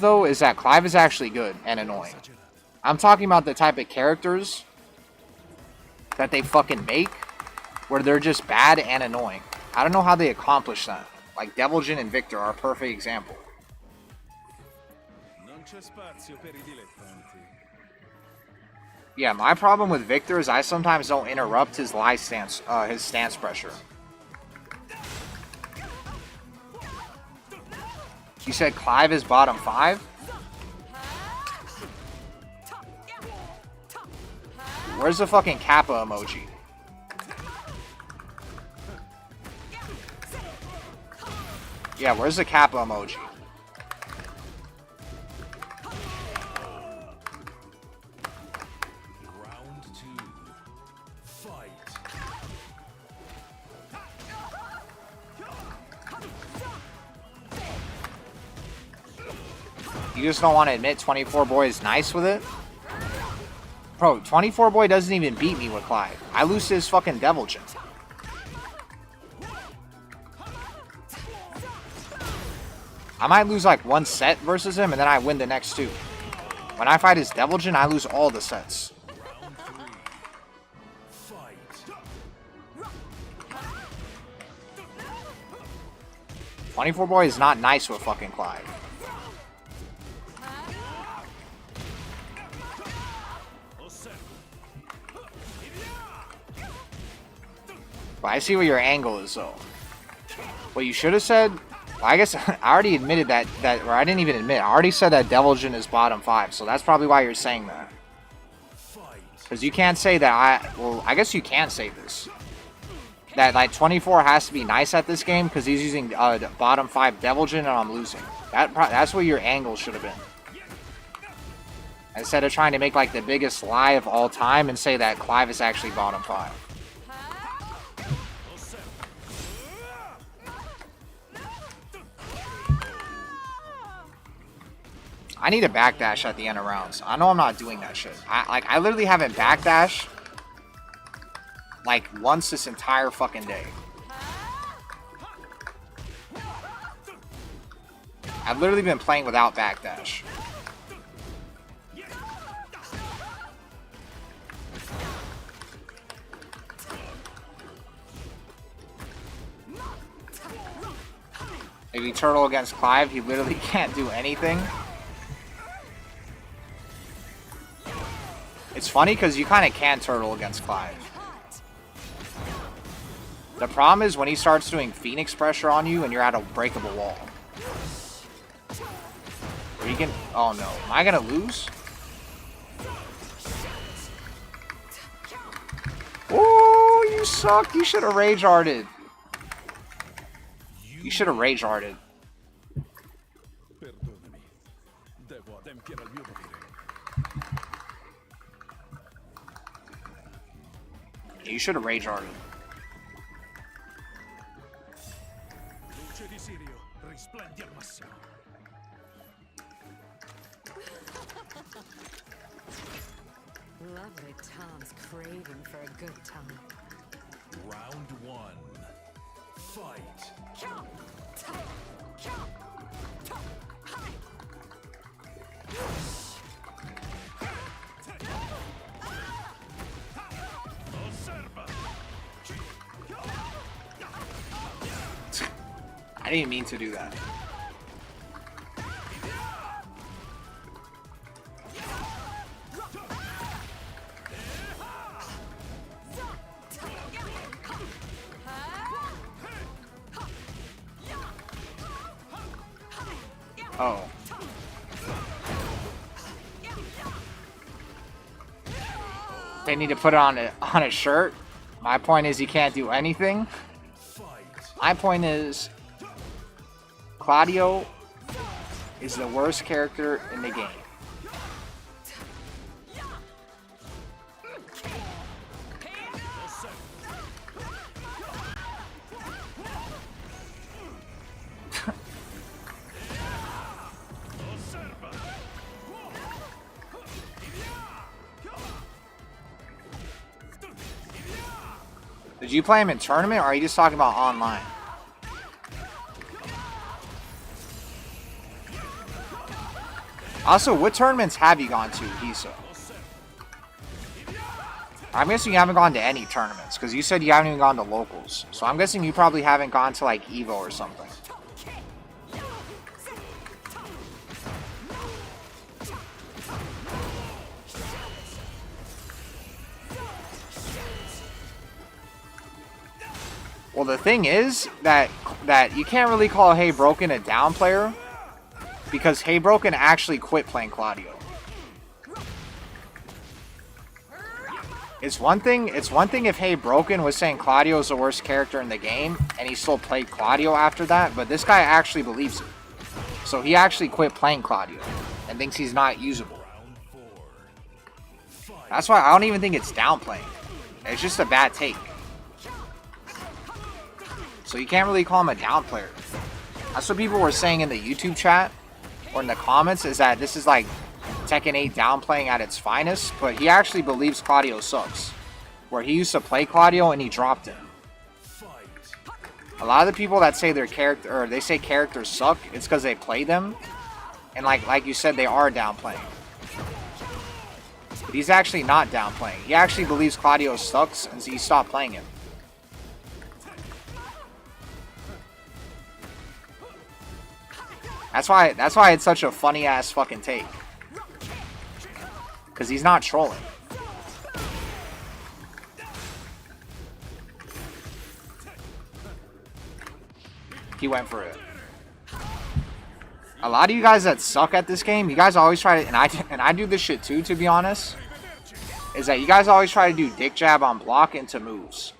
Speaker 2: though is that Clive is actually good and annoying. I'm talking about the type of characters that they fucking make where they're just bad and annoying. I don't know how they accomplish that. Like Deviljin and Victor are a perfect example. Yeah, my problem with Victor is I sometimes don't interrupt his stance pressure. You said Clive is bottom 5? Where's the fucking Kappa emoji? Yeah, where's the Kappa emoji? You just don't want to admit 24 Boy is nice with it? Bro, 24 Boy doesn't even beat me with Clive. I lose to his fucking Deviljin. I might lose like 1 set versus him and then I win the next 2. When I fight his Deviljin, I lose all the sets. Fight. 24 Boy is not nice with fucking Clive. But I see what your angle is, though. What you should have said, well, I guess I already admitted that, or I didn't even admit, I already said that Deviljin is bottom 5, so that's probably why you're saying that. Because you can't say that I guess you can say this. That, like, 24 has to be nice at this game, because he's using bottom 5 Deviljin, and I'm losing. That's what your angle should have been. Instead of trying to make, like, the biggest lie of all time and say that Clive is actually bottom 5. I need a backdash at the end of rounds. I know I'm not doing that shit. I literally haven't backdashed like once this entire fucking day. I've literally been playing without backdash. If you turtle against Clive, he literally can't do anything. It's funny because you kind of can turtle against Clive. The problem is when he starts doing Phoenix pressure on you and you're at a breakable wall. Freaking. Oh no. Am I gonna lose? Oh, you suck. You should have rage arted. You should have rage arted.
Speaker 3: Perdonami. Devo adempiere al mio dovere.
Speaker 2: You should have rage arted.
Speaker 3: Luce di Sirio, risplendi al massimo.
Speaker 6: Lovely Tom's craving for a good time.
Speaker 3: Round 1. Fight. Osserva.
Speaker 2: I didn't mean to do that. Oh. They need to put it on a shirt. My point is you can't do anything. My point is Claudio is the worst character in the game. Did you play him in tournament, or are you just talking about online? Also, what tournaments have you gone to, Hisa? I'm guessing you haven't gone to any tournaments, because you said you haven't even gone to locals. So I'm guessing you probably haven't gone to, like, EVO or something. Well, the thing is that you can't really call Hey Broken a down player, because Hey Broken actually quit playing Claudio. It's one thing if Hey Broken was saying Claudio is the worst character in the game and he still played Claudio after that, but this guy actually believes it. So he actually quit playing Claudio and thinks he's not usable. That's why I don't even think it's downplaying. It's just a bad take. So you can't really call him a down player. That's what people were saying in the YouTube chat or in the comments, is that this is like Tekken 8 downplaying at its finest, but he actually believes Claudio sucks. Where he used to play Claudio and he dropped him. A lot of the people that say their character, or they say characters suck, it's because they play them. And like you said, they are downplaying. But he's actually not downplaying. He actually believes Claudio sucks, and so he stopped playing him. That's why it's such a funny ass fucking take. Cause he's not trolling. He went for it. A lot of you guys that suck at this game, you guys always try to, and I do this shit too, to be honest, is that you guys always try to do dick jab on block into moves.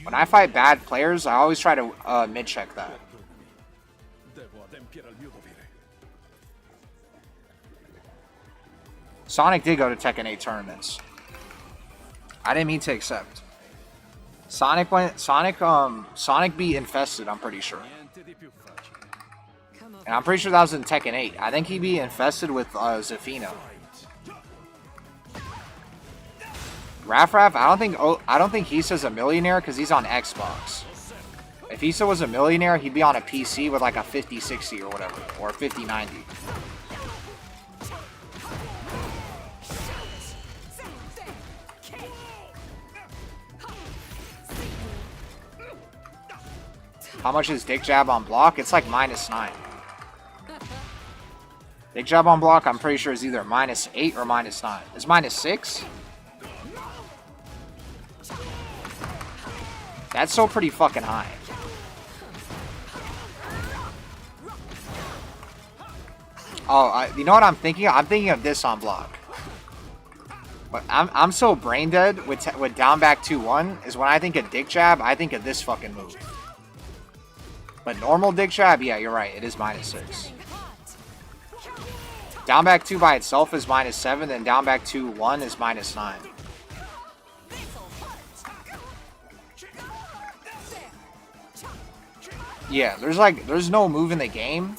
Speaker 2: When I fight bad players, I always try to mid check that. Sonic did go to Tekken 8 tournaments. I didn't mean to accept. Sonic beat Infested, I'm pretty sure. And I'm pretty sure that was in Tekken 8. I think he beat Infested with Zafina. Raff, I don't think Hisa's a millionaire because he's on Xbox. If Hisa was a millionaire, he'd be on a PC with like a 5060 or whatever, or a 5090. How much is dick jab on block? It's like -9. Dick jab on block, I'm pretty sure is either -8 or -9. It's -6? That's still pretty fucking high. Oh, you know what I'm thinking? I'm thinking of this on block. But I'm so brain dead with down back 2-1 is when I think of dick jab, I think of this fucking move. But normal dick jab, yeah, you're right. It is -6. Down back 2 by itself is -7, and down back 2-1 is -9. Yeah, there's no move in the game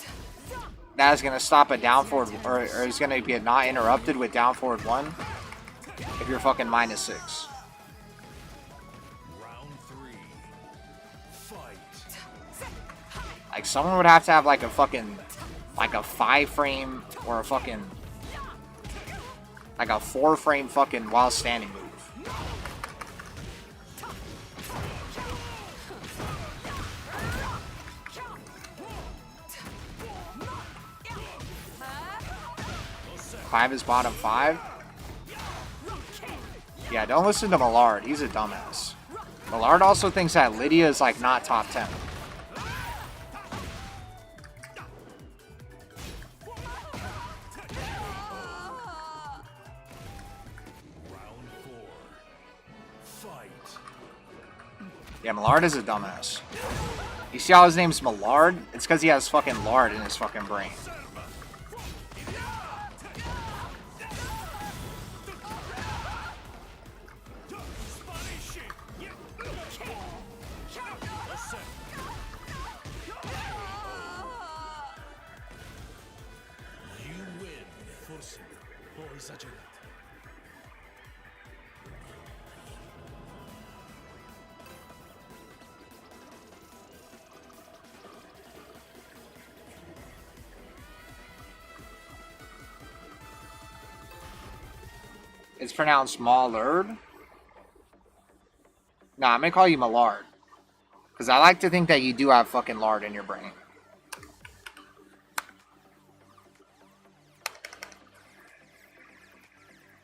Speaker 2: that is gonna stop a down forward or is gonna be not interrupted with down forward 1 if you're fucking -6.
Speaker 5: Round 3. Fight.
Speaker 2: Like someone would have to have like a fucking like a 5-frame or a fucking like a 4-frame fucking while standing move. Five is bottom 5. Yeah, don't listen to Millard. He's a dumbass. Millard also thinks that Lydia is like not top 10.
Speaker 5: Round 4. Fight.
Speaker 2: Yeah, Millard is a dumbass. You see how his name's Millard? It's because he has fucking lard in his fucking brain.
Speaker 5: You win. Forse o esagerato.
Speaker 2: It's pronounced Mallard. Nah, I'm gonna call you Millard. Because I like to think that you do have fucking lard in your brain.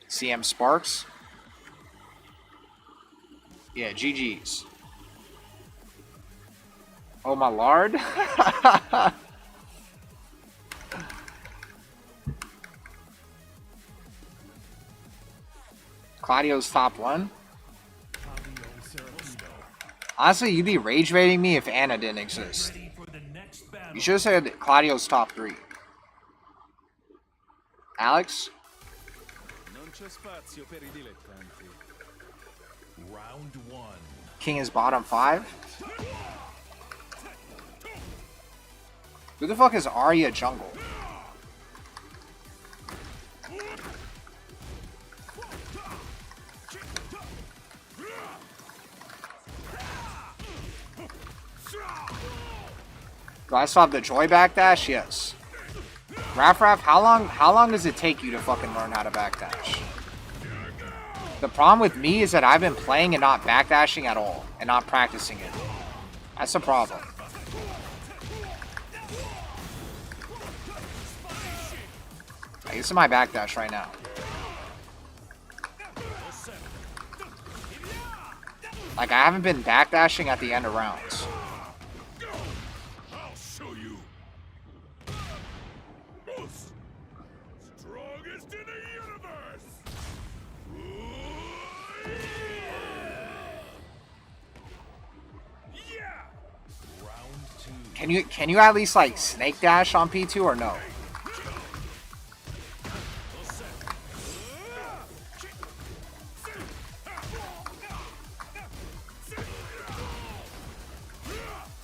Speaker 2: CM Sparks. Yeah, GG's. Oh, my lard? Claudio's top 1? Honestly, you'd be rage baiting me if Anna didn't exist.
Speaker 5: Ready for the next battle.
Speaker 2: You should have said Claudio's top 3. Alex?
Speaker 3: Non c'è spazio per I dilettanti.
Speaker 5: Round 1.
Speaker 2: King is bottom 5? Who the fuck is Arya Jungle? Do I still have the joy backdash? Yes. Raff, how long does it take you to fucking learn how to backdash? The problem with me is that I've been playing and not backdashing at all, and not practicing it. That's the problem. This is my backdash right now. Like, I haven't been backdashing at the end of rounds.
Speaker 3: I'll show you. Most strongest in the universe. Yeah.
Speaker 5: Round 2.
Speaker 2: Can you at least like snake dash on P2 or no?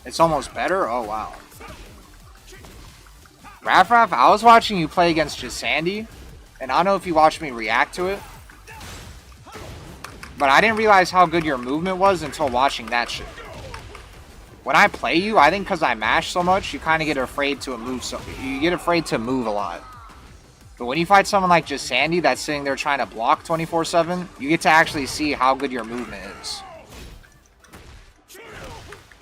Speaker 2: It's almost better? Oh, wow. Raff, I was watching you play against Jasandi, and I don't know if you watched me react to it, but I didn't realize how good your movement was until watching that shit. When I play you, I think because I mash so much, you kind of get afraid to move. You get afraid to move a lot. But when you fight someone like Jasandi that's sitting there trying to block 24/7, you get to actually see how good your movement is.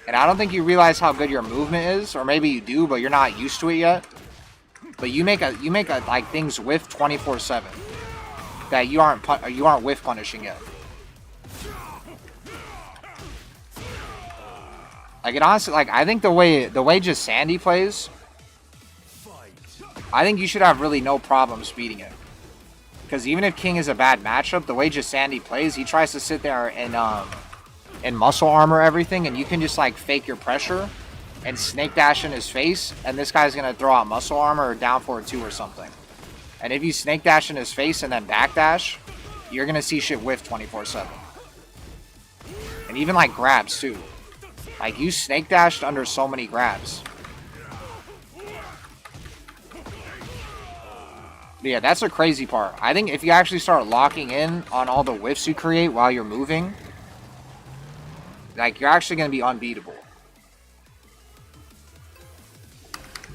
Speaker 2: And I don't think you realize how good your movement is, or maybe you do, but you're not used to it yet. But you make like things whiff 24/7 that you aren't whiff punishing yet. Like it honestly, like I think the way Jasandi plays, I think you should have really no problems beating it. Because even if King is a bad matchup, the way Jasandi plays, he tries to sit there and muscle armor everything, and you can just like fake your pressure and snake dash in his face, and this guy's gonna throw out muscle armor or down for a 2 or something. And if you snake dash in his face and then backdash, you're gonna see shit whiff 24/7. And even like grabs too. Like you snake dashed under so many grabs. But yeah, that's a crazy part. I think if you actually start locking in on all the whiffs you create while you're moving, like you're actually gonna be unbeatable.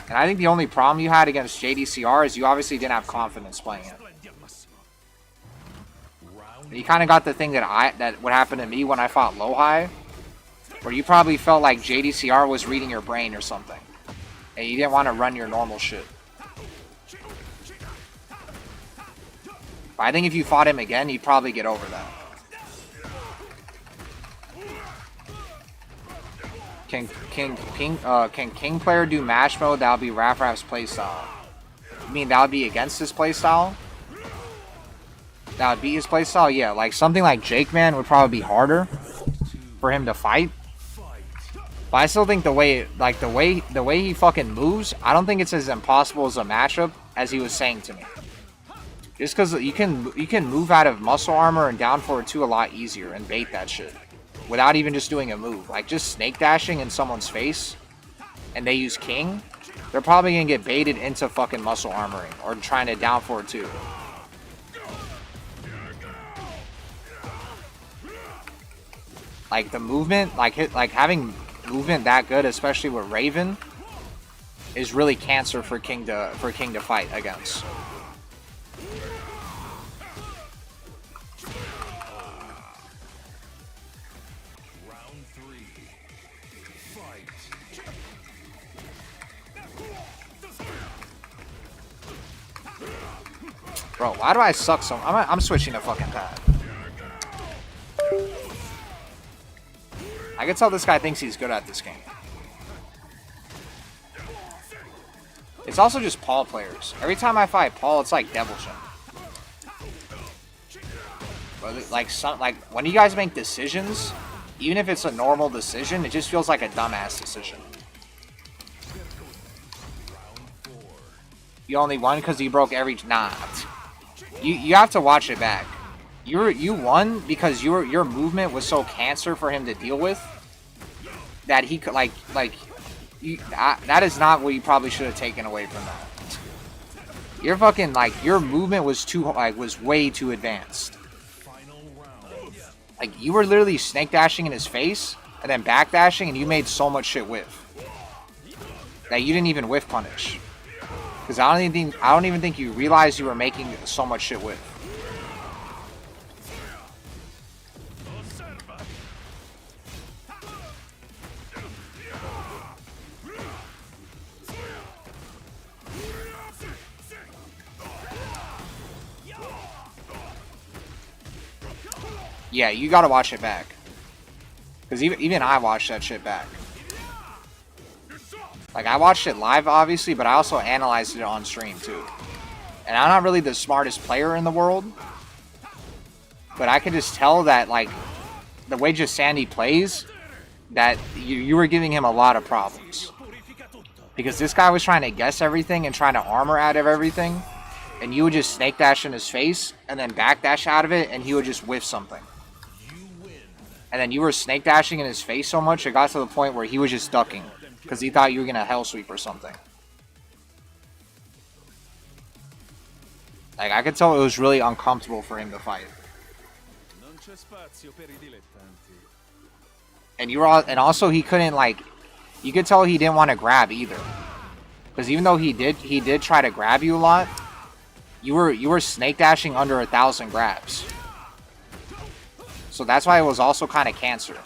Speaker 2: And I think the only problem you had against JDCR is you obviously didn't have confidence playing it. And you kind of got the thing that what happened to me when I fought Lowhigh, where you probably felt like JDCR was reading your brain or something, and you didn't want to run your normal shit. But I think if you fought him again, you'd probably get over that. Can King player do match mode? That would be Raf's playstyle. You mean that would be against his playstyle? That would be his playstyle? Yeah, like something like Jake Man would probably be harder for him to fight. But I still think the way he fucking moves, I don't think it's as impossible as a matchup as he was saying to me. Just because you can move out of muscle armor and down forward 2 a lot easier and bait that shit. Without even just doing a move. Like just snake dashing in someone's face and they use King, they're probably gonna get baited into fucking muscle armoring or trying to down forward 2. Like the movement, like having movement that good, especially with Raven, is really cancer for King to fight against. Bro, why do I suck so much? I'm switching to fucking pad. I can tell this guy thinks he's good at this game. It's also just Paul players. Every time I fight Paul, it's like Devil Jump. But like when you guys make decisions, even if it's a normal decision, it just feels like a dumbass decision. You only won because you broke every... Nah. You have to watch it back. You won because your movement was so cancer for him to deal with that he could that is not what you probably should have taken away from that. Your fucking your movement was was way too advanced. Like you were literally snake dashing in his face and then back dashing, and you made so much shit whiff that you didn't even whiff punish. Because I don't even think you realized you were making so much shit whiff. Yeah, you gotta watch it back. Because even I watched that shit back. Like, I watched it live, obviously, but I also analyzed it on stream, too. And I'm not really the smartest player in the world. But I can just tell that, like, the way Jasandi plays, that you were giving him a lot of problems. Because this guy was trying to guess everything and trying to armor out of everything. And you would just snake dash in his face, and then back dash out of it, and he would just whiff something. And then you were snake dashing in his face so much, it got to the point where he was just ducking. Because he thought you were going to hell sweep or something. Like, I could tell it was really uncomfortable for him to fight. And and also he couldn't, like, you could tell he didn't want to grab either. Because even though he did try to grab you a lot, you were snake dashing under 1,000 grabs. So that's why it was also kind of cancer.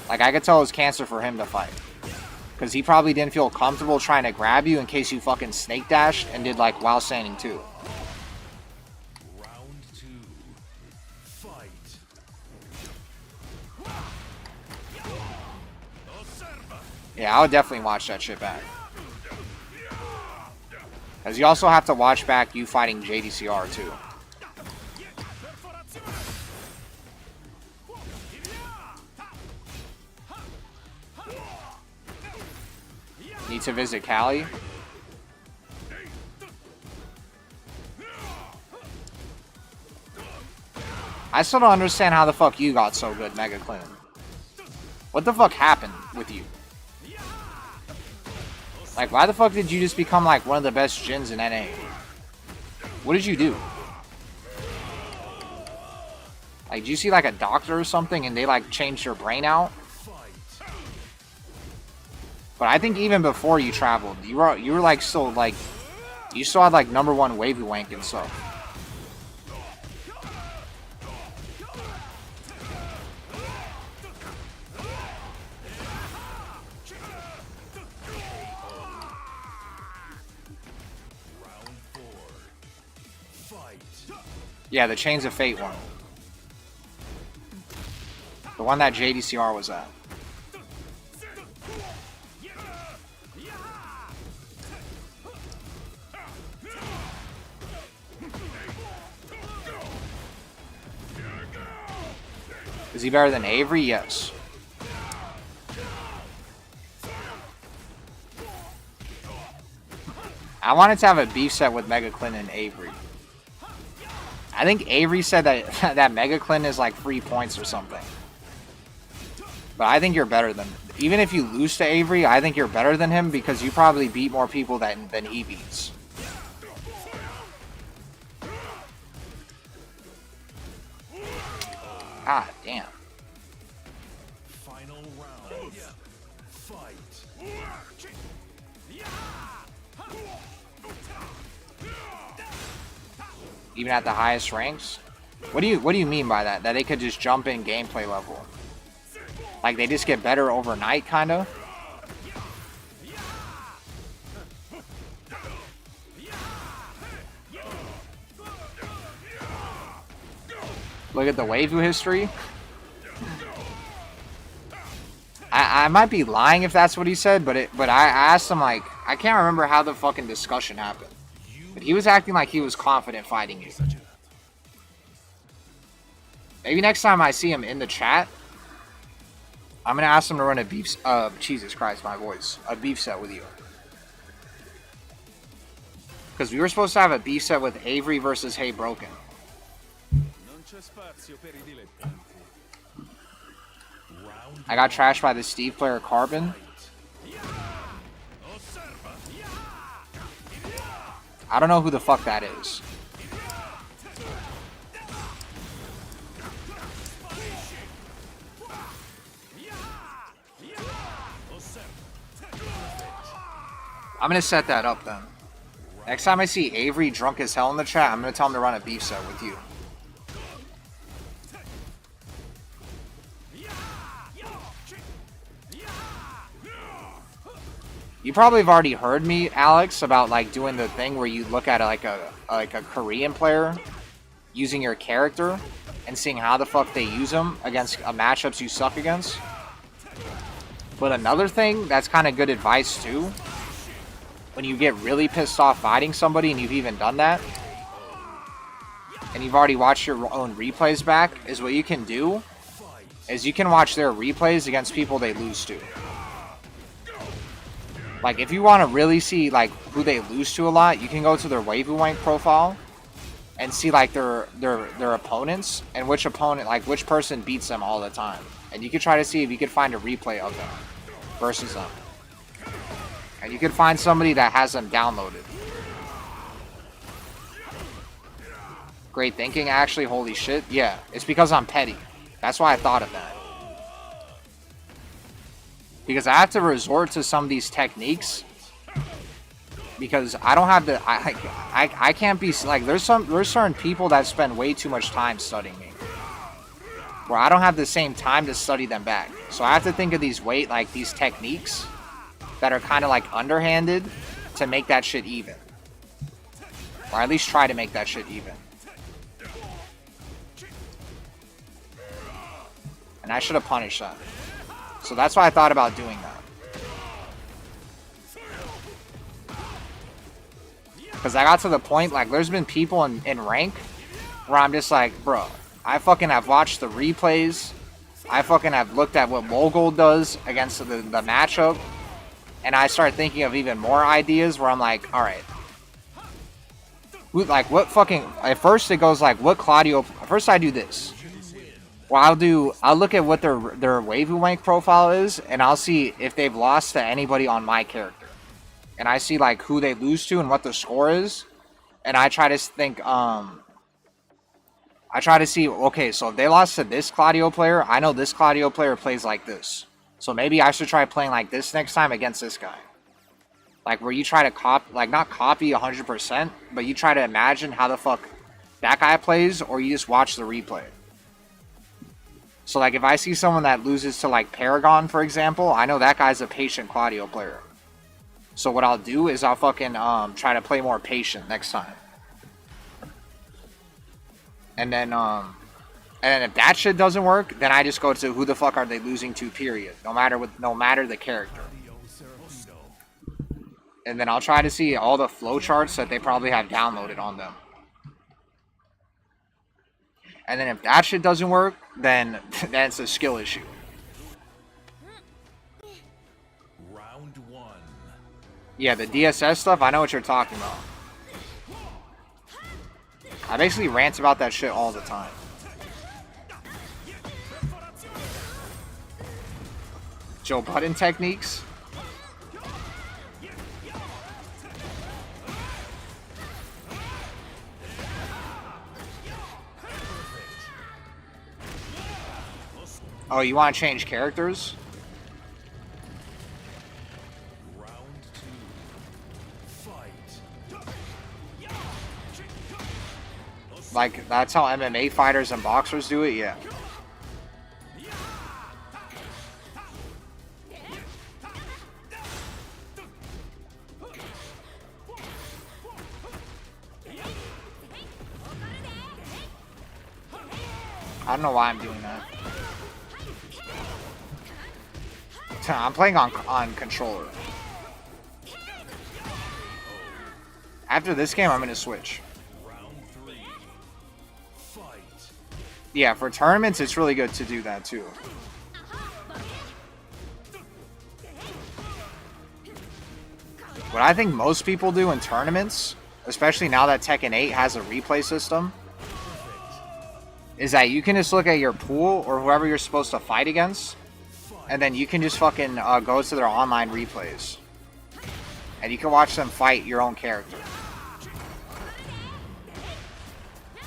Speaker 2: Like, I could tell it was cancer for him to fight. Because he probably didn't feel comfortable trying to grab you in case you fucking snake dashed and did, like, while standing too.
Speaker 5: Round 2. Fight.
Speaker 2: Yeah, I would definitely watch that shit back. Because you also have to watch back you fighting JDCR too. Need to visit Cali. I still don't understand how the fuck you got so good, Mega Clinton. What the fuck happened with you? Like, why the fuck did you just become like one of the best Jins in NA? What did you do? Like, did you see like a doctor or something and they like changed your brain out? But I think even before you traveled, you were like still like, you still had like #1 wavy wank and stuff. Yeah, the Chains of Fate one. The one that JDCR was at. Is he better than Avery? Yes. I wanted to have a beef set with Mega Clinton and Avery. I think Avery said that that Mega Clinton is like 3 points or something. But I think you're better than... Even if you lose to Avery, I think you're better than him because you probably beat more people than he beats. Ah, damn.
Speaker 5: Final round. Fight.
Speaker 2: Even at the highest ranks? What do you mean by that? That they could just jump in gameplay level? Like they just get better overnight, kind of? Look at the waifu history. I might be lying if that's what he said, but I asked him, like, I can't remember how the fucking discussion happened. But he was acting like he was confident fighting you. Maybe next time I see him in the chat, I'm gonna ask him to run a beef. Jesus Christ, my voice. A beef set with you. Because we were supposed to have a beef set with Avery versus Hey Broken. I got trashed by the Steve player Carbon. I don't know who the fuck that is. I'm gonna set that up then. Next time I see Avery drunk as hell in the chat, I'm gonna tell him to run a beef set with you. You probably have already heard me, Alex, about like doing the thing where you look at like a Korean player using your character and seeing how the fuck they use them against matchups you suck against. But another thing that's kind of good advice too, when you get really pissed off fighting somebody and you've even done that, and you've already watched your own replays back, is what you can do is you can watch their replays against people they lose to. Like, if you want to really see, like, who they lose to a lot, you can go to their waifu wank profile and see, like, their opponents and which opponent, like, which person beats them all the time. And you can try to see if you can find a replay of them versus them. And you can find somebody that has them downloaded. Great thinking, actually, holy shit. Yeah, it's because I'm petty. That's why I thought of that. Because I have to resort to some of these techniques because I don't have the I can't be like there's certain people that spend way too much time studying me where I don't have the same time to study them back. So I have to think of these these techniques that are kind of like underhanded to make that shit even, or at least try to make that shit even. And I should have punished that. So that's why I thought about doing that. Because I got to the point, like, there's been people in rank where I'm just like, bro, I fucking have watched the replays. I fucking have looked at what Mogul does against the matchup. And I start thinking of even more ideas where I'm like, alright. Like, what fucking... At first it goes like, what Claudio... First I do this. Well, I'll look at what their waifu rank profile is, and I'll see if they've lost to anybody on my character. And I see, like, who they lose to and what the score is. And I try to think, I try to see, okay, so if they lost to this Claudio player, I know this Claudio player plays like this. So maybe I should try playing like this next time against this guy. Like, where you try to copy, like, not copy 100%, but you try to imagine how the fuck that guy plays, or you just watch the replay. So, like, if I see someone that loses to, like, Paragon, for example, I know that guy's a patient Claudio player. So what I'll do is I'll fucking try to play more patient next time. And then if that shit doesn't work, then I just go to who the fuck are they losing to, period. No matter the character. And then I'll try to see all the flowcharts that they probably have downloaded on them. And then if that shit doesn't work, then it's a skill issue.
Speaker 5: Round one.
Speaker 2: Yeah, the DSS stuff, I know what you're talking about. I basically rant about that shit all the time. Joe Budden techniques. Oh, you want to change characters?
Speaker 5: Round two. Fight.
Speaker 2: Like, that's how MMA fighters and boxers do it? Yeah. I don't know why I'm doing that. I'm playing on controller. After this game, I'm gonna switch.
Speaker 5: Round three. Fight.
Speaker 2: Yeah, for tournaments, it's really good to do that too. What I think most people do in tournaments, especially now that Tekken 8 has a replay system, is that you can just look at your pool or whoever you're supposed to fight against, and then you can just fucking go to their online replays. And you can watch them fight your own character.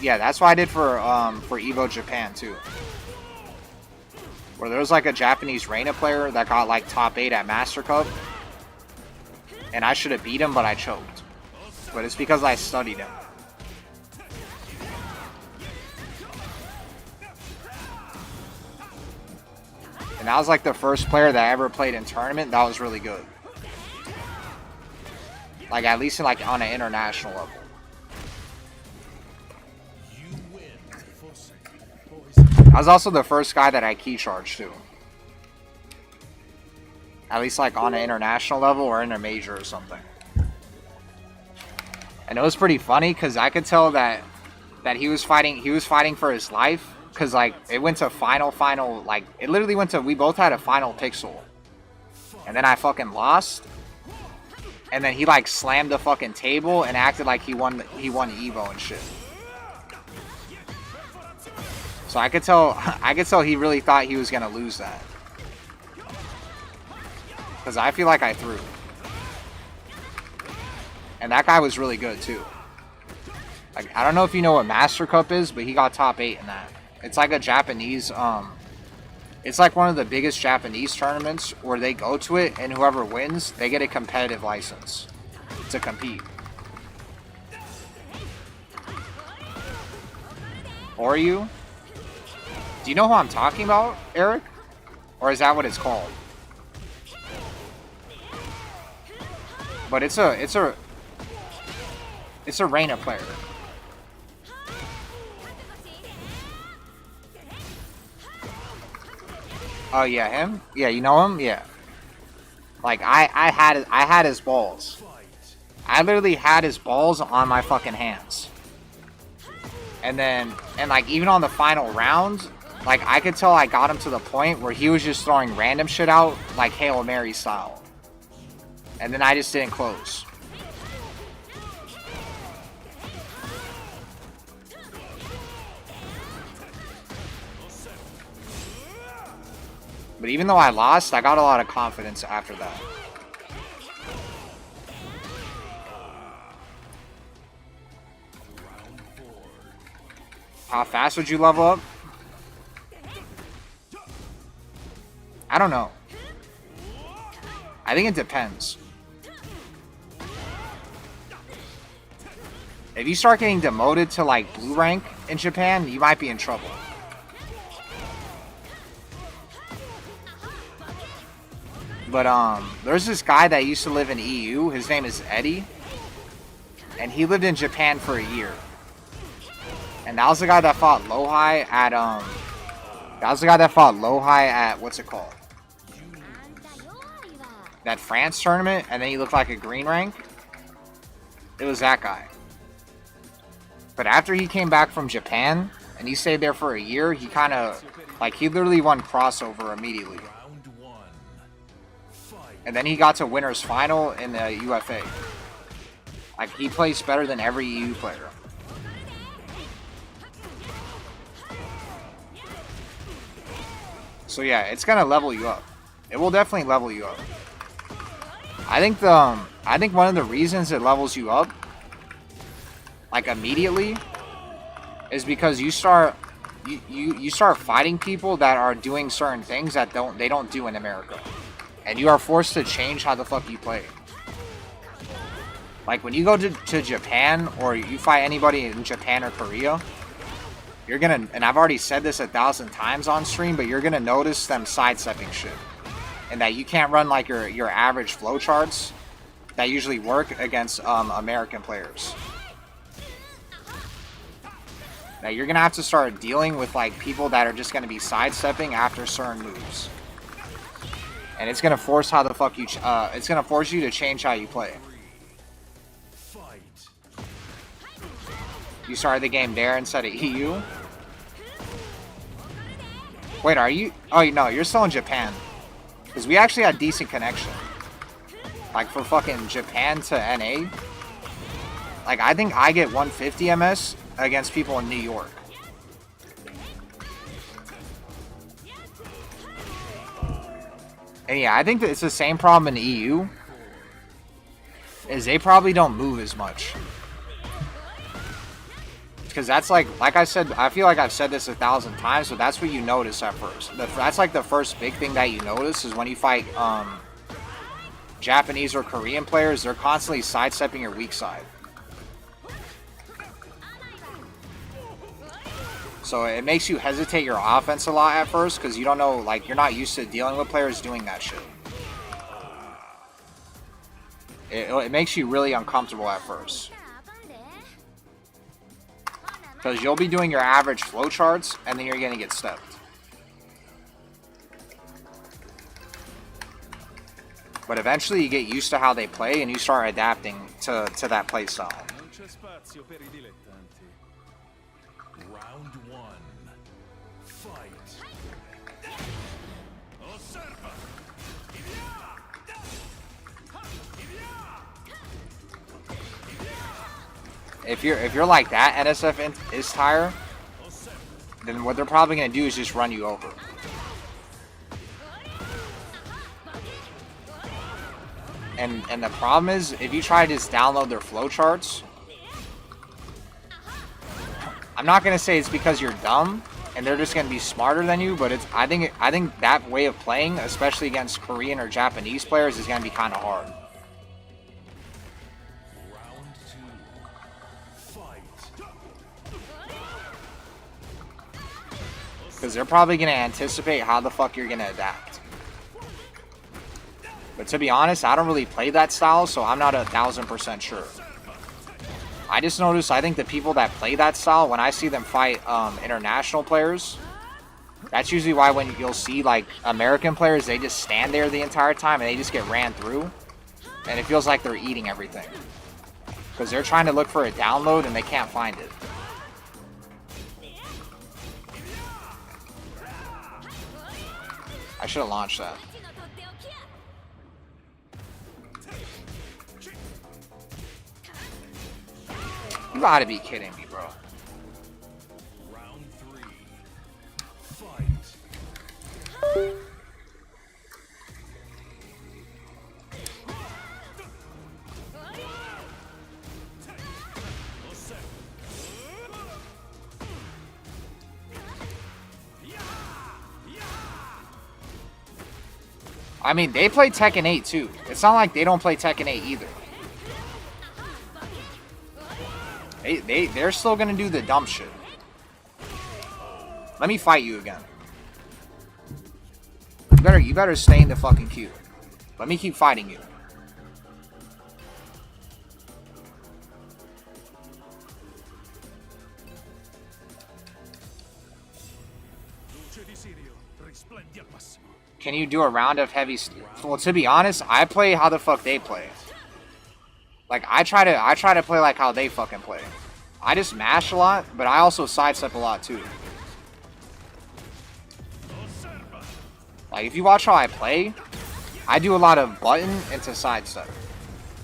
Speaker 2: Yeah, that's what I did for Evo Japan too. Where there was like a Japanese Reina player that got like top 8 at Master Cup. And I should have beat him, but I choked. But it's because I studied him. And that was like the first player that I ever played in tournament that was really good. Like at least like on an international level. I was also the first guy that I key charged too. At least like on an international level or in a major or something. And it was pretty funny because I could tell that he was fighting for his life. Because, like, it went to final, like, it literally went to, we both had a final pixel. And then I fucking lost. And then he, like, slammed the fucking table and acted like he won Evo and shit. So I could tell he really thought he was gonna lose that. Because I feel like I threw. And that guy was really good, too. Like, I don't know if you know what Master Cup is, but he got top 8 in that. It's like a Japanese, it's like one of the biggest Japanese tournaments where they go to it and whoever wins, they get a competitive license to compete. Or you? Do you know who I'm talking about, Eric? Or is that what it's called? But it's a Reina player. Oh yeah, him? Yeah, you know him? Yeah. Like I had his balls. I literally had his balls on my fucking hands. And like even on the final round, like I could tell I got him to the point where he was just throwing random shit out like Hail Mary style. And then I just didn't close. But even though I lost, I got a lot of confidence after that. How fast would you level up? I don't know. I think it depends. If you start getting demoted to like blue rank in Japan, you might be in trouble. But there's this guy that used to live in EU. His name is Eddie, and he lived in Japan for a year. And that was the guy that fought Lohai at what's it called? That France tournament, and then he looked like a green rank. It was that guy. But after he came back from Japan and he stayed there for a year, he kind of like he literally won crossover immediately. And then he got to winners final in the UFA. Like he plays better than every EU player. So yeah, it's gonna level you up. It will definitely level you up. I think one of the reasons it levels you up, like immediately, is because you start fighting people that are doing certain things that they don't do in America, and you are forced to change how the fuck you play. Like when you go to Japan or you fight anybody in Japan or Korea, you're gonna, and I've already said this 1,000 times on stream, but you're gonna notice them sidestepping shit. And that you can't run like your average flowcharts that usually work against American players. Now you're gonna have to start dealing with like people that are just gonna be sidestepping after certain moves, and it's gonna force how the fuck you. It's gonna force you to change how you play. You started the game there instead of EU. Wait, are you? Oh no, you're still in Japan. Because we actually had decent connection. Like, for fucking Japan to NA. Like, I think I get 150 MS against people in New York. And yeah, I think that it's the same problem in the EU. Is they probably don't move as much. Because that's like I said, I feel like I've said this 1,000 times, but that's what you notice at first. That's like the first big thing that you notice is when you fight Japanese or Korean players, they're constantly sidestepping your weak side. So it makes you hesitate your offense a lot at first because you don't know, like, you're not used to dealing with players doing that shit. It makes you really uncomfortable at first. Because you'll be doing your average flowcharts, and then you're going to get stepped. But eventually you get used to how they play, and you start adapting to that play style.
Speaker 5: Round one. Fight.
Speaker 2: If you're like that, NSF is tire, then what they're probably going to do is just run you over. And the problem is, if you try to just download their flowcharts, I'm not going to say it's because you're dumb and they're just going to be smarter than you, but I think that way of playing, especially against Korean or Japanese players, is going to be kind of hard. Because they're probably going to anticipate how the fuck you're going to adapt. But to be honest, I don't really play that style, so I'm not 1,000% sure. I just noticed, I think the people that play that style, when I see them fight international players, that's usually why when you'll see like American players, they just stand there the entire time and they just get ran through. And it feels like they're eating everything. Because they're trying to look for a download and they can't find it. I should have launched that. You gotta be kidding me, bro.
Speaker 5: Round 3. Fight.
Speaker 2: I mean, they play Tekken 8 too. It's not like they don't play Tekken 8 either. They're still gonna do the dumb shit. Let me fight you again. You better stay in the fucking queue. Let me keep fighting you. Can you do a round of heavy? Well, to be honest, I play how the fuck they play. Like I try to play like how they fucking play. I just mash a lot, but I also sidestep a lot too. Like if you watch how I play, I do a lot of button into sidestep.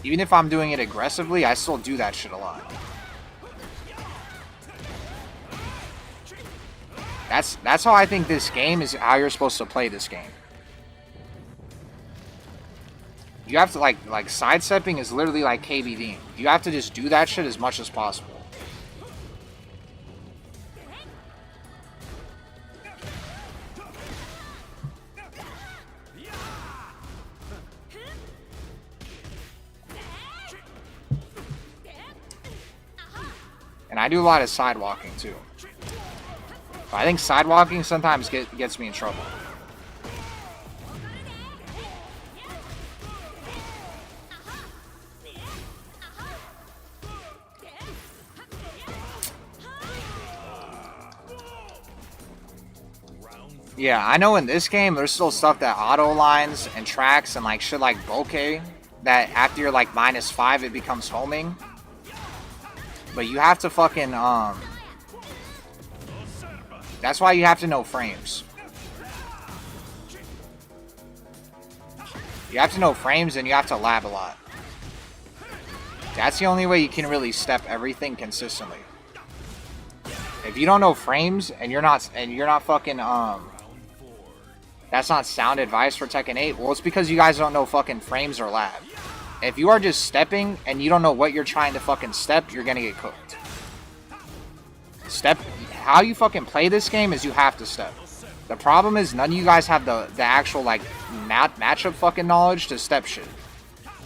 Speaker 2: Even if I'm doing it aggressively, I still do that shit a lot. That's how I think this game is how you're supposed to play this game. You have to like sidestepping is literally like KBDing. You have to just do that shit as much as possible. And I do a lot of sidewalking too. But I think sidewalking sometimes gets me in trouble. Yeah, I know in this game there's still stuff that auto lines and tracks and like shit like bokeh that after you're like -5 it becomes homing. But you have to fucking that's why you have to know frames. You have to know frames and you have to lab a lot. That's the only way you can really step everything consistently. If you don't know frames and you're not fucking that's not sound advice for Tekken 8. Well, it's because you guys don't know fucking frames or lab. If you are just stepping and you don't know what you're trying to fucking step, you're gonna get cooked. How you fucking play this game is you have to step. The problem is none of you guys have the actual like matchup fucking knowledge to step shit.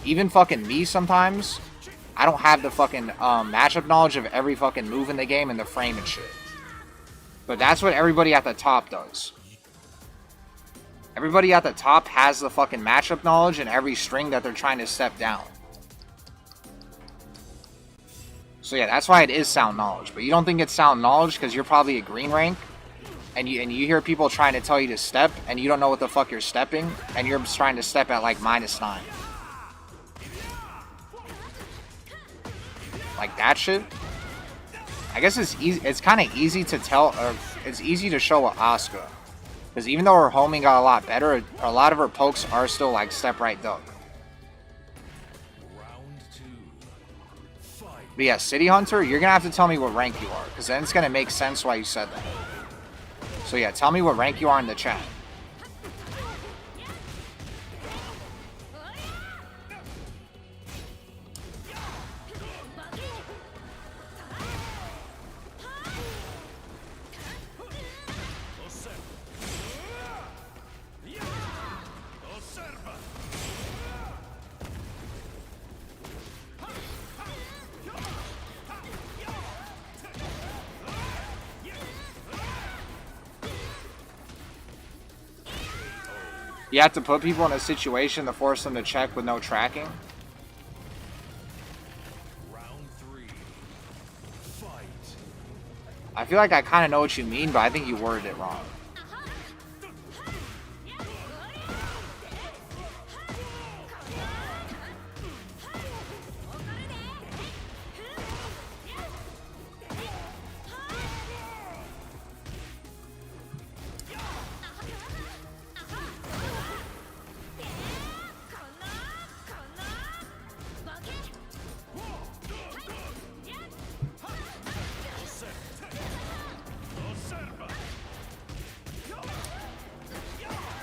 Speaker 2: Even fucking me sometimes, I don't have the fucking matchup knowledge of every fucking move in the game and the frame and shit. But that's what everybody at the top does. Everybody at the top has the fucking matchup knowledge and every string that they're trying to step down. So yeah, that's why it is sound knowledge. But you don't think it's sound knowledge because you're probably a green rank. And you hear people trying to tell you to step and you don't know what the fuck you're stepping. And you're just trying to step at like -9. Like that shit. I guess it's easy. It's kind of easy to tell. Or it's easy to show with Asuka. Because even though her homing got a lot better, a lot of her pokes are still like step right duck. But yeah, City Hunter, you're going to have to tell me what rank you are. Because then it's going to make sense why you said that. So yeah, tell me what rank you are in the chat. You have to put people in a situation to force them to check with no tracking.
Speaker 5: Round 3. Fight.
Speaker 2: I feel like I kind of know what you mean, but I think you worded it wrong.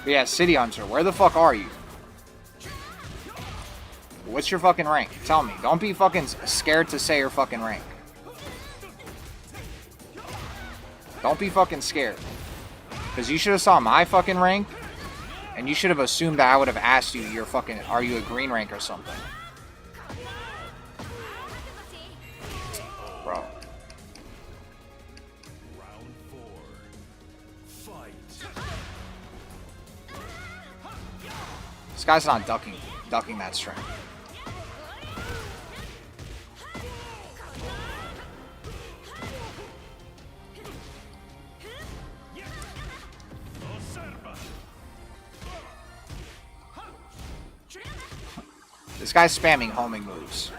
Speaker 2: But yeah, City Hunter, where the fuck are you? What's your fucking rank? Tell me. Don't be fucking scared to say your fucking rank. Don't be fucking scared. Because you should have saw my fucking rank, and you should have assumed that I would have asked you, you're fucking, are you a green rank or something? Bro.
Speaker 5: Round 4. Fight.
Speaker 2: This guy's not ducking that string. This guy's spamming homing moves.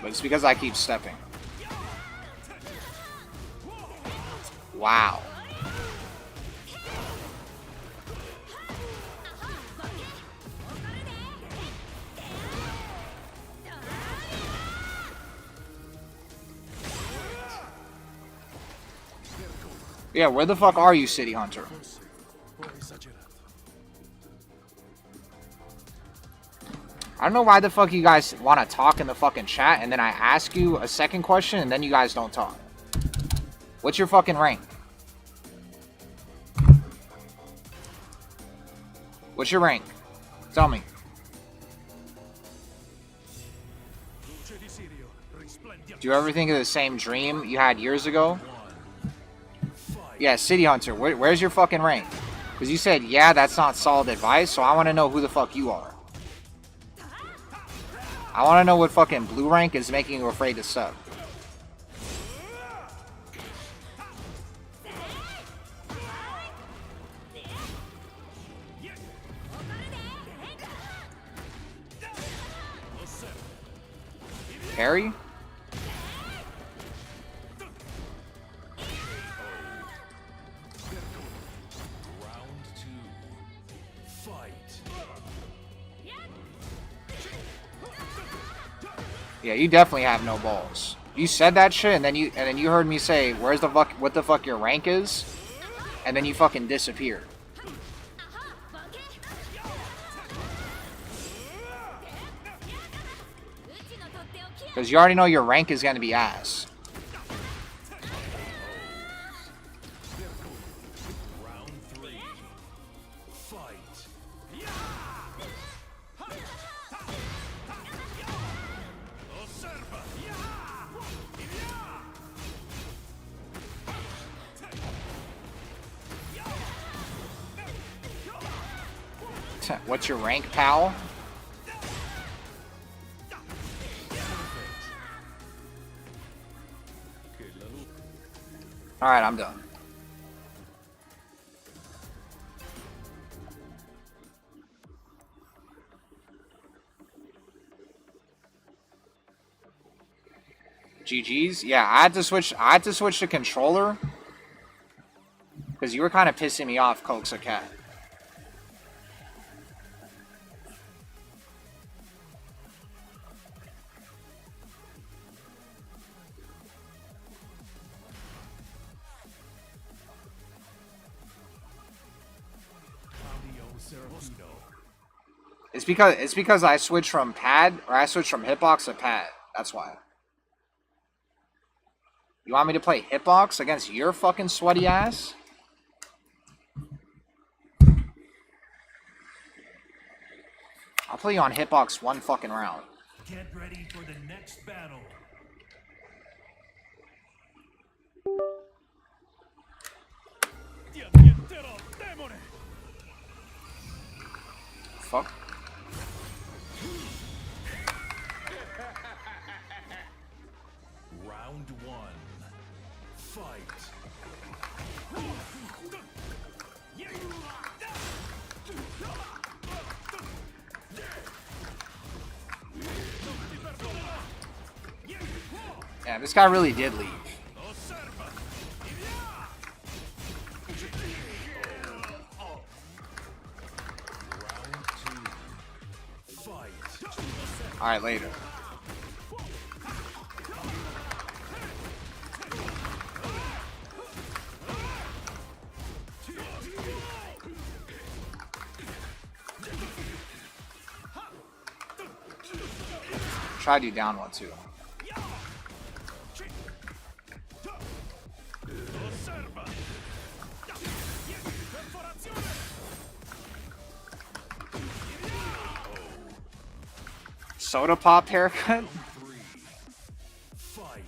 Speaker 2: But it's because I keep stepping. Wow. Yeah, where the fuck are you, City Hunter? I don't know why the fuck you guys want to talk in the fucking chat, and then I ask you a second question, and then you guys don't talk. What's your fucking rank? What's your rank? Tell me. Do you ever think of the same dream you had years ago? Yeah, City Hunter, where's your fucking rank? Because you said, yeah, that's not solid advice, so I want to know who the fuck you are. I want to know what fucking blue rank is making you afraid to sub. Harry? Yeah, you definitely have no balls. You said that shit, and then you heard me say, "Where's the fuck? What the fuck your rank is?" And then you fucking disappeared. Because you already know your rank is gonna be ass.
Speaker 5: Round 3. Fight.
Speaker 2: What's your rank, pal? Alright, I'm done. GG's? Yeah, I had to switch to controller. Because you were kind of pissing me off, Cokes a Cat. It's because I switched from pad, or I switched from hitbox to pad. That's why. You want me to play hitbox against your fucking sweaty ass? I'll play you on hitbox one fucking round.
Speaker 5: Get ready for the next battle.
Speaker 2: Fuck.
Speaker 5: Round 1. Fight.
Speaker 2: Yeah, this guy really did leave. Alright, later. try to do down one too. Soda pop haircut?
Speaker 5: Fight.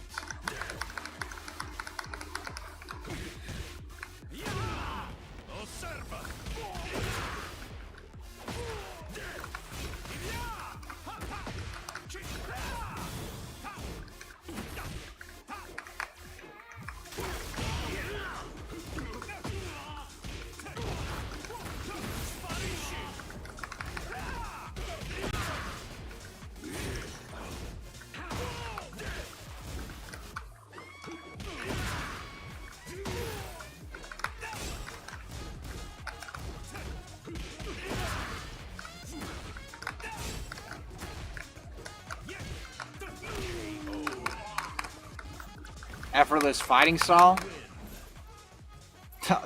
Speaker 2: Effortless fighting style.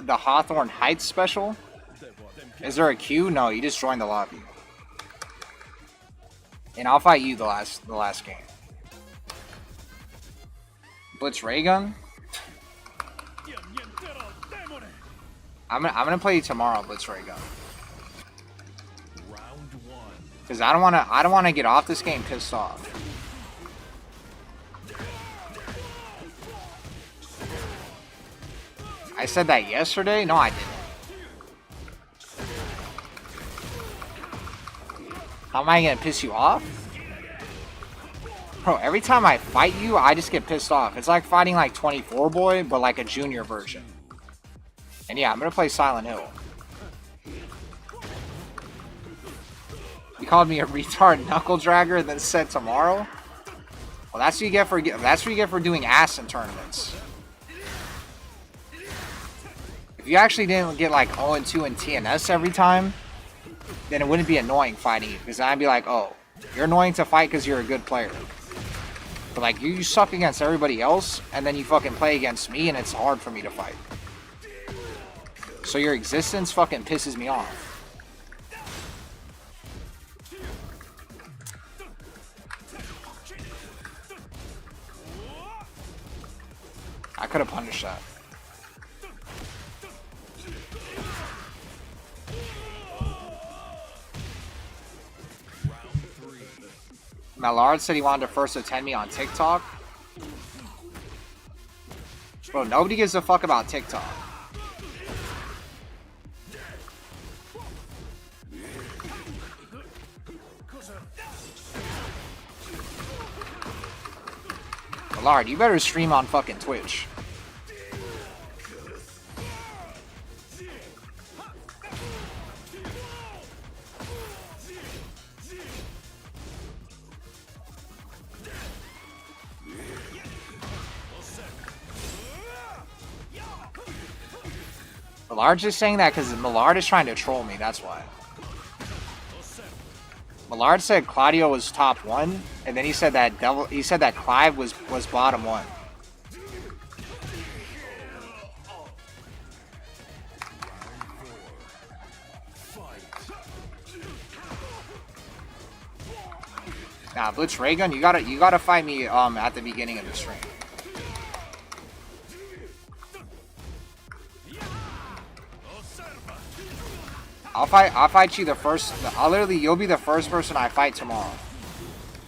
Speaker 2: The Hawthorne Heights special. Is there a queue? No, you just join the lobby. And I'll fight you the last game. Blitz ray gun. I'm gonna play you tomorrow, Blitz ray gun.
Speaker 5: Round one.
Speaker 2: Because I don't wanna get off this game pissed off. I said that yesterday? No, I didn't. How am I gonna piss you off? Bro, every time I fight you, I just get pissed off. It's like fighting like 24 Boy, but like a junior version. And yeah, I'm gonna play Silent Hill. You called me a retard knuckle dragger and then said tomorrow? Well, that's what you get for doing ass in tournaments. If you actually didn't get like 0-2 in TNS every time, then it wouldn't be annoying fighting you. Because I'd be like, oh, you're annoying to fight because you're a good player. But like, you suck against everybody else, and then you fucking play against me, and it's hard for me to fight. So your existence fucking pisses me off. I could have punished that. Mallard said he wanted to first attend me on TikTok. Bro, nobody gives a fuck about TikTok. Mallard, you better stream on fucking Twitch. Millard's just saying that because Millard is trying to troll me, that's why. Millard said Claudio was top 1, and then he said that Clive was bottom 1. Nah, Blitz Raygun, you gotta fight me at the beginning of the stream. I'll fight you the first. You'll be the first person I fight tomorrow.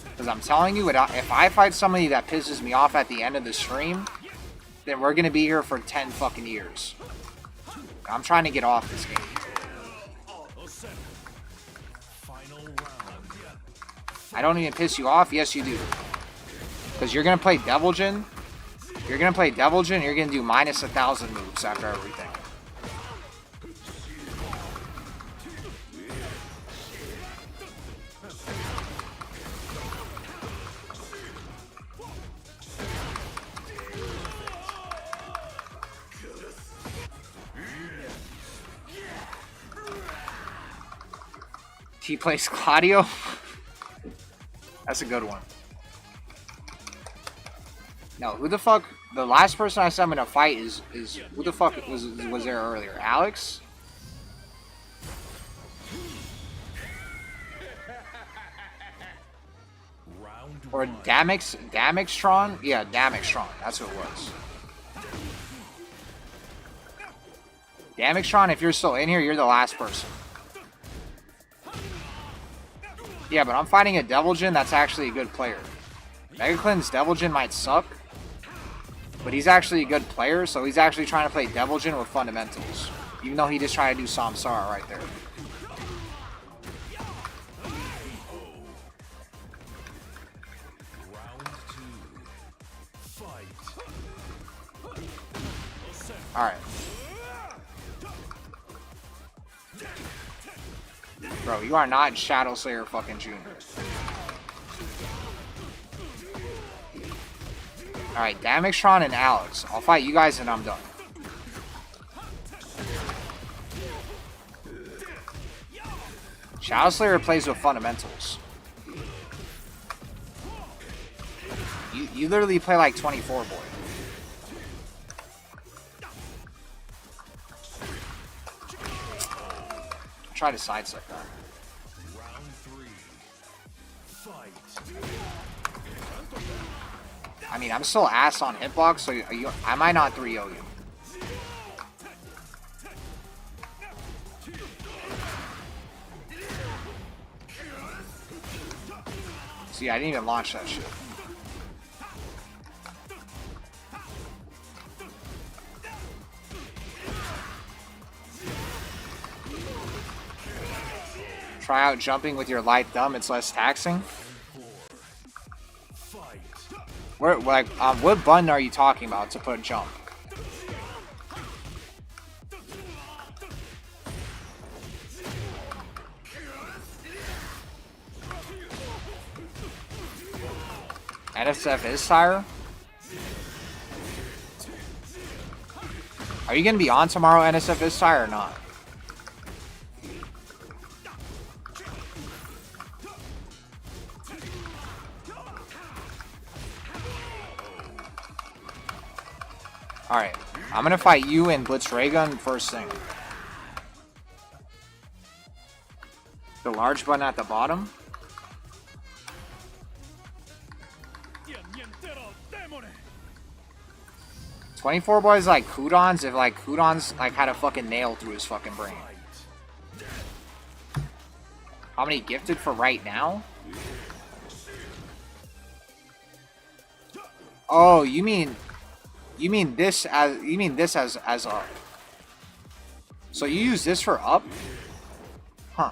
Speaker 2: Because I'm telling you, if I fight somebody that pisses me off at the end of the stream, then we're gonna be here for 10 fucking years. I'm trying to get off this game. I don't even piss you off. Yes, you do. Because you're gonna play Deviljin. You're gonna do minus 1,000 moves after everything. He plays Claudio. That's a good one. No, who the fuck? The last person I said I'm gonna fight is who the fuck was there earlier? Alex?
Speaker 5: Round
Speaker 2: Or Damixtron? Yeah, Damixtron. That's what it was. Damixtron, if you're still in here, you're the last person. Yeah, but I'm fighting a Deviljin that's actually a good player. Megaclin's Deviljin might suck, but he's actually a good player, so he's actually trying to play Deviljin with fundamentals. Even though he just tried to do Samsara right there. Alright. Bro, you are not Shadow Slayer fucking Junior. Alright, Damixtron and Alex. I'll fight you guys and I'm done. Shadow Slayer plays with fundamentals. You literally play like 24 boy. Try to sidestep that. I mean, I'm still ass on hitbox, so I might not 3-0 you. See, I didn't even launch that shit. Try out jumping with your light thumb, it's less taxing. Where, like, what button are you talking about to put jump? NSF is Sire? Are you gonna be on tomorrow, NSF is Sire, or not? Alright, I'm gonna fight you and Blitz Raygun first thing. The large button at the bottom. 24 boys like Kudons if like Kudons like had a fucking nail through his fucking brain. How many gifted for right now? Oh, you mean this as up. So you use this for up? Huh.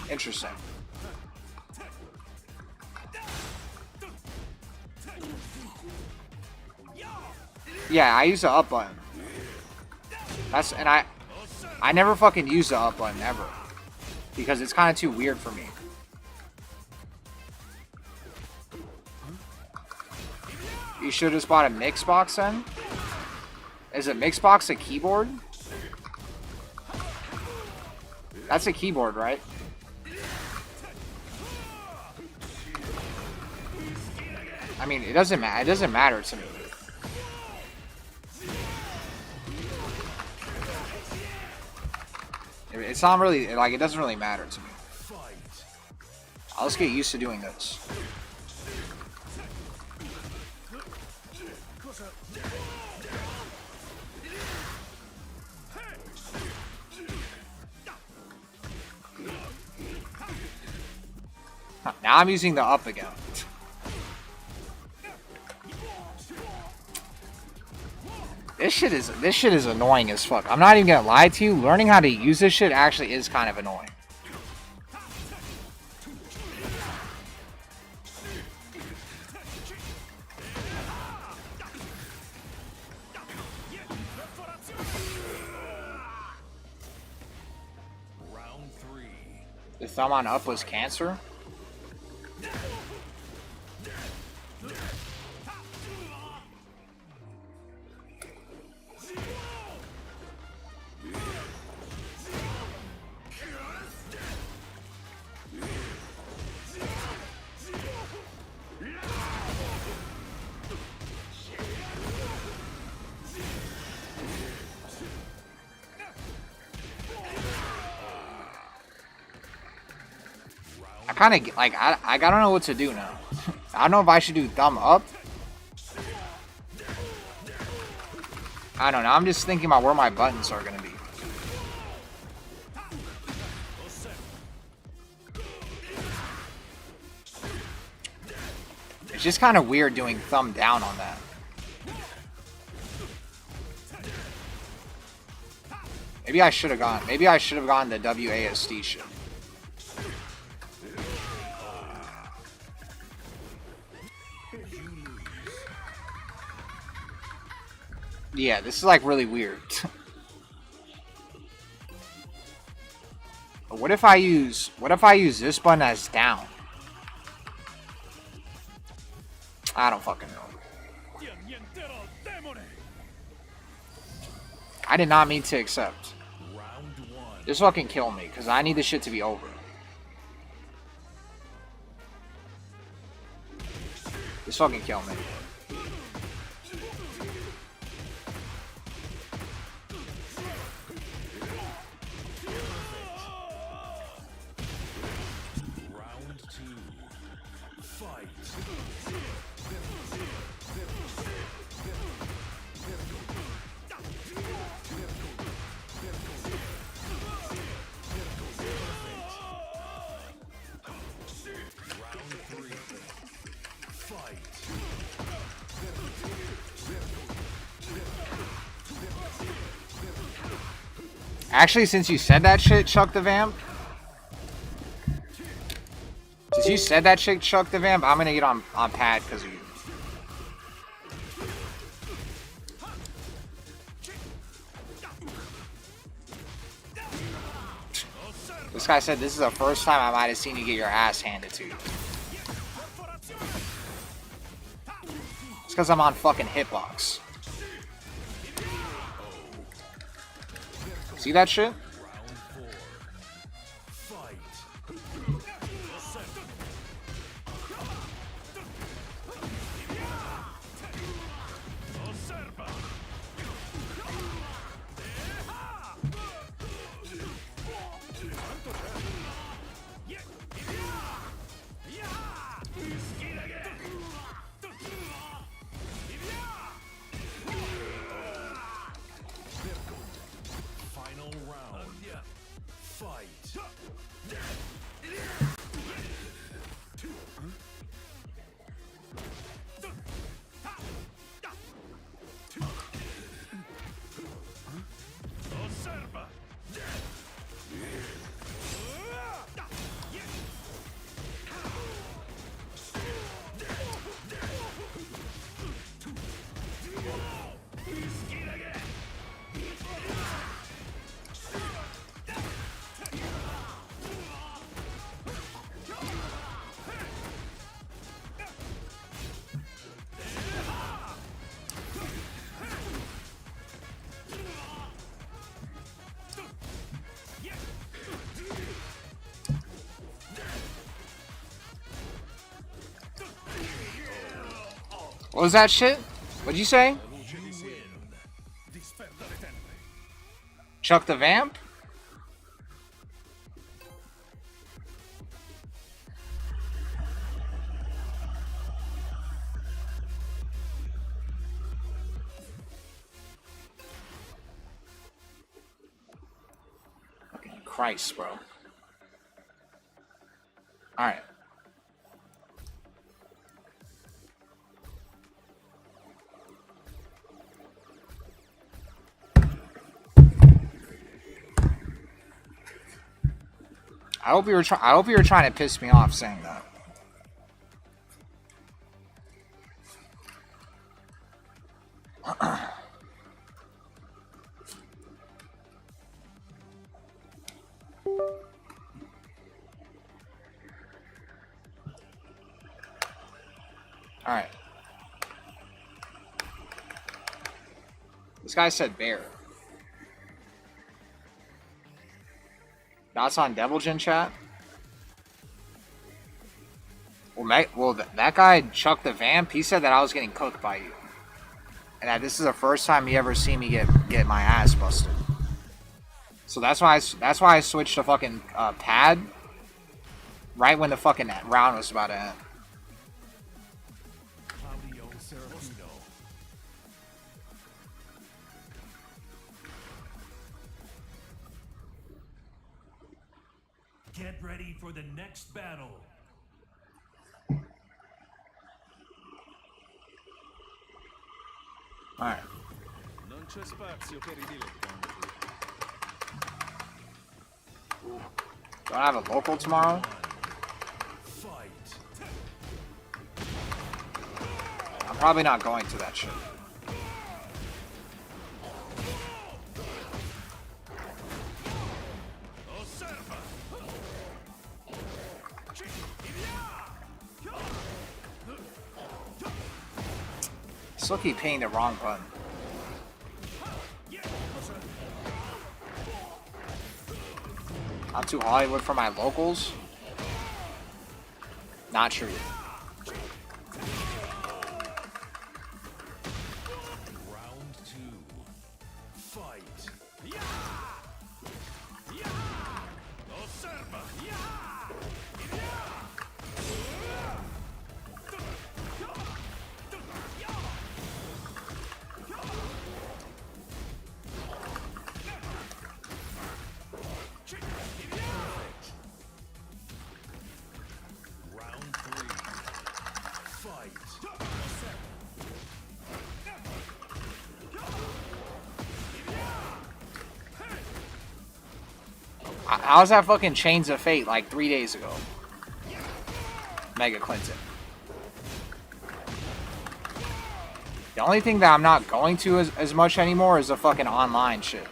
Speaker 2: Interesting. Yeah, I use the up button. I never fucking use the up button ever. Because it's kind of too weird for me. You should have just bought a Mixbox then? Is a Mixbox a keyboard? That's a keyboard, right? I mean, it doesn't matter to me. It's not really, like, it doesn't really matter to me. I'll just get used to doing this. Now I'm using the up again. This shit is annoying as fuck. I'm not even gonna lie to you. Learning how to use this shit actually is kind of annoying.
Speaker 5: Round 3.
Speaker 2: The thumb on up was cancer? I kind of like I don't know what to do now. I don't know if I should do thumb up. I don't know. I'm just thinking about where my buttons are gonna be. It's just kind of weird doing thumb down on that. Maybe I should have gone. Maybe I should have gone the WASD shit. Yeah, this is like really weird. What if I use this button as down? I don't fucking know. I did not mean to accept. This fucking kill me, because I need this shit to be over. This fucking kill me. Actually, since you said that shit, Chuck the Vamp. Since you said that shit, Chuck the Vamp, I'm gonna get on pad because of you. This guy said this is the first time I might have seen you get your ass handed to you. It's because I'm on fucking Hitbox. See that shit? What was that shit? What'd you say? Chuck the Vamp? Fucking Christ, bro. Alright. I hope you were trying to piss me off saying that. All right. This guy said bear. That's on Devilgen chat. Well, that guy Chuck the Vamp, he said that I was getting cooked by you, and that this is the first time he ever seen me get my ass busted. So that's why I switched to fucking pad. Right when the fucking round was about to end.
Speaker 5: Claudio Serafino. Get ready for the next battle.
Speaker 2: Alright.
Speaker 3: Non c'è spazio per i dilettanti.
Speaker 2: Do I have a local tomorrow?
Speaker 5: Fight.
Speaker 2: I'm probably not going to that shit. Still keep hitting the wrong button. I'm too Hollywood for my locals? Not true.
Speaker 5: Round 2. Fight. Osserva. Round 3. Fight.
Speaker 2: I was at fucking Chains of Fate like 3 days ago. Mega Clinton. The only thing that I'm not going to as much anymore is the fucking online shit.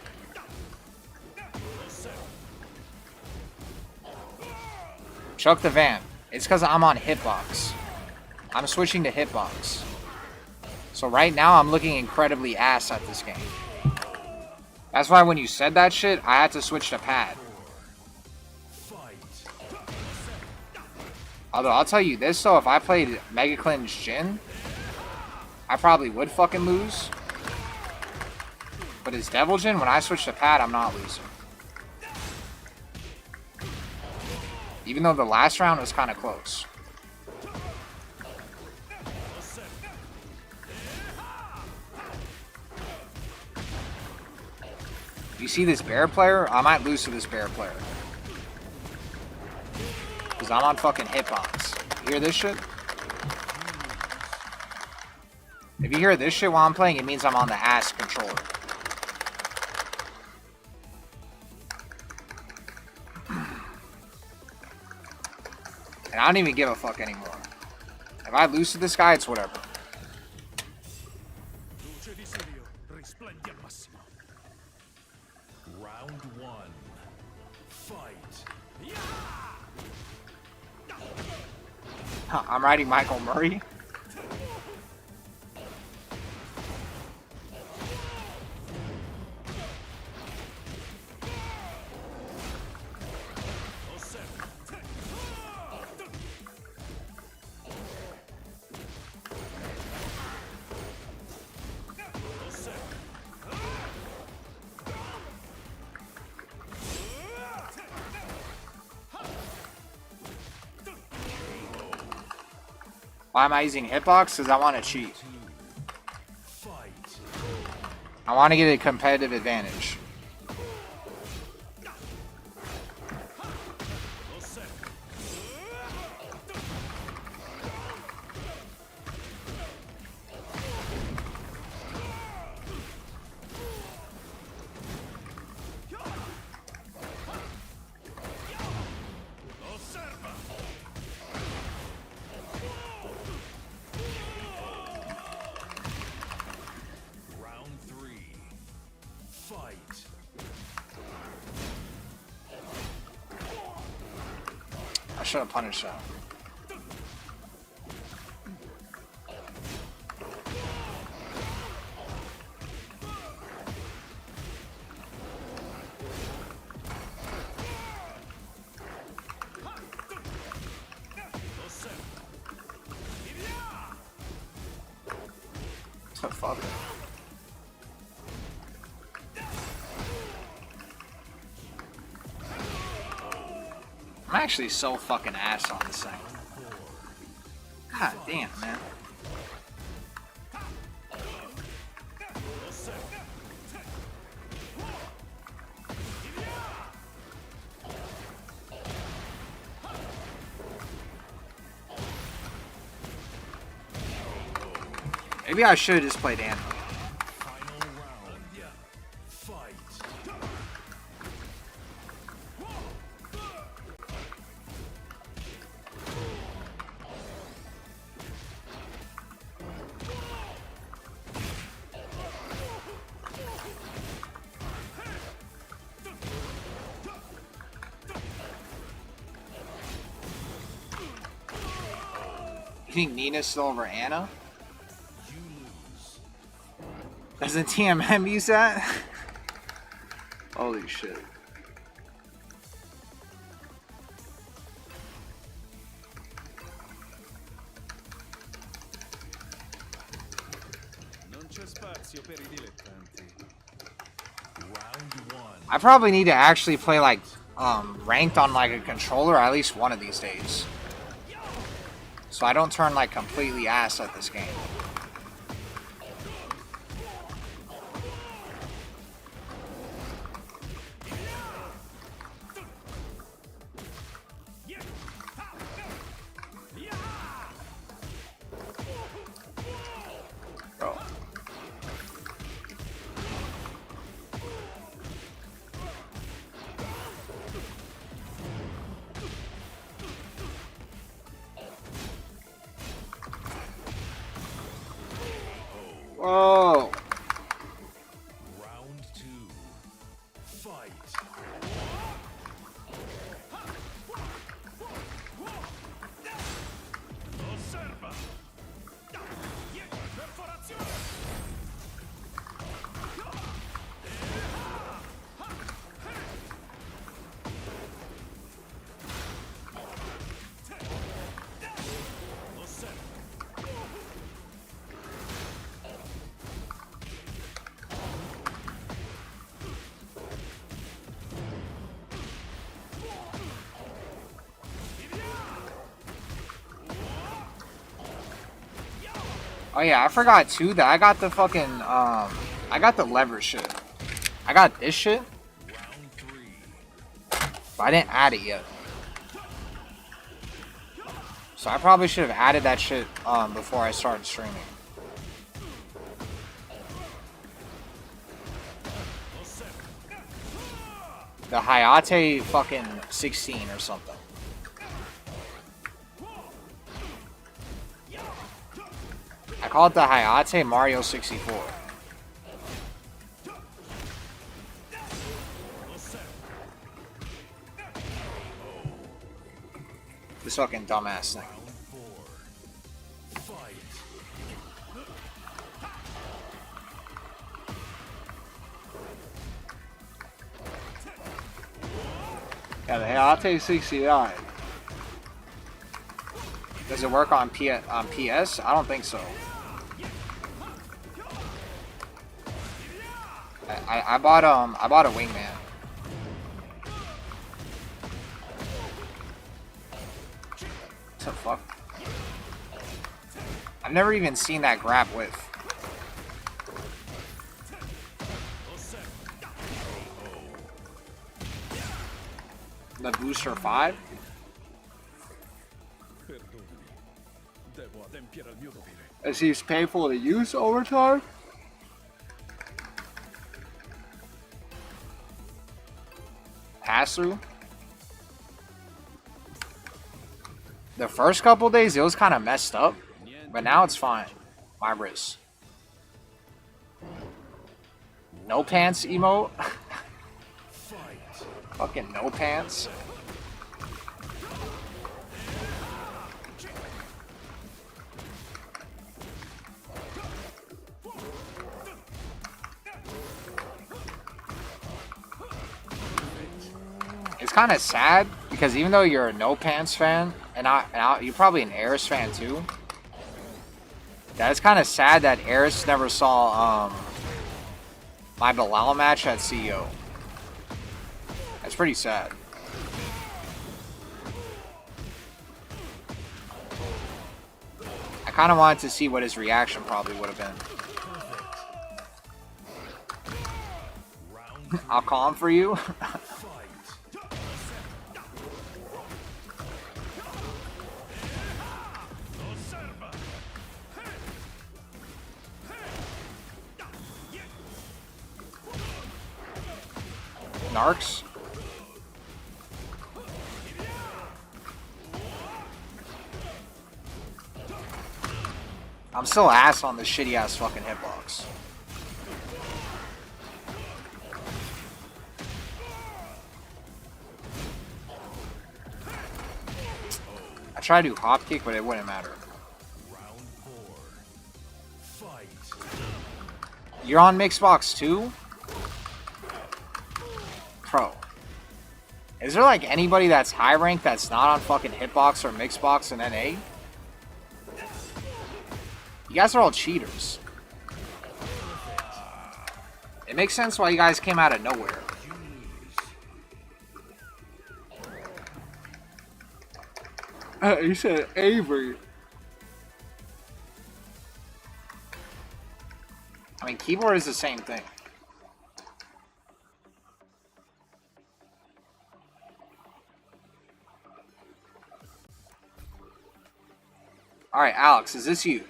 Speaker 2: Chuck the van. It's because I'm on Hitbox. I'm switching to Hitbox. So right now I'm looking incredibly ass at this game. That's why when you said that shit, I had to switch to pad. Although I'll tell you this though, if I played Mega Clinton's Jin, I probably would fucking lose. But his Devil Jin, when I switch to pad, I'm not losing. Even though the last round was kind of close. You see this bear player? I might lose to this bear player. Because I'm on fucking Hitbox. You hear this shit? If you hear this shit while I'm playing, it means I'm on the ass controller. And I don't even give a fuck anymore. If I lose to this guy, it's whatever.
Speaker 5: Round 1. Fight.
Speaker 2: I'm riding Michael Murray. Why am I using Hitbox? Because I want to cheat. I want to get a competitive advantage.
Speaker 5: Round 3. Fight.
Speaker 2: I should have punished that. So fuck it. I'm I'm actually so fucking ass on this thing. God damn, man. Maybe I should have just played Anna.
Speaker 5: Final round. Fight.
Speaker 2: You think Nina's still over Anna?
Speaker 5: You lose.
Speaker 2: Doesn't TMM use that? Holy shit.
Speaker 3: Non c'è spazio per i dilettanti.
Speaker 5: Round 1.
Speaker 2: I probably need to actually play like ranked on like a controller at least one of these days. So I don't turn like completely ass at this game. Bro. Whoa.
Speaker 5: Round 2. Fight. Osserva. Perforazione. Osserva.
Speaker 2: Oh yeah, I forgot too that I got the fucking I got the lever shit. I got this shit,
Speaker 5: Round 3.
Speaker 2: but I didn't add it yet. So I probably should have added that shit before I started streaming. The Hayate fucking 16 or something. I call it the Hayate Mario 64. This fucking dumbass thing.
Speaker 5: Round 4. Fight.
Speaker 2: Yeah, the Hayate 69. Does it work on PS? I don't think so. I bought a wingman. What the fuck? I've never even seen that grab with. The booster 5?
Speaker 3: Perdonami. Devo adempiere al mio dovere.
Speaker 2: It seems painful to use over time. Pass through. The first couple days it was kind of messed up, but now it's fine. My wrist. No pants emote. Fucking no pants. It's kind of sad because even though you're a No Pants fan, and you're probably an Eris fan too, that is kind of sad that Eris never saw my Bilal match at CEO. That's pretty sad. kind of wanted to see what his reaction probably would have been. I'll call him for you. Narcs. I'm still ass on this shitty ass fucking hitbox. I tried to do hop kick, but it wouldn't matter.
Speaker 5: Round 4. Fight.
Speaker 2: You're on Mixbox too? Pro. Is there like anybody that's high ranked that's not on fucking Hitbox or Mixbox and NA? You guys are all cheaters. It makes sense why you guys came out of nowhere. You said Avery. I mean, keyboard is the same thing. Alright, Alex, is this you?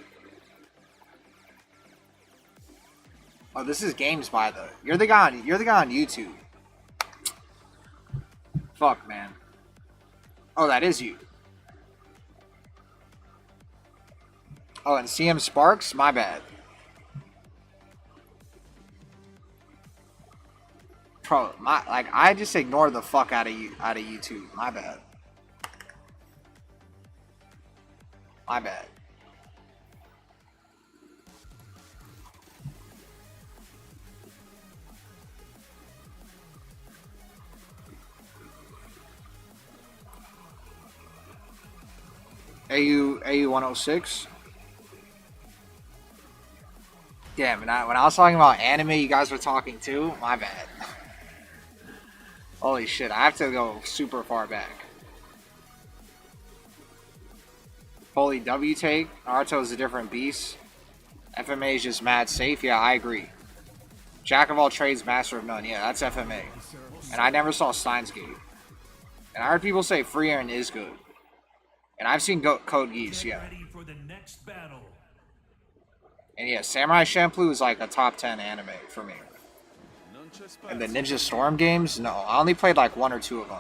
Speaker 2: Oh, this is Games by the. You're the guy on YouTube. Fuck, man. Oh, that is you. Oh, and CM Sparks? My bad. Bro, I just ignore the fuck out of YouTube. My bad. My bad. AU 106. Damn, when I was talking about anime, you guys were talking too. My bad. Holy shit, I have to go super far back. Holy W take. Naruto's a different beast. FMA is just mad safe. Yeah, I agree. Jack of all trades, master of none. Yeah, that's FMA. And I never saw Steins Gate. And I heard people say Free Aaron is good. And I've seen Code Geass, yeah.
Speaker 5: Ready for the next battle.
Speaker 2: And yeah, Samurai Champloo is like a top 10 anime for me. And the Ninja Storm games? No, I only played like 1 or 2 of them.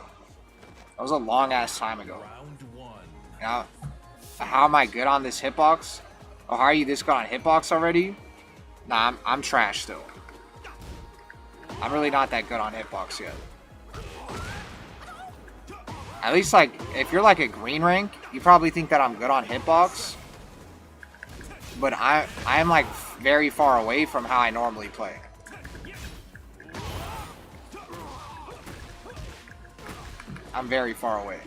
Speaker 2: That was a long ass time ago.
Speaker 5: Round 1.
Speaker 2: Now, how am I good on this hitbox? Oh, how are you this good on hitbox already? Nah, I'm trash still. I'm really not that good on hitbox yet. At least, like, if you're like a green rank, you probably think that I'm good on hitbox. But I am like very far away from how I normally play. I'm very far away.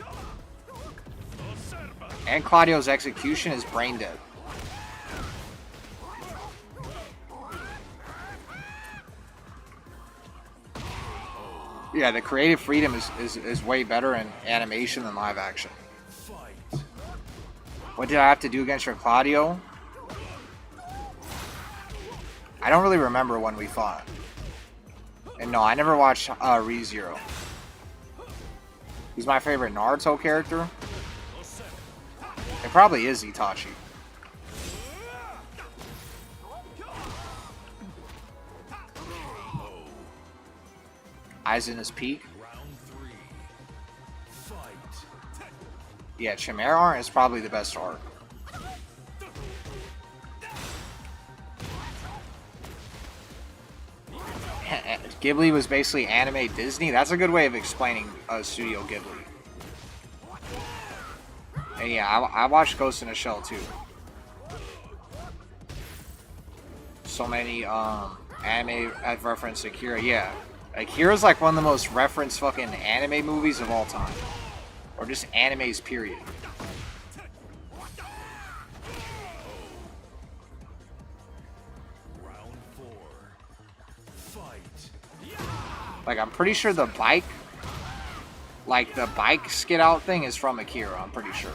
Speaker 2: And Claudio's execution is brain dead. Yeah, the creative freedom is way better in animation than live action. What did I have to do against your Claudio? I don't really remember when we fought. And no, I never watched ReZero. He's my favorite Naruto character. It probably is Itachi. Eyes in his peak. Yeah, Chimera art is probably the best art. Ghibli was basically anime Disney. That's a good way of explaining Studio Ghibli. And yeah, I watched Ghost in a Shell too. So many anime reference Akira. Yeah, Akira's like one of the most referenced fucking anime movies of all time, or just animes period. Like, I'm pretty sure the bike, like the bike skid out thing is from Akira, I'm pretty sure.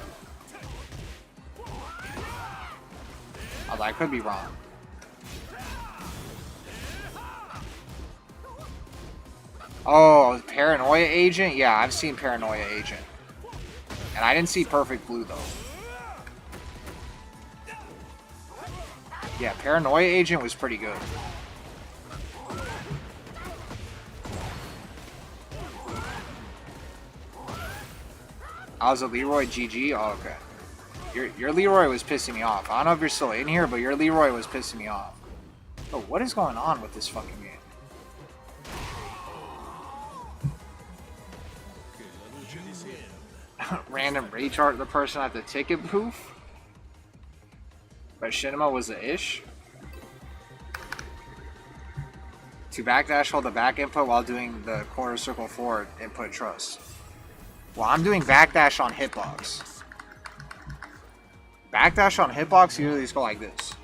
Speaker 2: Although I could be wrong. Oh, Paranoia Agent? Yeah, I've seen Paranoia Agent. And I didn't see Perfect Blue, though. Yeah, Paranoia Agent was pretty good. I was a Leroy GG? Oh, okay. Your Leroy was pissing me off. I don't know if you're still in here, but your Leroy was pissing me off. Oh, what is going on with this fucking game? Random rechart the person at the ticket booth? But Shinema was the ish? To backdash, hold the back input while doing the quarter circle forward input trust. Well, I'm doing backdash on hitbox. Backdash on hitbox, usually just go like this.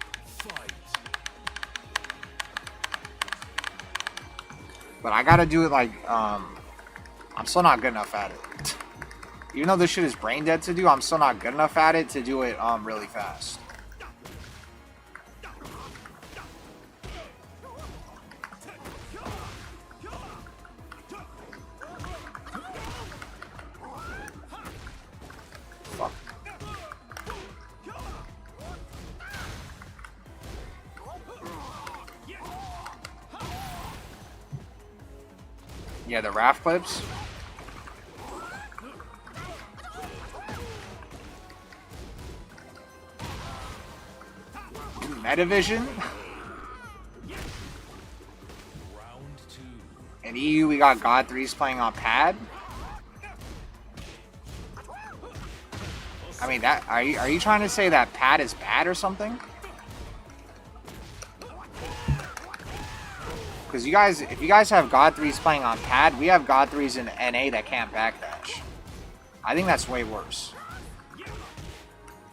Speaker 2: But I gotta do it like, I'm still not good enough at it. Even though this shit is brain dead to do, I'm still not good enough at it to do it, really fast. Fuck. Yeah, the raft clips. Metavision. In EU, we got God 3's playing on pad. I mean, that are you trying to say that pad is bad or something? Because you guys, if you guys have God 3's playing on pad, we have God 3's in NA that can't backdash. I think that's way worse.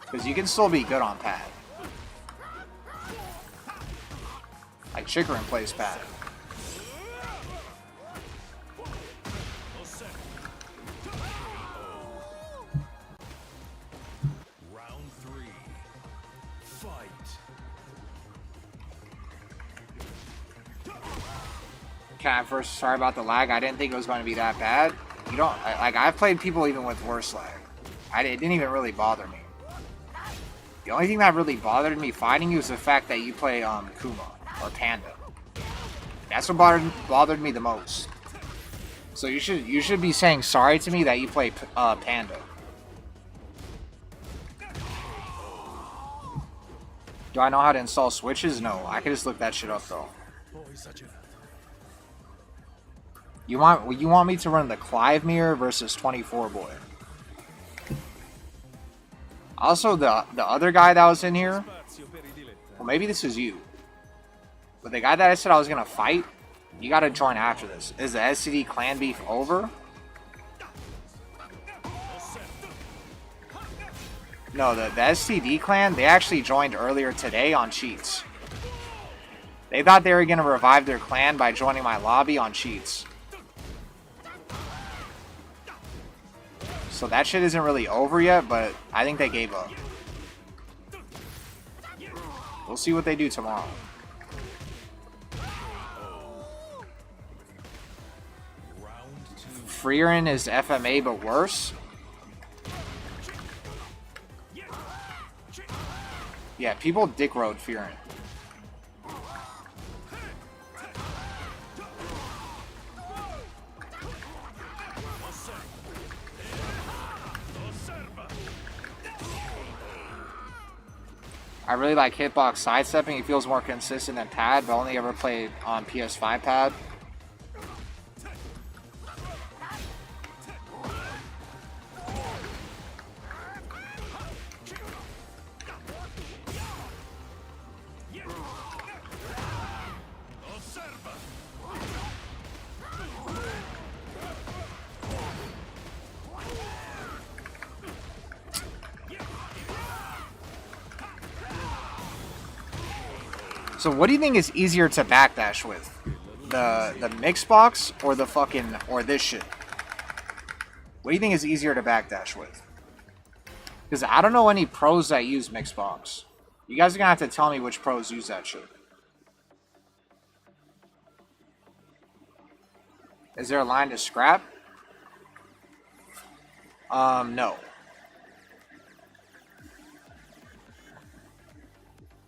Speaker 2: Because you can still be good on pad. Like Chikrin plays pad.
Speaker 5: Round 3. Fight.
Speaker 2: Cat, first, sorry about the lag. I didn't think it was going to be that bad. You don't like. I've played people even with worse lag. It didn't even really bother me. The only thing that really bothered me fighting you is the fact that you play Kuma or Panda. That's what bothered me the most. So you should be saying sorry to me that you play Panda. Do I know how to install switches? No, I can just look that shit up though. You want me to run the Clive mirror versus 24 boy? Also, the other guy that was in here, well, maybe this is you. But the guy that I said I was gonna fight, you gotta join after this. Is the SCD clan beef over? No, the SCD clan, they actually joined earlier today on cheats. They thought they were gonna revive their clan by joining my lobby on cheats. So that shit isn't really over yet, but I think they gave up. We'll see what they do tomorrow. Freerin is FMA but worse? Yeah, people dick road Freerin. I really like Hitbox sidestepping. He feels more consistent than pad, but only ever played on PS5 pad. So what do you think is easier to backdash with? The mix box or the fucking or this shit? What do you think is easier to backdash with? Because I don't know any pros that use mix box. You guys are gonna have to tell me which pros use that shit. Is there a line to scrap? No.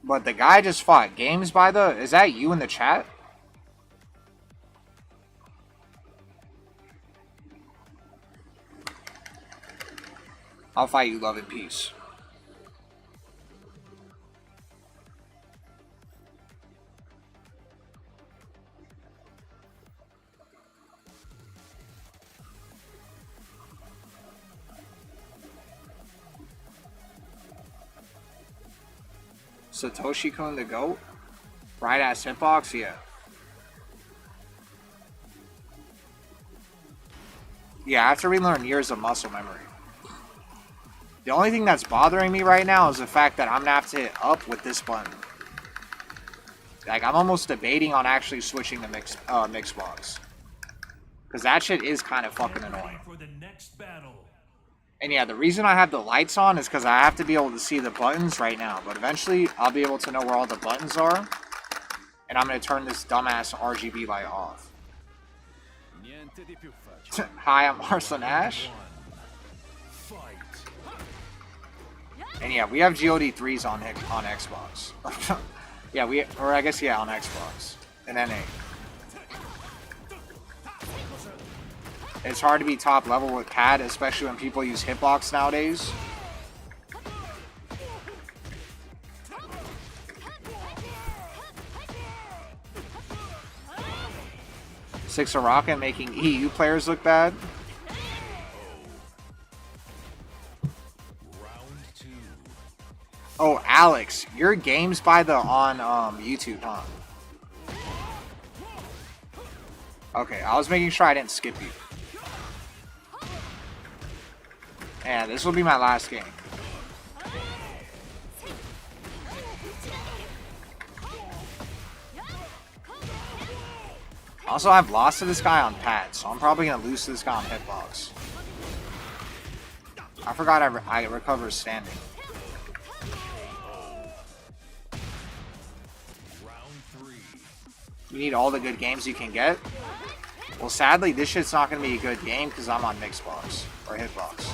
Speaker 2: But the guy just fought games by the... Is that you in the chat? I'll fight you, love and peace. Satoshi-kun the GOAT? Right ass hitbox? Yeah. Yeah, I have to relearn years of muscle memory. The only thing that's bothering me right now is the fact that I'm gonna have to hit up with this button. Like, I'm almost debating on actually switching to Mixbox. Because that shit is kind of fucking annoying.
Speaker 5: For the next battle.
Speaker 2: And yeah, the reason I have the lights on is because I have to be able to see the buttons right now. But eventually, I'll be able to know where all the buttons are. And I'm going to turn this dumbass RGB light off. Hi, I'm Arslan Ash. And yeah, we have GOD3s on Xbox. Yeah, I guess, yeah, on Xbox. And NA. It's hard to be top level with pad, especially when people use hitbox nowadays. Six of Rocket making EU players look bad. Oh, Alex, your game's by the on YouTube, huh? Okay, I was making sure I didn't skip you. Yeah, this will be my last game. Also, I've lost to this guy on pad, so I'm probably going to lose to this guy on hitbox. I forgot I recover standing. You need all the good games you can get? Well, sadly, this shit's not going to be a good game because I'm on Mixbox or Hitbox.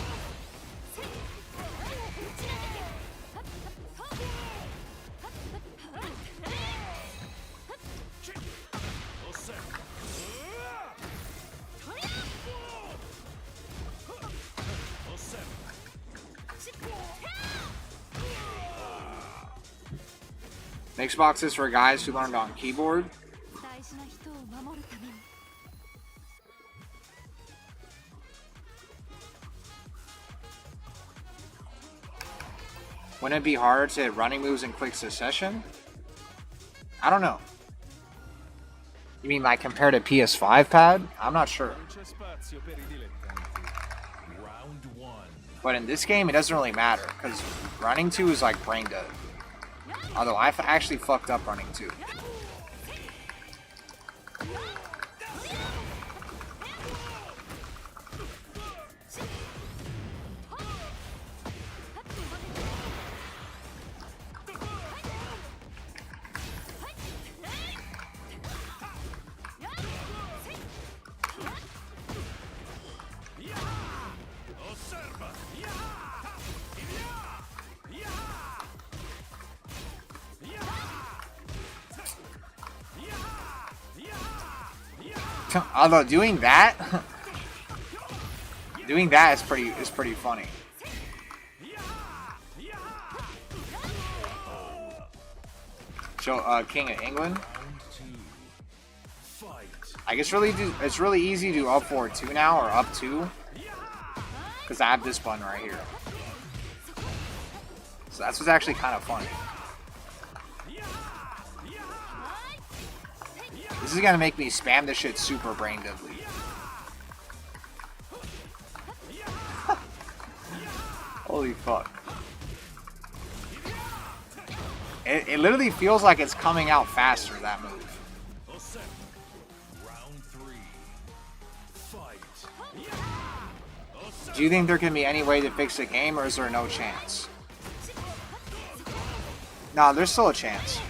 Speaker 2: Mixbox is for guys who learned on keyboard. Wouldn't it be harder to hit running moves in quick succession? I don't know. You mean like compared to PS5 pad? I'm not sure. But in this game, it doesn't really matter, because running 2 is like brain dead. Although I've actually fucked up running 2. Although doing that is pretty funny. So King of England. I guess it's really easy to do up forward 2 now, or up 2, because I have this button right here. So that's what's actually kind of funny. This is gonna make me spam this shit super brain deadly. Holy fuck. It literally feels like it's coming out faster, that move. Do you think there can be any way to fix the game, or is there no chance? No, there's still a chance.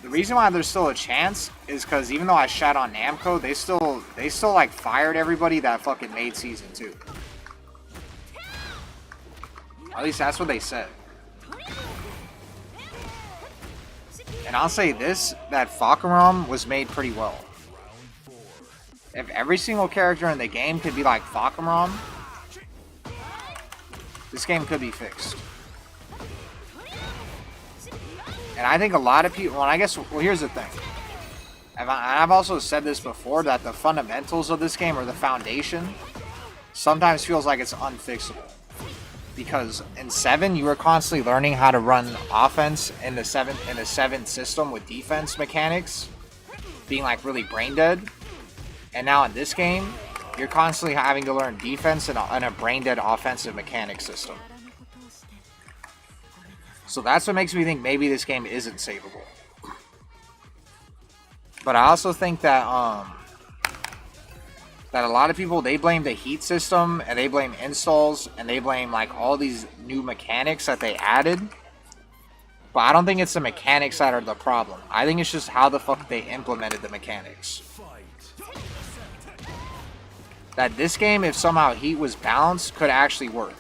Speaker 2: The reason why there's still a chance is because even though I shat on Namco, they still like fired everybody that fucking made season 2. At least that's what they said. And I'll say this, that Fahkumram was made pretty well. If every single character in the game could be like Fahkumram, this game could be fixed. And I think a lot of people, well, I guess, well, here's the thing. I've also said this before, that the fundamentals of this game, or the foundation, sometimes feels like it's unfixable. Because in 7, you were constantly learning how to run offense in the 7 system with defense mechanics, being like really brain dead. And now in this game, you're constantly having to learn defense in a brain dead offensive mechanic system. So that's what makes me think maybe this game isn't savable. But I also think that that a lot of people, they blame the heat system, and they blame installs, and they blame like all these new mechanics that they added. But I don't think it's the mechanics that are the problem. I think it's just how the fuck they implemented the mechanics. That this game, if somehow heat was balanced, could actually work.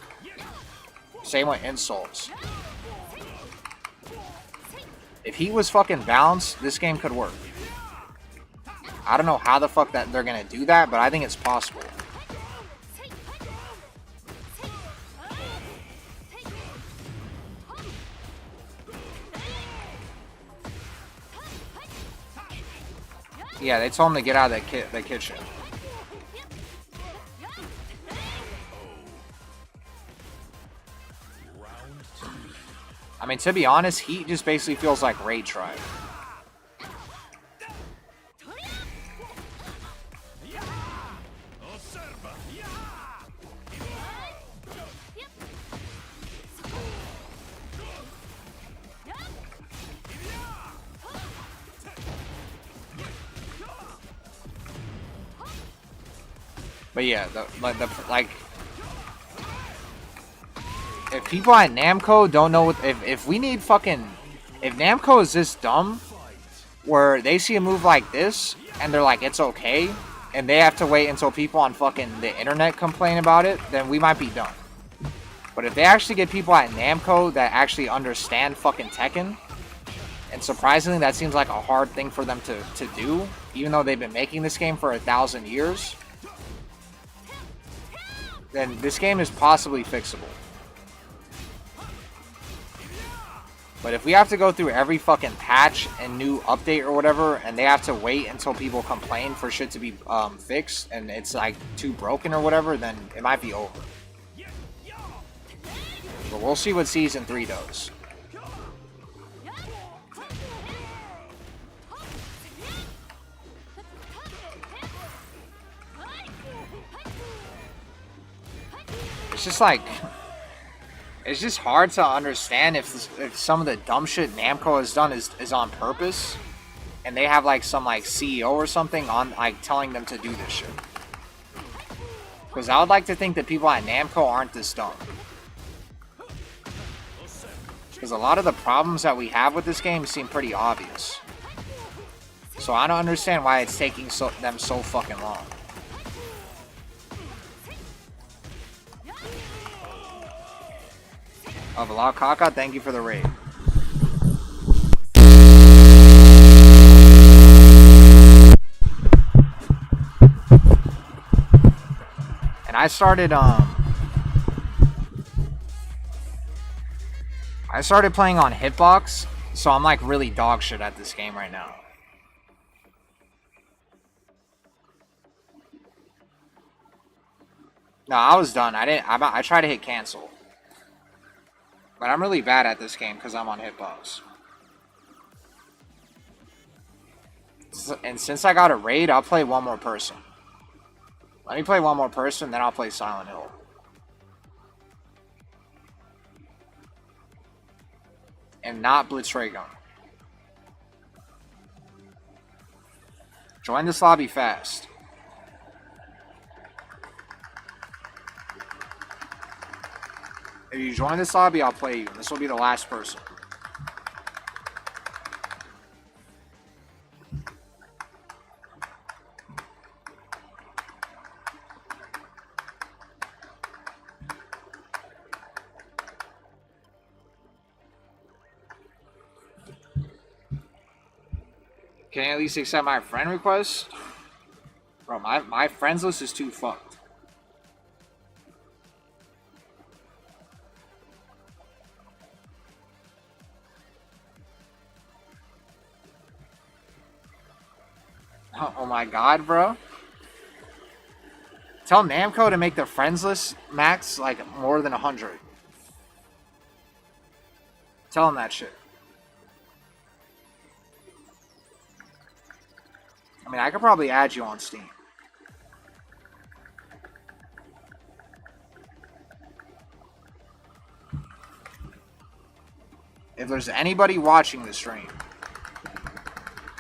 Speaker 2: Same with installs. If heat was fucking balanced, this game could work. I don't know how the fuck that they're gonna do that, but I think it's possible. Yeah, they told him to get out of the kitchen. I mean, to be honest, heat just basically feels like raid tribe. But yeah, like, if people at Namco don't know what, if we need fucking, if Namco is this dumb, where they see a move like this, and they're like, it's okay, and they have to wait until people on fucking the internet complain about it, then we might be done. But if they actually get people at Namco that actually understand fucking Tekken, and surprisingly, that seems like a hard thing for them to do, even though they've been making this game for 1,000 years, then this game is possibly fixable. But if we have to go through every fucking patch and new update or whatever, and they have to wait until people complain for shit to be fixed, and it's like too broken or whatever, then it might be over. But we'll see what Season 3 does. It's just like, it's just hard to understand if some of the dumb shit Namco has done is on purpose, and they have like some like CEO or something on like telling them to do this shit. Because I would like to think that people at Namco aren't this dumb. Because a lot of the problems that we have with this game seem pretty obvious. So I don't understand why it's taking them so fucking long. Valal Kaka, thank you for the raid. And I started playing on Hitbox, so I'm like really dog shit at this game right now. No, I was done. I tried to hit cancel. But I'm really bad at this game because I'm on Hitbox. And since I got a raid, I'll play one more person. Let me play one more person, then I'll play Silent Hill. And not Blitz Ray Gun. Join this lobby fast. If you join this lobby, I'll play you. This will be the last person. Can you at least accept my friend request? Bro, my friends list is too fucked. Oh my god, bro. Tell Namco to make the friends list max like more than 100. Tell them that shit. I mean, I could probably add you on Steam. If there's anybody watching this stream,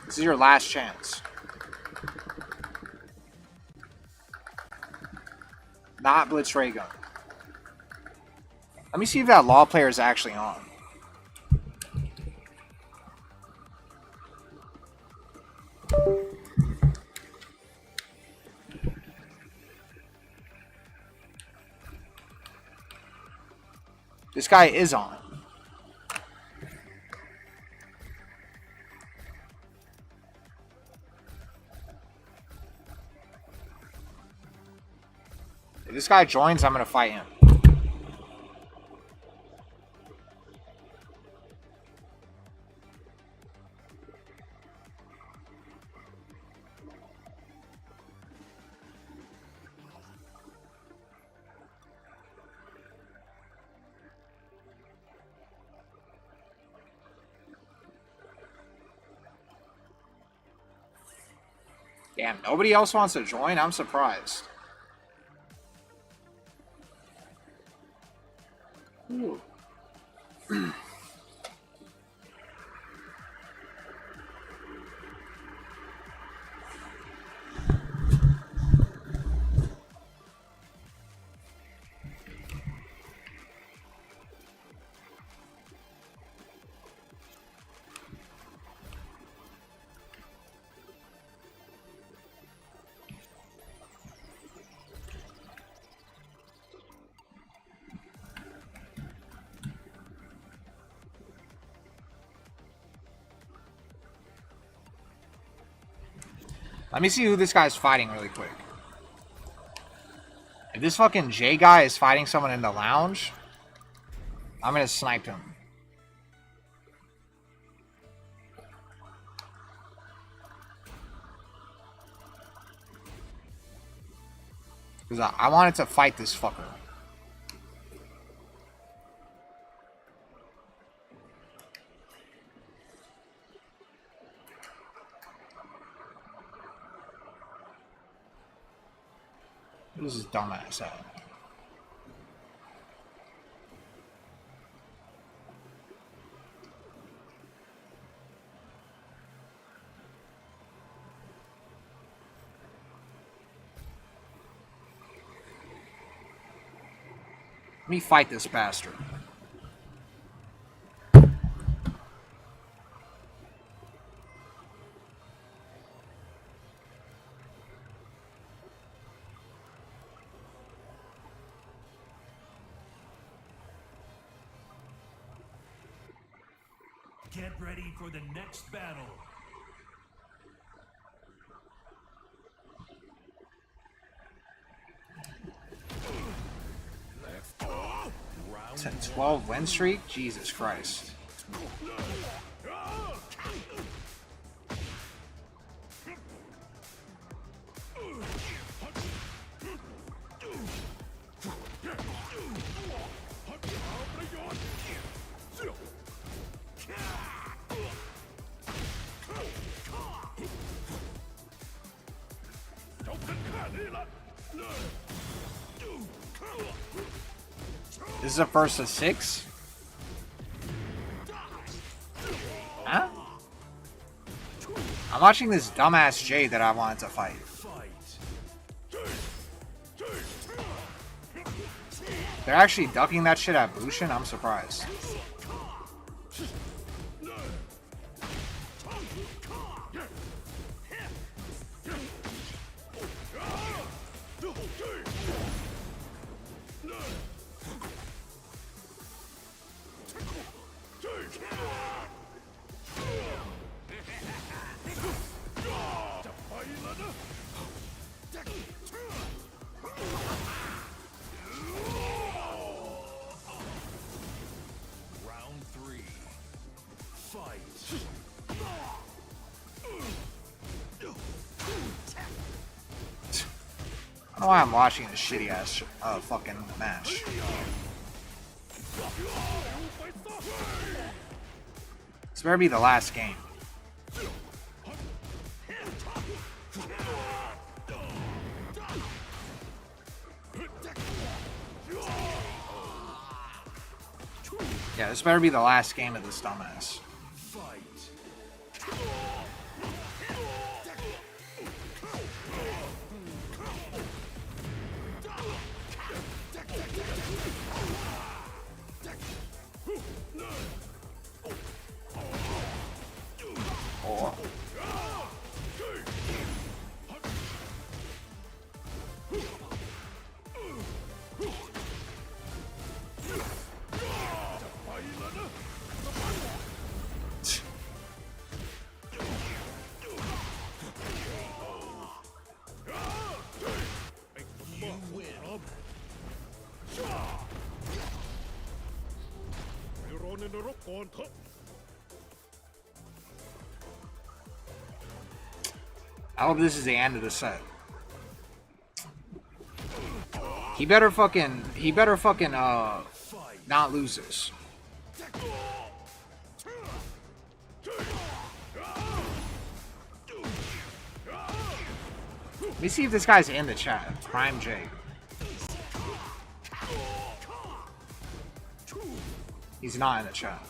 Speaker 2: this is your last chance. Not Blitz Ray Gun. Let me see if that law player is actually on. This guy is on. If this guy joins, I'm gonna fight him. Damn, nobody else wants to join? I'm surprised. Ooh. Let me see who this guy's fighting really quick. If this fucking J guy is fighting someone in the lounge, I'm gonna snipe him. Because I wanted to fight this fucker. This is dumbass at? Let me fight this bastard.
Speaker 5: Get ready for the next battle.
Speaker 2: It's a 12 win streak? Jesus Christ. This is a first of 6? Huh? I'm watching this dumbass Jay that I wanted to fight. They're actually ducking that shit at Bushin. I'm surprised.
Speaker 5: Round 3. Fight.
Speaker 2: I don't know why I'm watching this shitty ass fucking match. This better be the last game. Yeah, this better be the last game of this dumbass. Oh. I hope this is the end of the set. He better fucking not lose this. Let me see if this guy's in the chat. Prime J. He's not in the chat.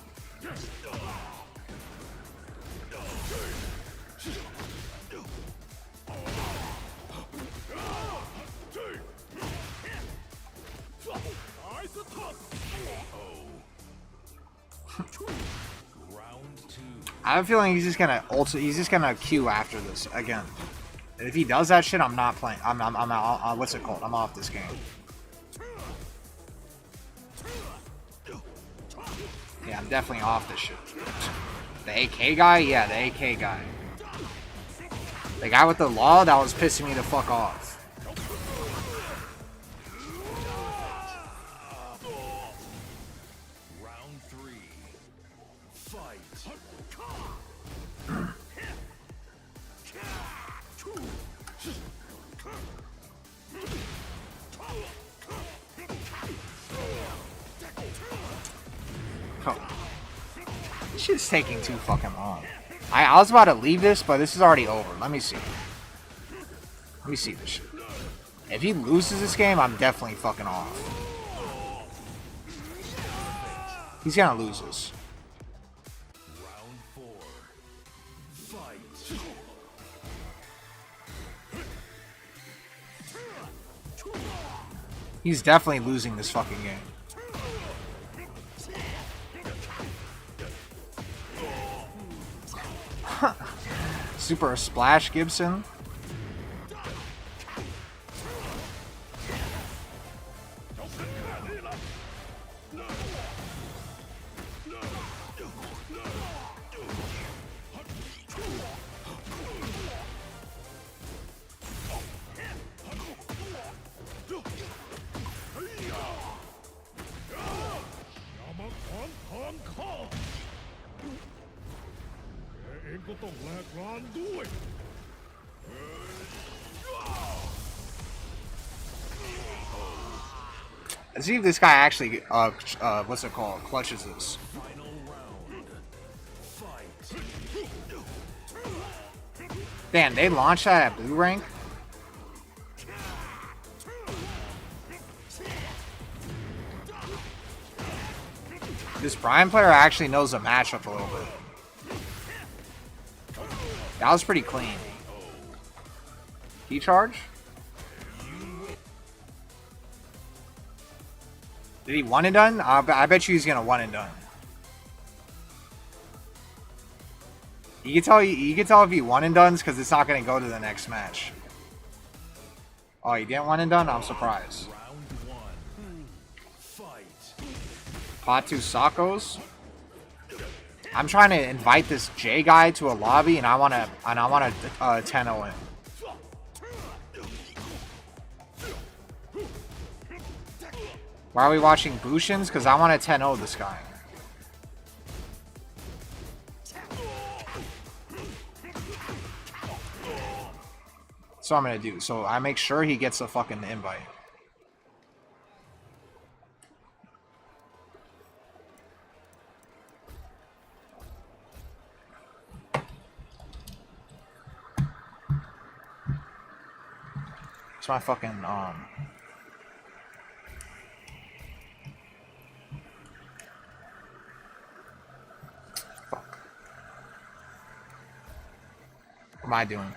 Speaker 2: I have a feeling he's just gonna queue after this again. And if he does that shit, I'm not playing. I'm out. What's it called? I'm off this game. Yeah, I'm definitely off this shit. The AK guy? Yeah, the AK guy. The guy with the law that was pissing me the fuck off.
Speaker 5: Round 3. Fight.
Speaker 2: Oh. This shit's taking too fucking long. I was about to leave this, but this is already over. Let me see. Let me see this shit. If he loses this game, I'm definitely fucking off. He's gonna lose this.
Speaker 5: Round 4. Fight.
Speaker 2: He's definitely losing this fucking game. Super Splash Gibson. Let's see if this guy actually, what's it called, clutches this.
Speaker 5: Final round. Fight.
Speaker 2: Damn, they launched that at blue rank? This Prime player actually knows the matchup a little bit. That was pretty clean. Key charge? Did he one and done? I bet you he's gonna one and done. You can tell if he one and done's because it's not gonna go to the next match. Oh, he didn't one and done? I'm surprised.
Speaker 5: Round 1. Fight.
Speaker 2: Patu Sakos. I'm trying to invite this J guy to a lobby, and I wanna 10-0 him. Why are we watching Bushins? Because I want to 10-0 this guy. That's what I'm gonna do. So I make sure he gets a fucking invite. It's my fucking fuck. What am I doing?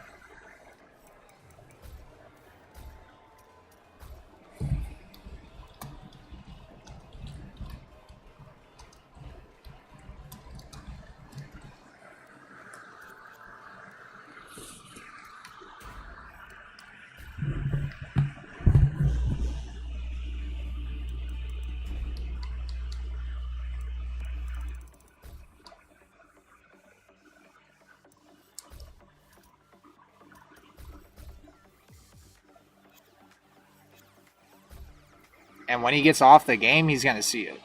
Speaker 2: And when he gets off the game, he's gonna see it.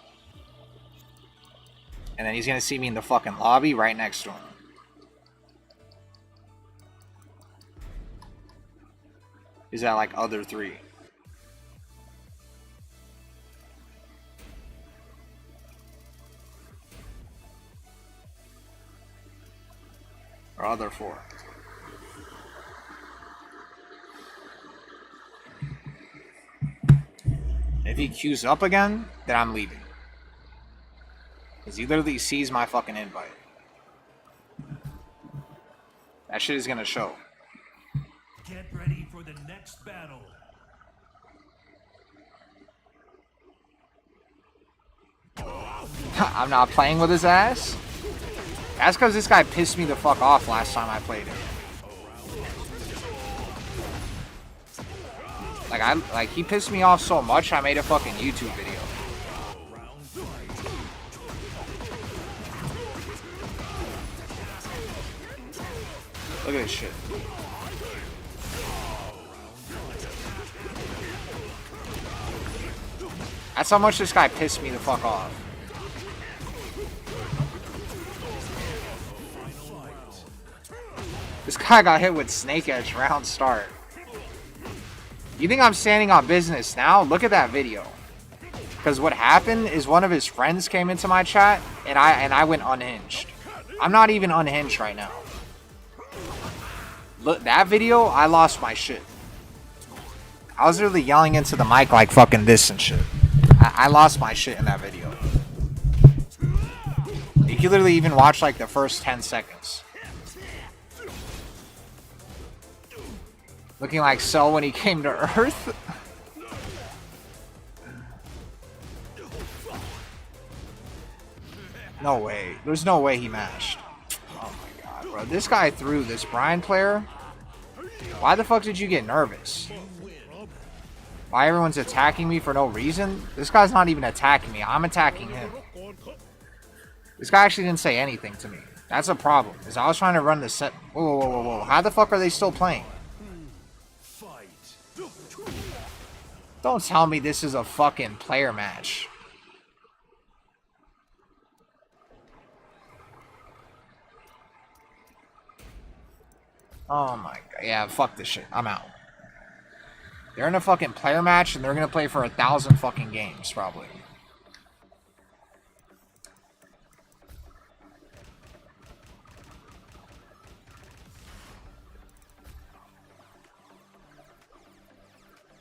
Speaker 2: And then he's gonna see me in the fucking lobby right next to him. Is that like other 3? Or other 4? If he queues up again, then I'm leaving. Because he literally sees my fucking invite. That shit is gonna show.
Speaker 5: Get ready for the next battle.
Speaker 2: I'm not playing with his ass. That's because this guy pissed me the fuck off last time I played him. Like he pissed me off so much I made a fucking YouTube video. Look at this shit. That's how much this guy pissed me the fuck off. This guy got hit with Snake Edge round start. You think I'm standing on business now? Look at that video. Because what happened is one of his friends came into my chat and I went unhinged. I'm not even unhinged right now. Look, that video, I lost my shit. I was literally yelling into the mic like fucking this and shit. I lost my shit in that video. You can literally even watch like the first 10 seconds. Looking like Cell when he came to Earth. No way. There's no way he mashed. Oh my god, bro. This guy threw this Brian player. Why the fuck did you get nervous? Why everyone's attacking me for no reason? This guy's not even attacking me. I'm attacking him. This guy actually didn't say anything to me. That's a problem. Because I was trying to run the set. Whoa, whoa, whoa, whoa, whoa. How the fuck are they still playing? Don't tell me this is a fucking player match. Oh my god. Yeah, fuck this shit. I'm out. They're in a fucking player match and they're gonna play for 1,000 fucking games, probably.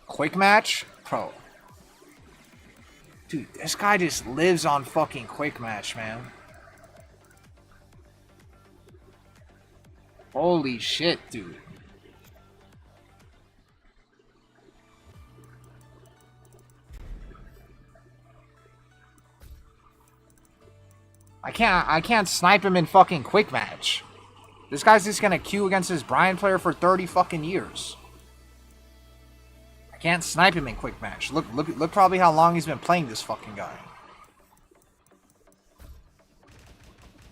Speaker 2: Quick match? Bro. Dude, this guy just lives on fucking quick match, man. Holy shit, dude. I can't snipe him in fucking quick match. This guy's just gonna queue against this Brian player for 30 fucking years. I can't snipe him in quick match. Look probably how long he's been playing this fucking guy.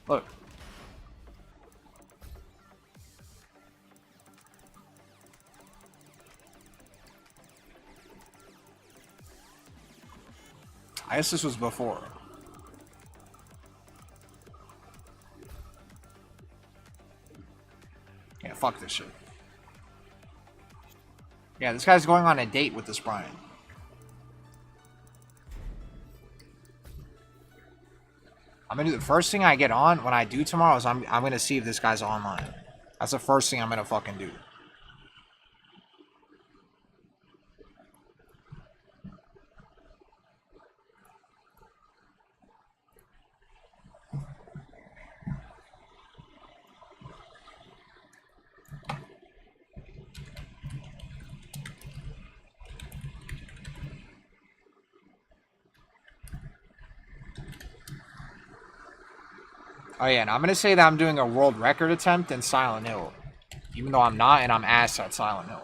Speaker 2: Look. I guess this was before. Yeah, fuck this shit. Yeah, this guy's going on a date with this Brian. I'm gonna do the first thing I get on when I do tomorrow is I'm gonna see if this guy's online. That's the first thing I'm gonna fucking do. Oh yeah, and I'm gonna say that I'm doing a world record attempt in Silent Hill. Even though I'm not, and I'm ass at Silent Hill.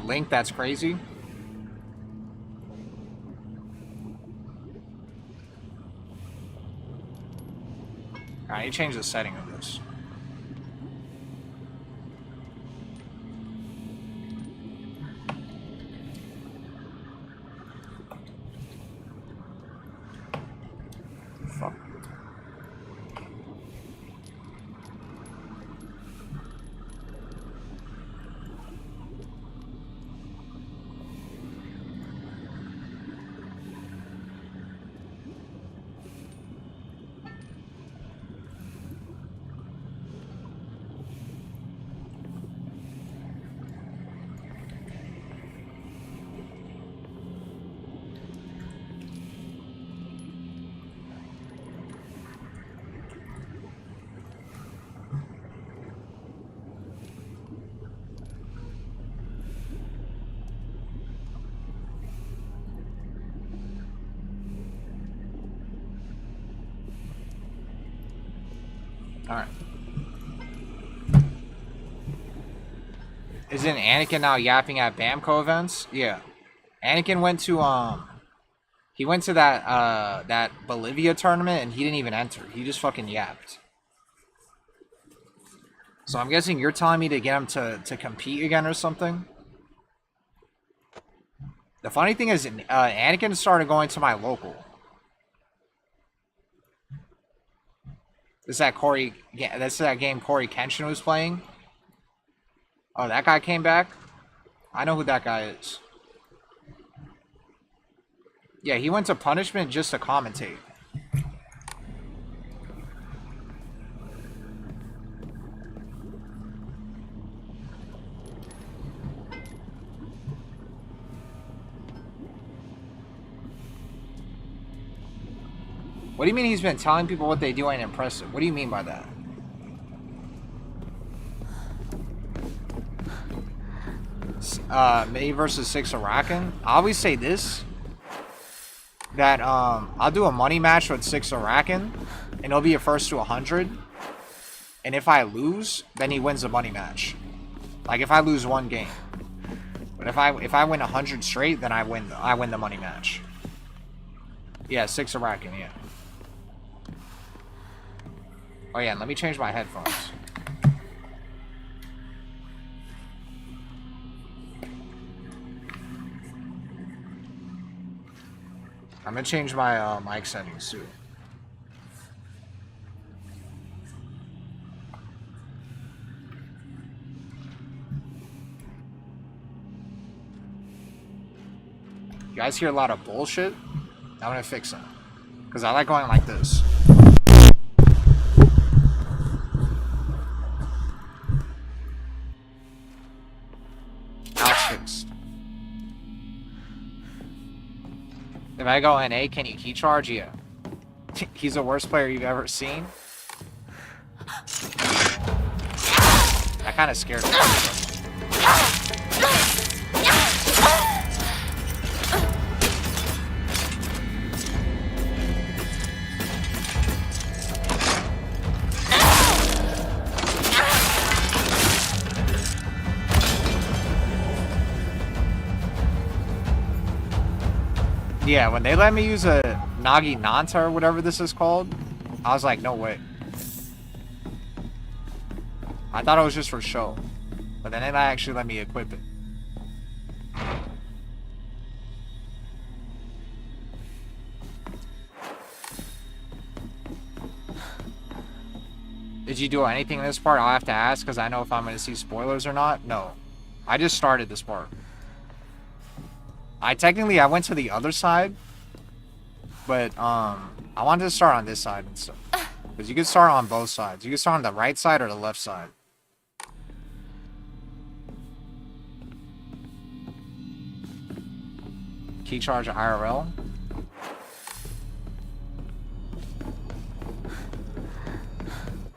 Speaker 2: Link, that's crazy. I need to change the setting of this. Fuck. Alright. Isn't Anakin now yapping at Bamco events? Yeah. Anakin went to he went to that Bolivia tournament and he didn't even enter. He just fucking yapped. So I'm guessing you're telling me to get him to compete again or something? The funny thing is, Anakin started going to my local. This is that game Corey Kenshin was playing. Oh, that guy came back? I know who that guy is. Yeah, he went to Punishment just to commentate. What do you mean he's been telling people what they do ain't impressive? What do you mean by that? Me versus 6 Arakan? I always say this. That, I'll do a money match with 6 Arakan. And it'll be a first to 100. And if I lose, then he wins the money match. Like, if I lose one game. But if I win 100 straight, then I win the money match. Yeah, 6 Arakan, yeah. Oh yeah, and let me change my headphones. I'm gonna change my mic settings too. guys hear a lot of bullshit, I'm gonna fix it. Because I like going like this. Now it's fixed. If I go NA, can you key charge? Yeah. He's the worst player you've ever seen. That kind of scared me. Yeah, when they let me use a Nagi Nanta or whatever this is called, I was like, no way. I thought it was just for show. But then they actually let me equip it. Did you do anything in this part? I'll have to ask because I know if I'm going to see spoilers or not. No. I just started this part. I went to the other side, but I wanted to start on this side and stuff. Because you can start on both sides. You can start on the right side or the left side. Key charge IRL.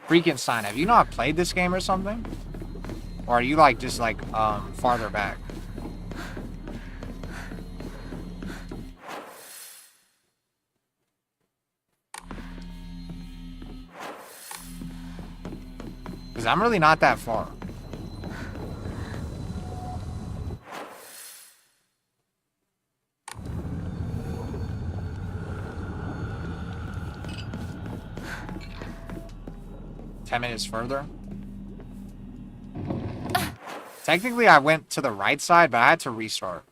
Speaker 2: Freakenstein, have you not played this game or something? Or are you like just like farther back? Because I'm really not that far. Minutes further. Technically, I went to the right side, but I had to restart.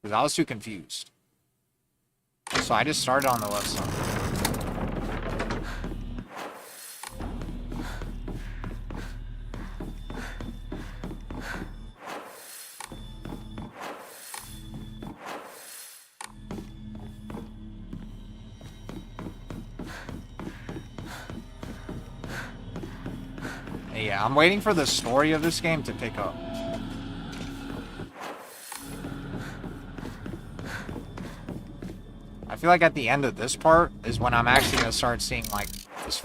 Speaker 2: Because I was too confused. So I just started on the left side. Yeah, I'm waiting for the story of this game to pick up. I feel like at the end of this part is when I'm actually gonna start seeing like this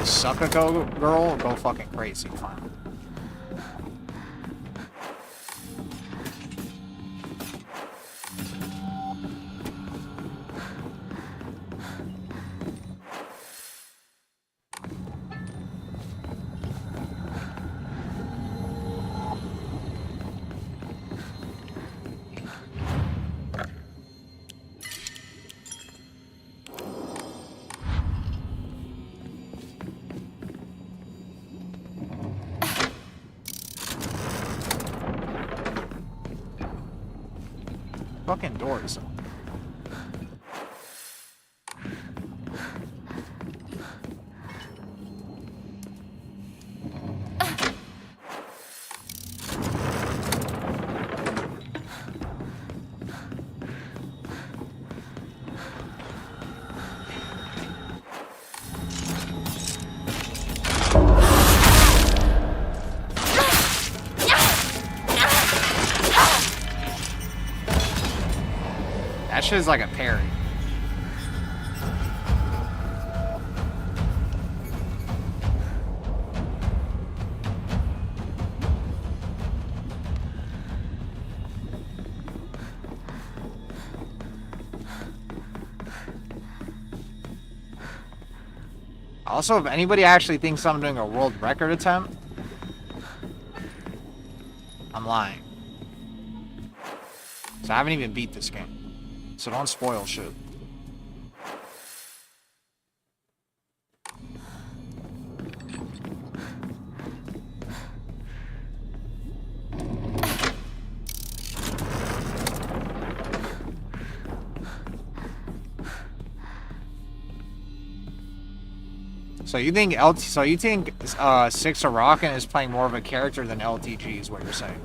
Speaker 2: Suckako girl go fucking crazy finally. Fucking doors. That shit is like a parry. Also, if anybody actually thinks I'm doing a world record attempt, I'm lying. So I haven't even beat this game. So don't spoil shit. So you think Six Arakan is playing more of a character than LTG is what you're saying?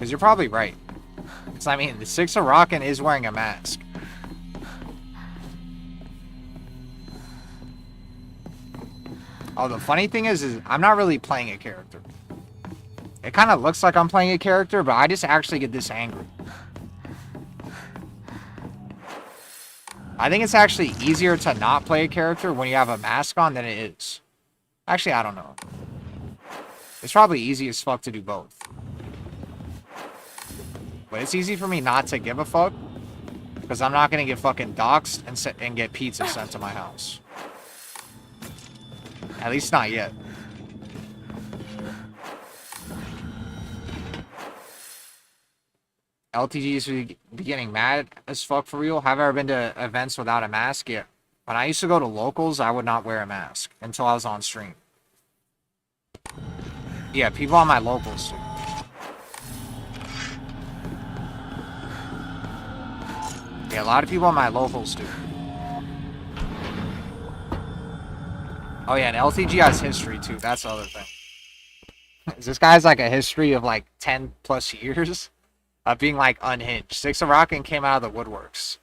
Speaker 2: Because you're probably right. Because, I mean, the Six of Rockin' is wearing a mask. Oh, the funny thing is I'm not really playing a character. It kind of looks like I'm playing a character, but I just actually get this angry. I think it's actually easier to not play a character when you have a mask on than it is. Actually, I don't know. It's probably easy as fuck to do both. But it's easy for me not to give a fuck. Because I'm not going to get fucking doxxed and get pizza sent to my house. At least not yet. LTGs be getting mad as fuck for real. Have I ever been to events without a mask? Yeah. When I used to go to locals, I would not wear a mask until I was on stream. Yeah, people on my locals do. Yeah, a lot of people on my locals do. Oh yeah, and LTG has history too. That's the other thing. This guy's like a history of like 10 plus years of being like unhinged. Six of Rockin' came out of the woodworks.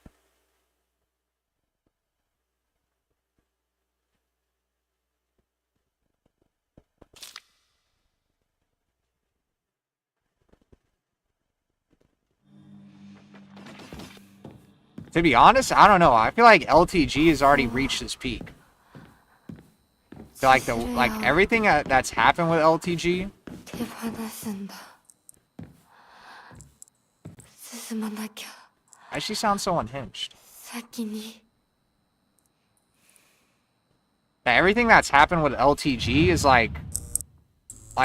Speaker 2: To be honest, I don't know. I feel like LTG has already reached its peak. I feel like everything that's happened with LTG. Why she sounds so unhinged? Everything that's happened with LTG is like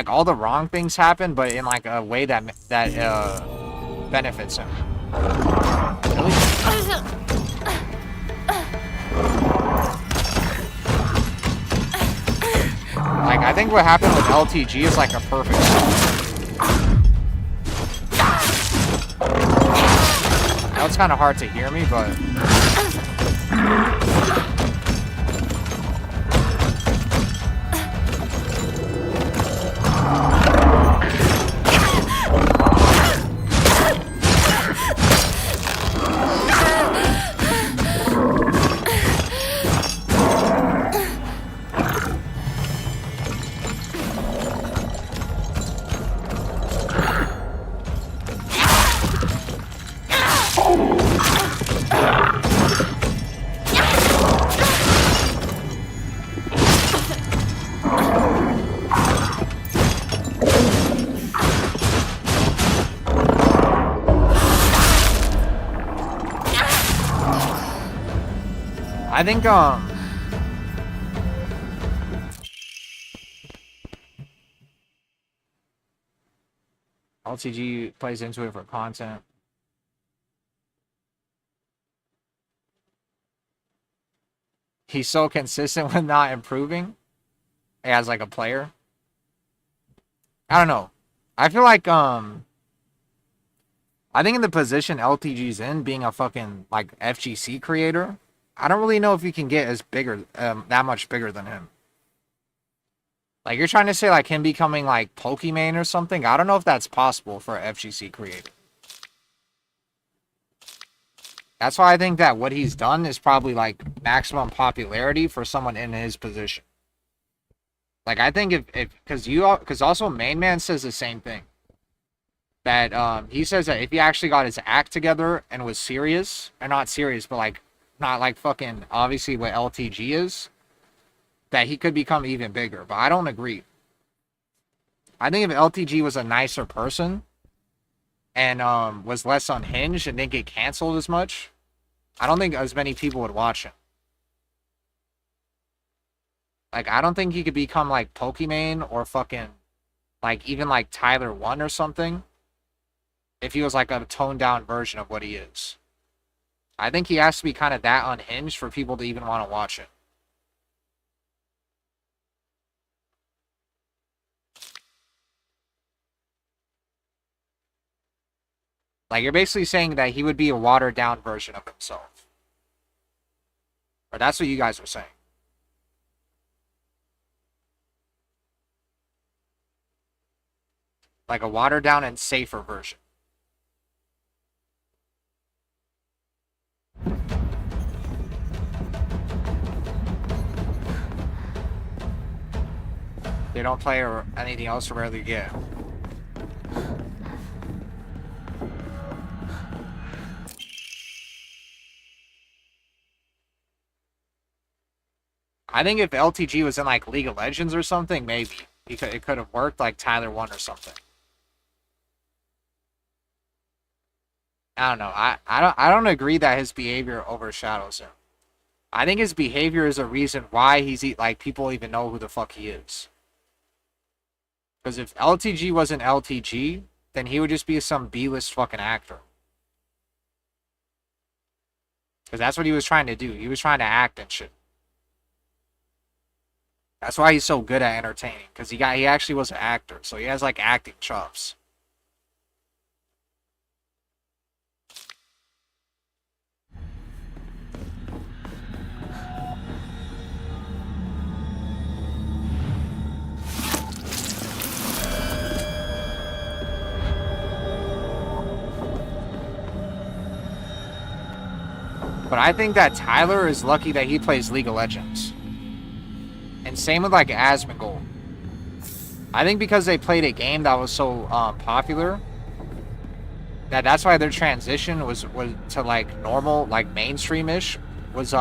Speaker 2: all the wrong things happen, but in like a way that benefits him. Really? Like, I think what happened with LTG is like a perfect storm. I know it's kind of hard to hear me, but... I think, LTG plays into it for content. He's so consistent with not improving as like a player. I don't know. I feel like, I think in the position LTG's in, being a fucking, like, FGC creator, I don't really know if you can get as bigger, that much bigger than him. Like, you're trying to say, like, him becoming, like, Pokemon or something? I don't know if that's possible for an FGC creator. That's why I think that what he's done is probably, like, maximum popularity for someone in his position. Like, I think because also Main Man says the same thing. That, he says that if he actually got his act together and was serious, or not serious, but, like, not like fucking obviously what LTG is, that he could become even bigger. But I don't agree. I think if LTG was a nicer person and was less unhinged and didn't get canceled as much, I don't think as many people would watch him. Like, I don't think he could become like Pokemon or fucking like even like Tyler 1 or something if he was like a toned down version of what he is. I think he has to be kind of that unhinged for people to even want to watch it. Like, you're basically saying that he would be a watered down version of himself. Or that's what you guys were saying. Like a watered down and safer version. They don't play or anything else or rarely get. I think if LTG was in like League of Legends or something, maybe it could have worked like Tyler 1 or something. I don't know. I don't agree that his behavior overshadows him. I think his behavior is a reason why like people even know who the fuck he is. Because if LTG wasn't LTG, then he would just be some B-list fucking actor. Because that's what he was trying to do. He was trying to act and shit. That's why he's so good at entertaining. Because he actually was an actor. So he has like acting chops. But I think that Tyler is lucky that he plays League of Legends. And same with like Asmongold. I think because they played a game that was so popular, that's why their transition was to like normal, like mainstream-ish, was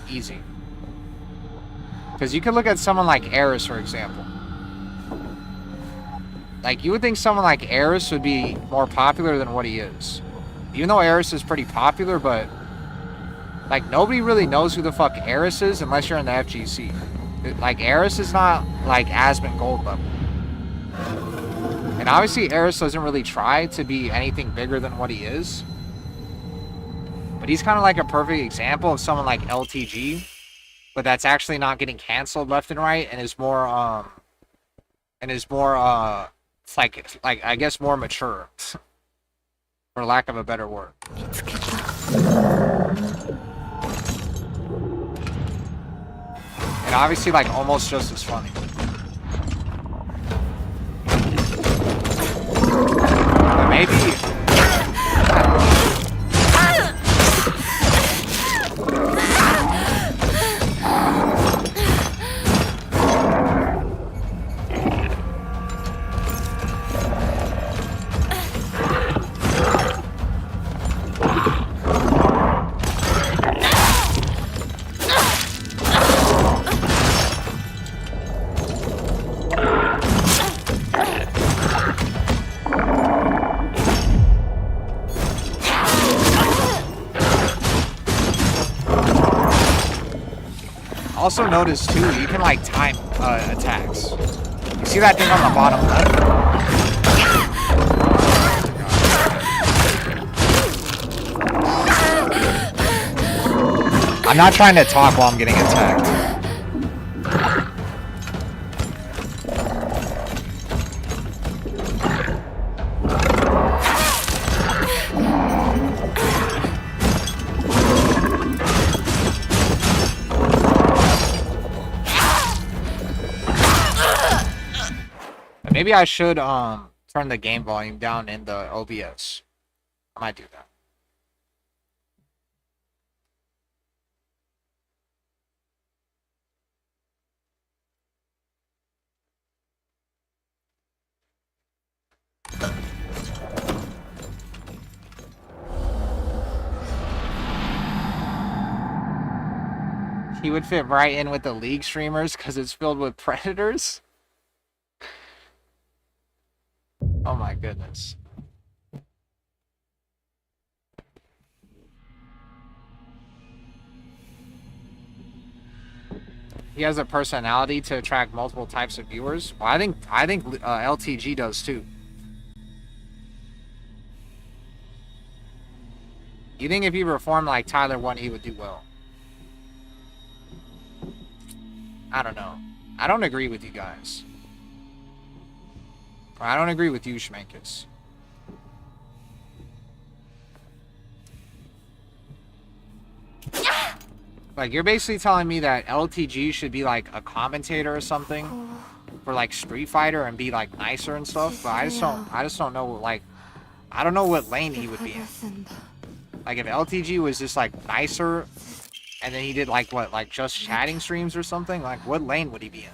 Speaker 2: easy. Because you could look at someone like Eris, for example. Like, you would think someone like Eris would be more popular than what he is. Even though Eris is pretty popular, but like, nobody really knows who the fuck Eris is unless you're in the FGC. Like, Eris is not, like, Asmongold level. And obviously, Eris doesn't really try to be anything bigger than what he is. But he's kind of like a perfect example of someone like LTG, but that's actually not getting canceled left and right, and is more, it's like, I guess more mature. For lack of a better word. And obviously, like, almost just as funny. But maybe... Also notice too, you can like time attacks. You see that thing on the bottom left? I'm not trying to talk while I'm getting attacked. Maybe I should turn the game volume down in the OBS. I might do that. He would fit right in with the League streamers because it's filled with predators. Oh my goodness. He has a personality to attract multiple types of viewers. Well, I think LTG does too. You think if he performed like Tyler 1, he would do well? I don't know. I don't agree with you guys. I don't agree with you, Schmankus. Like, you're basically telling me that LTG should be like a commentator or something for like Street Fighter and be like nicer and stuff, but I just don't know, like, I don't know what lane he would be in. Like, if LTG was just like nicer and then he did like what, like just chatting streams or something, like what lane would he be in?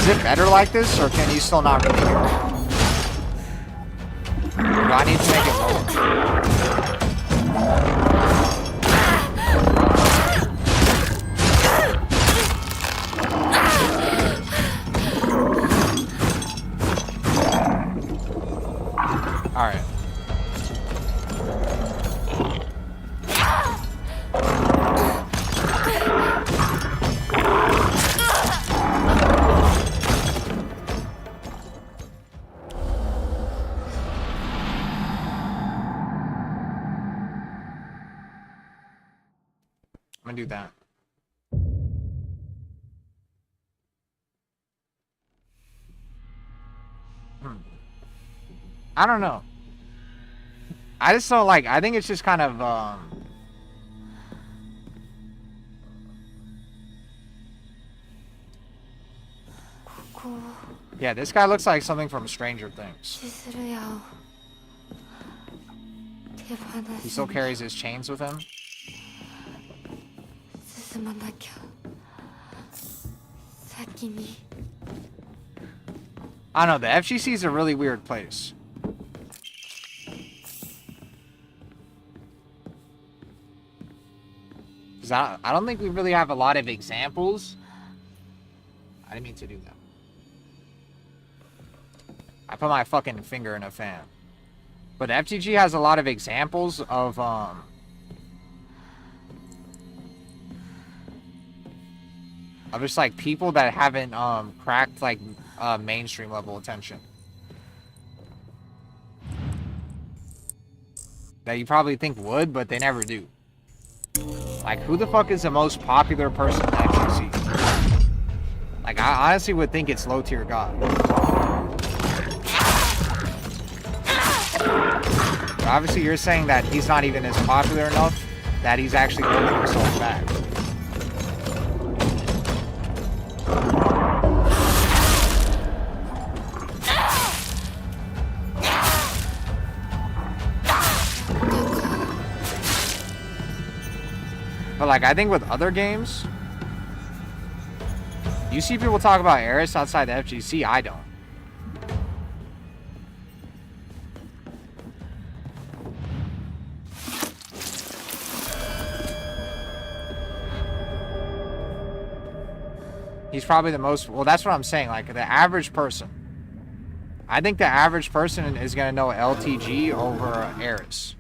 Speaker 2: Is it better like this, or can you still not really hear it? Do I need to make it lower? Alright. I'm gonna do that. I don't know. I just don't like, I think it's just kind of, yeah, this guy looks like something from Stranger Things. He still carries his chains with him. I don't know, the FGC is a really weird place. Because I don't think we really have a lot of examples. I didn't mean to do that. I put my fucking finger in a fan. But FGG has a lot of examples of just like people that haven't cracked like mainstream level attention. That you probably think would, but they never do. Like, who the fuck is the most popular person in FGC? Like, I honestly would think it's low tier god. But obviously, you're saying that he's not even as popular enough that he's actually holding himself back. But like, I think with other games, you see people talk about Eris outside the FGC, I don't. He's probably the most, well, that's what I'm saying, like, the average person. I think the average person is going to know LTG over Eris.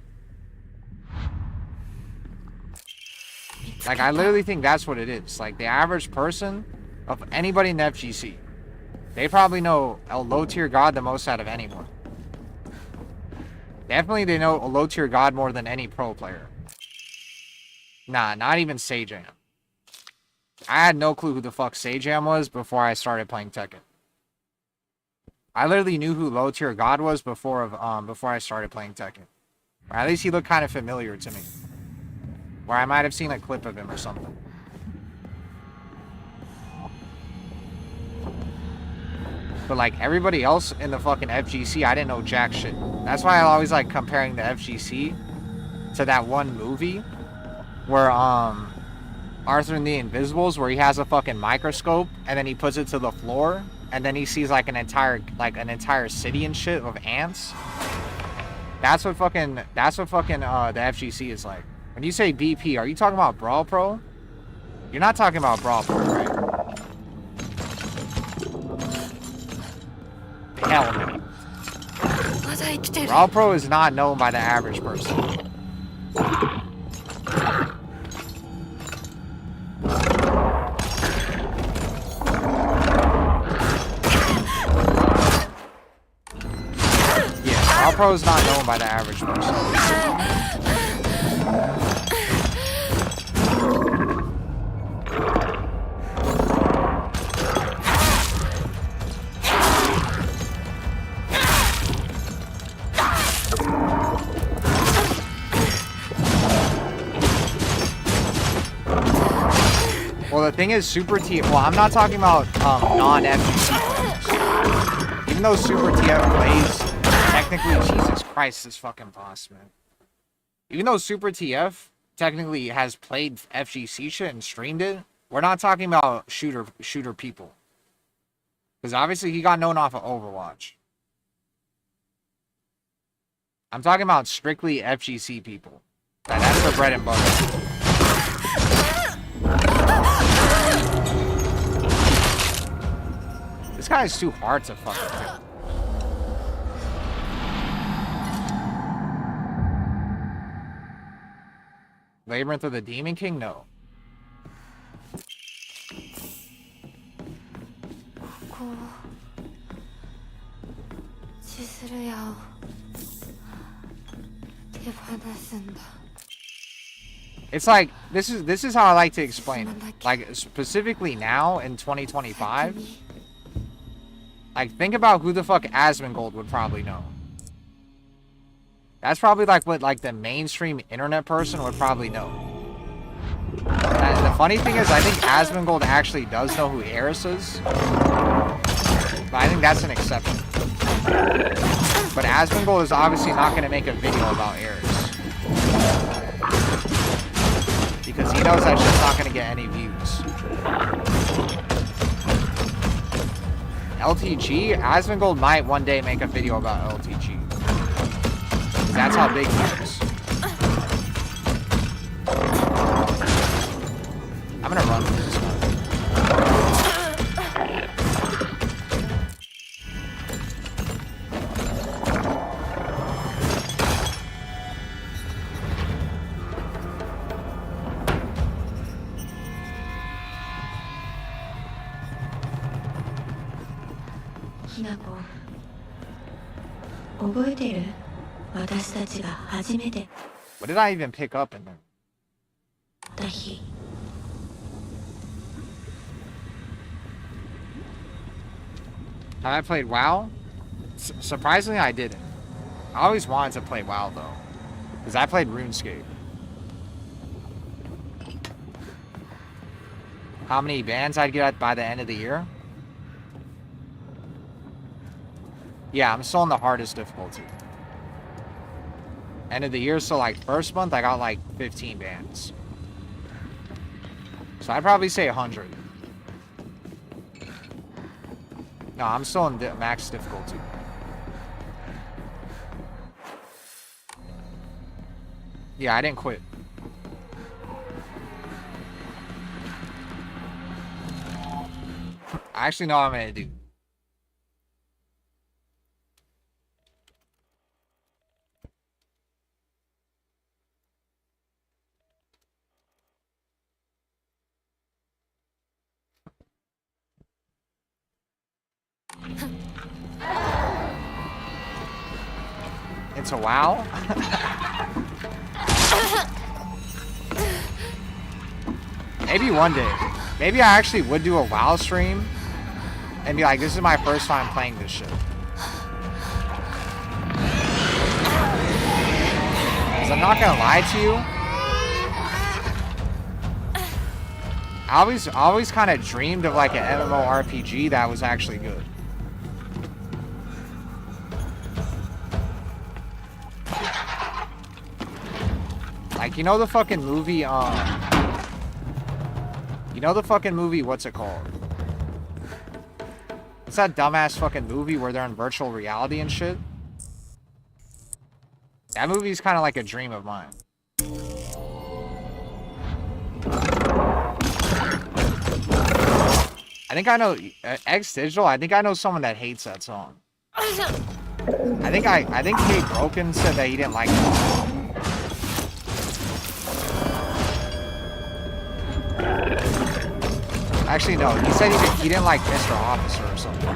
Speaker 2: Like, I literally think that's what it is. Like, the average person of anybody in the FGC, they probably know a low-tier god the most out of anyone. Definitely they know a low-tier god more than any pro player. Nah, not even Sajam. I had no clue who the fuck Sajam was before I started playing Tekken. I literally knew who low-tier god was before I started playing Tekken. Or at least he looked kind of familiar to me. Or I might have seen a clip of him or something. But like everybody else in the fucking FGC, I didn't know jack shit. That's why I always like comparing the FGC to that one movie where Arthur and the Invisibles, where he has a fucking microscope and then he puts it to the floor and then he sees like an entire city and shit of ants. That's what fucking the FGC is like. When you say BP, are you talking about Brawl Pro? You're not talking about Brawl Pro, right? Hell no. Brawl Pro is not known by the average person. Yeah, Brawl Pro is not known by the average person. Well, the thing is, Super TF... Well, I'm not talking about non-FGC players. Even though Super TF plays, technically... Jesus Christ, this fucking boss, man. Even though Super TF technically has played FGC shit and streamed it, we're not talking about shooter people. Because obviously he got known off of Overwatch. I'm talking about strictly FGC people. That's their bread and butter. This guy is too hard to fucking kill. Labyrinth of the Demon King? No.
Speaker 6: こう千鶴屋を手放すんだ
Speaker 2: It's like this is how I like to explain it. Like specifically now in 2025. Like think about who the fuck Asmongold would probably know. That's probably like what like the mainstream internet person would probably know. And the funny thing is I think Asmongold actually does know who Eris is. But I think that's an exception. But Asmongold is obviously not going to make a video about Eris. Because he knows that shit's not going to get any views. LTG? Asmongold might one day make a video about LTG. Because that's how big he is. I'm going to run with this one.
Speaker 7: ひなこ覚えてる私たちが初めて
Speaker 2: What did I even pick up in there?
Speaker 7: た日
Speaker 2: Have I played WoW? Surprisingly, I didn't. I always wanted to play WoW though. Because I played RuneScape. How many bans I'd get by the end of the year? Yeah, I'm still in the hardest difficulty. End of the year, so like first month, I got like 15 bans. So I'd probably say 100. No, I'm still in max difficulty. Yeah, I didn't quit. I actually know what I'm gonna do. It's a WoW? Maybe one day. Maybe I actually would do a WoW stream and be like, this is my first time playing this shit. Because I'm not gonna lie to you. I always kind of dreamed of like an MMORPG that was actually good. Like, you know the fucking movie, you know the fucking movie, what's it called? What's that dumbass fucking movie where they're in virtual reality and shit? That movie's kind of like a dream of mine. I think I know, X Digital, I think I know someone that hates that song. I think Kate Broken said that he didn't like it. Actually, no. He said he didn't like Mr. Officer or something.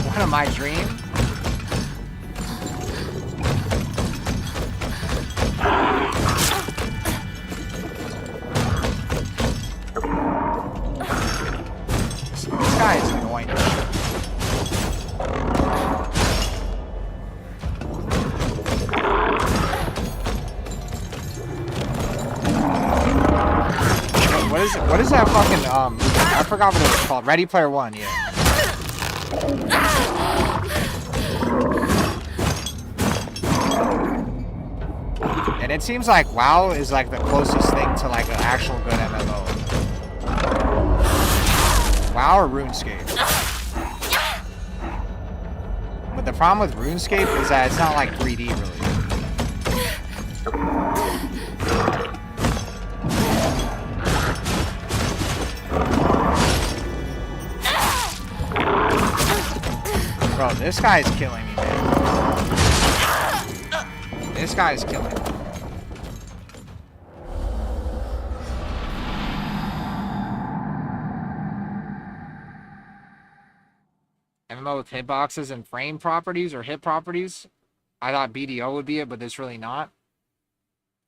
Speaker 2: What am I dream? This guy is annoying. What is that fucking, I forgot what it was called. Ready Player One, yeah. And And it seems like WoW is like the closest thing to like an actual good MMO. WoW or RuneScape. But the problem with RuneScape is that it's not like 3D really. Bro, this guy's killing me, man. This guy's killing me. MMO with hitboxes and frame properties or hit properties. I thought BDO would be it, but it's really not.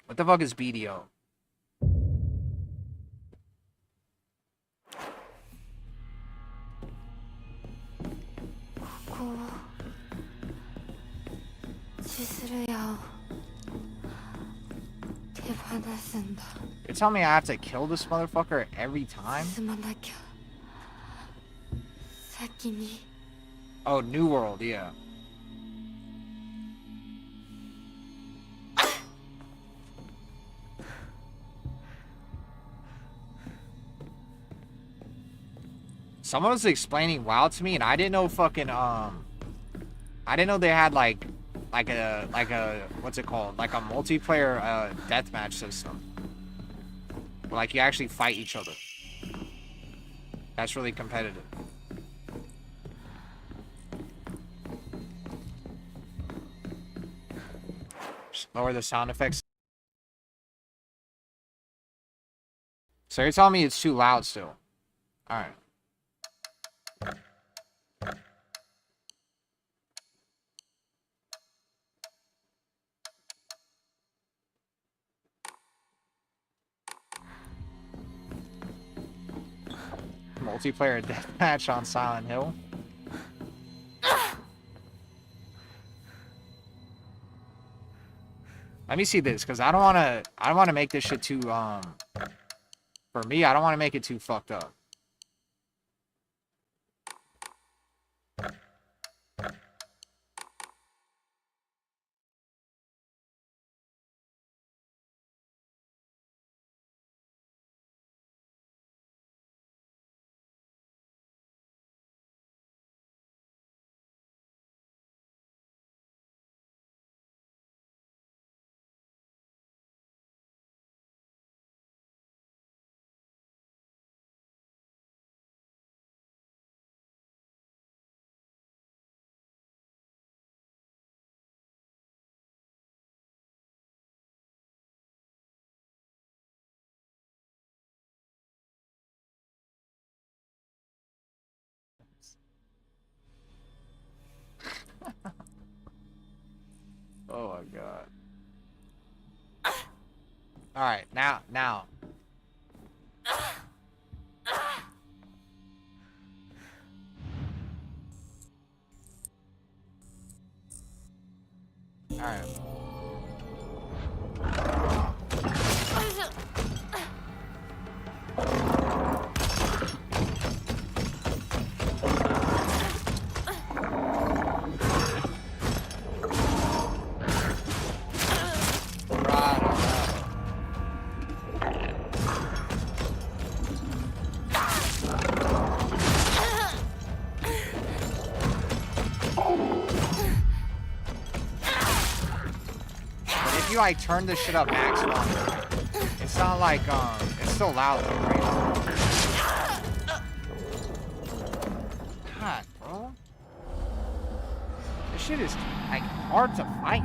Speaker 2: What the fuck is BDO? You're telling me I have to kill this motherfucker every time? Oh, New World, yeah. Someone was explaining WoW to me, and I didn't know fucking I didn't know they had like a what's it called? Like a multiplayer deathmatch system. Where, like you actually fight each other. That's really competitive. Just lower the sound effects. So you're telling me it's too loud still? Alright. Multiplayer deathmatch on Silent Hill. Let me see this, because I don't wanna make this shit too for me, I don't wanna make it too fucked up. Oh my god. Alright, now. Alright. If you like turn this shit up maximum, it's not like it's still loud though, right? God, bro. This shit is like hard to fight.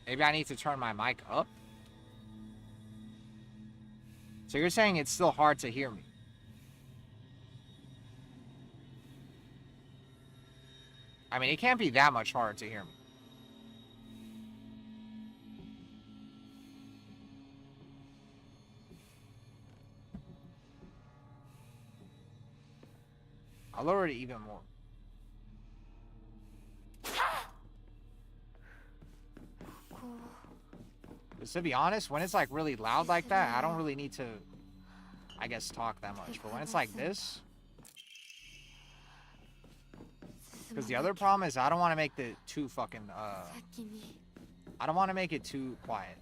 Speaker 2: Maybe I need to turn my mic up? So you're saying it's still hard to hear me? I mean, it can't be that much harder to hear me. I'll lower it even more. Because to be honest, when it's like really loud like that, I don't really need to, I guess, talk that much. But when it's like this, Because the other problem is I don't want to make the too fucking, I don't want to make it too quiet.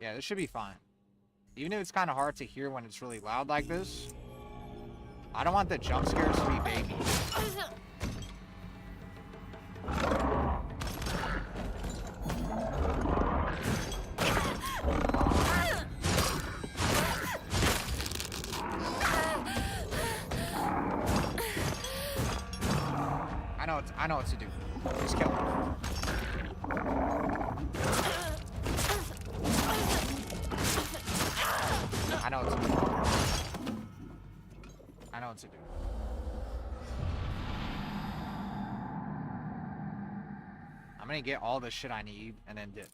Speaker 2: Yeah, this should be fine. Even if it's kind of hard to hear when it's really loud like this, I don't want the jump scares to be babies. I know what to do. Just kill him. I know what to do. I know what to do. I'm gonna get all the shit I need and then dip.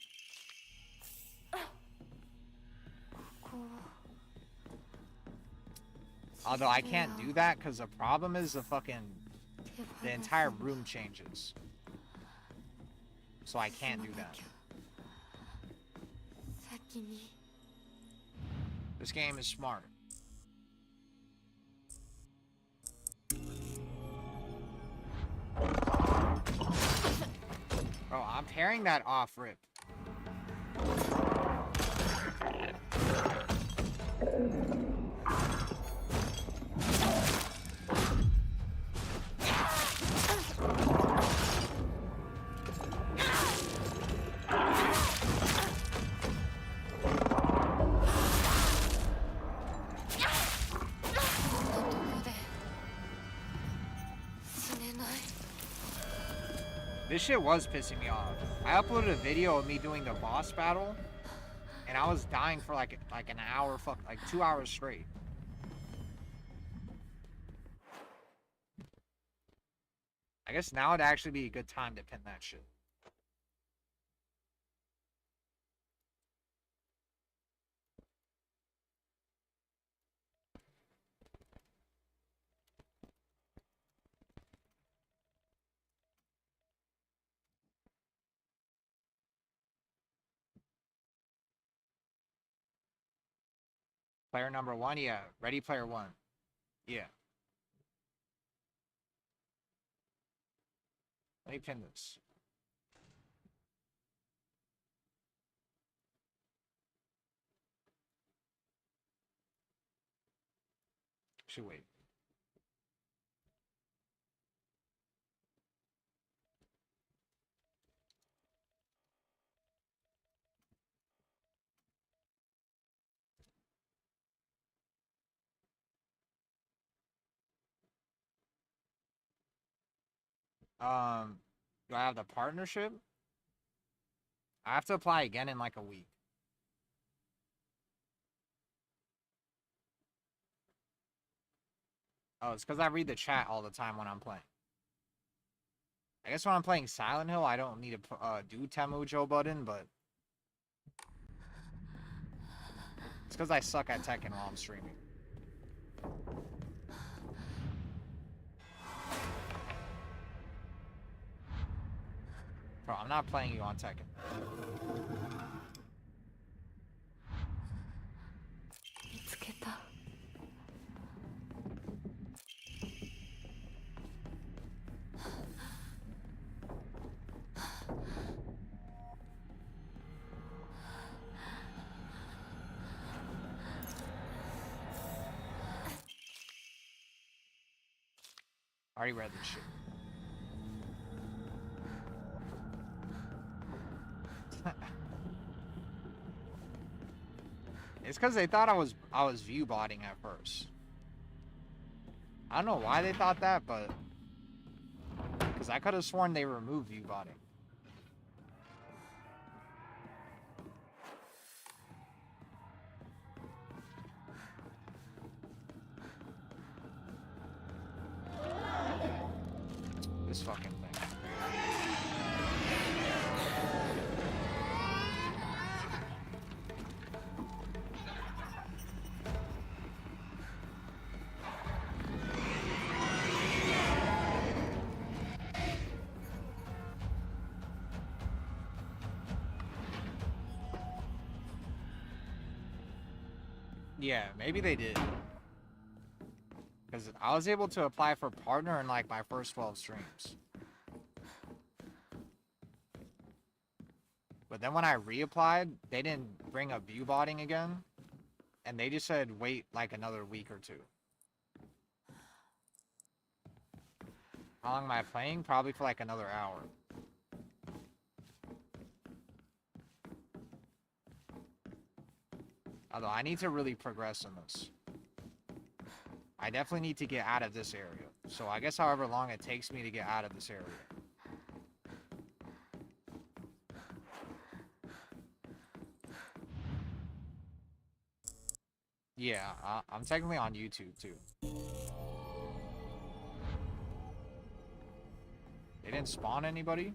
Speaker 2: Although I can't do that because the problem is the entire room changes. So I can't do that. This game is smart. Bro, I'm tearing that off, rip. This shit was pissing me off. I uploaded a video of me doing the boss battle, and I was dying for like an hour, like 2 hours straight. I guess now would actually be a good time to pin that shit. Player number 1, yeah. Ready Player 1. Yeah. Let me pin this. Should wait. Do I have the partnership? I have to apply again in like a week. Oh, it's because I read the chat all the time when I'm playing. I guess when I'm playing Silent Hill, I don't need to do Temu Joe button, but it's because I suck at Tekken while I'm streaming. Bro, I'm not playing you on Tekken. Already read this shit. It's because they thought I was view botting at first. I don't know why they thought that, but because I could have sworn they removed view botting. This fucking thing. Yeah, maybe they did. Because I was able to apply for partner in like my first 12 streams. But then when I reapplied, they didn't bring up view botting again. And they just said wait like another week or two. How long am I playing? Probably for like another hour. Although I need to really progress in this. I definitely need to get out of this area. So I guess however long it takes me to get out of this area. Yeah, I'm technically on YouTube too. They didn't spawn anybody?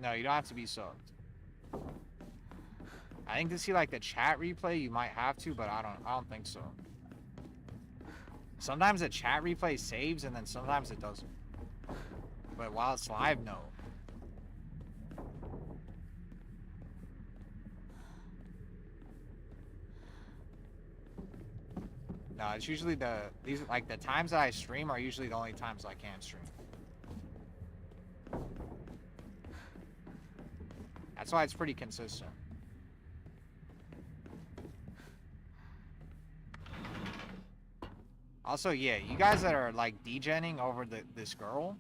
Speaker 2: No, you don't have to be subbed. I think to see like the chat replay, you might have to, but I don't think so. Sometimes the chat replay saves and then sometimes it doesn't. But while it's live, no. No, it's usually the times that I stream are usually the only times I can stream. That's why it's pretty consistent. Also, yeah, you guys that are like degenning over this girl,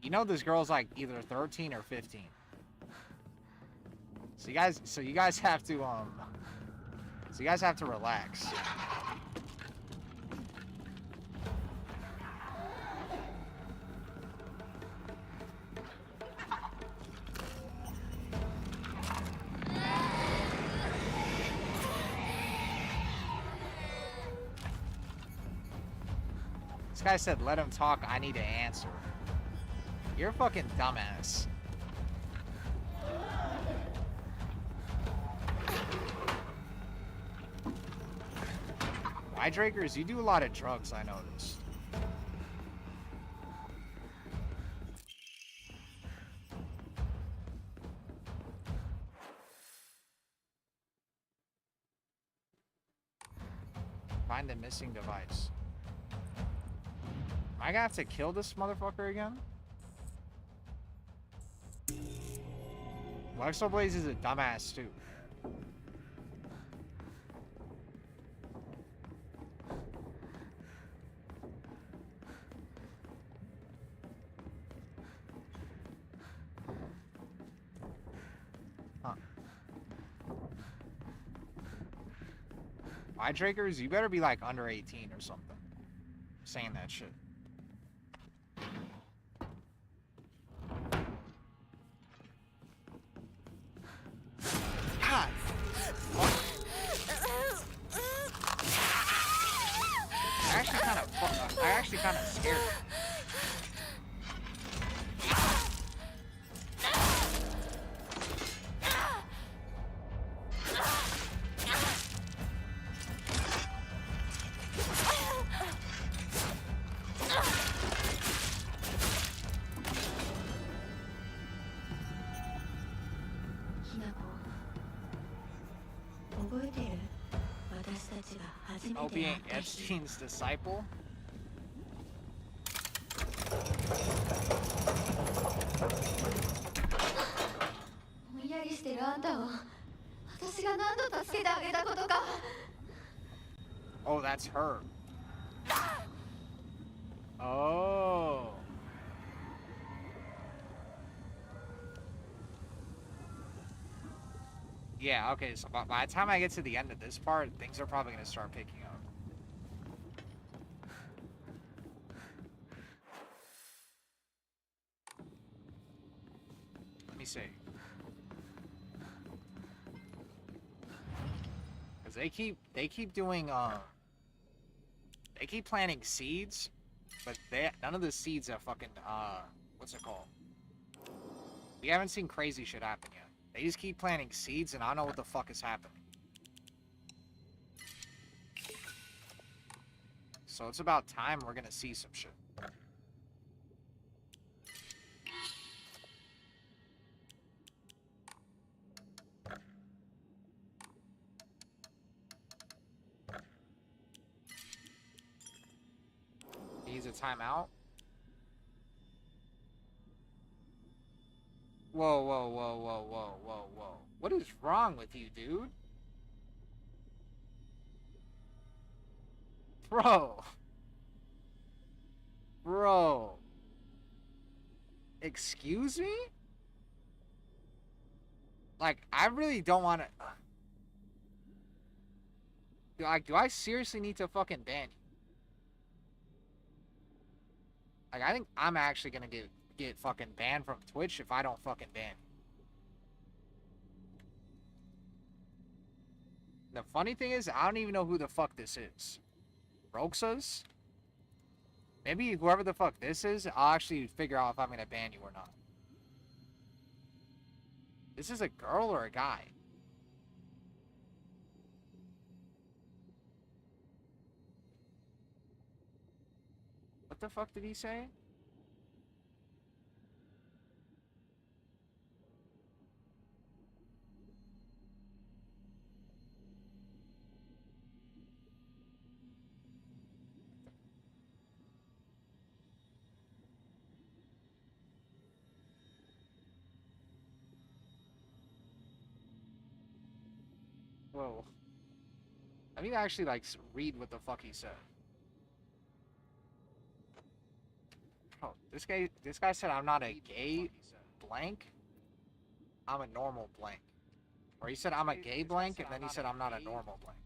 Speaker 2: you know this girl's like either 13 or 15. So you guys have to relax. This guy said, let him talk, I need to answer. You're a fucking dumbass. Hydrakers, you do a lot of drugs, I noticed. Find the missing device. Am I gonna have to kill this motherfucker again? Lexo Blaze is a dumbass too. Huh. Hydrakers, you better be like under 18 or something. Saying that shit. God. I actually kind of scared. Hope he ain't Epstein's disciple. Oh, that's her. Oh. Yeah, okay, so by the time I get to the end of this part, things are probably going to start picking up. Let me see. Because they keep doing, They keep planting seeds, but none of the seeds have fucking, what's it called? We haven't seen crazy shit happen yet. They just keep planting seeds, and I don't know what the fuck is happening. So it's about time we're gonna see some shit. He's a timeout. Whoa, whoa, whoa, whoa, whoa, whoa, whoa. What is wrong with you, dude? Bro. Bro. Excuse me? Like, I really don't want to... do I seriously need to fucking ban you? Like, I think I'm actually gonna get fucking banned from Twitch if I don't fucking ban you. The funny thing is, I don't even know who the fuck this is. Roxas? Maybe whoever the fuck this is, I'll actually figure out if I'm gonna ban you or not. This is a girl or a guy? What the fuck did he say? Whoa. I need to actually, like, read what the fuck he said. Oh, this guy said I'm not a gay blank. I'm a normal blank. Or he said I'm a gay blank, and then he said I'm not a normal blank.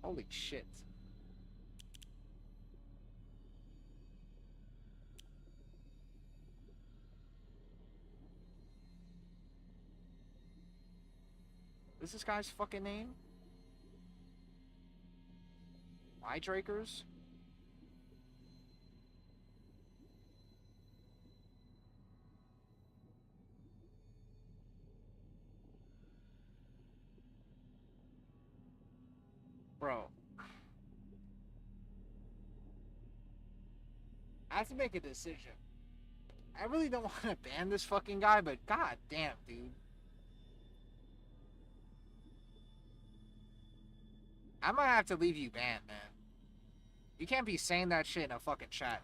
Speaker 2: Holy shit. What's this guy's fucking name? Drakers? Bro. I have to make a decision. I really don't want to ban this fucking guy, but god damn, dude. I might have to leave you banned, man. You can't be saying that shit in a fucking chat.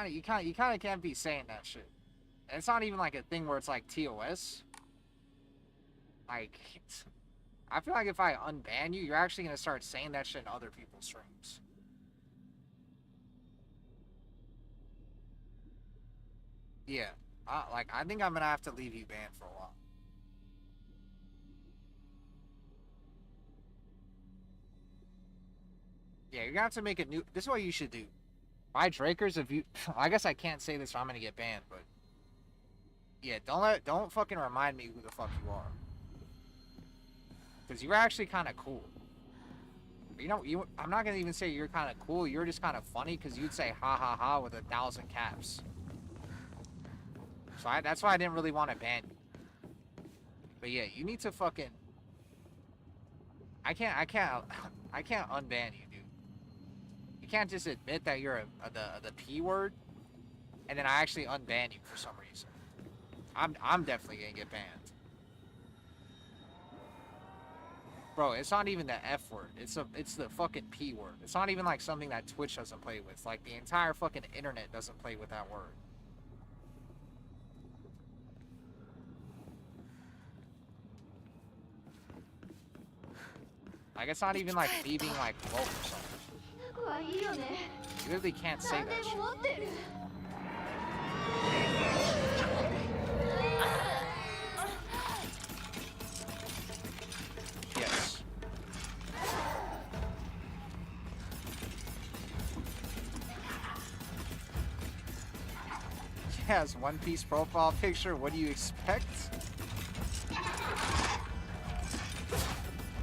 Speaker 2: You kind of can't be saying that shit. And it's not even like a thing where it's like TOS. Like, I feel like if I unban you, you're actually gonna start saying that shit in other people's streams. Yeah, I think I'm gonna have to leave you banned for a while. Yeah, you're gonna have to make a new. This is what you should do. My Drakers, if you, I guess I can't say this or I'm gonna get banned, but yeah, don't fucking remind me who the fuck you are, because you're actually kind of cool. You know, I'm not gonna even say you're kind of cool. You're just kind of funny because you'd say ha ha ha with 1,000 caps. So that's why I didn't really want to ban you. But yeah, you need to fucking. I can't unban you, dude. You can't just admit that you're the P word, and then I actually unban you for some reason. I'm definitely gonna get banned. Bro, it's not even the F word. It's the fucking P word. It's not even like something that Twitch doesn't play with. Like the entire fucking internet doesn't play with that word. Like it's not even like me being like woke or something. You literally can't say that shit. Yes. Yes, One Piece profile picture. What do you expect?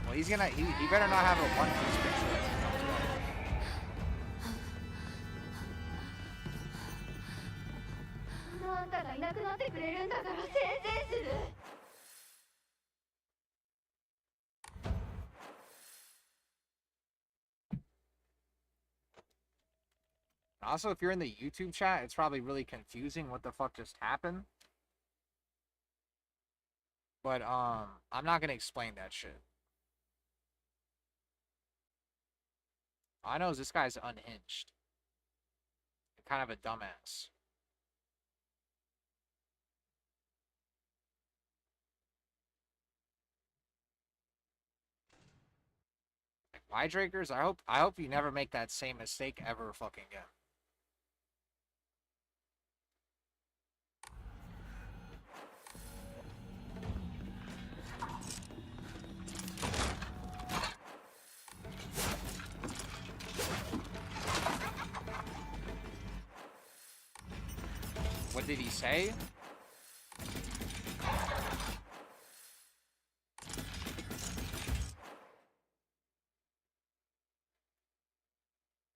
Speaker 2: Well, he better not have a One Piece picture as he comes back.
Speaker 8: あんたがいなくなってくれるんだからせいぜいする。
Speaker 2: Also, if you're in the YouTube chat, it's probably really confusing what the fuck just happened. But, I'm not gonna explain that shit. All I know is this guy's unhinged. Kind of a dumbass. Wydrakers, I hope you never make that same mistake ever fucking again. What did he say?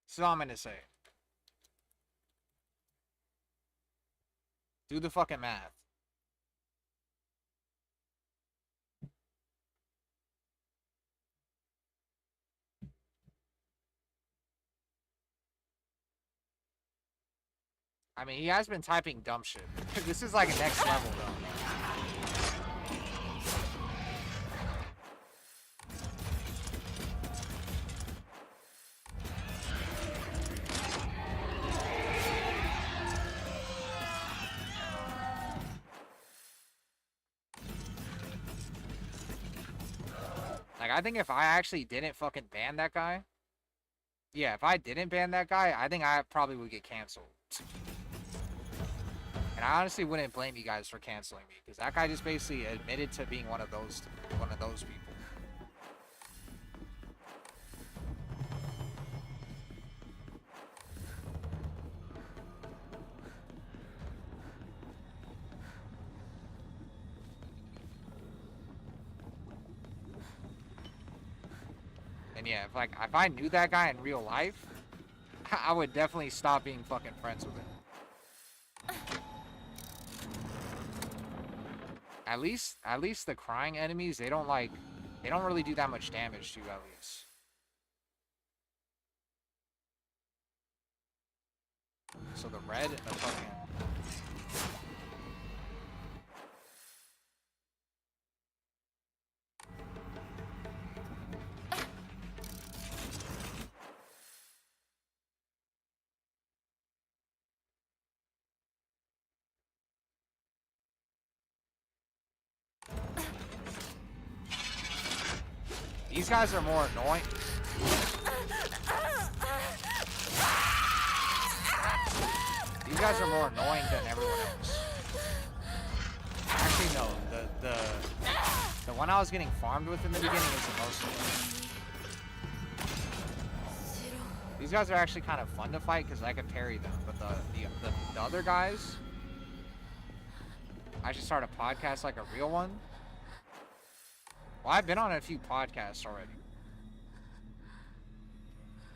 Speaker 2: This is all I'm gonna say. Do the fucking math. I mean, he has been typing dumb shit. This is like next level, though. Like, I think if I actually didn't fucking ban that guy... Yeah, if I didn't ban that guy, I think I probably would get canceled. And I honestly wouldn't blame you guys for canceling me, because that guy just basically admitted to being one of those people. And yeah, if I knew that guy in real life, I would definitely stop being fucking friends with him. At least the crying enemies, they don't really do that much damage to you, at least. So the red and the fucking... These guys are more annoying. These guys are more annoying than everyone else. Actually, no. The one I was getting farmed with in the beginning is the most annoying. These guys are actually kind of fun to fight because I can parry them. But the other guys, I should start a podcast like a real one. Well, I've been on a few podcasts already.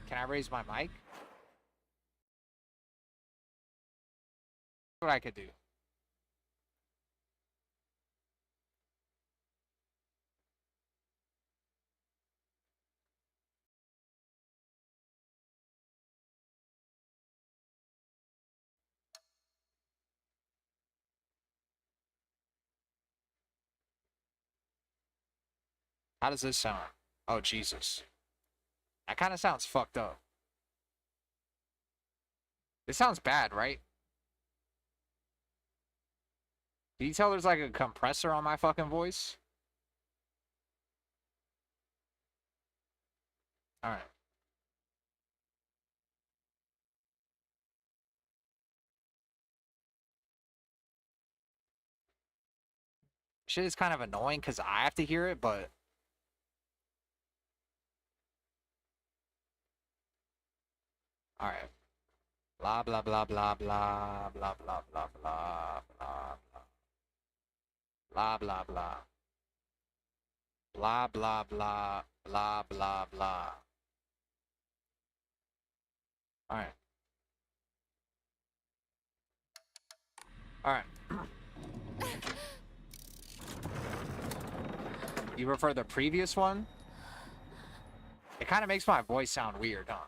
Speaker 2: Can I raise my mic? What I could do. How does this sound? Oh, Jesus. That kind of sounds fucked up. This sounds bad, right? Can you tell there's like a compressor on my fucking voice? Alright. Shit is kind of annoying because I have to hear it, but... Alright. Blah, blah, blah, blah, blah, blah, blah, blah, blah, blah, blah. Blah, blah, blah. Blah, blah, blah, blah, blah, blah. Alright. Alright. You prefer the previous one? It kind of makes my voice sound weird, huh?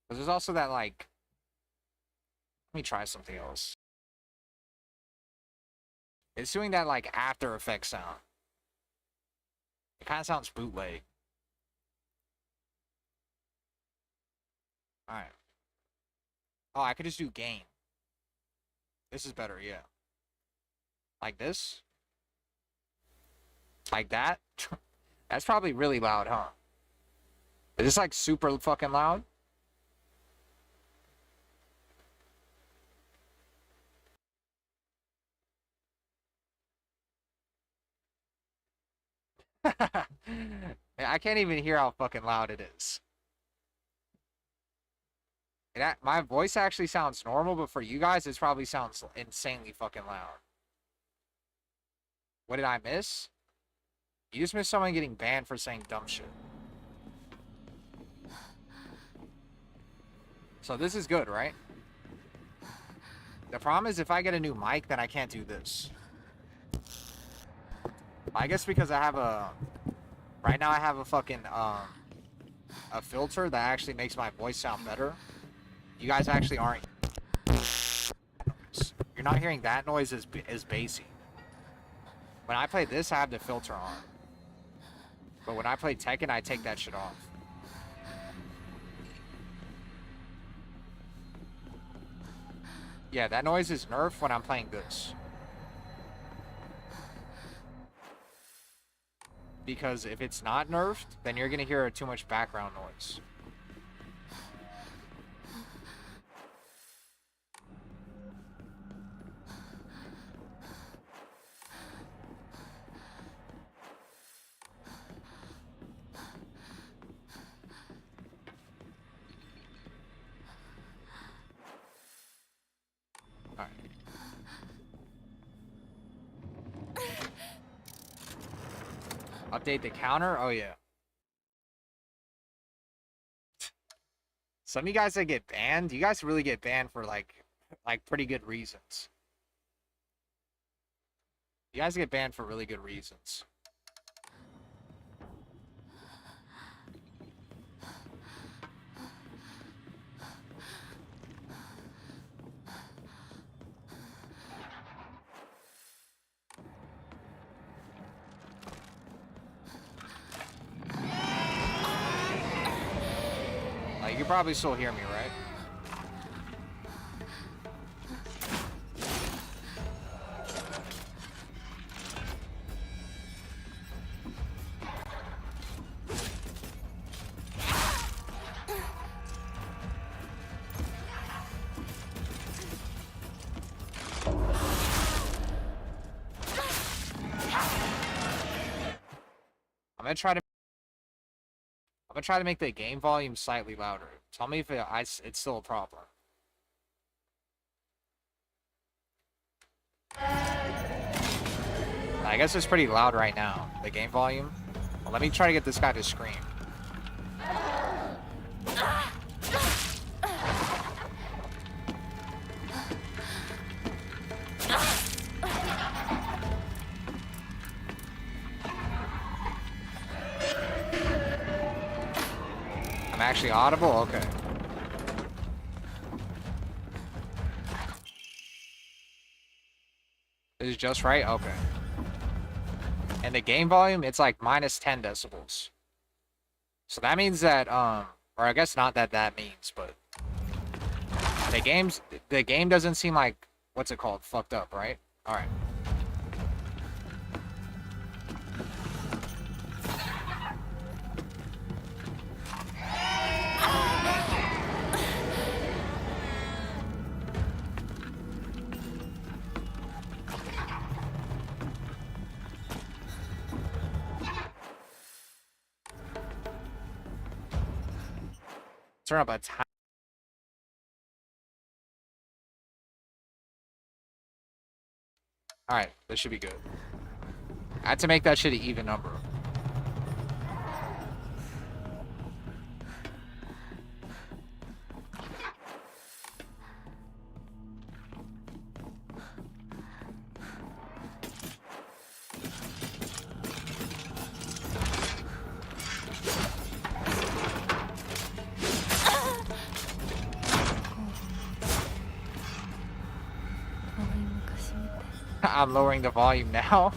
Speaker 2: But there's also that, like... Let me try something else. It's doing that, like, After Effects sound. It kind of sounds bootleg. Alright. Oh, I could just do gain. This is better, yeah. Like this? Like that? That's probably really loud, huh? Is this like super fucking loud? I can't even hear how fucking loud it is. My voice actually sounds normal, but for you guys, it probably sounds insanely fucking loud. What did I miss? You just missed someone getting banned for saying dumb shit. So this is good, right? The problem is if I get a new mic, then I can't do this. I guess because I have a... Right now I have a fucking, a filter that actually makes my voice sound better. You guys actually aren't... You're not hearing that noise as bassy. When I play this, I have the filter on. But when I play Tekken, I take that shit off. Yeah, that noise is nerfed when I'm playing this. Because if it's not nerfed, then you're gonna hear too much background noise. Update the counter? Oh, yeah. Some of you guys that get banned, you guys really get banned for, like pretty good reasons. You guys get banned for really good reasons. You can probably still hear me, right? I'm gonna try to make the game volume slightly louder. Tell me if it's still a problem. I guess it's pretty loud right now, the game volume. Well, let me try to get this guy to scream. I'm actually audible? Okay. This is just right? Okay. And the game volume, it's like minus 10 decibels. So that means that, or I guess not that that means, but the game doesn't seem like, what's it called, fucked up, right? Alright. Turn up a time. Alright, this should be good. I had to make that shit an even number. I'm lowering the volume now.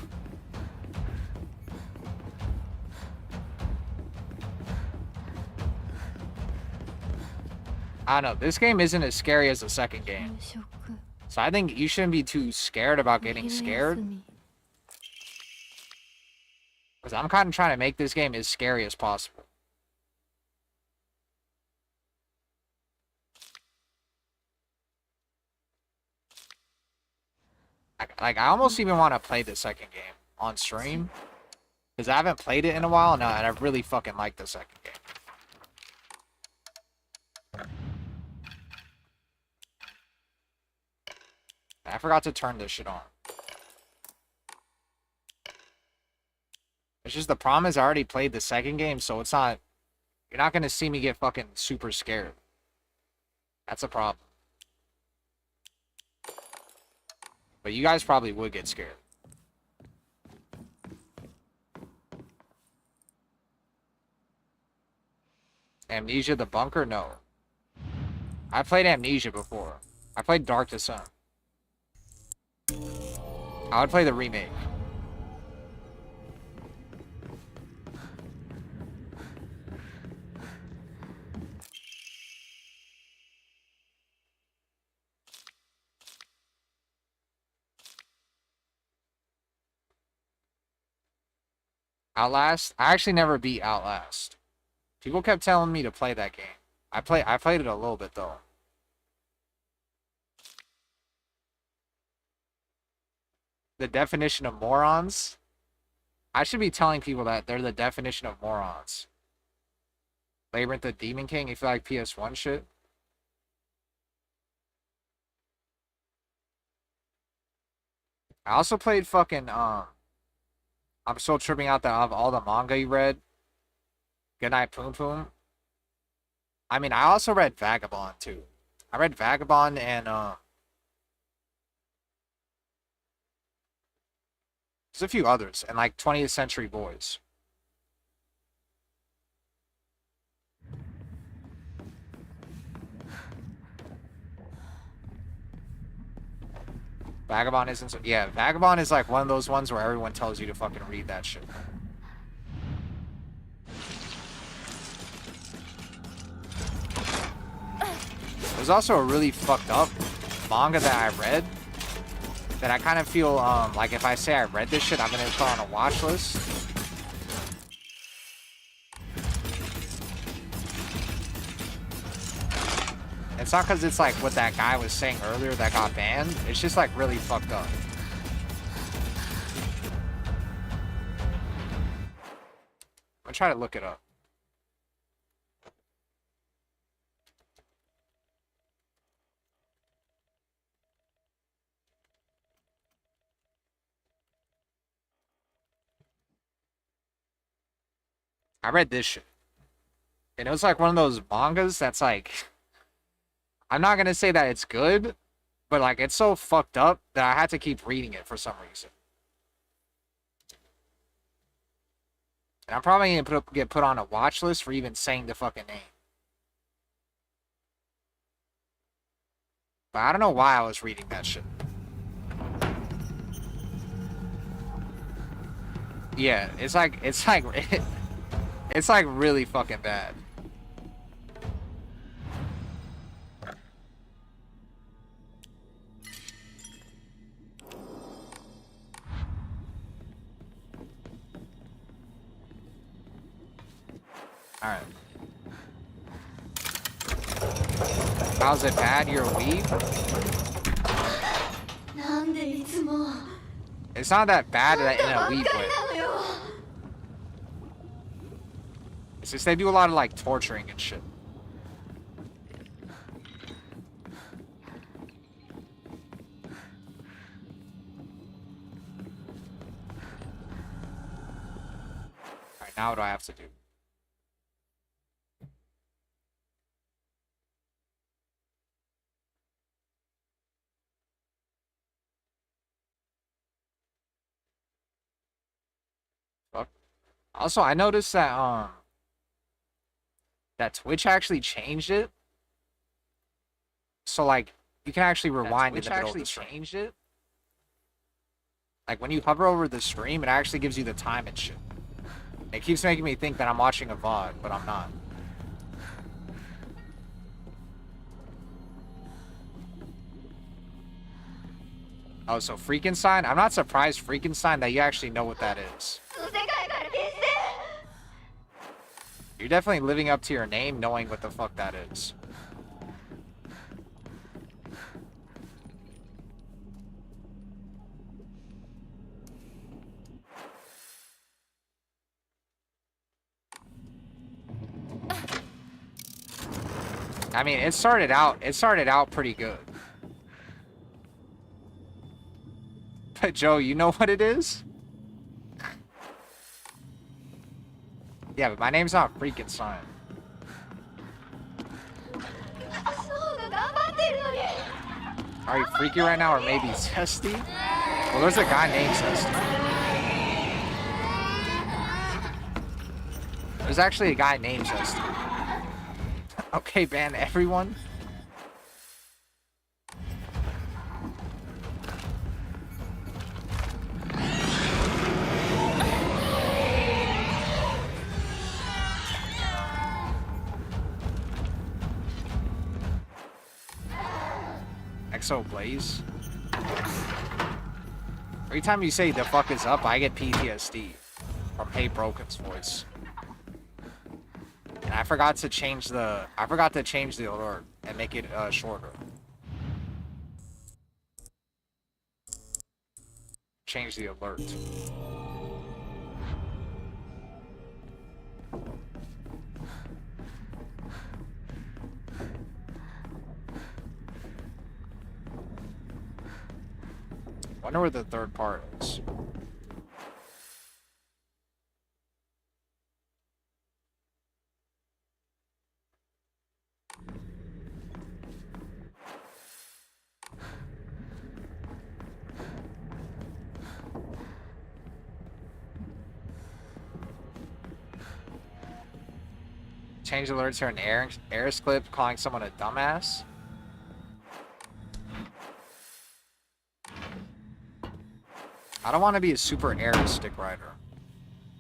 Speaker 2: I don't know. This game isn't as scary as the second game. So I think you shouldn't be too scared about getting scared. Because I'm kind of trying to make this game as scary as possible. Like, I almost even want to play the second game on stream. Because I haven't played it in a while now, and I really fucking like the second game. I forgot to turn this shit on. It's just the problem is I already played the second game, so it's not... You're not going to see me get fucking super scared. That's a problem. But you guys probably would get scared. Amnesia the Bunker? No. I played Amnesia before. I played Dark Descent. I would play the remake. Outlast? I actually never beat Outlast. People kept telling me to play that game. I played it a little bit though. The definition of morons? I should be telling people that they're the definition of morons. Labyrinth the Demon King, if you like PS1 shit. I also played fucking, I'm still tripping out that of all the manga you read. Goodnight Poom Poom. I mean, I also read Vagabond, too. I read Vagabond and, there's a few others, and like 20th Century Boys. Vagabond isn't so... Yeah, Vagabond is like one of those ones where everyone tells you to fucking read that shit. There's also a really fucked up manga that I read that I kind of feel like if I say I read this shit, I'm gonna put on a watch list. It's not because it's like what that guy was saying earlier that got banned. It's just like really fucked up. I'm gonna try to look it up. I read this shit. And it was like one of those mangas that's like... I'm not gonna say that it's good, but like it's so fucked up that I had to keep reading it for some reason. And I'm probably gonna get put on a watch list for even saying the fucking name. But I don't know why I was reading that shit. Yeah, it's like it's like really fucking bad. Alright. How's it bad? You're a weeb? It's not that bad in a weeb way. It's just they do a lot of like torturing and shit. Alright, now what do I have to do? Also, I noticed that that Twitch actually changed it. So like you can actually rewind in the middle of the stream. Changed it. Like, when you hover over the stream, it actually gives you the time and shit. It keeps making me think that I'm watching a VOD, but I'm not. Oh, so Freakenstein? I'm not surprised, Freakenstein, that you actually know what that is. You're definitely living up to your name knowing what the fuck that is. I mean, it started out pretty good. But Joe, you know what it is? Yeah, but my name's not Freakenstein. Are you freaky right now, or maybe Zesty? Well, there's a guy named Zesty. There's actually a guy named Zesty. Okay, ban everyone. Exo Blaze. Every time you say the fuck is up, I get PTSD from Hey Broken's voice. And I forgot to change the alert and make it shorter. Change the alert. Wonder where the third part is. Change alerts for an Eris clip calling someone a dumbass. I don't want to be a super Eris stick rider.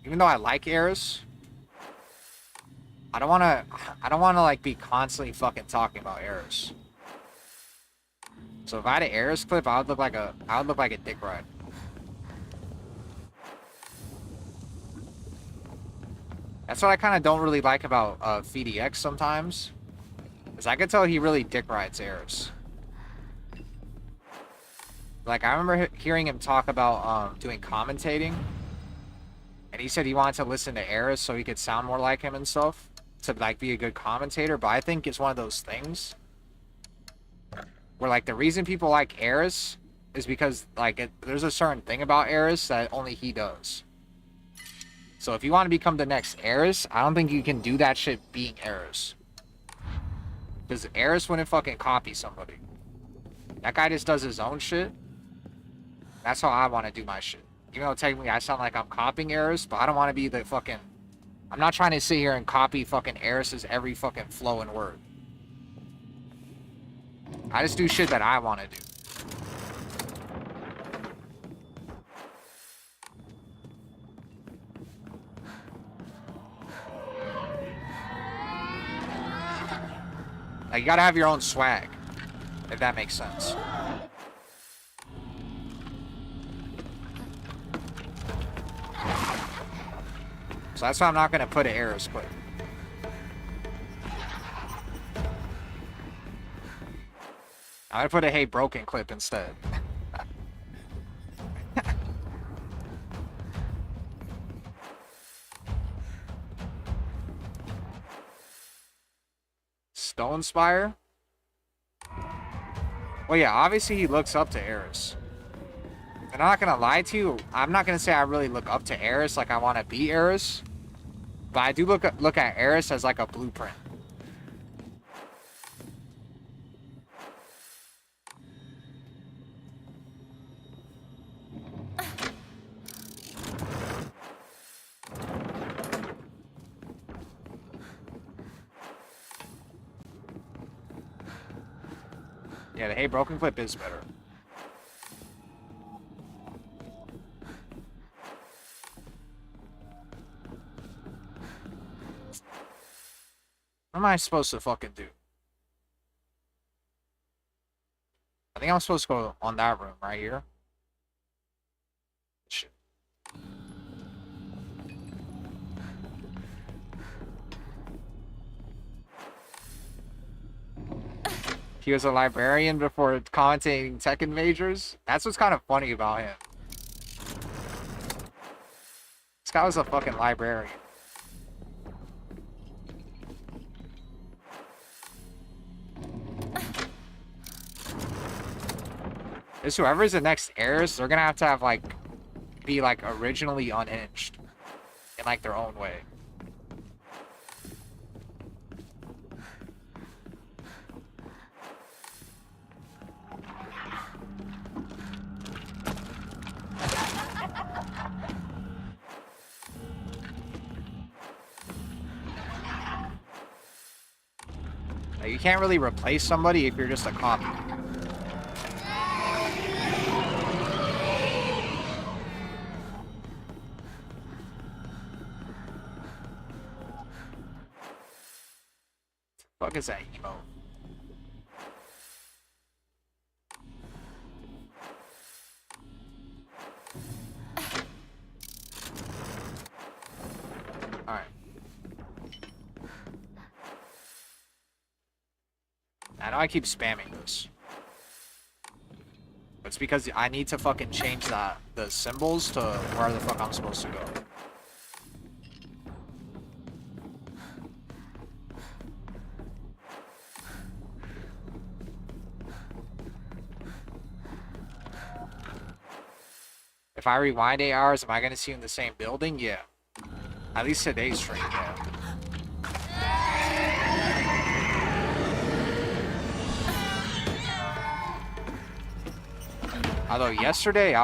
Speaker 2: Even though I like Eris, I don't want to like be constantly fucking talking about Eris. So if I had an Eris clip, I would look like a dick rider. That's what I kind of don't really like about VDX sometimes. Is I could tell he really dick rides Eris. Like, I remember hearing him talk about doing commentating. And he said he wanted to listen to Eris so he could sound more like him and stuff. To, like, be a good commentator. But I think it's one of those things where, like, the reason people like Eris is because, like, there's a certain thing about Eris that only he does. So if you want to become the next Eris, I don't think you can do that shit being Eris. Because Eris wouldn't fucking copy somebody. That guy just does his own shit. That's how I want to do my shit. Even though technically I sound like I'm copying Eris, but I don't want to be the fucking... I'm not trying to sit here and copy fucking Eris's every fucking flow and word. I just do shit that I want to do. Like, you gotta have your own swag, if that makes sense. So that's why I'm not gonna put an Eris clip. I'm gonna put a Hey Broken clip instead. Stone Spire? Well, yeah, obviously he looks up to Eris. And I'm not gonna lie to you, I'm not gonna say I really look up to Eris like I want to be Eris. But I do look at Eris as like a blueprint. Yeah, the Hey Broken clip is better. What am I supposed to fucking do? I think I'm supposed to go on that room right here. Shit. He was a librarian before commentating Tekken majors. That's what's kind of funny about him. This guy was a fucking librarian. This whoever's the next heirs, they're gonna have like be like originally unhinged in like their own way. Like, you can't really replace somebody if you're just a copy. Fuck is that emo? Alright. I know I keep spamming this. But it's because I need to fucking change the symbols to where the fuck I'm supposed to go. If I rewind 8 hours, am I gonna see you in the same building? Yeah. At least today's stream, yeah. Although yesterday,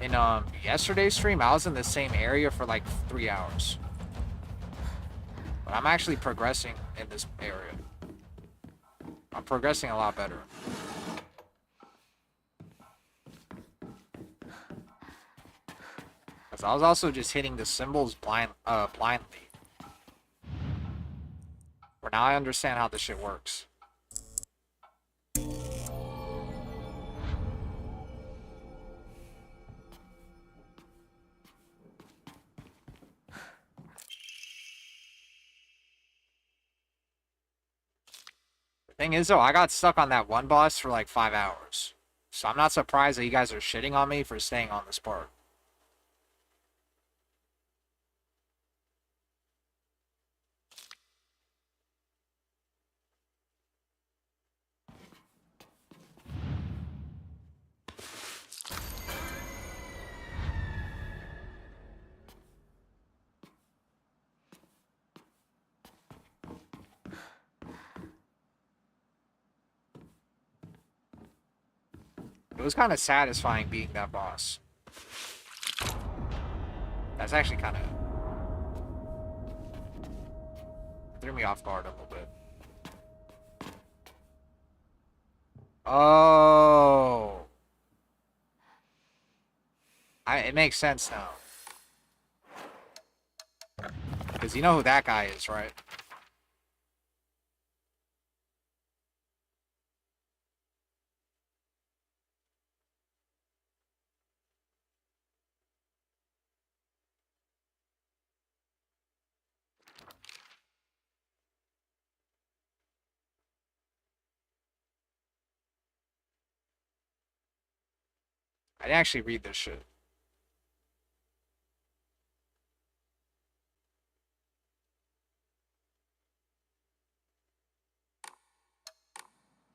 Speaker 2: in yesterday's stream, I was in the same area for like 3 hours. But I'm actually progressing in this area. I'm progressing a lot better. Because I was also just hitting the symbols blindly. Where now I understand how this shit works. Thing is though, I got stuck on that one boss for like 5 hours. So I'm not surprised that you guys are shitting on me for staying on this part. It was kind of satisfying being that boss. That's actually kind of threw me off guard a little bit. Oh, it makes sense now. Because you know who that guy is, right? I didn't actually read this shit.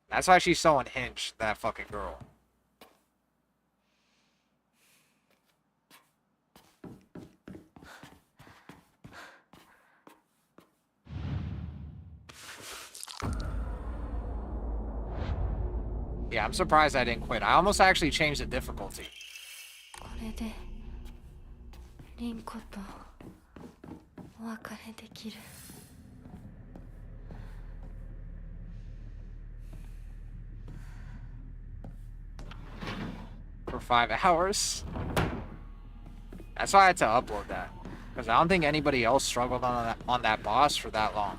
Speaker 2: That's why she's so unhinged, that fucking girl. Yeah, I'm surprised I didn't quit. I almost actually changed the difficulty. For 5 hours. That's why I had to upload that. Because I don't think anybody else struggled on that boss for that long.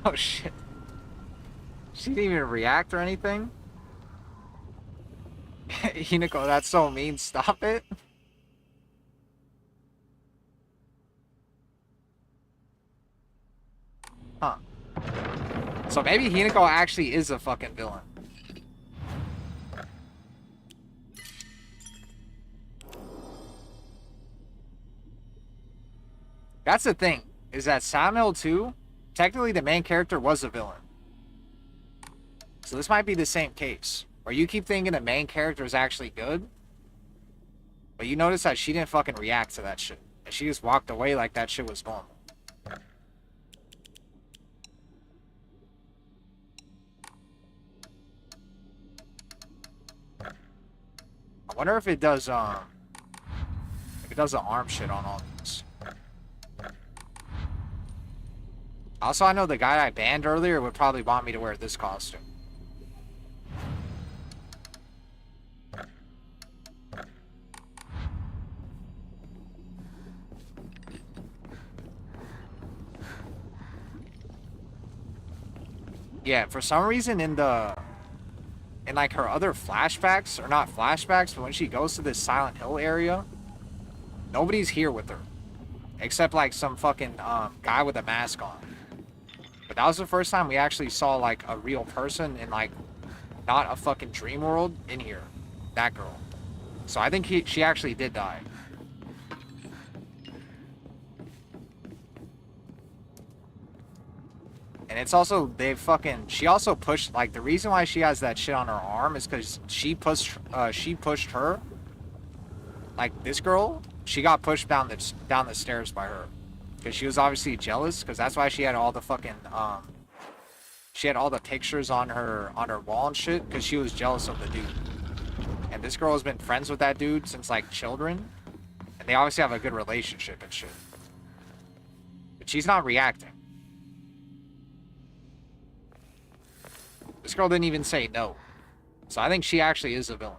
Speaker 2: Oh shit. She didn't even react or anything? Hinako, that's so mean. Stop it. Huh. So maybe Hinako actually is a fucking villain. That's the thing, is that Silent Hill 2, technically the main character was a villain. So this might be the same case, where you keep thinking the main character is actually good, but you notice that she didn't fucking react to that shit. And she just walked away like that shit was normal. I wonder if it does, the arm shit on all these. Also, I know the guy I banned earlier would probably want me to wear this costume. Yeah, for some reason in like her other flashbacks, or not flashbacks, but when she goes to this Silent Hill area, nobody's here with her. Except like some fucking guy with a mask on. But that was the first time we actually saw like a real person in like not a fucking dream world in here. That girl. So I think she actually did die. And it's also, she also pushed, like, the reason why she has that shit on her arm is because she pushed her. Like, this girl, she got pushed down the stairs by her. Because she was obviously jealous, because that's why she had all the fucking, she had all the pictures on her wall and shit, because she was jealous of the dude. And this girl has been friends with that dude since, like, children. And they obviously have a good relationship and shit. But she's not reacting. This girl didn't even say no. So I think she actually is a villain.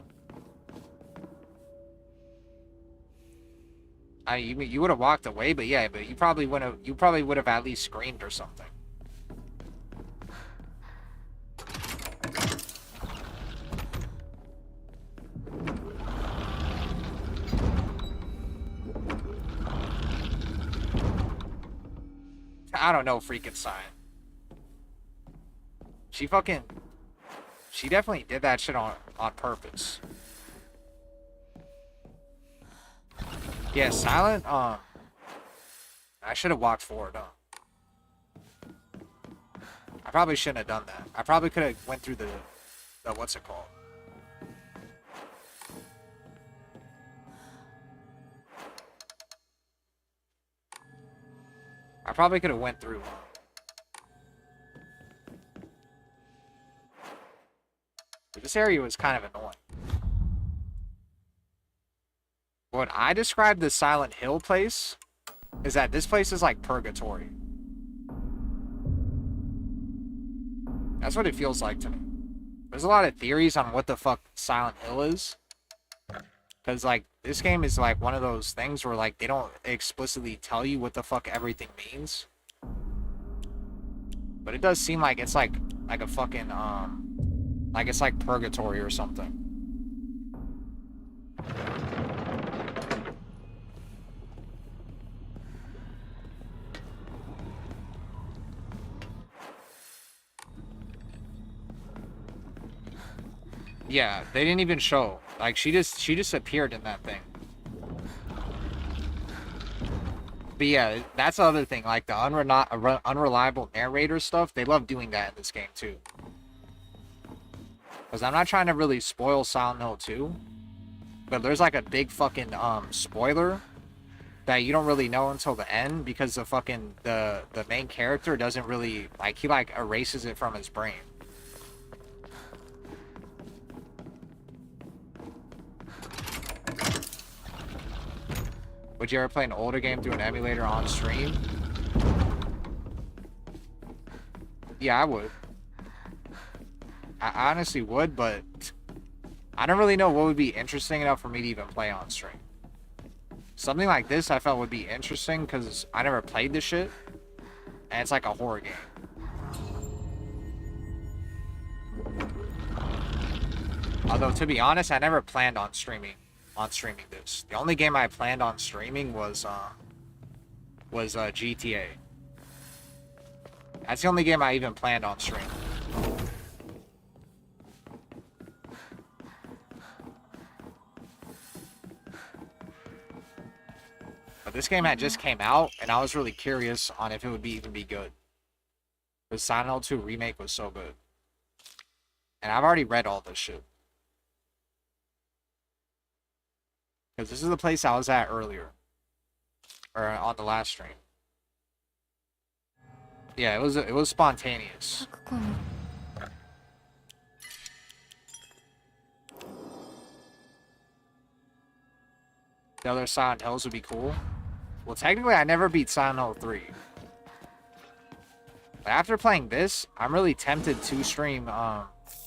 Speaker 2: You would have walked away, but yeah, but you probably would have at least screamed or something. I don't know, freaking sign. She definitely did that shit on purpose. Yeah, Silent, I should have walked forward, huh? I probably shouldn't have done that. I probably could have went through the what's it called? I probably could have went through one. This area was kind of annoying. What I described the Silent Hill place is that this place is like purgatory. That's what it feels like to me. There's a lot of theories on what the fuck Silent Hill is. Because, like, this game is like one of those things where, like, they don't explicitly tell you what the fuck everything means. But it does seem like it's like a fucking, like it's like purgatory or something. Yeah, they didn't even show. Like she just appeared in that thing. But yeah, that's the other thing. Like the unreliable narrator stuff, they love doing that in this game too. Because I'm not trying to really spoil Silent Hill 2, but there's like a big fucking spoiler that you don't really know until the end because the main character doesn't really like, he like erases it from his brain. Would you ever play an older game through an emulator on stream? Yeah, I would. I honestly would, but I don't really know what would be interesting enough for me to even play on stream. Something like this I felt would be interesting because I never played this shit, and it's like a horror game. Although, to be honest, I never planned on streaming this. The only game I planned on streaming was GTA. That's the only game I even planned on streaming. But this game had just came out, and I was really curious on if it would even be good. The Silent Hill 2 remake was so good. And I've already read all this shit. Because this is the place I was at earlier. Or on the last stream. Yeah, it was spontaneous. The other Silent Hills would be cool. Well, technically, I never beat Silent Hill 3. But after playing this, I'm really tempted to stream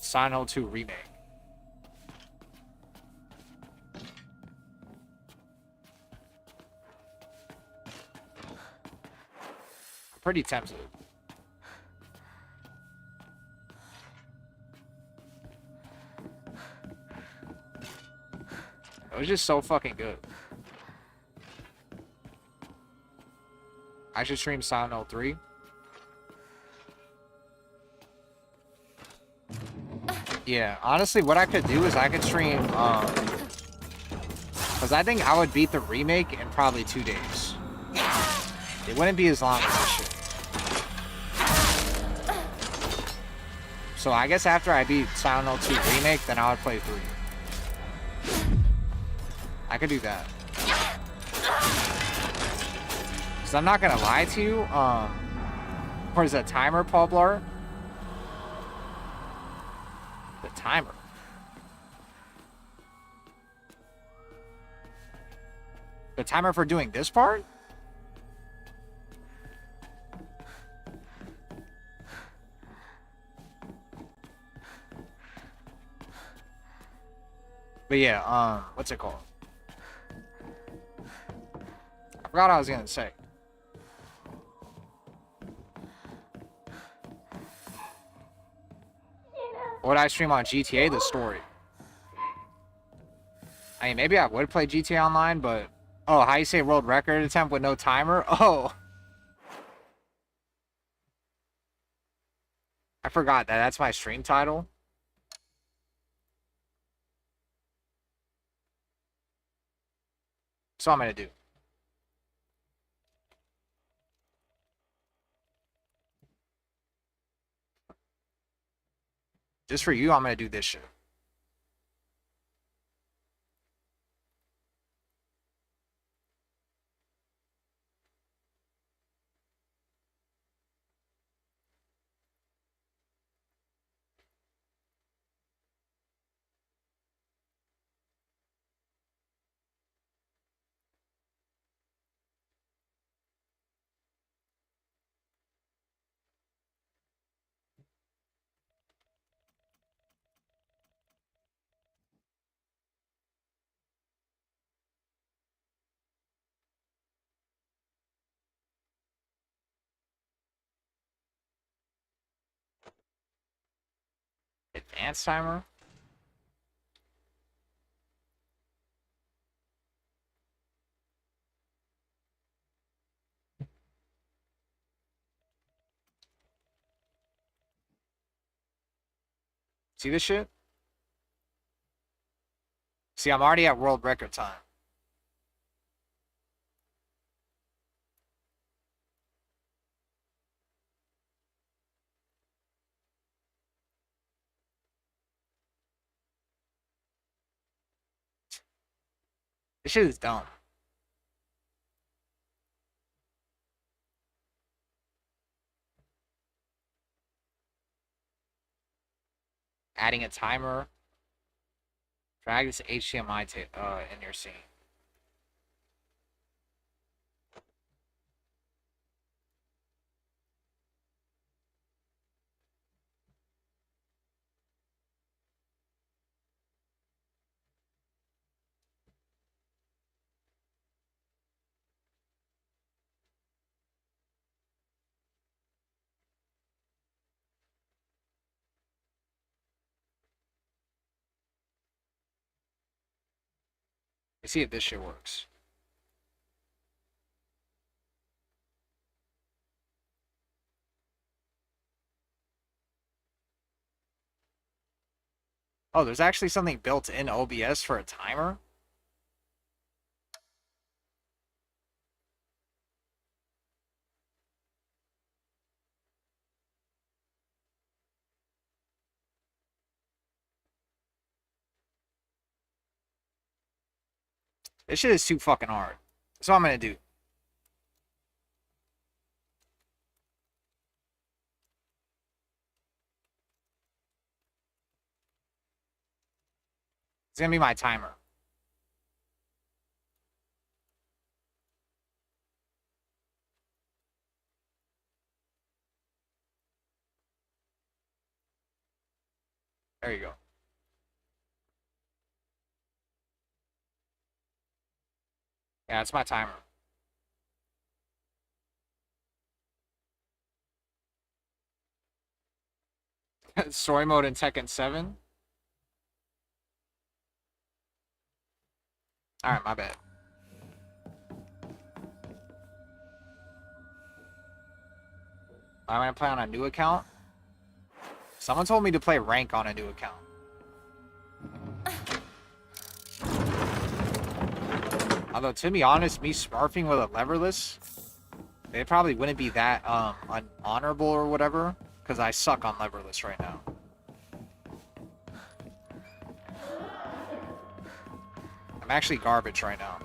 Speaker 2: Silent Hill 2 Remake. I'm pretty tempted. It was just so fucking good. I should stream Silent Hill 3. Yeah, honestly, what I could do is I could stream, because I think I would beat the remake in probably 2 days. It wouldn't be as long as this shit. So I guess after I beat Silent Hill 2 remake, then I would play 3. I could do that. Because I'm not gonna lie to you, what is that timer, Paul Blart? The timer. The timer for doing this part? But yeah, what's it called? I forgot what I was gonna say. Would I stream on GTA? The story. I mean, maybe I would play GTA Online, but... Oh, how you say world record attempt with no timer? Oh! I forgot that. That's my stream title. So I'm gonna do. Just for you, I'm gonna do this shit. Advanced timer? See this shit? See, I'm already at world record time. This shit is dumb. Adding a timer. Drag this HDMI in your scene. Let's see if this shit works. Oh, there's actually something built in OBS for a timer? This shit is too fucking hard. That's what I'm gonna do. It's gonna be my timer. There you go. Yeah, it's my timer. Story mode in Tekken 7? Alright, my bad. I'm gonna play on a new account. Someone told me to play rank on a new account. Although, to be honest, me smurfing with a leverless, it probably wouldn't be that unhonorable or whatever, because I suck on leverless right now. I'm actually garbage right now.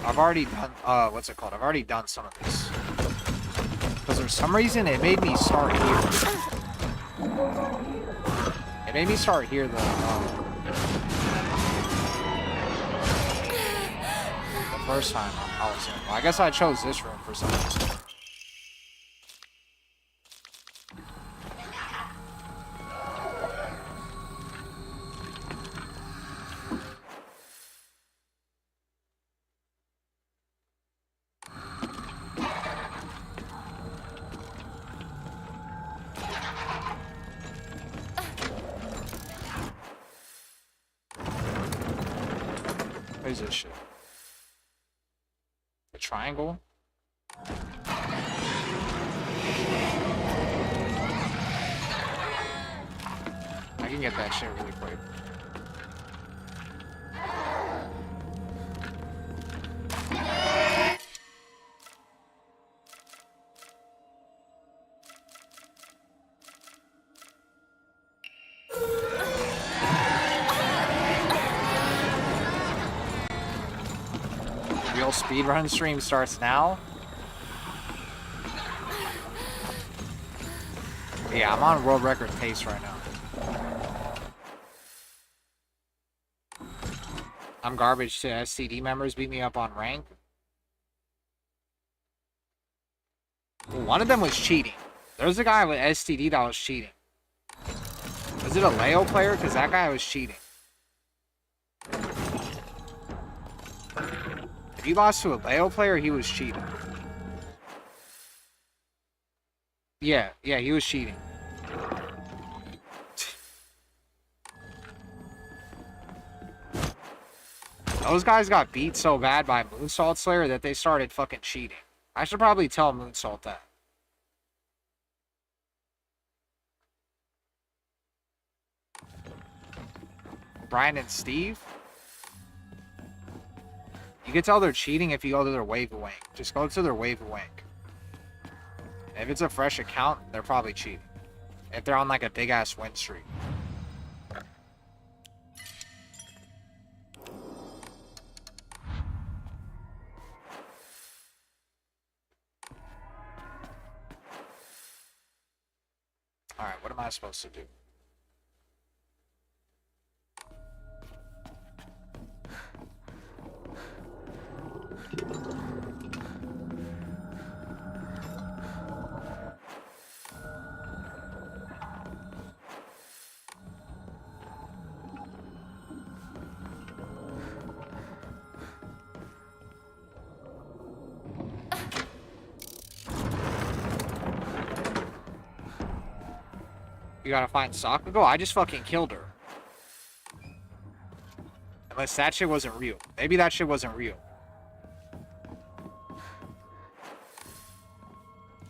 Speaker 2: I've already done, what's it called? I've already done some of this. Because for some reason, it made me start here. It made me start here, though. The first time I was in. Well, I guess I chose this room for some reason. What is this shit? The triangle? I can get that shit really quick. Real speedrun stream starts now. Yeah, I'm on world record pace right now. I'm garbage to SCD members beat me up on rank. One of them was cheating. There was a guy with STD that was cheating. Was it a Leo player? Because that guy was cheating. If you lost to a Leo player, he was cheating. Yeah, he was cheating. Those guys got beat so bad by Moonsault Slayer that they started fucking cheating. I should probably tell Moonsault that. Brian and Steve? You can tell they're cheating if you go to their wave wank. Just go to their wave wank. If it's a fresh account, they're probably cheating. If they're on like a big ass win streak. Alright, what am I supposed to do? You gotta find Sakugo? I just fucking killed her. Unless that shit wasn't real. Maybe that shit wasn't real.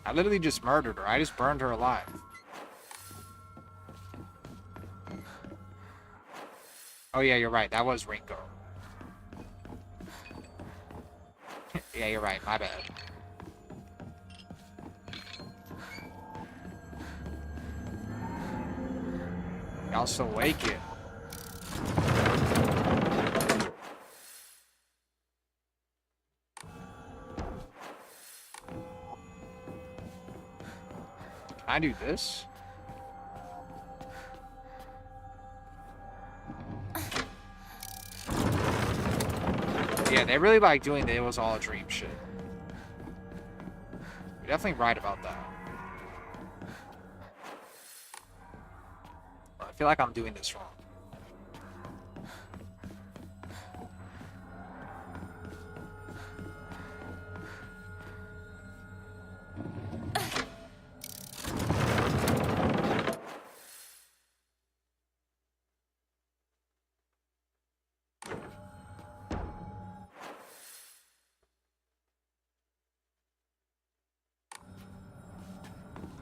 Speaker 2: I literally just murdered her. I just burned her alive. Oh yeah, you're right. That was Rinko. Yeah, you're right. My bad. Y'all still wake it. Can I do this? Yeah, they really like doing the "it was all a dream" shit. You're definitely right about that. I feel like I'm doing this wrong.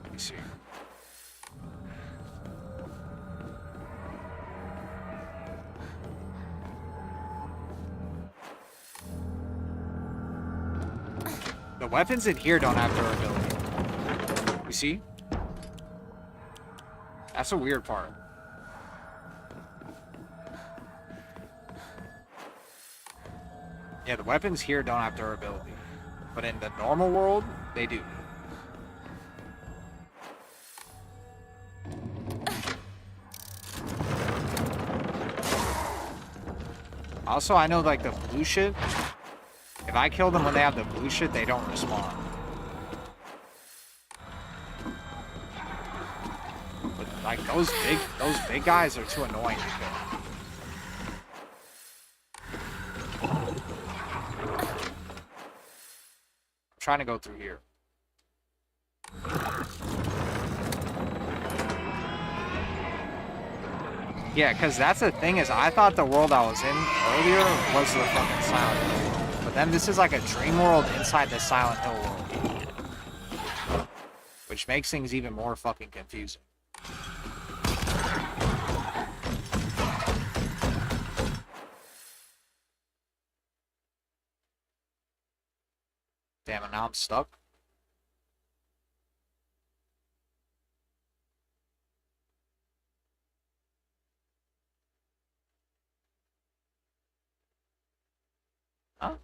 Speaker 2: Let me see. The weapons in here don't have durability. You see? That's a weird part. Yeah, the weapons here don't have durability. But in the normal world, they do. Also, I know like the blue shit. If I kill them when they have the blue shit, they don't respond. But like those big guys are too annoying to kill. I'm trying to go through here. Yeah, because that's the thing is I thought the world I was in earlier was the fucking Silent Hill. But then this is like a dream world inside the Silent Hill world. Which makes things even more fucking confusing. Damn it, now I'm stuck. Huh?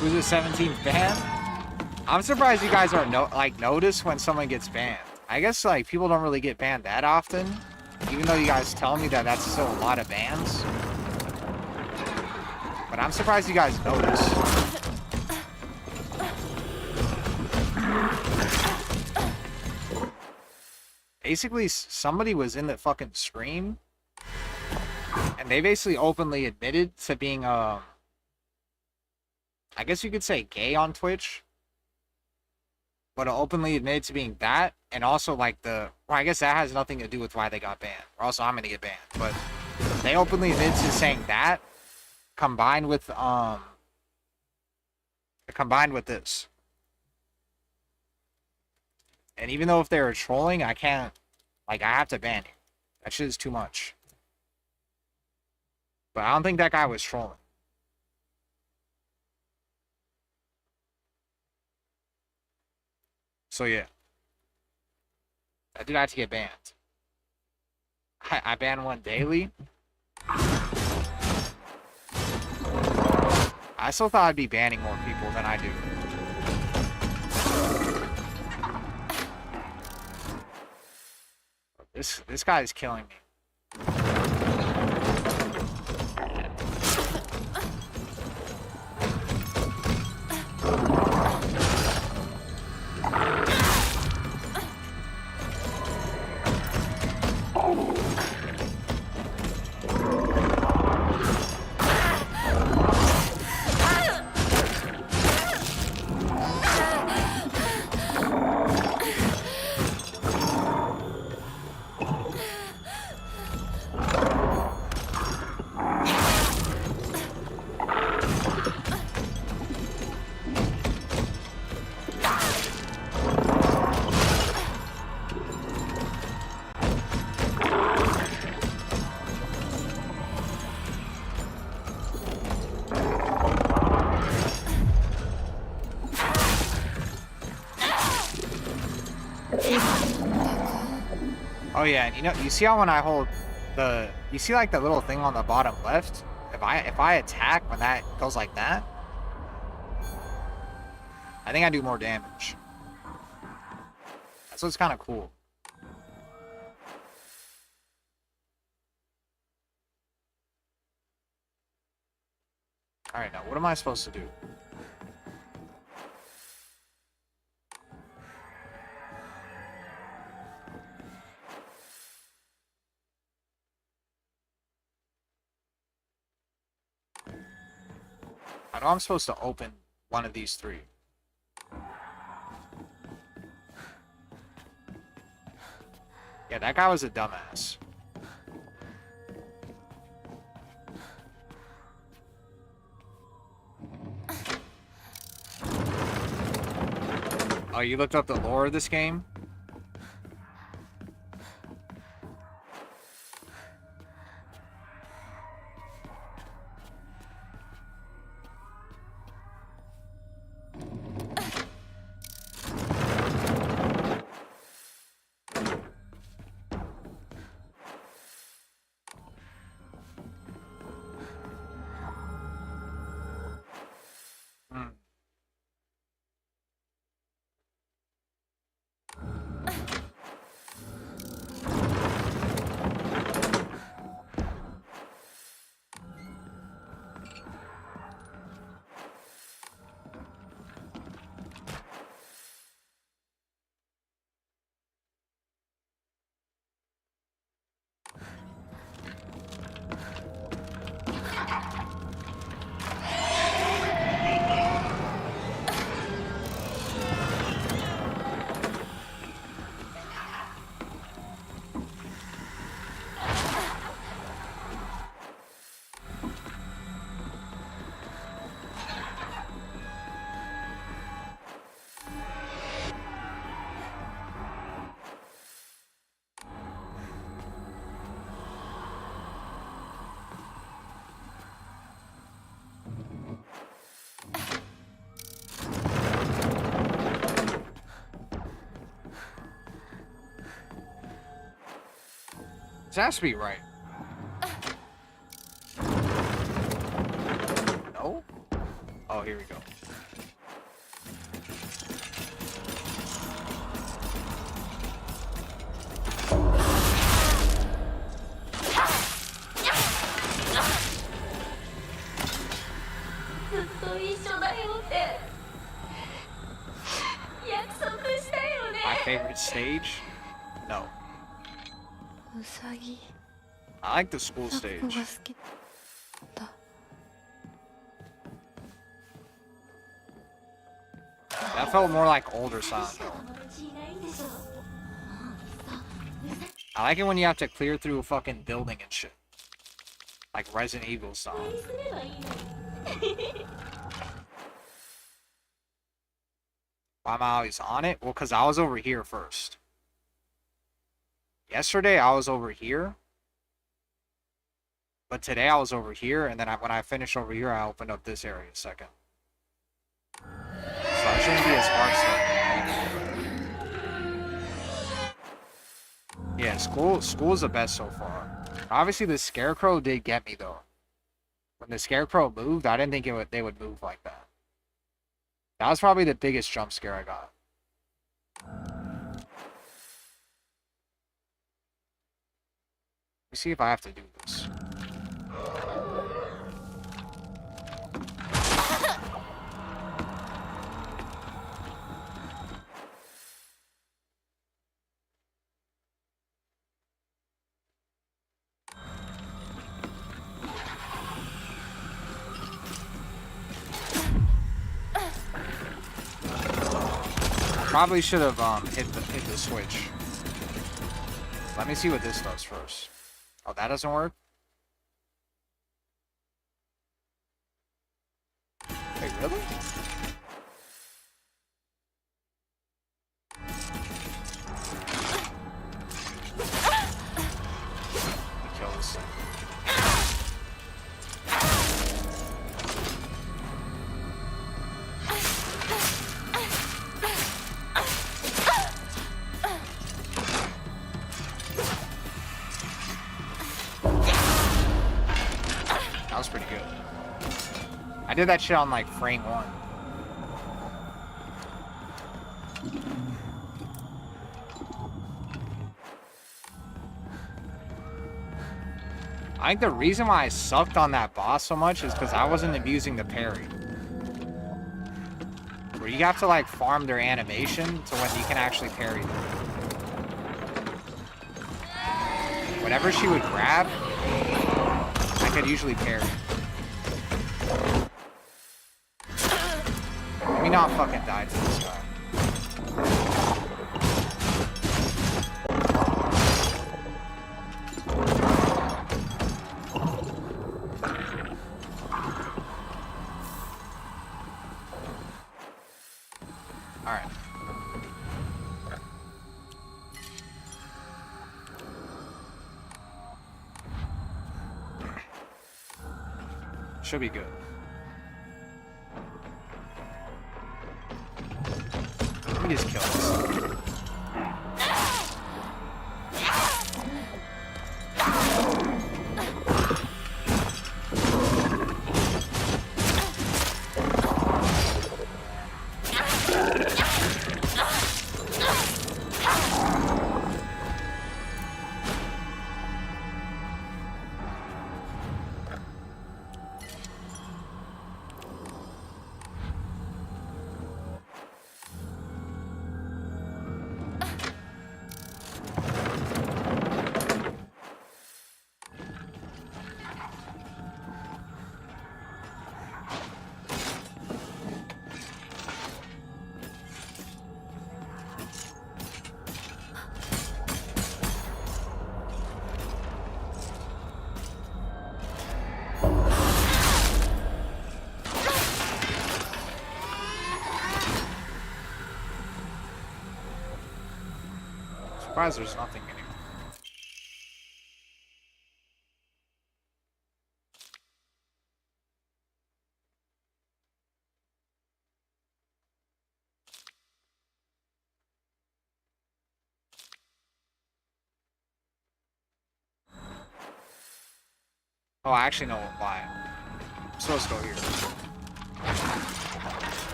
Speaker 2: Who's the 17th ban? I'm surprised you guys are notice when someone gets banned. I guess like people don't really get banned that often. Even though you guys tell me that that's still a lot of bans. But I'm surprised you guys notice. Basically, somebody was in the fucking stream, and they basically openly admitted to being, I guess you could say gay on Twitch, but openly admitted to being that, and also, like, well, I guess that has nothing to do with why they got banned, or also I'm gonna get banned, but they openly admitted to saying that, combined with this. And even though if they were trolling, I can't, like, I have to ban it. That shit is too much. But I don't think that guy was trolling. So yeah. That dude had to get banned. I ban one daily. I still thought I'd be banning more people than I do. This guy is killing me. Oh yeah, and you see how when I hold you see like the little thing on the bottom left? If I attack when that goes like that, I think I do more damage. That's what's kind of cool. Alright, now what am I supposed to do? I know I'm supposed to open one of these three. Yeah, that guy was a dumbass. Oh, you looked up the lore of this game? This has to be right. No? Oh, here we go. favorite stage? No.
Speaker 7: ウサギ
Speaker 2: I like the school
Speaker 7: 抱っこ
Speaker 2: stage.
Speaker 7: が好きだ
Speaker 2: That felt more like older Silent Hill. I like it when you have to clear through a fucking building and shit. Like Resident Evil style. Why am I always on it? Well, because I was over here first. Yesterday, I was over here. But today, I was over here. And then when I finished over here, I opened up this area a second. So I shouldn't be as hard stuff. Yeah, school's the best so far. Obviously, the Scarecrow did get me, though. When the Scarecrow moved, I didn't think they would move like that. That was probably the biggest jump scare I got. Let me see if I have to do this. Probably should have hit the switch. Let me see what this does first. Oh, that doesn't work? Wait, really? Kill this thing. That was pretty good. I did that shit on like frame 1. I think the reason why I sucked on that boss so much is because I wasn't abusing the parry. Where you have to like farm their animation to when you can actually parry them. Whenever she would grab, I could usually parry. Let me not fucking die to this guy. Alright. Should be good. Let me just kill this. Surprised there's nothing in here. Oh, I actually know why. I'm supposed to go here.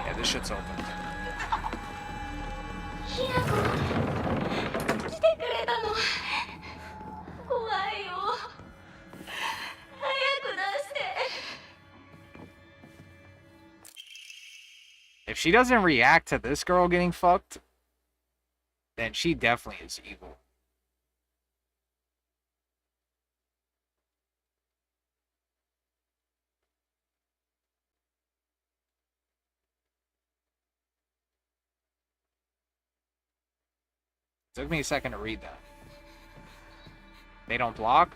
Speaker 2: Yeah, this shit's open. she doesn't react to this girl getting fucked, then she definitely is evil. Took me a second to read that. They don't block?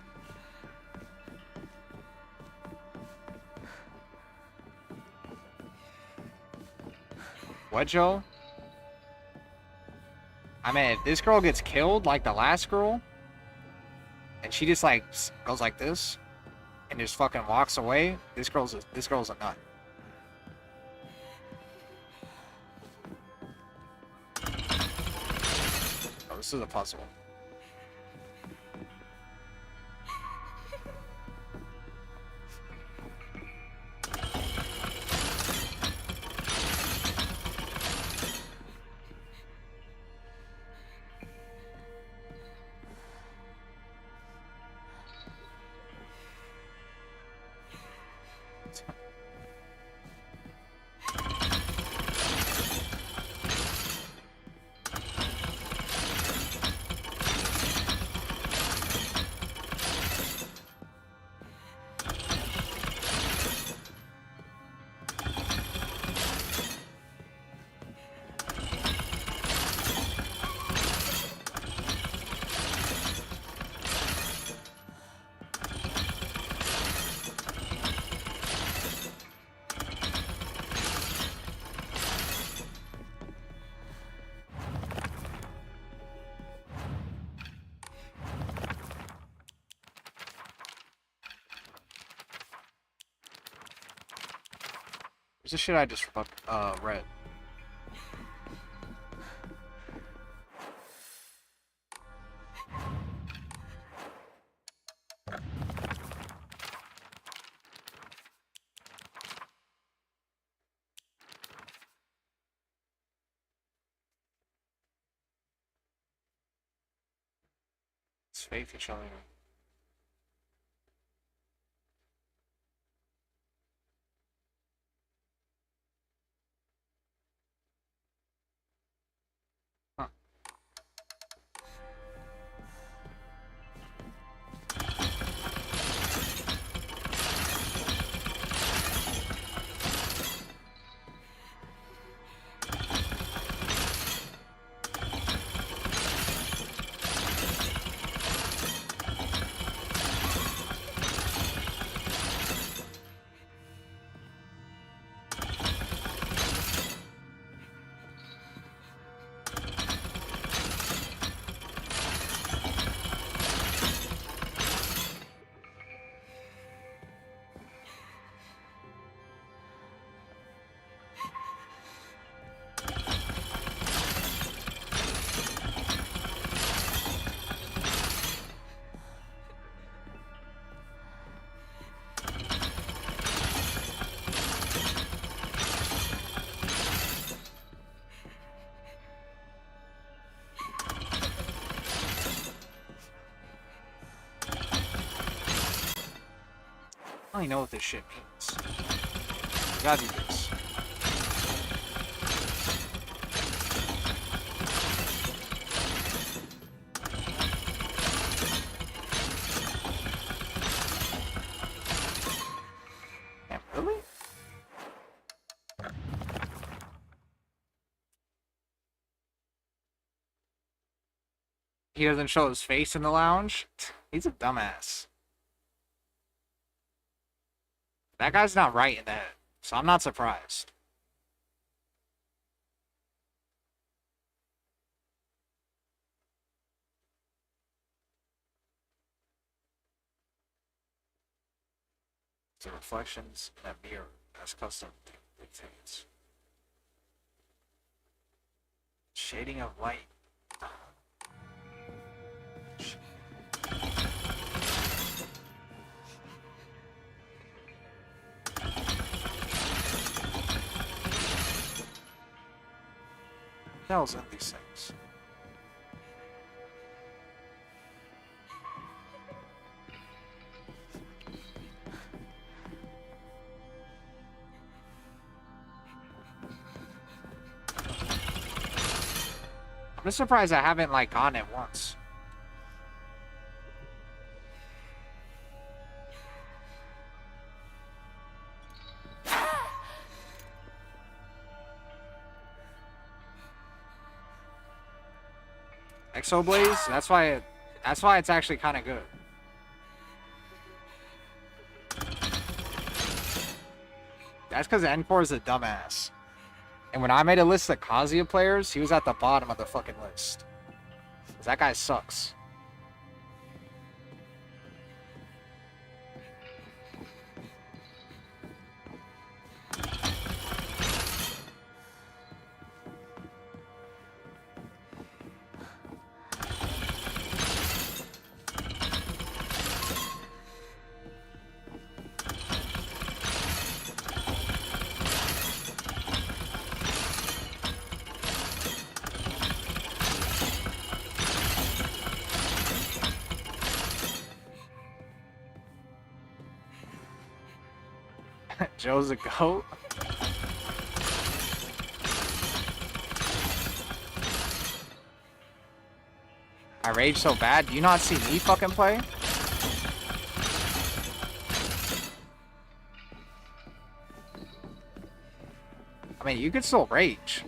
Speaker 2: What, Joe? I mean, if this girl gets killed like the last girl, and she just like goes like this, and just fucking walks away, this girl's a nut. Oh, this is a puzzle. Where's the shit I just read? It's faith each other. Huh. I don't even know what this shit means. I gotta do this. Damn, really? He doesn't show his face in the lounge? He's a dumbass. That guy's not right in the head, so I'm not surprised. The reflections in that mirror as custom dictates. Shading of light. Tells in these things. I'm just surprised I haven't, like, gotten it once. Exoblaze? That's why it's actually kind of good. That's because Encore is a dumbass. And when I made a list of Kazuya players, he was at the bottom of the fucking list. 'Cause that guy sucks. Joe's a goat. I rage so bad. Do you not see me fucking play? I mean, you could still rage.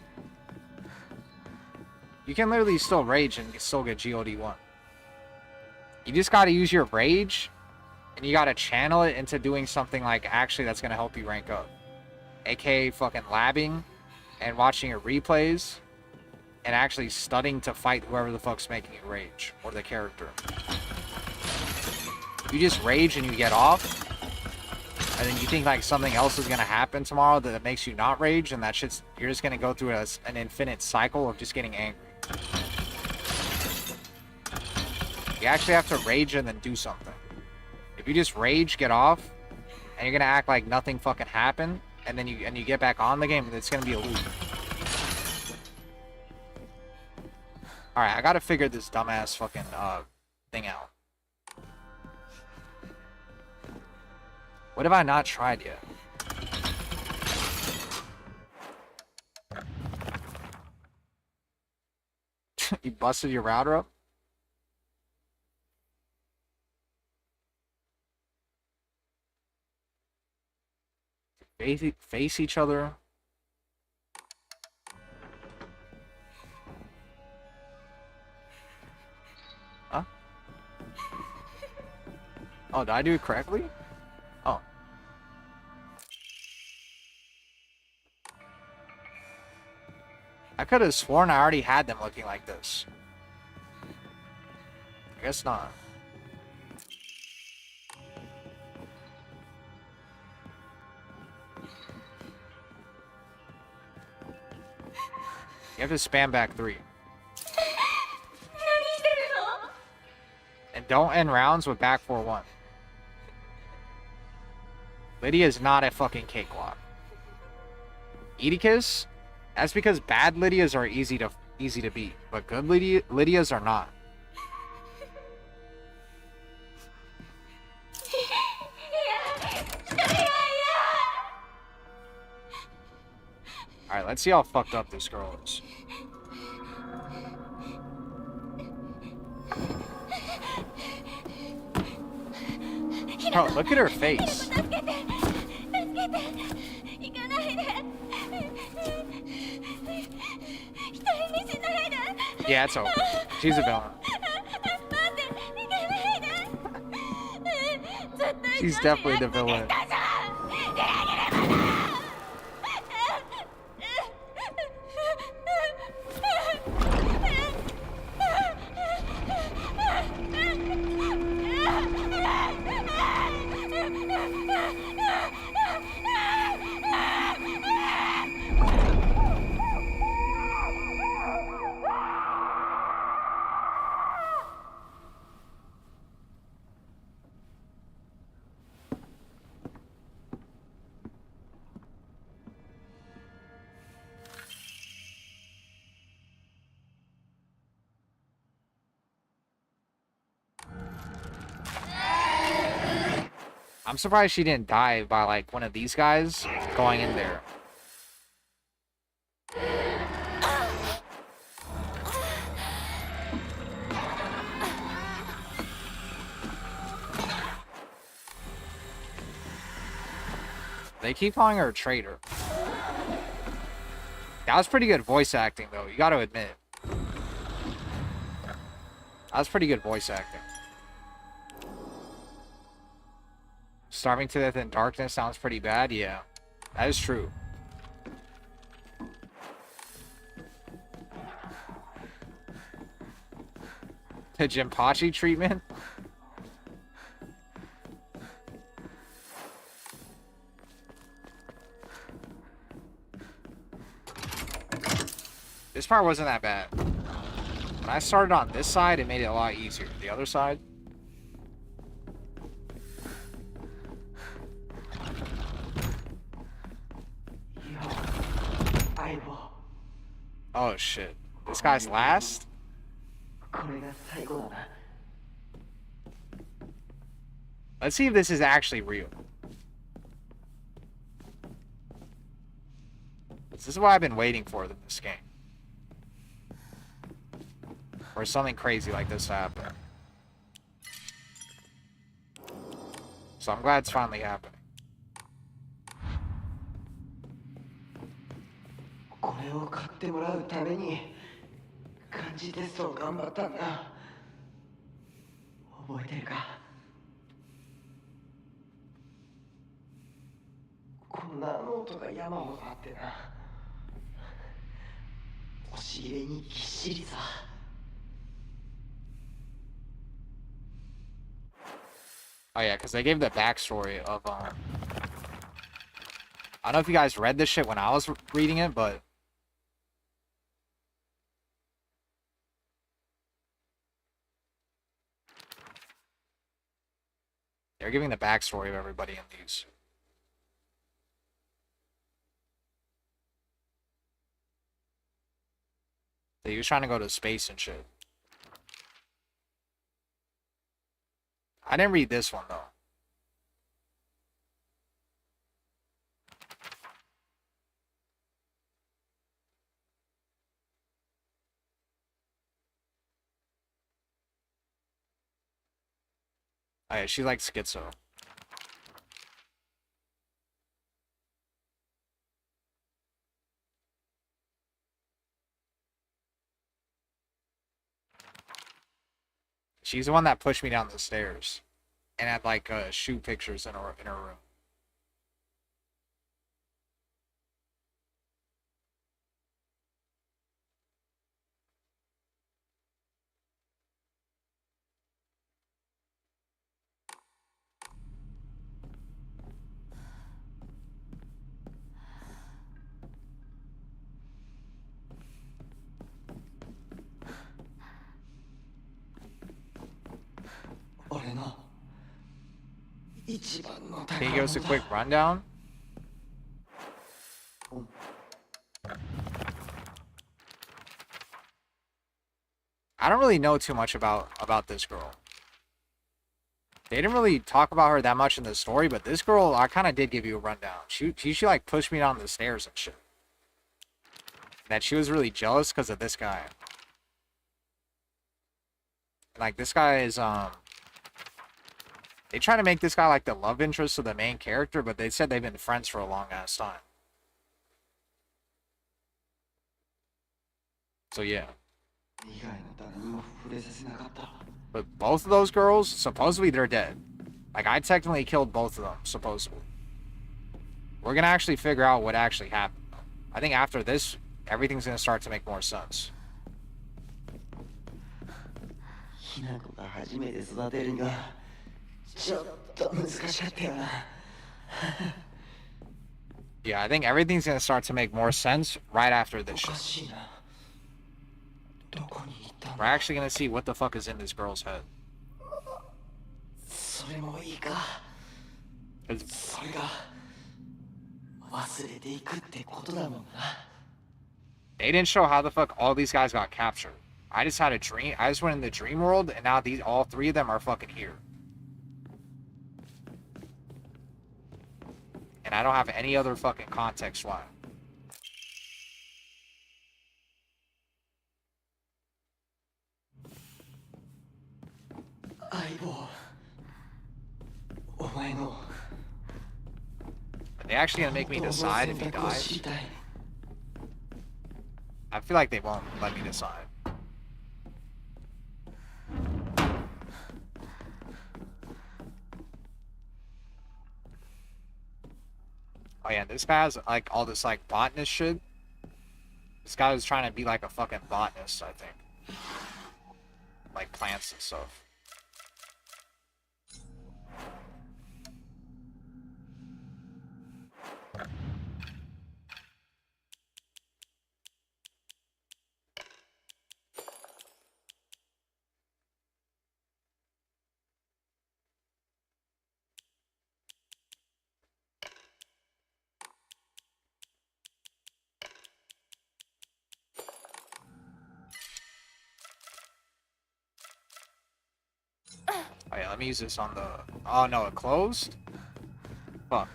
Speaker 2: You can literally still rage and still get GOD1. You just gotta use your rage, and you gotta channel it into doing something like actually that's gonna help you rank up. AKA fucking labbing and watching your replays and actually studying to fight whoever the fuck's making you rage or the character. You just rage and you get off, and then you think like something else is gonna happen tomorrow that makes you not rage, and that shit's, you're just gonna go through an infinite cycle of just getting angry. You actually have to rage and then do something. If you just rage, get off, and you're gonna act like nothing fucking happened, and then you get back on the game, it's gonna be a loop. Alright, I gotta figure this dumbass fucking thing out. What have I not tried yet? You busted your router up? Face each other. Huh? Oh, did I do it correctly? Oh. I could have sworn I already had them looking like this. I guess not. You have to spam back 3. And don't end rounds with back 4-1. Lydia is not a fucking cakewalk. Edicus? That's because bad Lydias are easy to beat, but good Lydias are not. Alright, let's see how fucked up this girl is. Bro, look at her face. Yeah, it's over. She's a villain. She's definitely the villain. I'm surprised she didn't die by, like, one of these guys going in there. They keep calling her a traitor. That was pretty good voice acting, though. You got to admit. That was pretty good voice acting. Starving to death in darkness sounds pretty bad. Yeah, that is true. The Jinpachi treatment? This part wasn't that bad. When I started on this side, it made it a lot easier. The other side... Oh shit. This guy's last? Let's see if this is actually real. This is what I've been waiting for in this game. For something crazy like this to happen. So I'm glad it's finally happening.
Speaker 9: これを買ってもらうために漢字テストを頑張ったんだ。覚えてるか？こんなノートが山ほどあってな。押し入れにぎっしりさ。
Speaker 2: Oh yeah, because they gave the backstory of I don't know if you guys read this shit when I was reading it, but they're giving the backstory of everybody in these. So he was trying to go to space and shit. I didn't read this one, though. Oh yeah, she likes schizo. She's the one that pushed me down the stairs and had like shoe pictures in her room. Can you give us a quick rundown? I don't really know too much about this girl. They didn't really talk about her that much in the story, but this girl, I kind of did give you a rundown. She like pushed me down the stairs and shit. That she was really jealous because of this guy. Like, this guy is, they try to make this guy like the love interest of the main character, but they said they've been friends for a long ass time. So yeah. But both of those girls, supposedly they're dead. Like, I technically killed both of them, supposedly. We're gonna actually figure out what actually happened. I think after this, everything's gonna start to make more sense. Yeah, I think everything's gonna start to make more sense right after this shit. We're actually gonna see what the fuck is in this girl's head. They didn't show how the fuck all these guys got captured. I just had a dream. I just went in the dream world, and now all three of them are fucking here. And I don't have any other fucking context why. Are they actually gonna make me decide if he dies? I feel like they won't let me decide. Oh yeah, this guy has like all this like botanist shit. This guy was trying to be like a fucking botanist, I think. Like plants and stuff. Oh yeah, let me use this on the... Oh no, it closed? Fuck.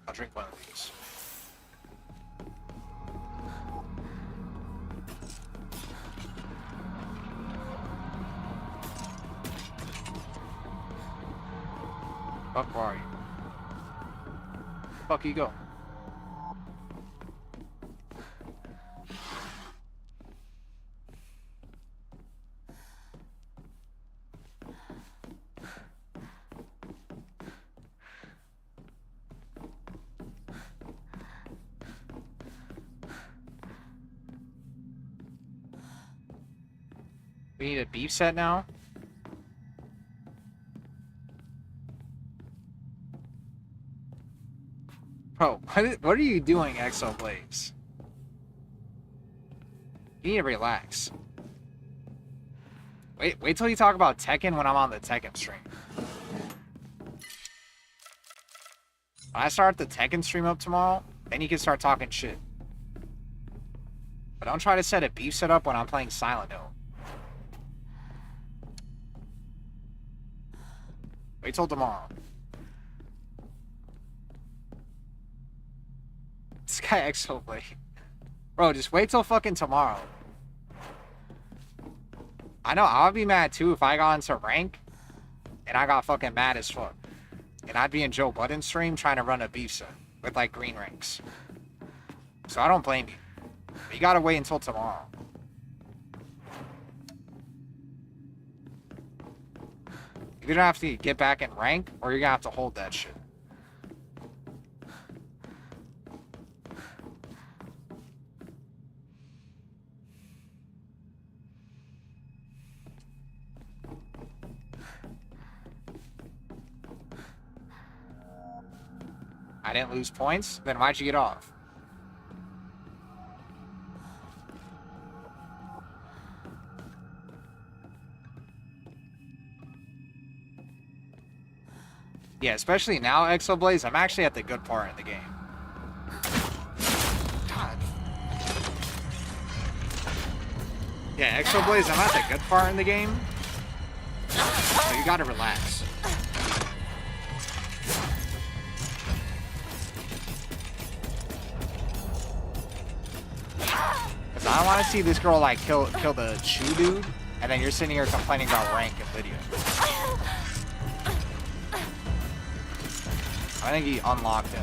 Speaker 2: I'll drink one of these. Fuck, where are you? The fuck you go? We need a beef set now? Bro, what are you doing, Exo Blaze? You need to relax. Wait till you talk about Tekken when I'm on the Tekken stream. When I start the Tekken stream up tomorrow, then you can start talking shit. But don't try to set a beef set up when I'm playing Silent Hill. Wait till tomorrow. This guy Exo Blaze. Bro, just wait till fucking tomorrow. I know, I would be mad too if I got into rank and I got fucking mad as fuck. And I'd be in Joe Budden's stream trying to run a beef set with like green ranks. So I don't blame you. But you gotta wait until tomorrow. You're gonna have to get back in rank or you're gonna have to hold that shit. I didn't lose points? Then why'd you get off? Yeah, especially now, Exo Blaze, I'm actually at the good part in the game. God. Yeah, Exo Blaze, I'm at the good part in the game. So you gotta relax. Cause I wanna see this girl like kill the Chew dude, and then you're sitting here complaining about rank and Lydia. I think he unlocked it.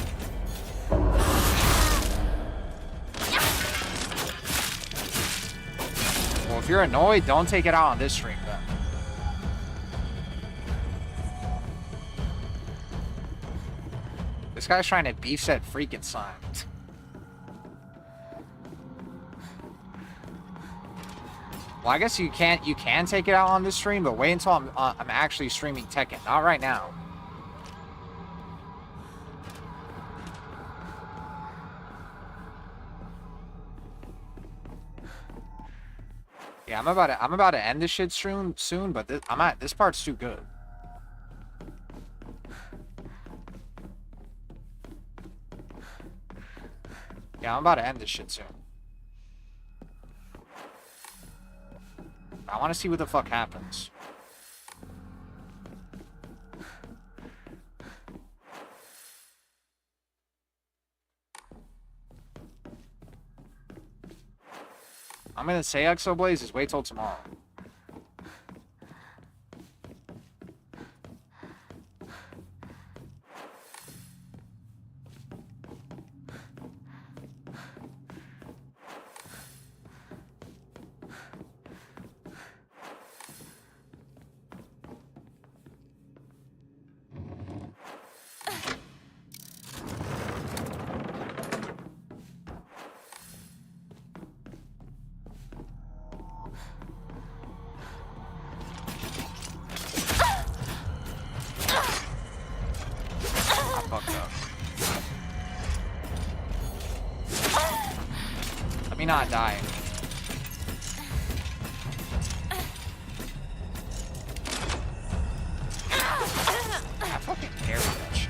Speaker 2: Well, if you're annoyed, don't take it out on this stream then. This guy's trying to beef set freaking sign. Well, I guess you can take it out on this stream, but wait until I'm actually streaming Tekken. Not right now. Yeah, I'm about to end this shit soon, but this part's too good. Yeah, I'm about to end this shit soon. I want to see what the fuck happens. gonna say Exo Blaze is wait till tomorrow. I fucked up. Let me not die. I fucking carry that shit.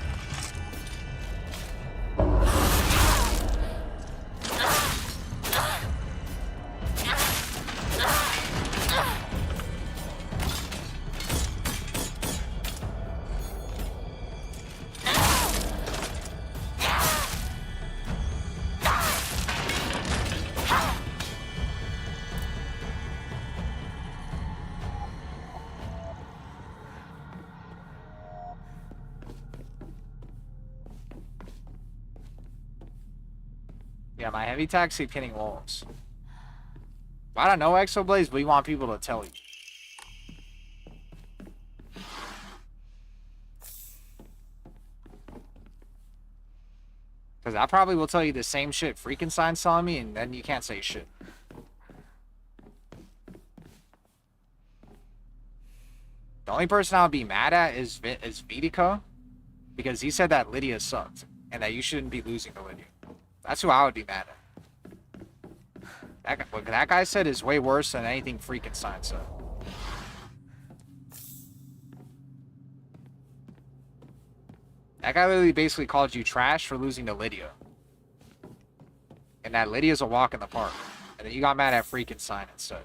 Speaker 2: Yeah, my heavy attacks keep hitting walls. I don't know Exo Blaze, but we want people to tell you. Because I probably will tell you the same shit Freakenstein's telling me, and then you can't say shit. The only person I would be mad at is Vidica, because he said that Lydia sucked, and that you shouldn't be losing to Lydia. That's who I would be mad at. What that guy said is way worse than anything Freakenstein said. That guy literally basically called you trash for losing to Lydia. And that Lydia's a walk in the park. And then you got mad at Freakenstein instead.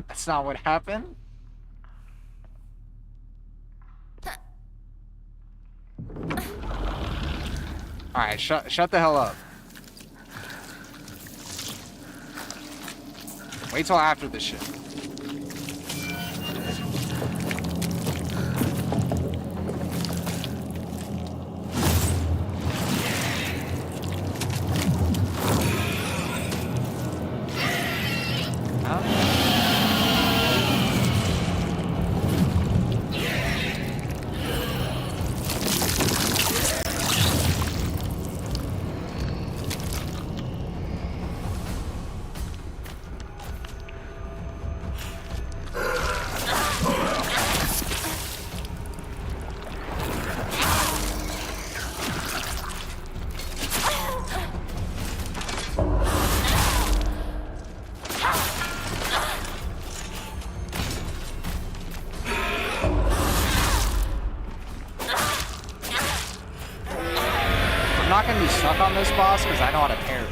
Speaker 2: That's not what happened. Alright, shut the hell up. Wait till after this shit. I'm not gonna be stuck on this boss because I know how to parry.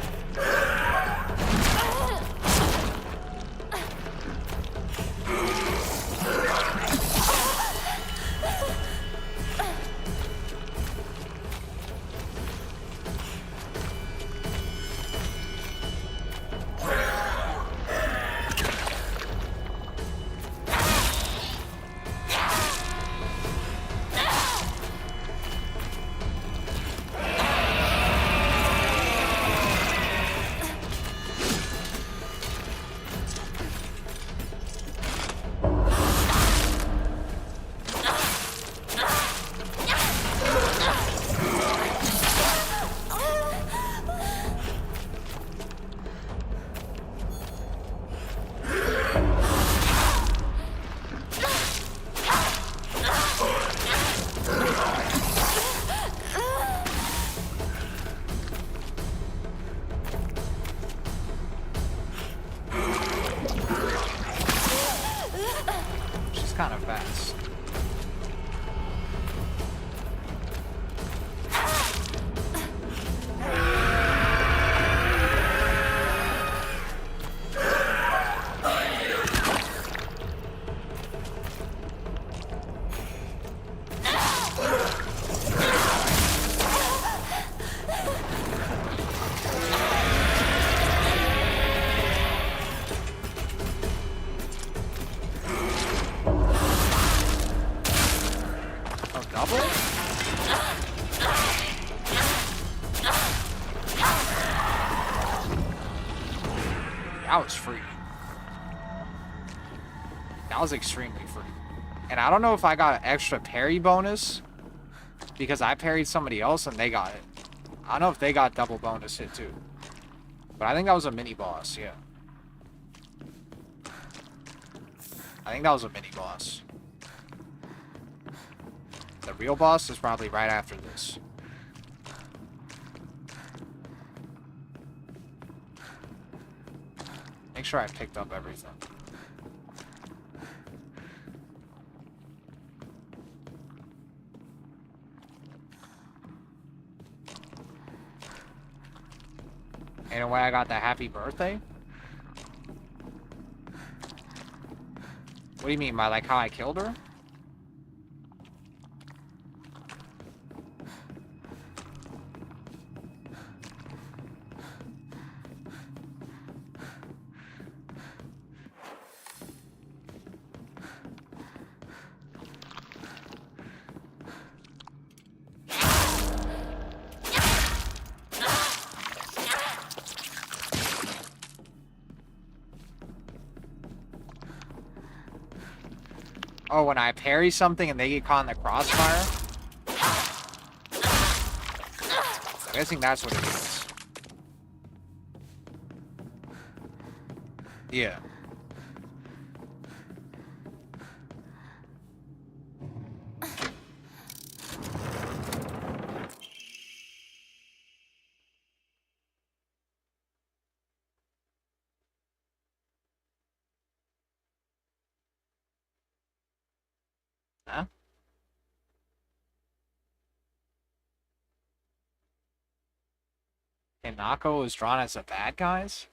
Speaker 2: Kind of fast. rifle? That was free. That was extremely free. And I don't know if I got an extra parry bonus because I parried somebody else and they got it. I don't know if they got double bonus hit too. But I think that was a mini boss, yeah. I think that was a mini boss. The real boss is probably right after this. Make sure I picked up everything. In a way, I got the happy birthday? What do you mean, by like how I killed her? Oh, when I parry something and they get caught in the crossfire? I'm guessing that's what it is. Yeah. Huh? Hinako was drawn as the bad guys?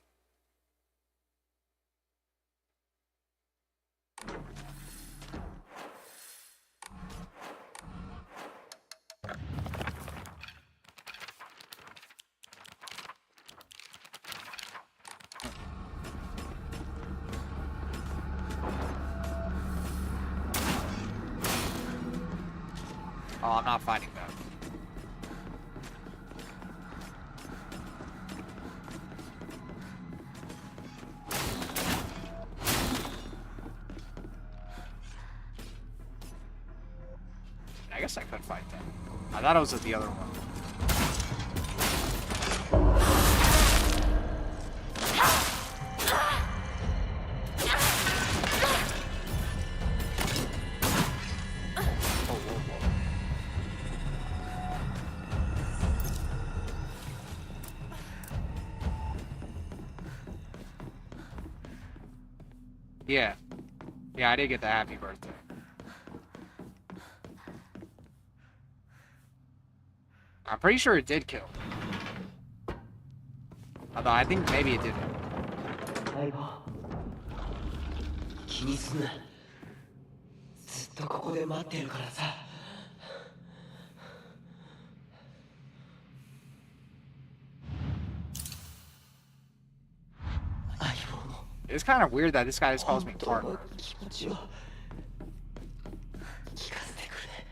Speaker 2: Oh, I'm not fighting that. I guess I could fight them. I thought it was the other one. Whoa, whoa, whoa. Yeah. Yeah, I did get the happy birthday. I'm pretty sure it did kill. Although I think maybe it didn't.
Speaker 9: 相棒気にすんなずっとここで待ってるからさ相棒の
Speaker 2: It's kind of weird that this guy just calls me
Speaker 9: 本当の
Speaker 2: partner.
Speaker 9: 気持ちを聞かせてくれ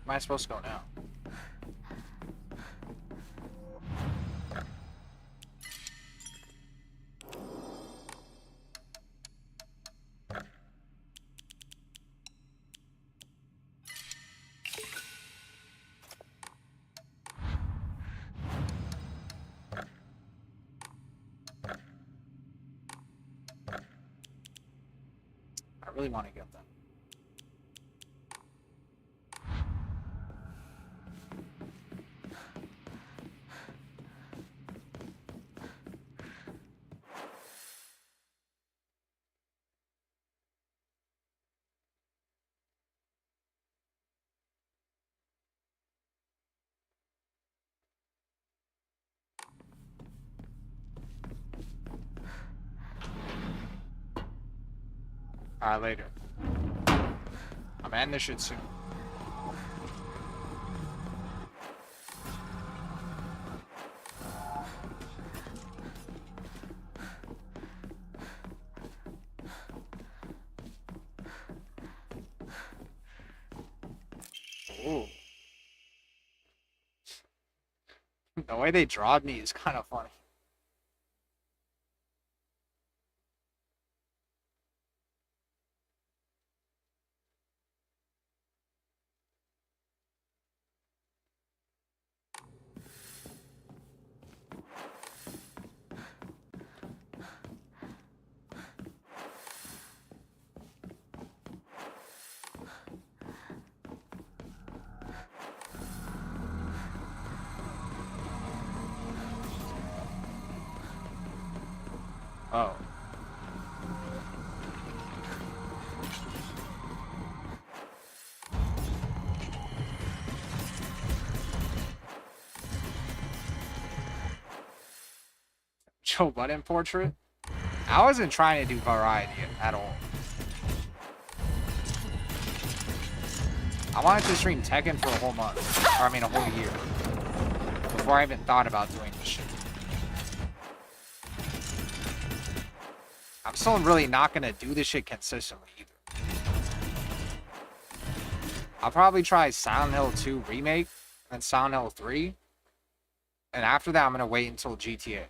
Speaker 2: Where am I supposed to go now? I really want to get them. Alright, later. I'm gonna end this shit soon. Ooh. The way they drawed me is kind of funny. Oh. Joe Budden portrait? I wasn't trying to do variety at all. I wanted to stream Tekken for a whole month. Or I mean a whole year. Before I even thought about doing this shit. I'm still really not gonna do this shit consistently either. I'll probably try Silent Hill 2 Remake and Silent Hill 3. And after that, I'm gonna wait until GTA.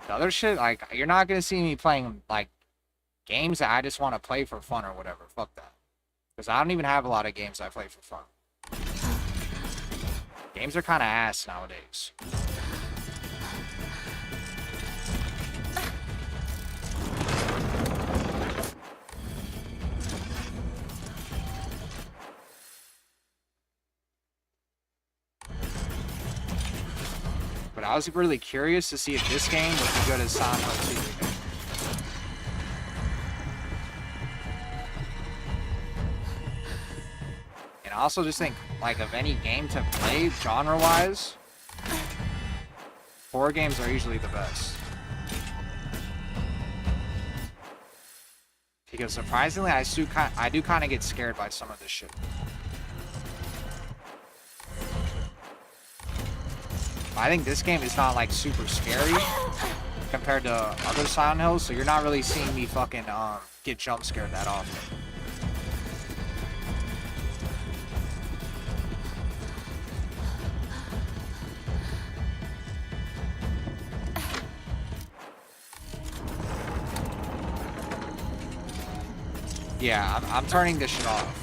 Speaker 2: The other shit, like, you're not gonna see me playing, like, games that I just want to play for fun or whatever. Fuck that. Because I don't even have a lot of games I play for fun. Games are kind of ass nowadays. But I was really curious to see if this game would be good as Silent Hill 2 Remake. And I also just think, like, of any game to play genre-wise, horror games are usually the best. Because surprisingly, I do kind of get scared by some of this shit. I think this game is not, like, super scary compared to other Silent Hills, so you're not really seeing me fucking get jump scared that often. Yeah, I'm turning this shit off.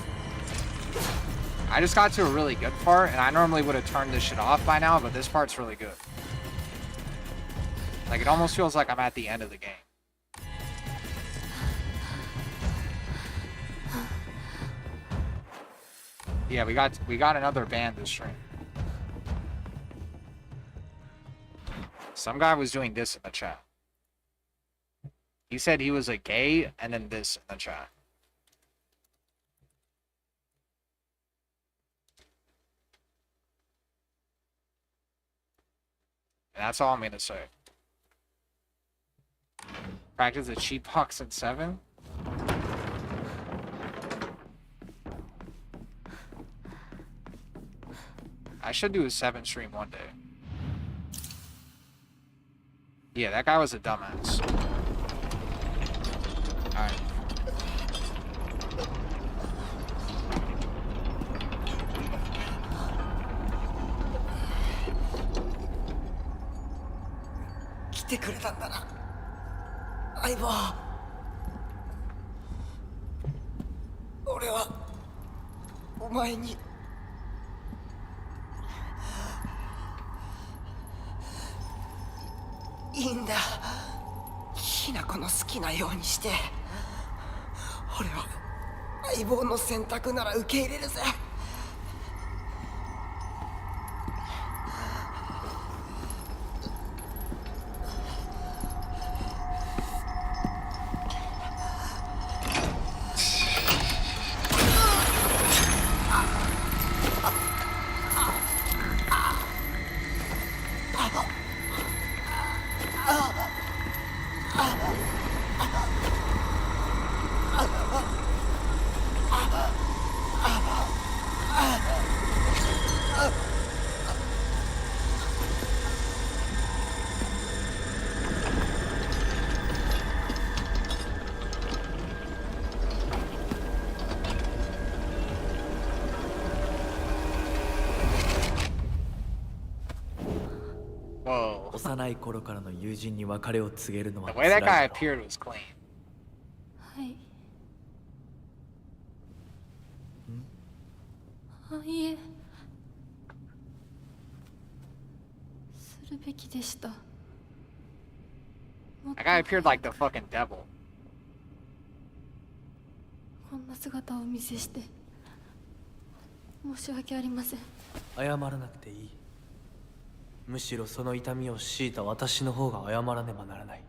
Speaker 2: I just got to a really good part, and I normally would have turned this shit off by now, but this part's really good. Like, it almost feels like I'm at the end of the game. Yeah, we got another ban this stream. Some guy was doing this in the chat. He said he was a gay, and then this in the chat. And that's all I'm gonna say. Practice a Cheatbox in 7? I should do a 7 stream one day. Yeah, that guy was a dumbass. Alright.
Speaker 10: 幼い頃からの友人に別れを告げるのは
Speaker 2: The way that guy appeared was clean.
Speaker 7: はい。あ、いえ。するべきでした。
Speaker 2: That guy appeared like the fucking devil.
Speaker 7: こんな姿をお見せして申し訳ありません。
Speaker 10: 謝らなくていい。むしろその痛みを強いた私の方が謝らねばならない。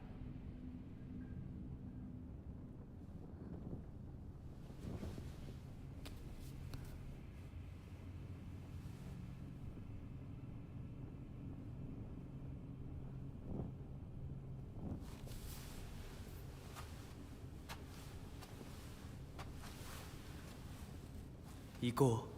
Speaker 10: 行こう。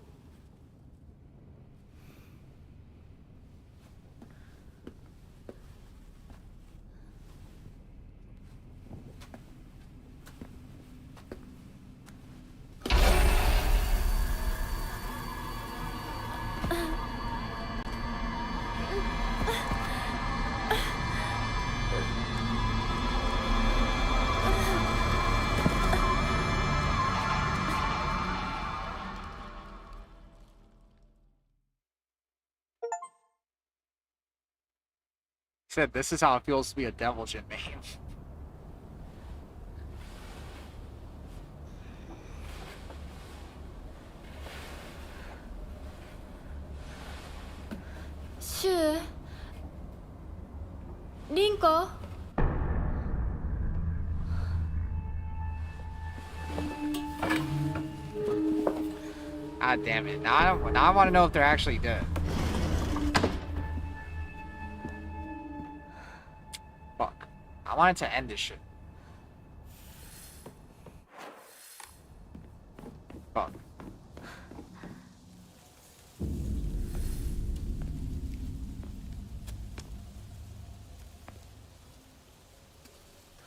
Speaker 2: Said this is how it feels to be a devil gin main.
Speaker 7: シュウ、リンコ。
Speaker 2: God damn it. Now I want to know if they're actually dead. Fuck. I wanted to end this shit. Fuck.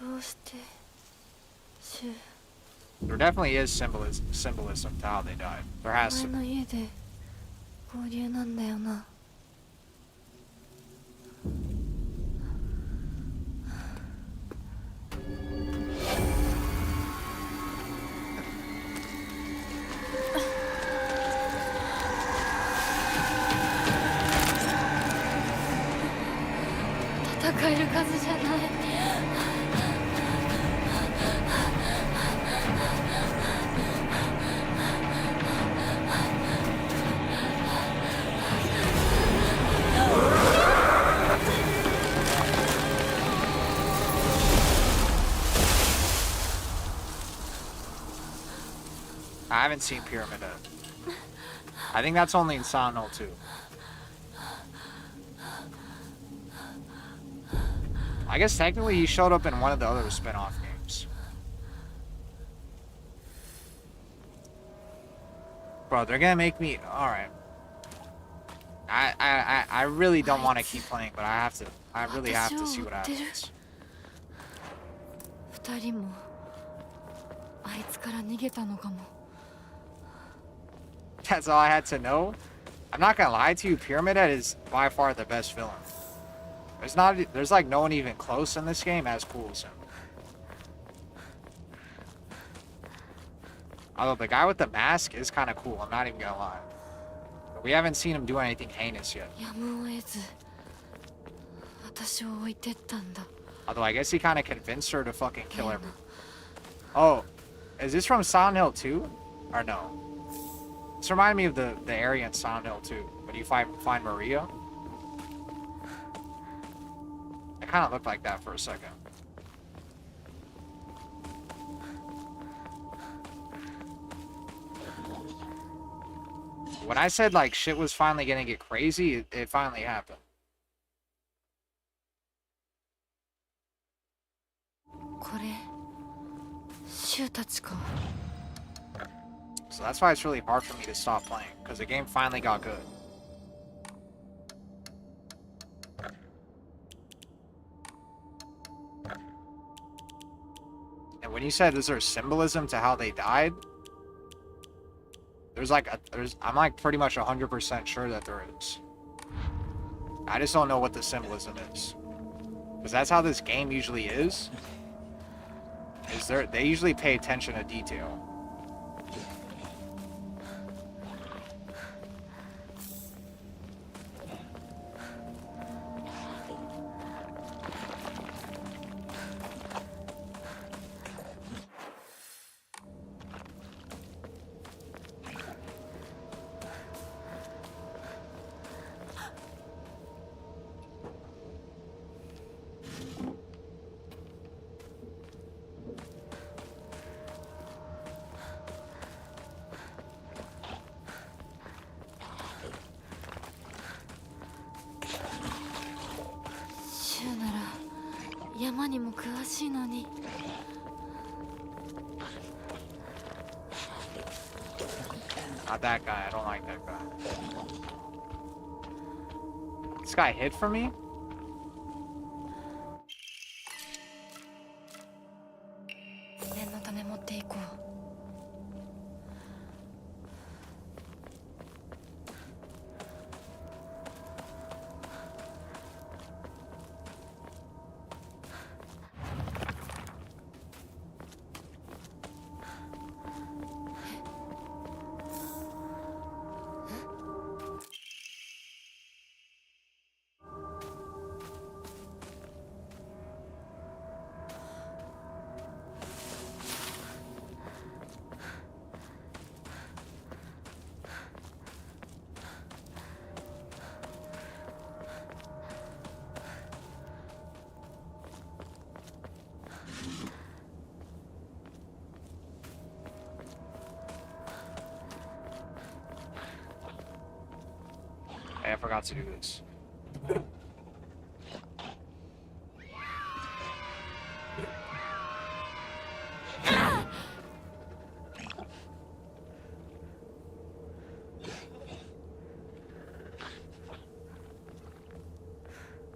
Speaker 7: どうしてシュウ。
Speaker 2: There definitely is symbolism to how they died. There has
Speaker 7: 前
Speaker 2: to
Speaker 7: の家で合流なんだよな。戦える数じゃない。
Speaker 2: I haven't seen Pyramid Head. I think that's only in Silent Hill 2. I guess technically he showed up in one of the other spin-off games. Bro, they're gonna make me... Alright. I really don't want to keep playing, but I really have to see what happens.
Speaker 7: 二人もあいつから逃げたのかも。
Speaker 2: That's all I had to know? I'm not gonna lie to you, Pyramid Head is by far the best villain. There's like no one even close in this game as cool as him. Although the guy with the mask is kind of cool, I'm not even gonna lie. But we haven't seen him do anything heinous yet.
Speaker 7: やむを得ず私を置いてったんだ。
Speaker 2: Although I guess he kind of convinced her to fucking kill everyone. Oh, is this from Silent Hill 2? Or no? This reminded me of the area in Silent Hill 2. When you find Maria. It kind of looked like that for a second. When I said like shit was finally gonna get crazy, it finally happened.
Speaker 7: これシュウたちか。
Speaker 2: So that's why it's really hard for me to stop playing, because the game finally got good. And when you said, is there symbolism to how they died? I'm like pretty much 100% sure that there is. I just don't know what the symbolism is. Because that's how this game usually is. They usually pay attention to detail. Not that guy. I don't like that guy. This guy hid from me? Hey, I forgot to do this.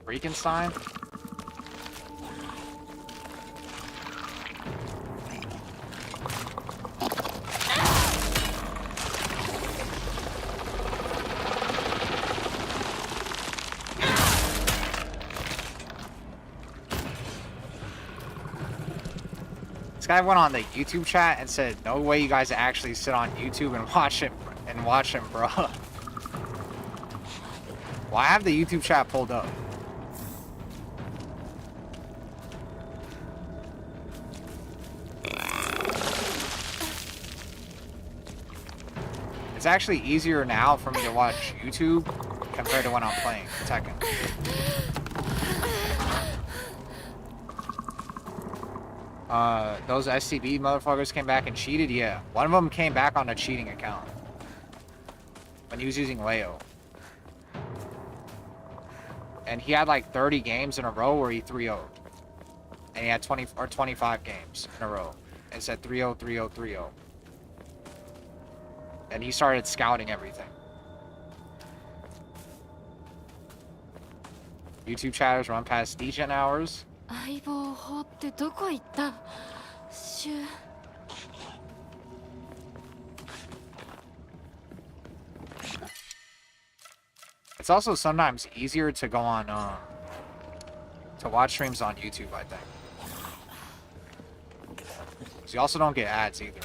Speaker 2: Frankenstein? This guy went on the YouTube chat and said, "No way you guys actually sit on YouTube and watch him, bro." Well, I have the YouTube chat pulled up. It's actually easier now for me to watch YouTube compared to when I'm playing Tekken. Those SCB motherfuckers came back and cheated? Yeah. One of them came back on a cheating account. When he was using Leo. And he had like 30 games in a row where he 3-0'd. And he had 20 or 25 games in a row. And said 3-0, 3-0, 3-0. And he started scouting everything. YouTube chatters run past degen hours. It's also sometimes easier to go on, to watch streams on YouTube, I think. So you also don't get ads either.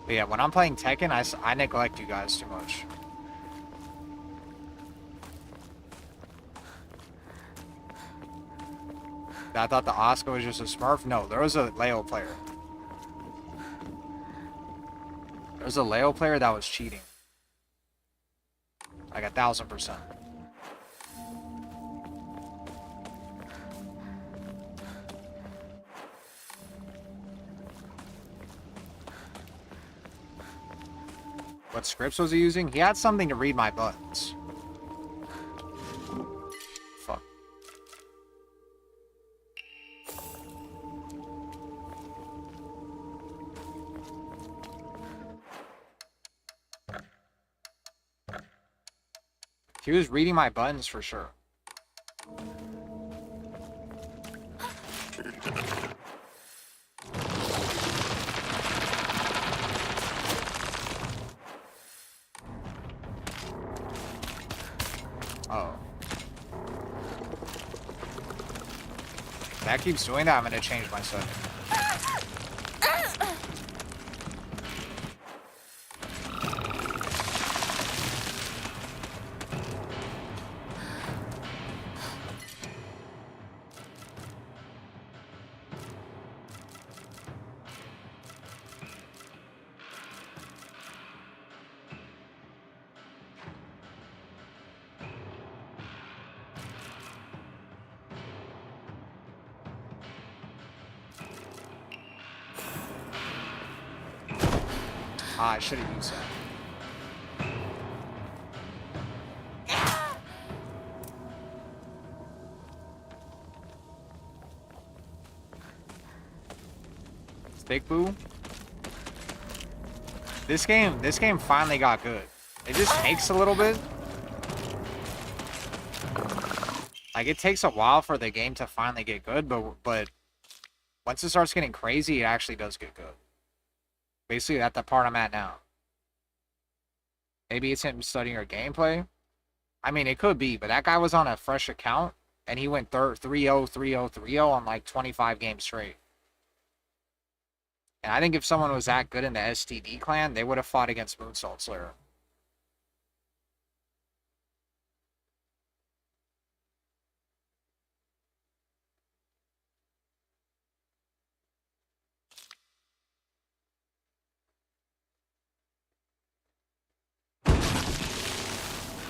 Speaker 2: But yeah, when I'm playing Tekken, I neglect you guys too much. I thought the Oscar was just a Smurf. No, there was a Leo player. There was a Leo player that was cheating. Like 1000%. What scripts was he using? He had something to read my buttons. Fuck. He was reading my buttons for sure. If that keeps doing that, I'm gonna change my setting. Ah, I should have used that. Stick Boo. This game finally got good. It just takes a little bit. Like, it takes a while for the game to finally get good, but once it starts getting crazy, it actually does get good. Basically, at the part I'm at now. Maybe it's him studying her gameplay. I mean, it could be, but that guy was on a fresh account, and he went 3-0, 3-0, 3-0 on like 25 games straight. And I think if someone was that good in the STD clan, they would have fought against Moonsault Slayer.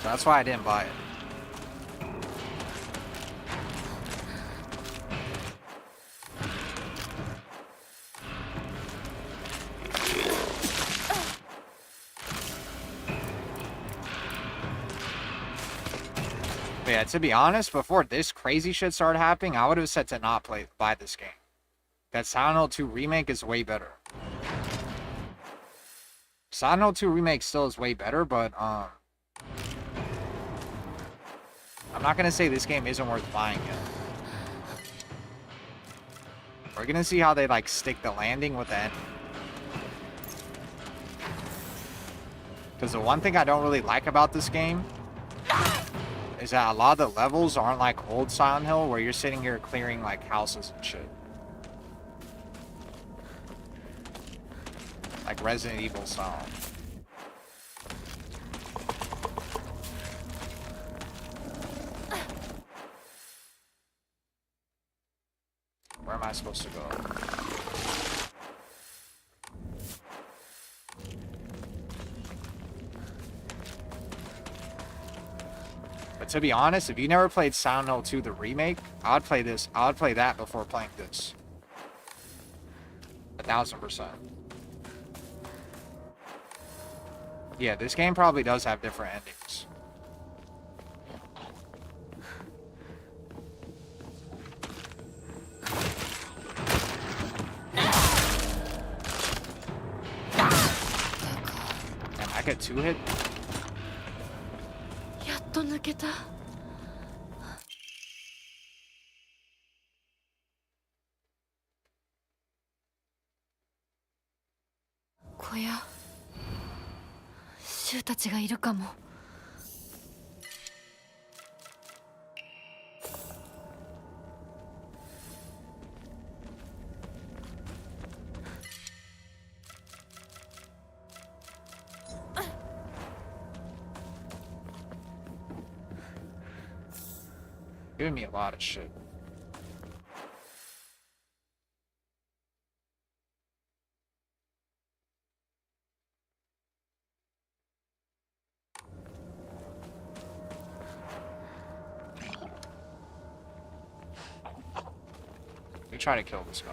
Speaker 2: So that's why I didn't buy it. But yeah, to be honest, before this crazy shit started happening, I would have said to not buy this game. That Silent Hill 2 Remake is way better. Silent Hill 2 Remake still is way better, but I'm not gonna say this game isn't worth buying yet. We're gonna see how they like stick the landing with the end. Because the one thing I don't really like about this game is that a lot of the levels aren't like old Silent Hill where you're sitting here clearing like houses and shit. Like Resident Evil style. Where am I supposed to go? But to be honest, if you never played Silent Hill 2 the remake, I would play this. I would play that before playing this. 1000%. Yeah, this game probably does have different endings. Damn, I got 2 hit.
Speaker 7: やっと抜けた。小屋。シュウたちがいるかも。
Speaker 2: Giving me a lot of shit. Let me try to kill this guy.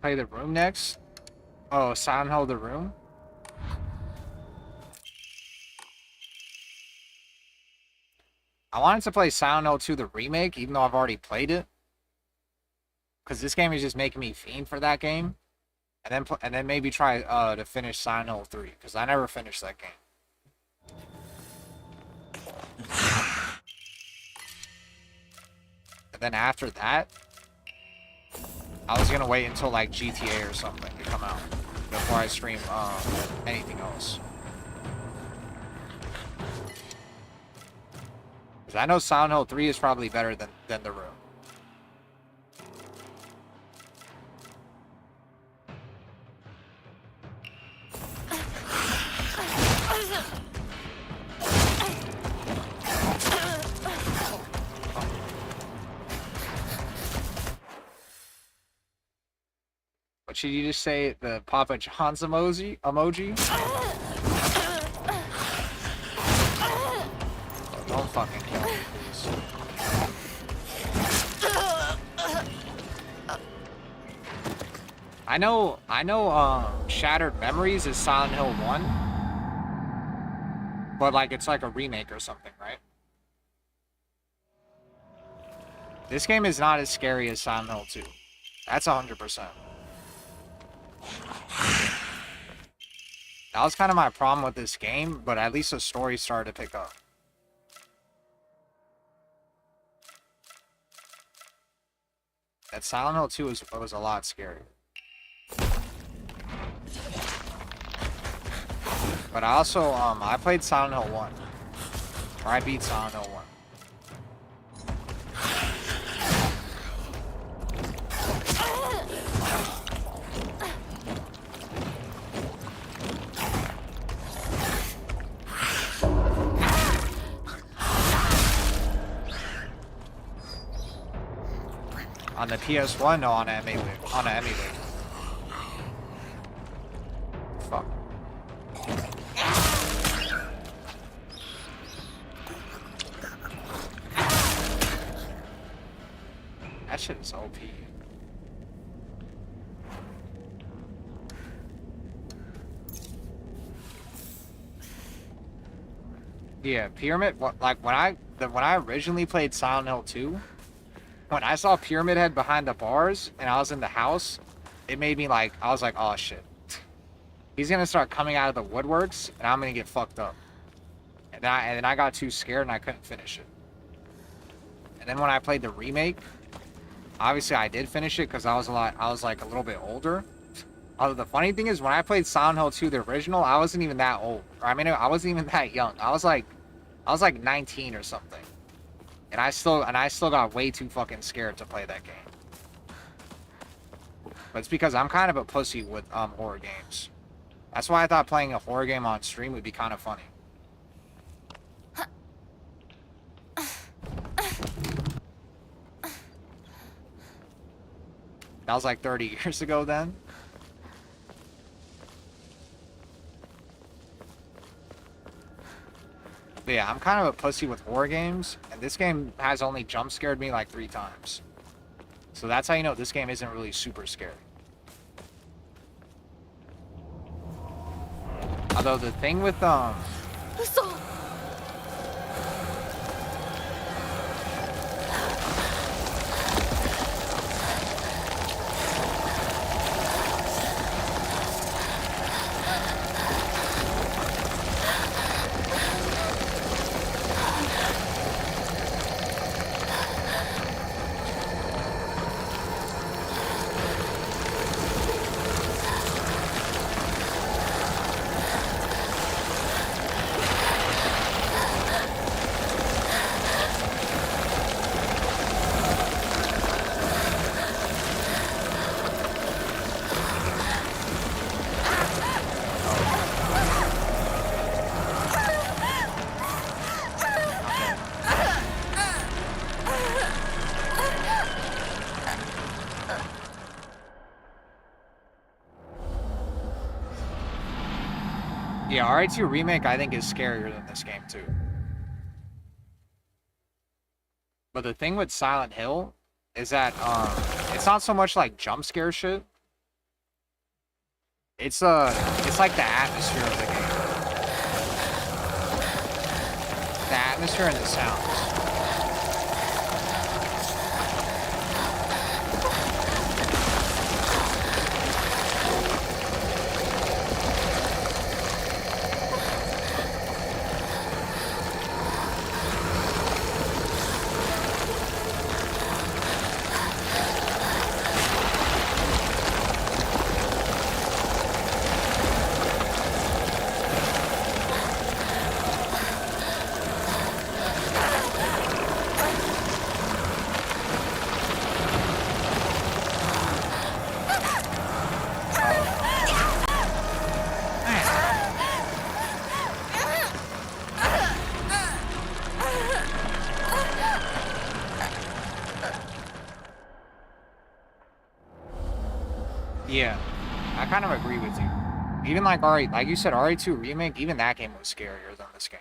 Speaker 2: Play The Room next. Oh, Silent Hill The Room. I wanted to play Silent Hill 2 the remake, even though I've already played it. Because this game is just making me fiend for that game. And then maybe try to finish Silent Hill 3, because I never finished that game. And then after that, I was gonna wait until like GTA or something to come out before I stream anything else. Because I know Silent Hill 3 is probably better than The Room. What should you just say? The Papa John's emoji? Don't fucking kill me, please. I know, Shattered Memories is Silent Hill 1. But, like, it's like a remake or something, right? This game is not as scary as Silent Hill 2. That's 100%. That was kind of my problem with this game, but at least the story started to pick up. That Silent Hill 2 was a lot scarier. But I also, I played Silent Hill 1. Or I beat Silent Hill 1. On the PS1, no, on an emulator. Fuck. That shit is OP. Yeah, Pyramid. Like when I originally played Silent Hill 2. When I saw Pyramid Head behind the bars and I was in the house, it made me like, I was like, oh shit. He's gonna start coming out of the woodworks and I'm gonna get fucked up. And then I got too scared and I couldn't finish it. And then when I played the remake, obviously I did finish it because I was like a little bit older. The funny thing is when I played Silent Hill 2, the original, I wasn't even that old. I mean, I wasn't even that young. I was like 19 or something. And I still got way too fucking scared to play that game. But it's because I'm kind of a pussy with horror games. That's why I thought playing a horror game on stream would be kind of funny. That was like 30 years ago then. But yeah, I'm kind of a pussy with horror games, and this game has only jump scared me like 3 times. So that's how you know this game isn't really super scary. Although the thing with yeah, RE2 Remake I think is scarier than this game too. But the thing with Silent Hill is that it's not so much like jump scare shit. It's like the atmosphere of the game. The atmosphere and the sounds. Yeah, I kind of agree with you. Even like like you said, RE2 Remake, even that game was scarier than this game.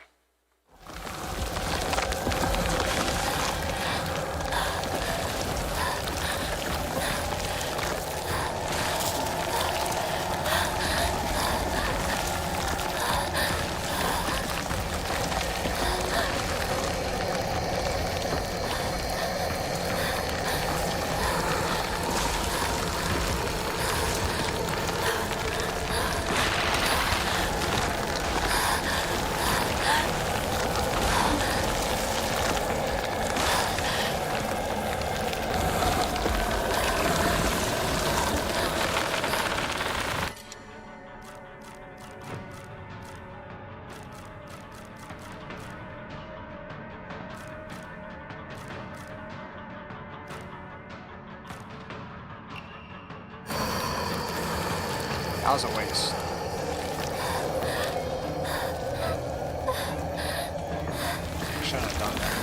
Speaker 2: That was a waste. Shouldn't have done that.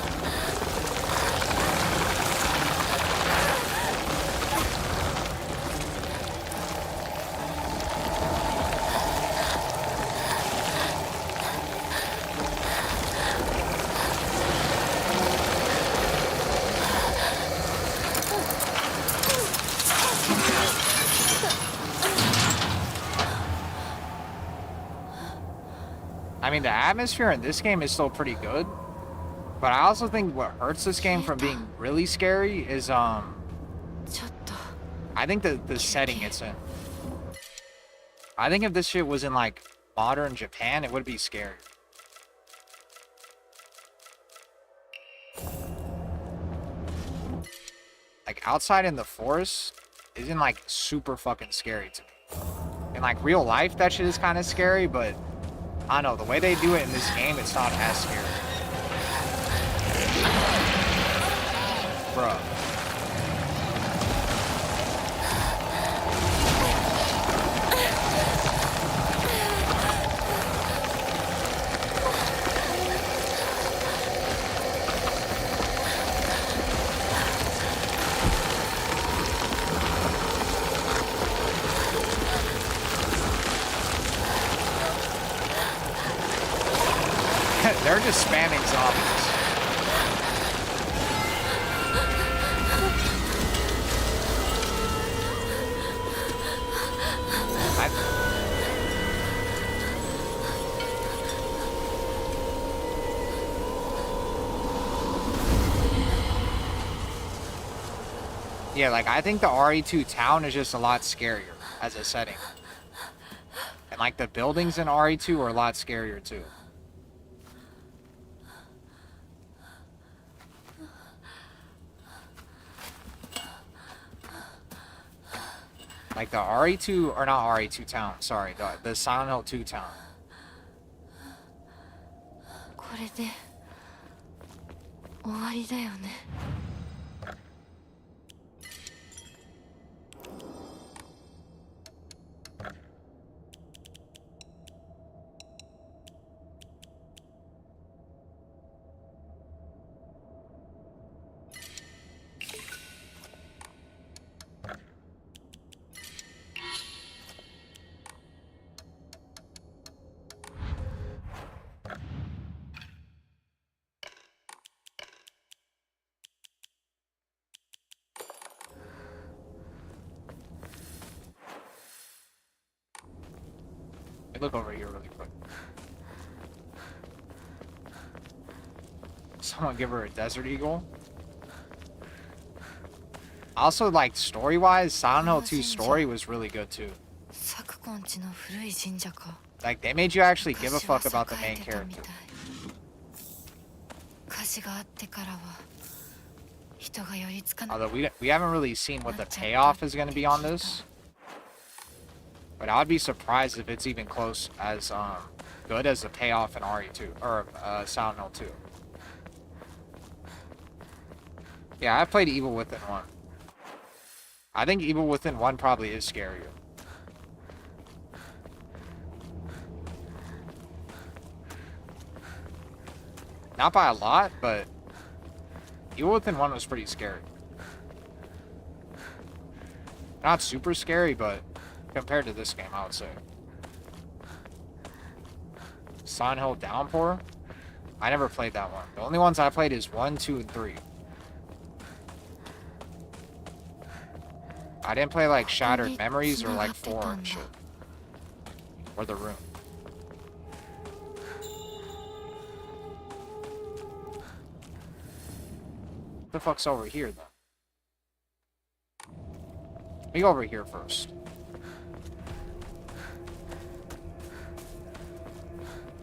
Speaker 2: I mean, the atmosphere in this game is still pretty good, but I also think what hurts this game from being really scary is, I think the setting it's in. I think if this shit was in, like, modern Japan, it would be scary. Like, outside in the forest isn't, like, super fucking scary to me. In, like, real life, that shit is kind of scary, but I don't know, the way they do it in this game, it's not as scary. Bruh. They're just spamming zombies. Yeah, like, I think the RE2 town is just a lot scarier as a setting. And, like, the buildings in RE2 are a lot scarier, too. Like, the RE2, or not RE2 town, sorry, the Silent Hill 2 town.
Speaker 7: これで終わりだよね。
Speaker 2: Look over here really quick. Someone give her a Desert Eagle. Also, like, story-wise, Silent Hill 2's story was really good, too. Like, they made you actually give a fuck about the main character. Although we haven't really seen what the payoff is going to be on this. But I would be surprised if it's even close as good as the payoff in RE2 or Silent Hill 2. Yeah, I played Evil Within 1. I think Evil Within 1 probably is scarier. Not by a lot, but Evil Within 1 was pretty scary. Not super scary, but compared to this game, I would say. Silent Hill Downpour? I never played that one. The only ones I played is 1, 2, and 3. I didn't play like Shattered Memories or like 4 and shit. Or The Room. What the fuck's over here, though? Let me go over here first.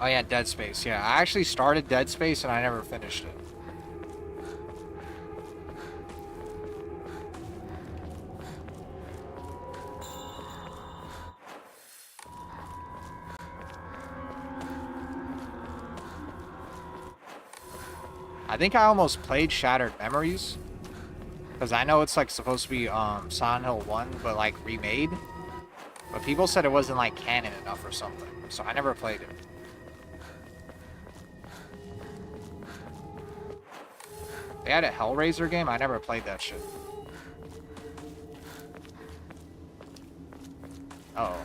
Speaker 2: Oh yeah, Dead Space. Yeah, I actually started Dead Space and I never finished it. I think I almost played Shattered Memories. Because I know it's like supposed to be Silent Hill 1, but like remade. But people said it wasn't like canon enough or something. So I never played it. They had a Hellraiser game? I never played that shit. Uh oh.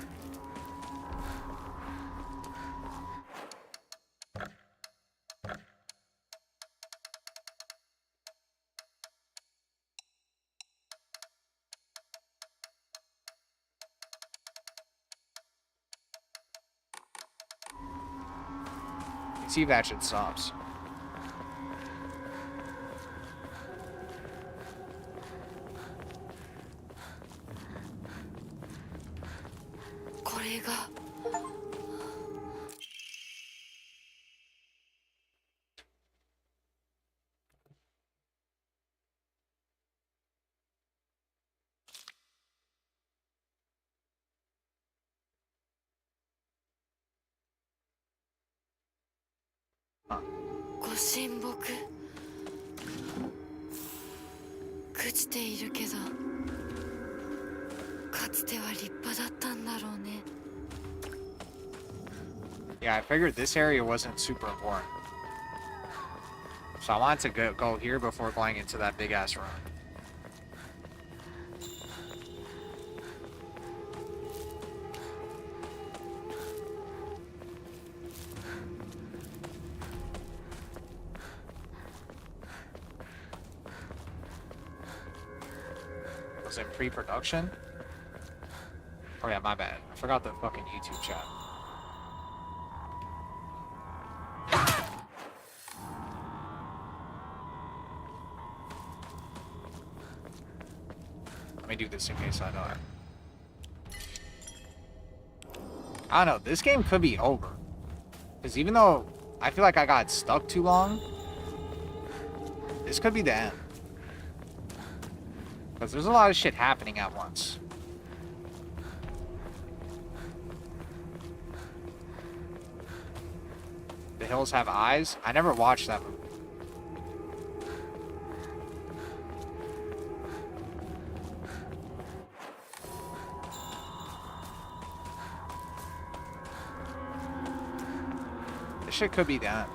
Speaker 2: See if that shit stops. Yeah, I figured this area wasn't super important. So I wanted to go here before going into that big ass room. Was it pre-production? Oh yeah, my bad. I forgot the fucking YouTube chat. Let me do this in case I die. I don't know, this game could be over. Because even though I feel like I got stuck too long, this could be the end. Because there's a lot of shit happening at once. The Hills Have Eyes? I never watched that movie. This shit could be the end.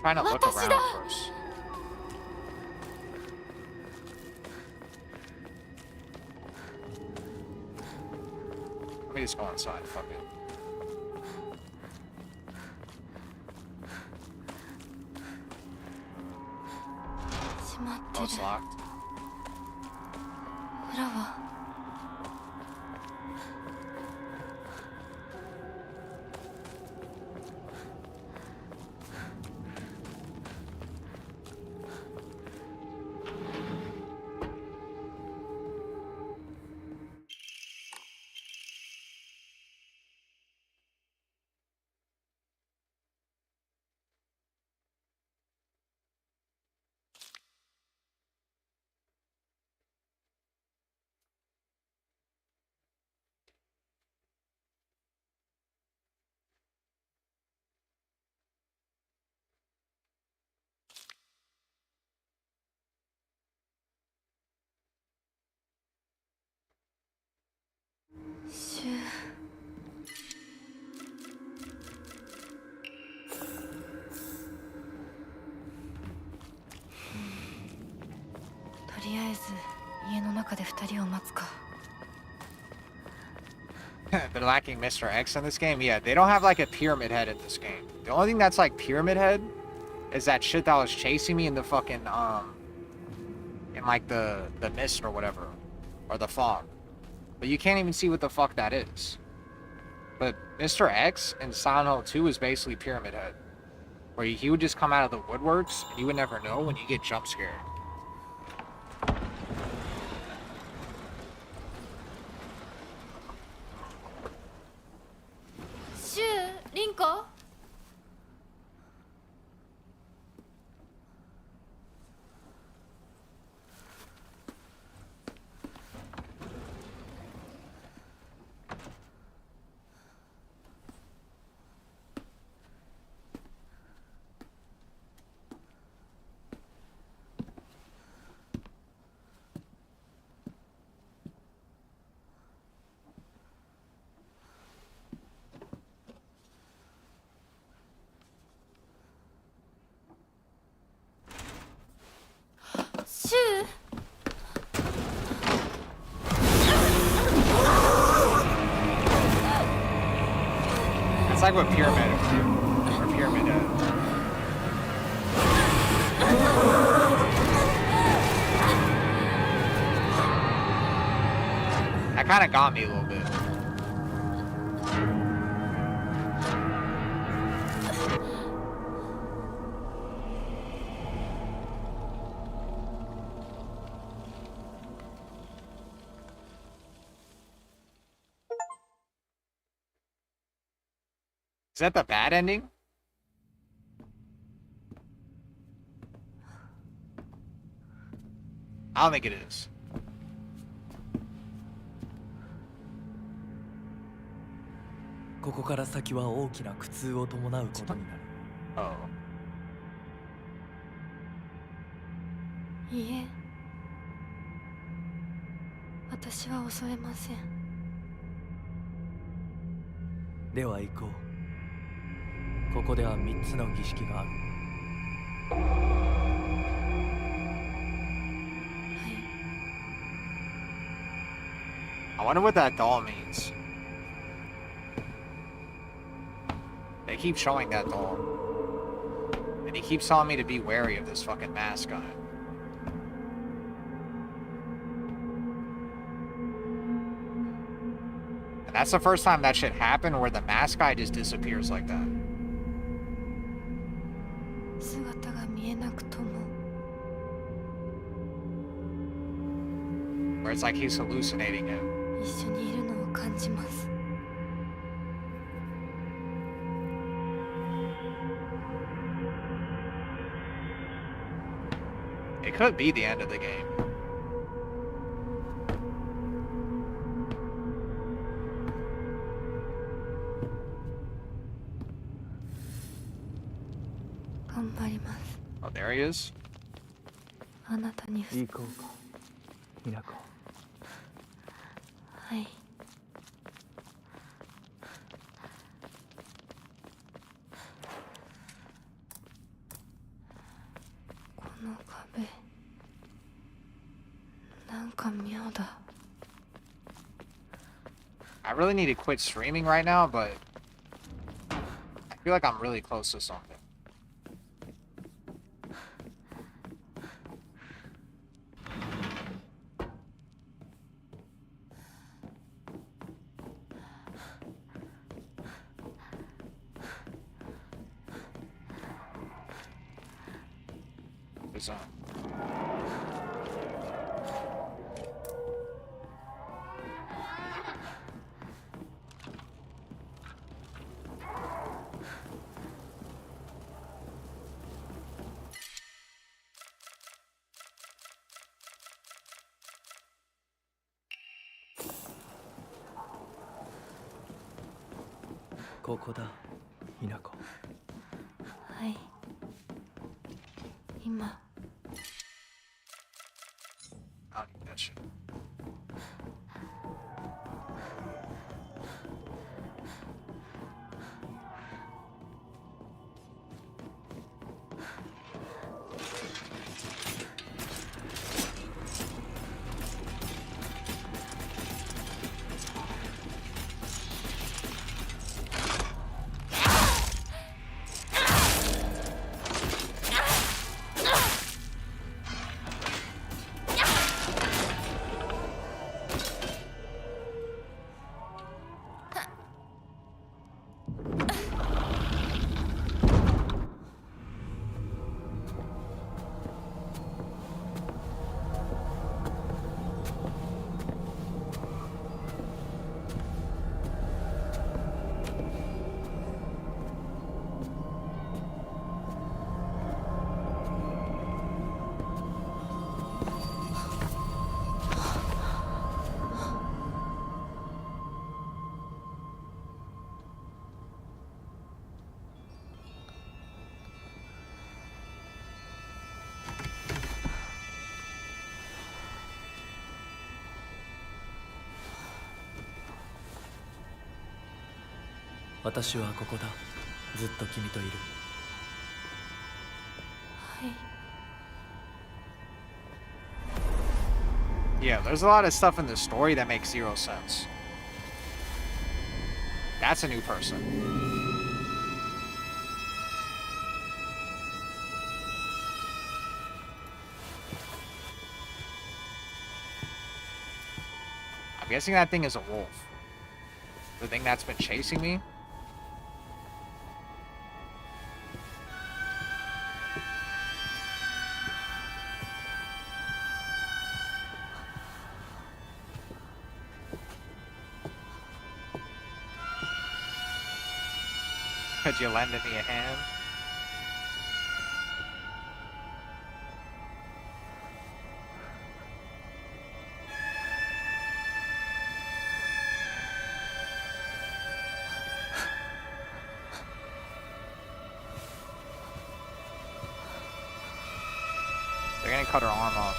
Speaker 2: Trying to look around first. Let me just go inside, fuck it. Oh, it's locked.
Speaker 7: 家の中で2人を待つか。
Speaker 2: They're lacking Mr. X in this game. Yeah, they don't have like a pyramid head in this game. The only thing that's like pyramid head is that shit that was chasing me in the fucking in like the mist or whatever, or the fog. But you can't even see what the fuck that is. But Mr. X in Silent Hill 2 is basically pyramid head, where he would just come out of the woodworks and you would never know when you get jump scared.
Speaker 7: Shu, Rinko? Shu?
Speaker 2: It's like what pyramid or pyramid that kind of got me a little bit. Is that the bad ending? I don't think it is.
Speaker 10: Oh.
Speaker 7: いいえ、私は恐れません。
Speaker 10: では行こう。ここでは3つの儀式がある。
Speaker 2: I wonder what that doll means. They keep showing that doll. And he keeps telling me to be wary of this fucking mask on it. And that's the first time that shit happened where the mask guy just disappears like that.
Speaker 7: 姿が見えなくとも
Speaker 2: Where it's like he's hallucinating him.
Speaker 7: 一緒にいるのを感じます。
Speaker 2: It could be the end of the game. Oh, there he is.
Speaker 7: あなたに
Speaker 10: 行こうか、ミナコ。
Speaker 7: はい。この壁、なんか妙だ。
Speaker 2: I really need to quit streaming right now, but I feel like I'm really close to something. What's on?
Speaker 10: Koko da, Minako.
Speaker 7: はい。今。
Speaker 2: I don't need that shit.
Speaker 10: 私はここだ。ずっと君といる。
Speaker 7: はい。
Speaker 2: Yeah, there's a lot of stuff in this story that makes zero sense. That's a new person. I'm guessing that thing is a wolf. The thing that's been chasing me. Could you lend me a hand? They're gonna cut her arm off.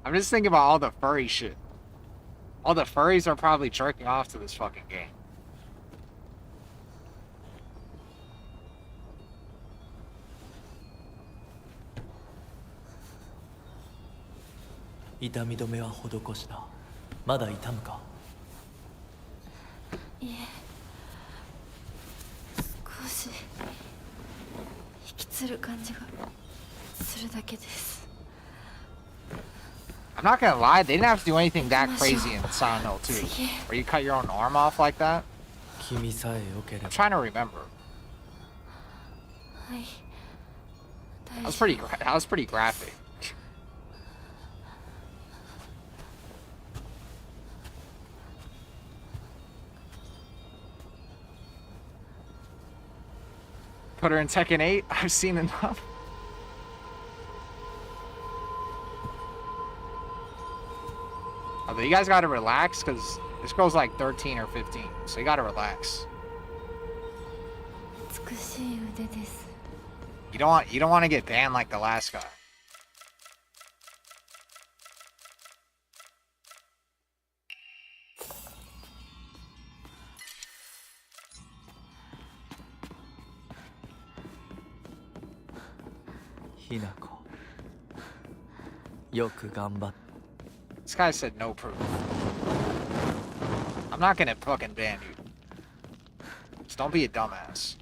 Speaker 2: I'm just thinking about all the furry shit. All the furries are probably jerking off to this fucking game.
Speaker 10: "痛み止めは施した。まだ痛むか?"
Speaker 7: いえ、少し引きつる感じがするだけです。
Speaker 2: I'm not gonna lie, they didn't have to do anything that crazy in Silent Hill 2, where you cut your own arm off like that.
Speaker 10: 君さえ良ければ。
Speaker 2: I'm trying to remember.
Speaker 7: はい。
Speaker 2: That was pretty graphic. Put her in Tekken 8? I've seen enough. Although you guys gotta relax, because this girl's like 13 or 15, so you gotta relax. You don't want to get banned like the last guy. This guy said no proof. I'm not gonna fucking ban you. Just don't be a dumbass.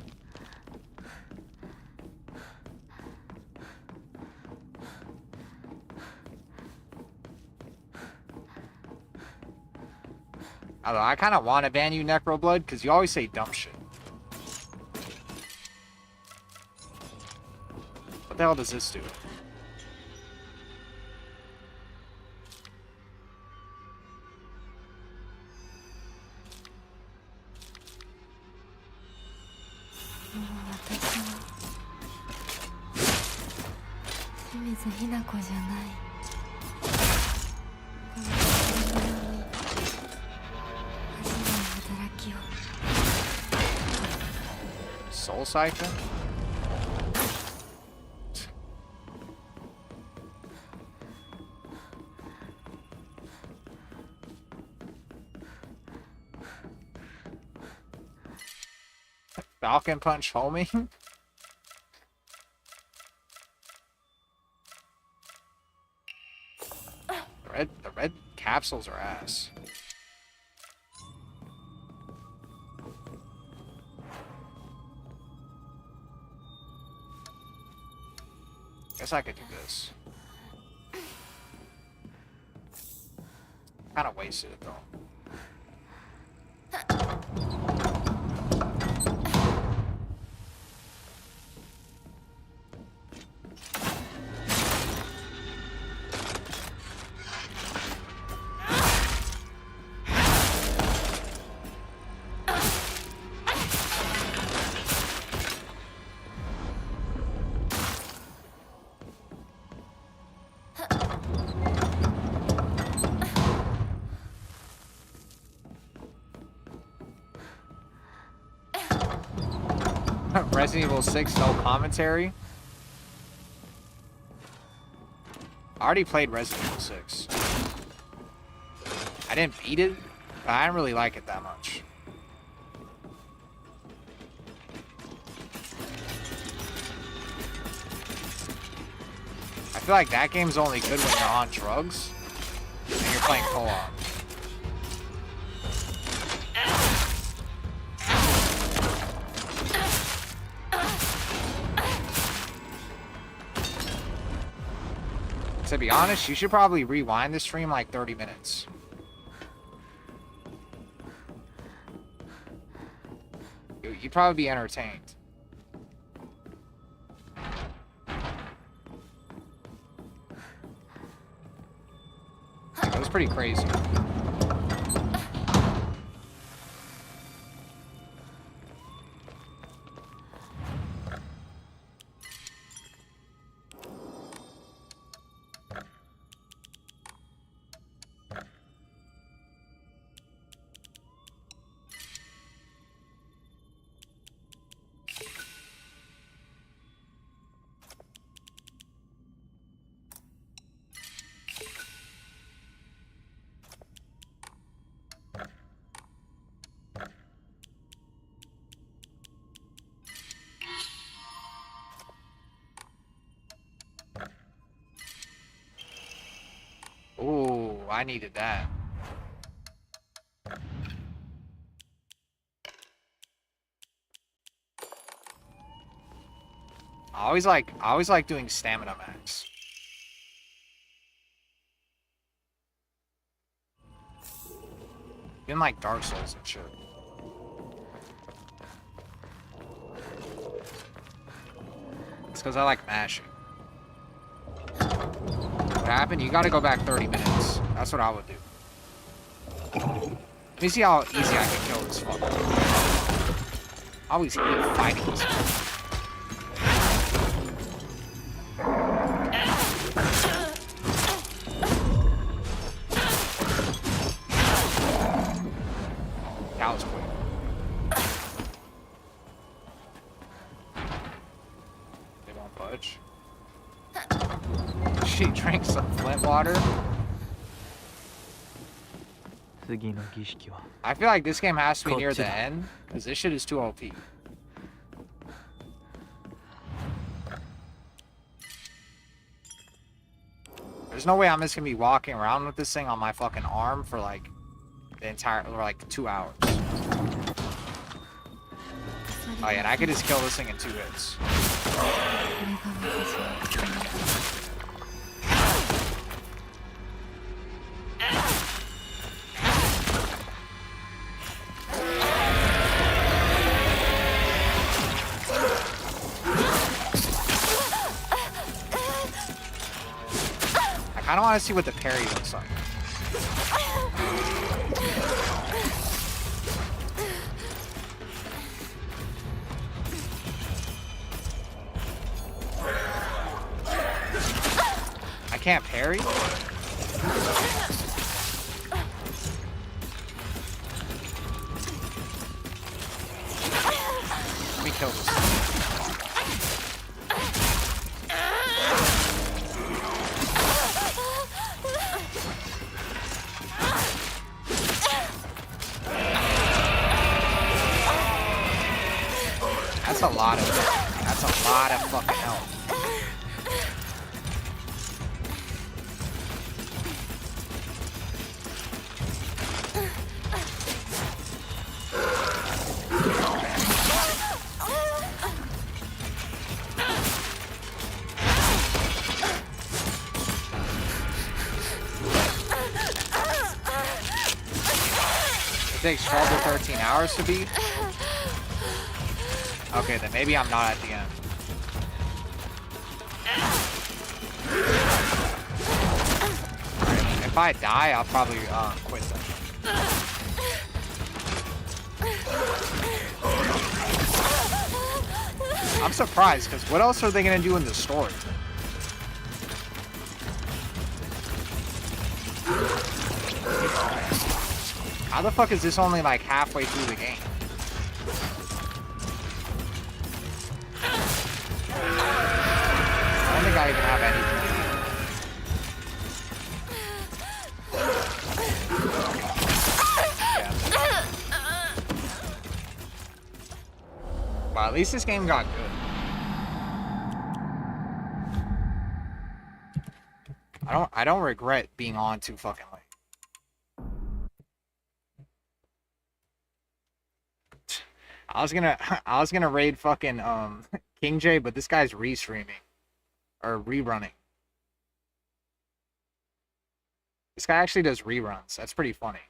Speaker 2: Although I kind of want to ban you, Necroblood, because you always say dumb shit. What the hell does this do? Soul Siphon? Falcon Punch homie? The red capsules are ass. Guess I could do this. Kind of wasted it though. Resident Evil 6, no commentary. I already played Resident Evil 6. I didn't beat it, but I didn't really like it that much. I feel like that game's only good when you're on drugs and you're playing co-op. To be honest, you should probably rewind the stream like 30 minutes. You'd probably be entertained. It was pretty crazy. Ooh, I needed that. I always like doing stamina max. Even like Dark Souls and shit. It's because I like mashing. What happened? You gotta go back 30 minutes. That's what I would do. Let me see how easy I can kill this fucker. I always hate fighting this guy. that was quick. They won't budge. She drank some Flint water. I feel like this game has to be near the end, because this shit is too OP. There's no way I'm just gonna be walking around with this thing on my fucking arm for like the entire, or like 2 hours. Oh yeah, and I could just kill this thing in 2 hits. I don't want to see what the parry looks like. I can't parry? Let me kill this. That's a lot of fucking health. It takes 12 to 13 hours to beat. Okay, then maybe I'm not at the end. If I die, I'll probably quit that. I'm surprised, because what else are they going to do in the story? How the fuck is this only like halfway through the game? I don't think I even have anything. Yeah. Well, at least this game got good. I don't regret being on too fucking late. I was gonna raid fucking King J, but this guy's restreaming or rerunning. This guy actually does reruns. That's pretty funny.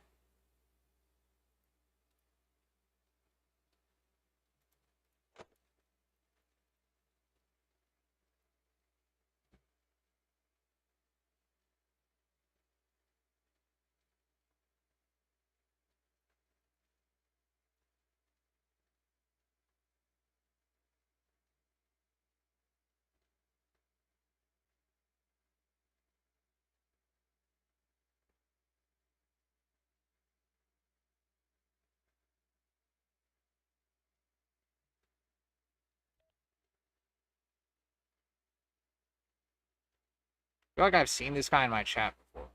Speaker 2: I feel like I've seen this guy in my chat before.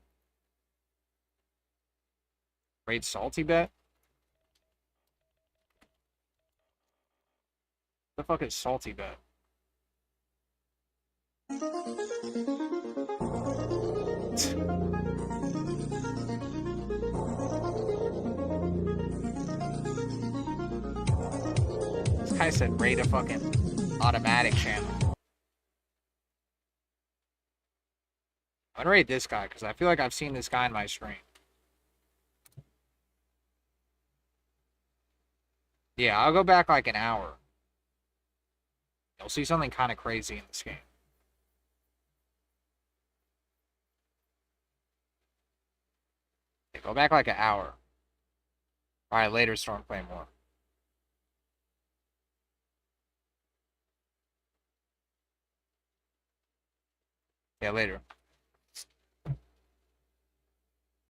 Speaker 2: Raid Salty Bet? What the fuck is Salty Bet? This guy said raid a fucking automatic channel. I'm gonna rate this guy because I feel like I've seen this guy in my stream. Yeah, I'll go back like an hour. You'll see something kind of crazy in this game. Okay, go back like an hour. Alright, later, Storm, play more. Yeah, later.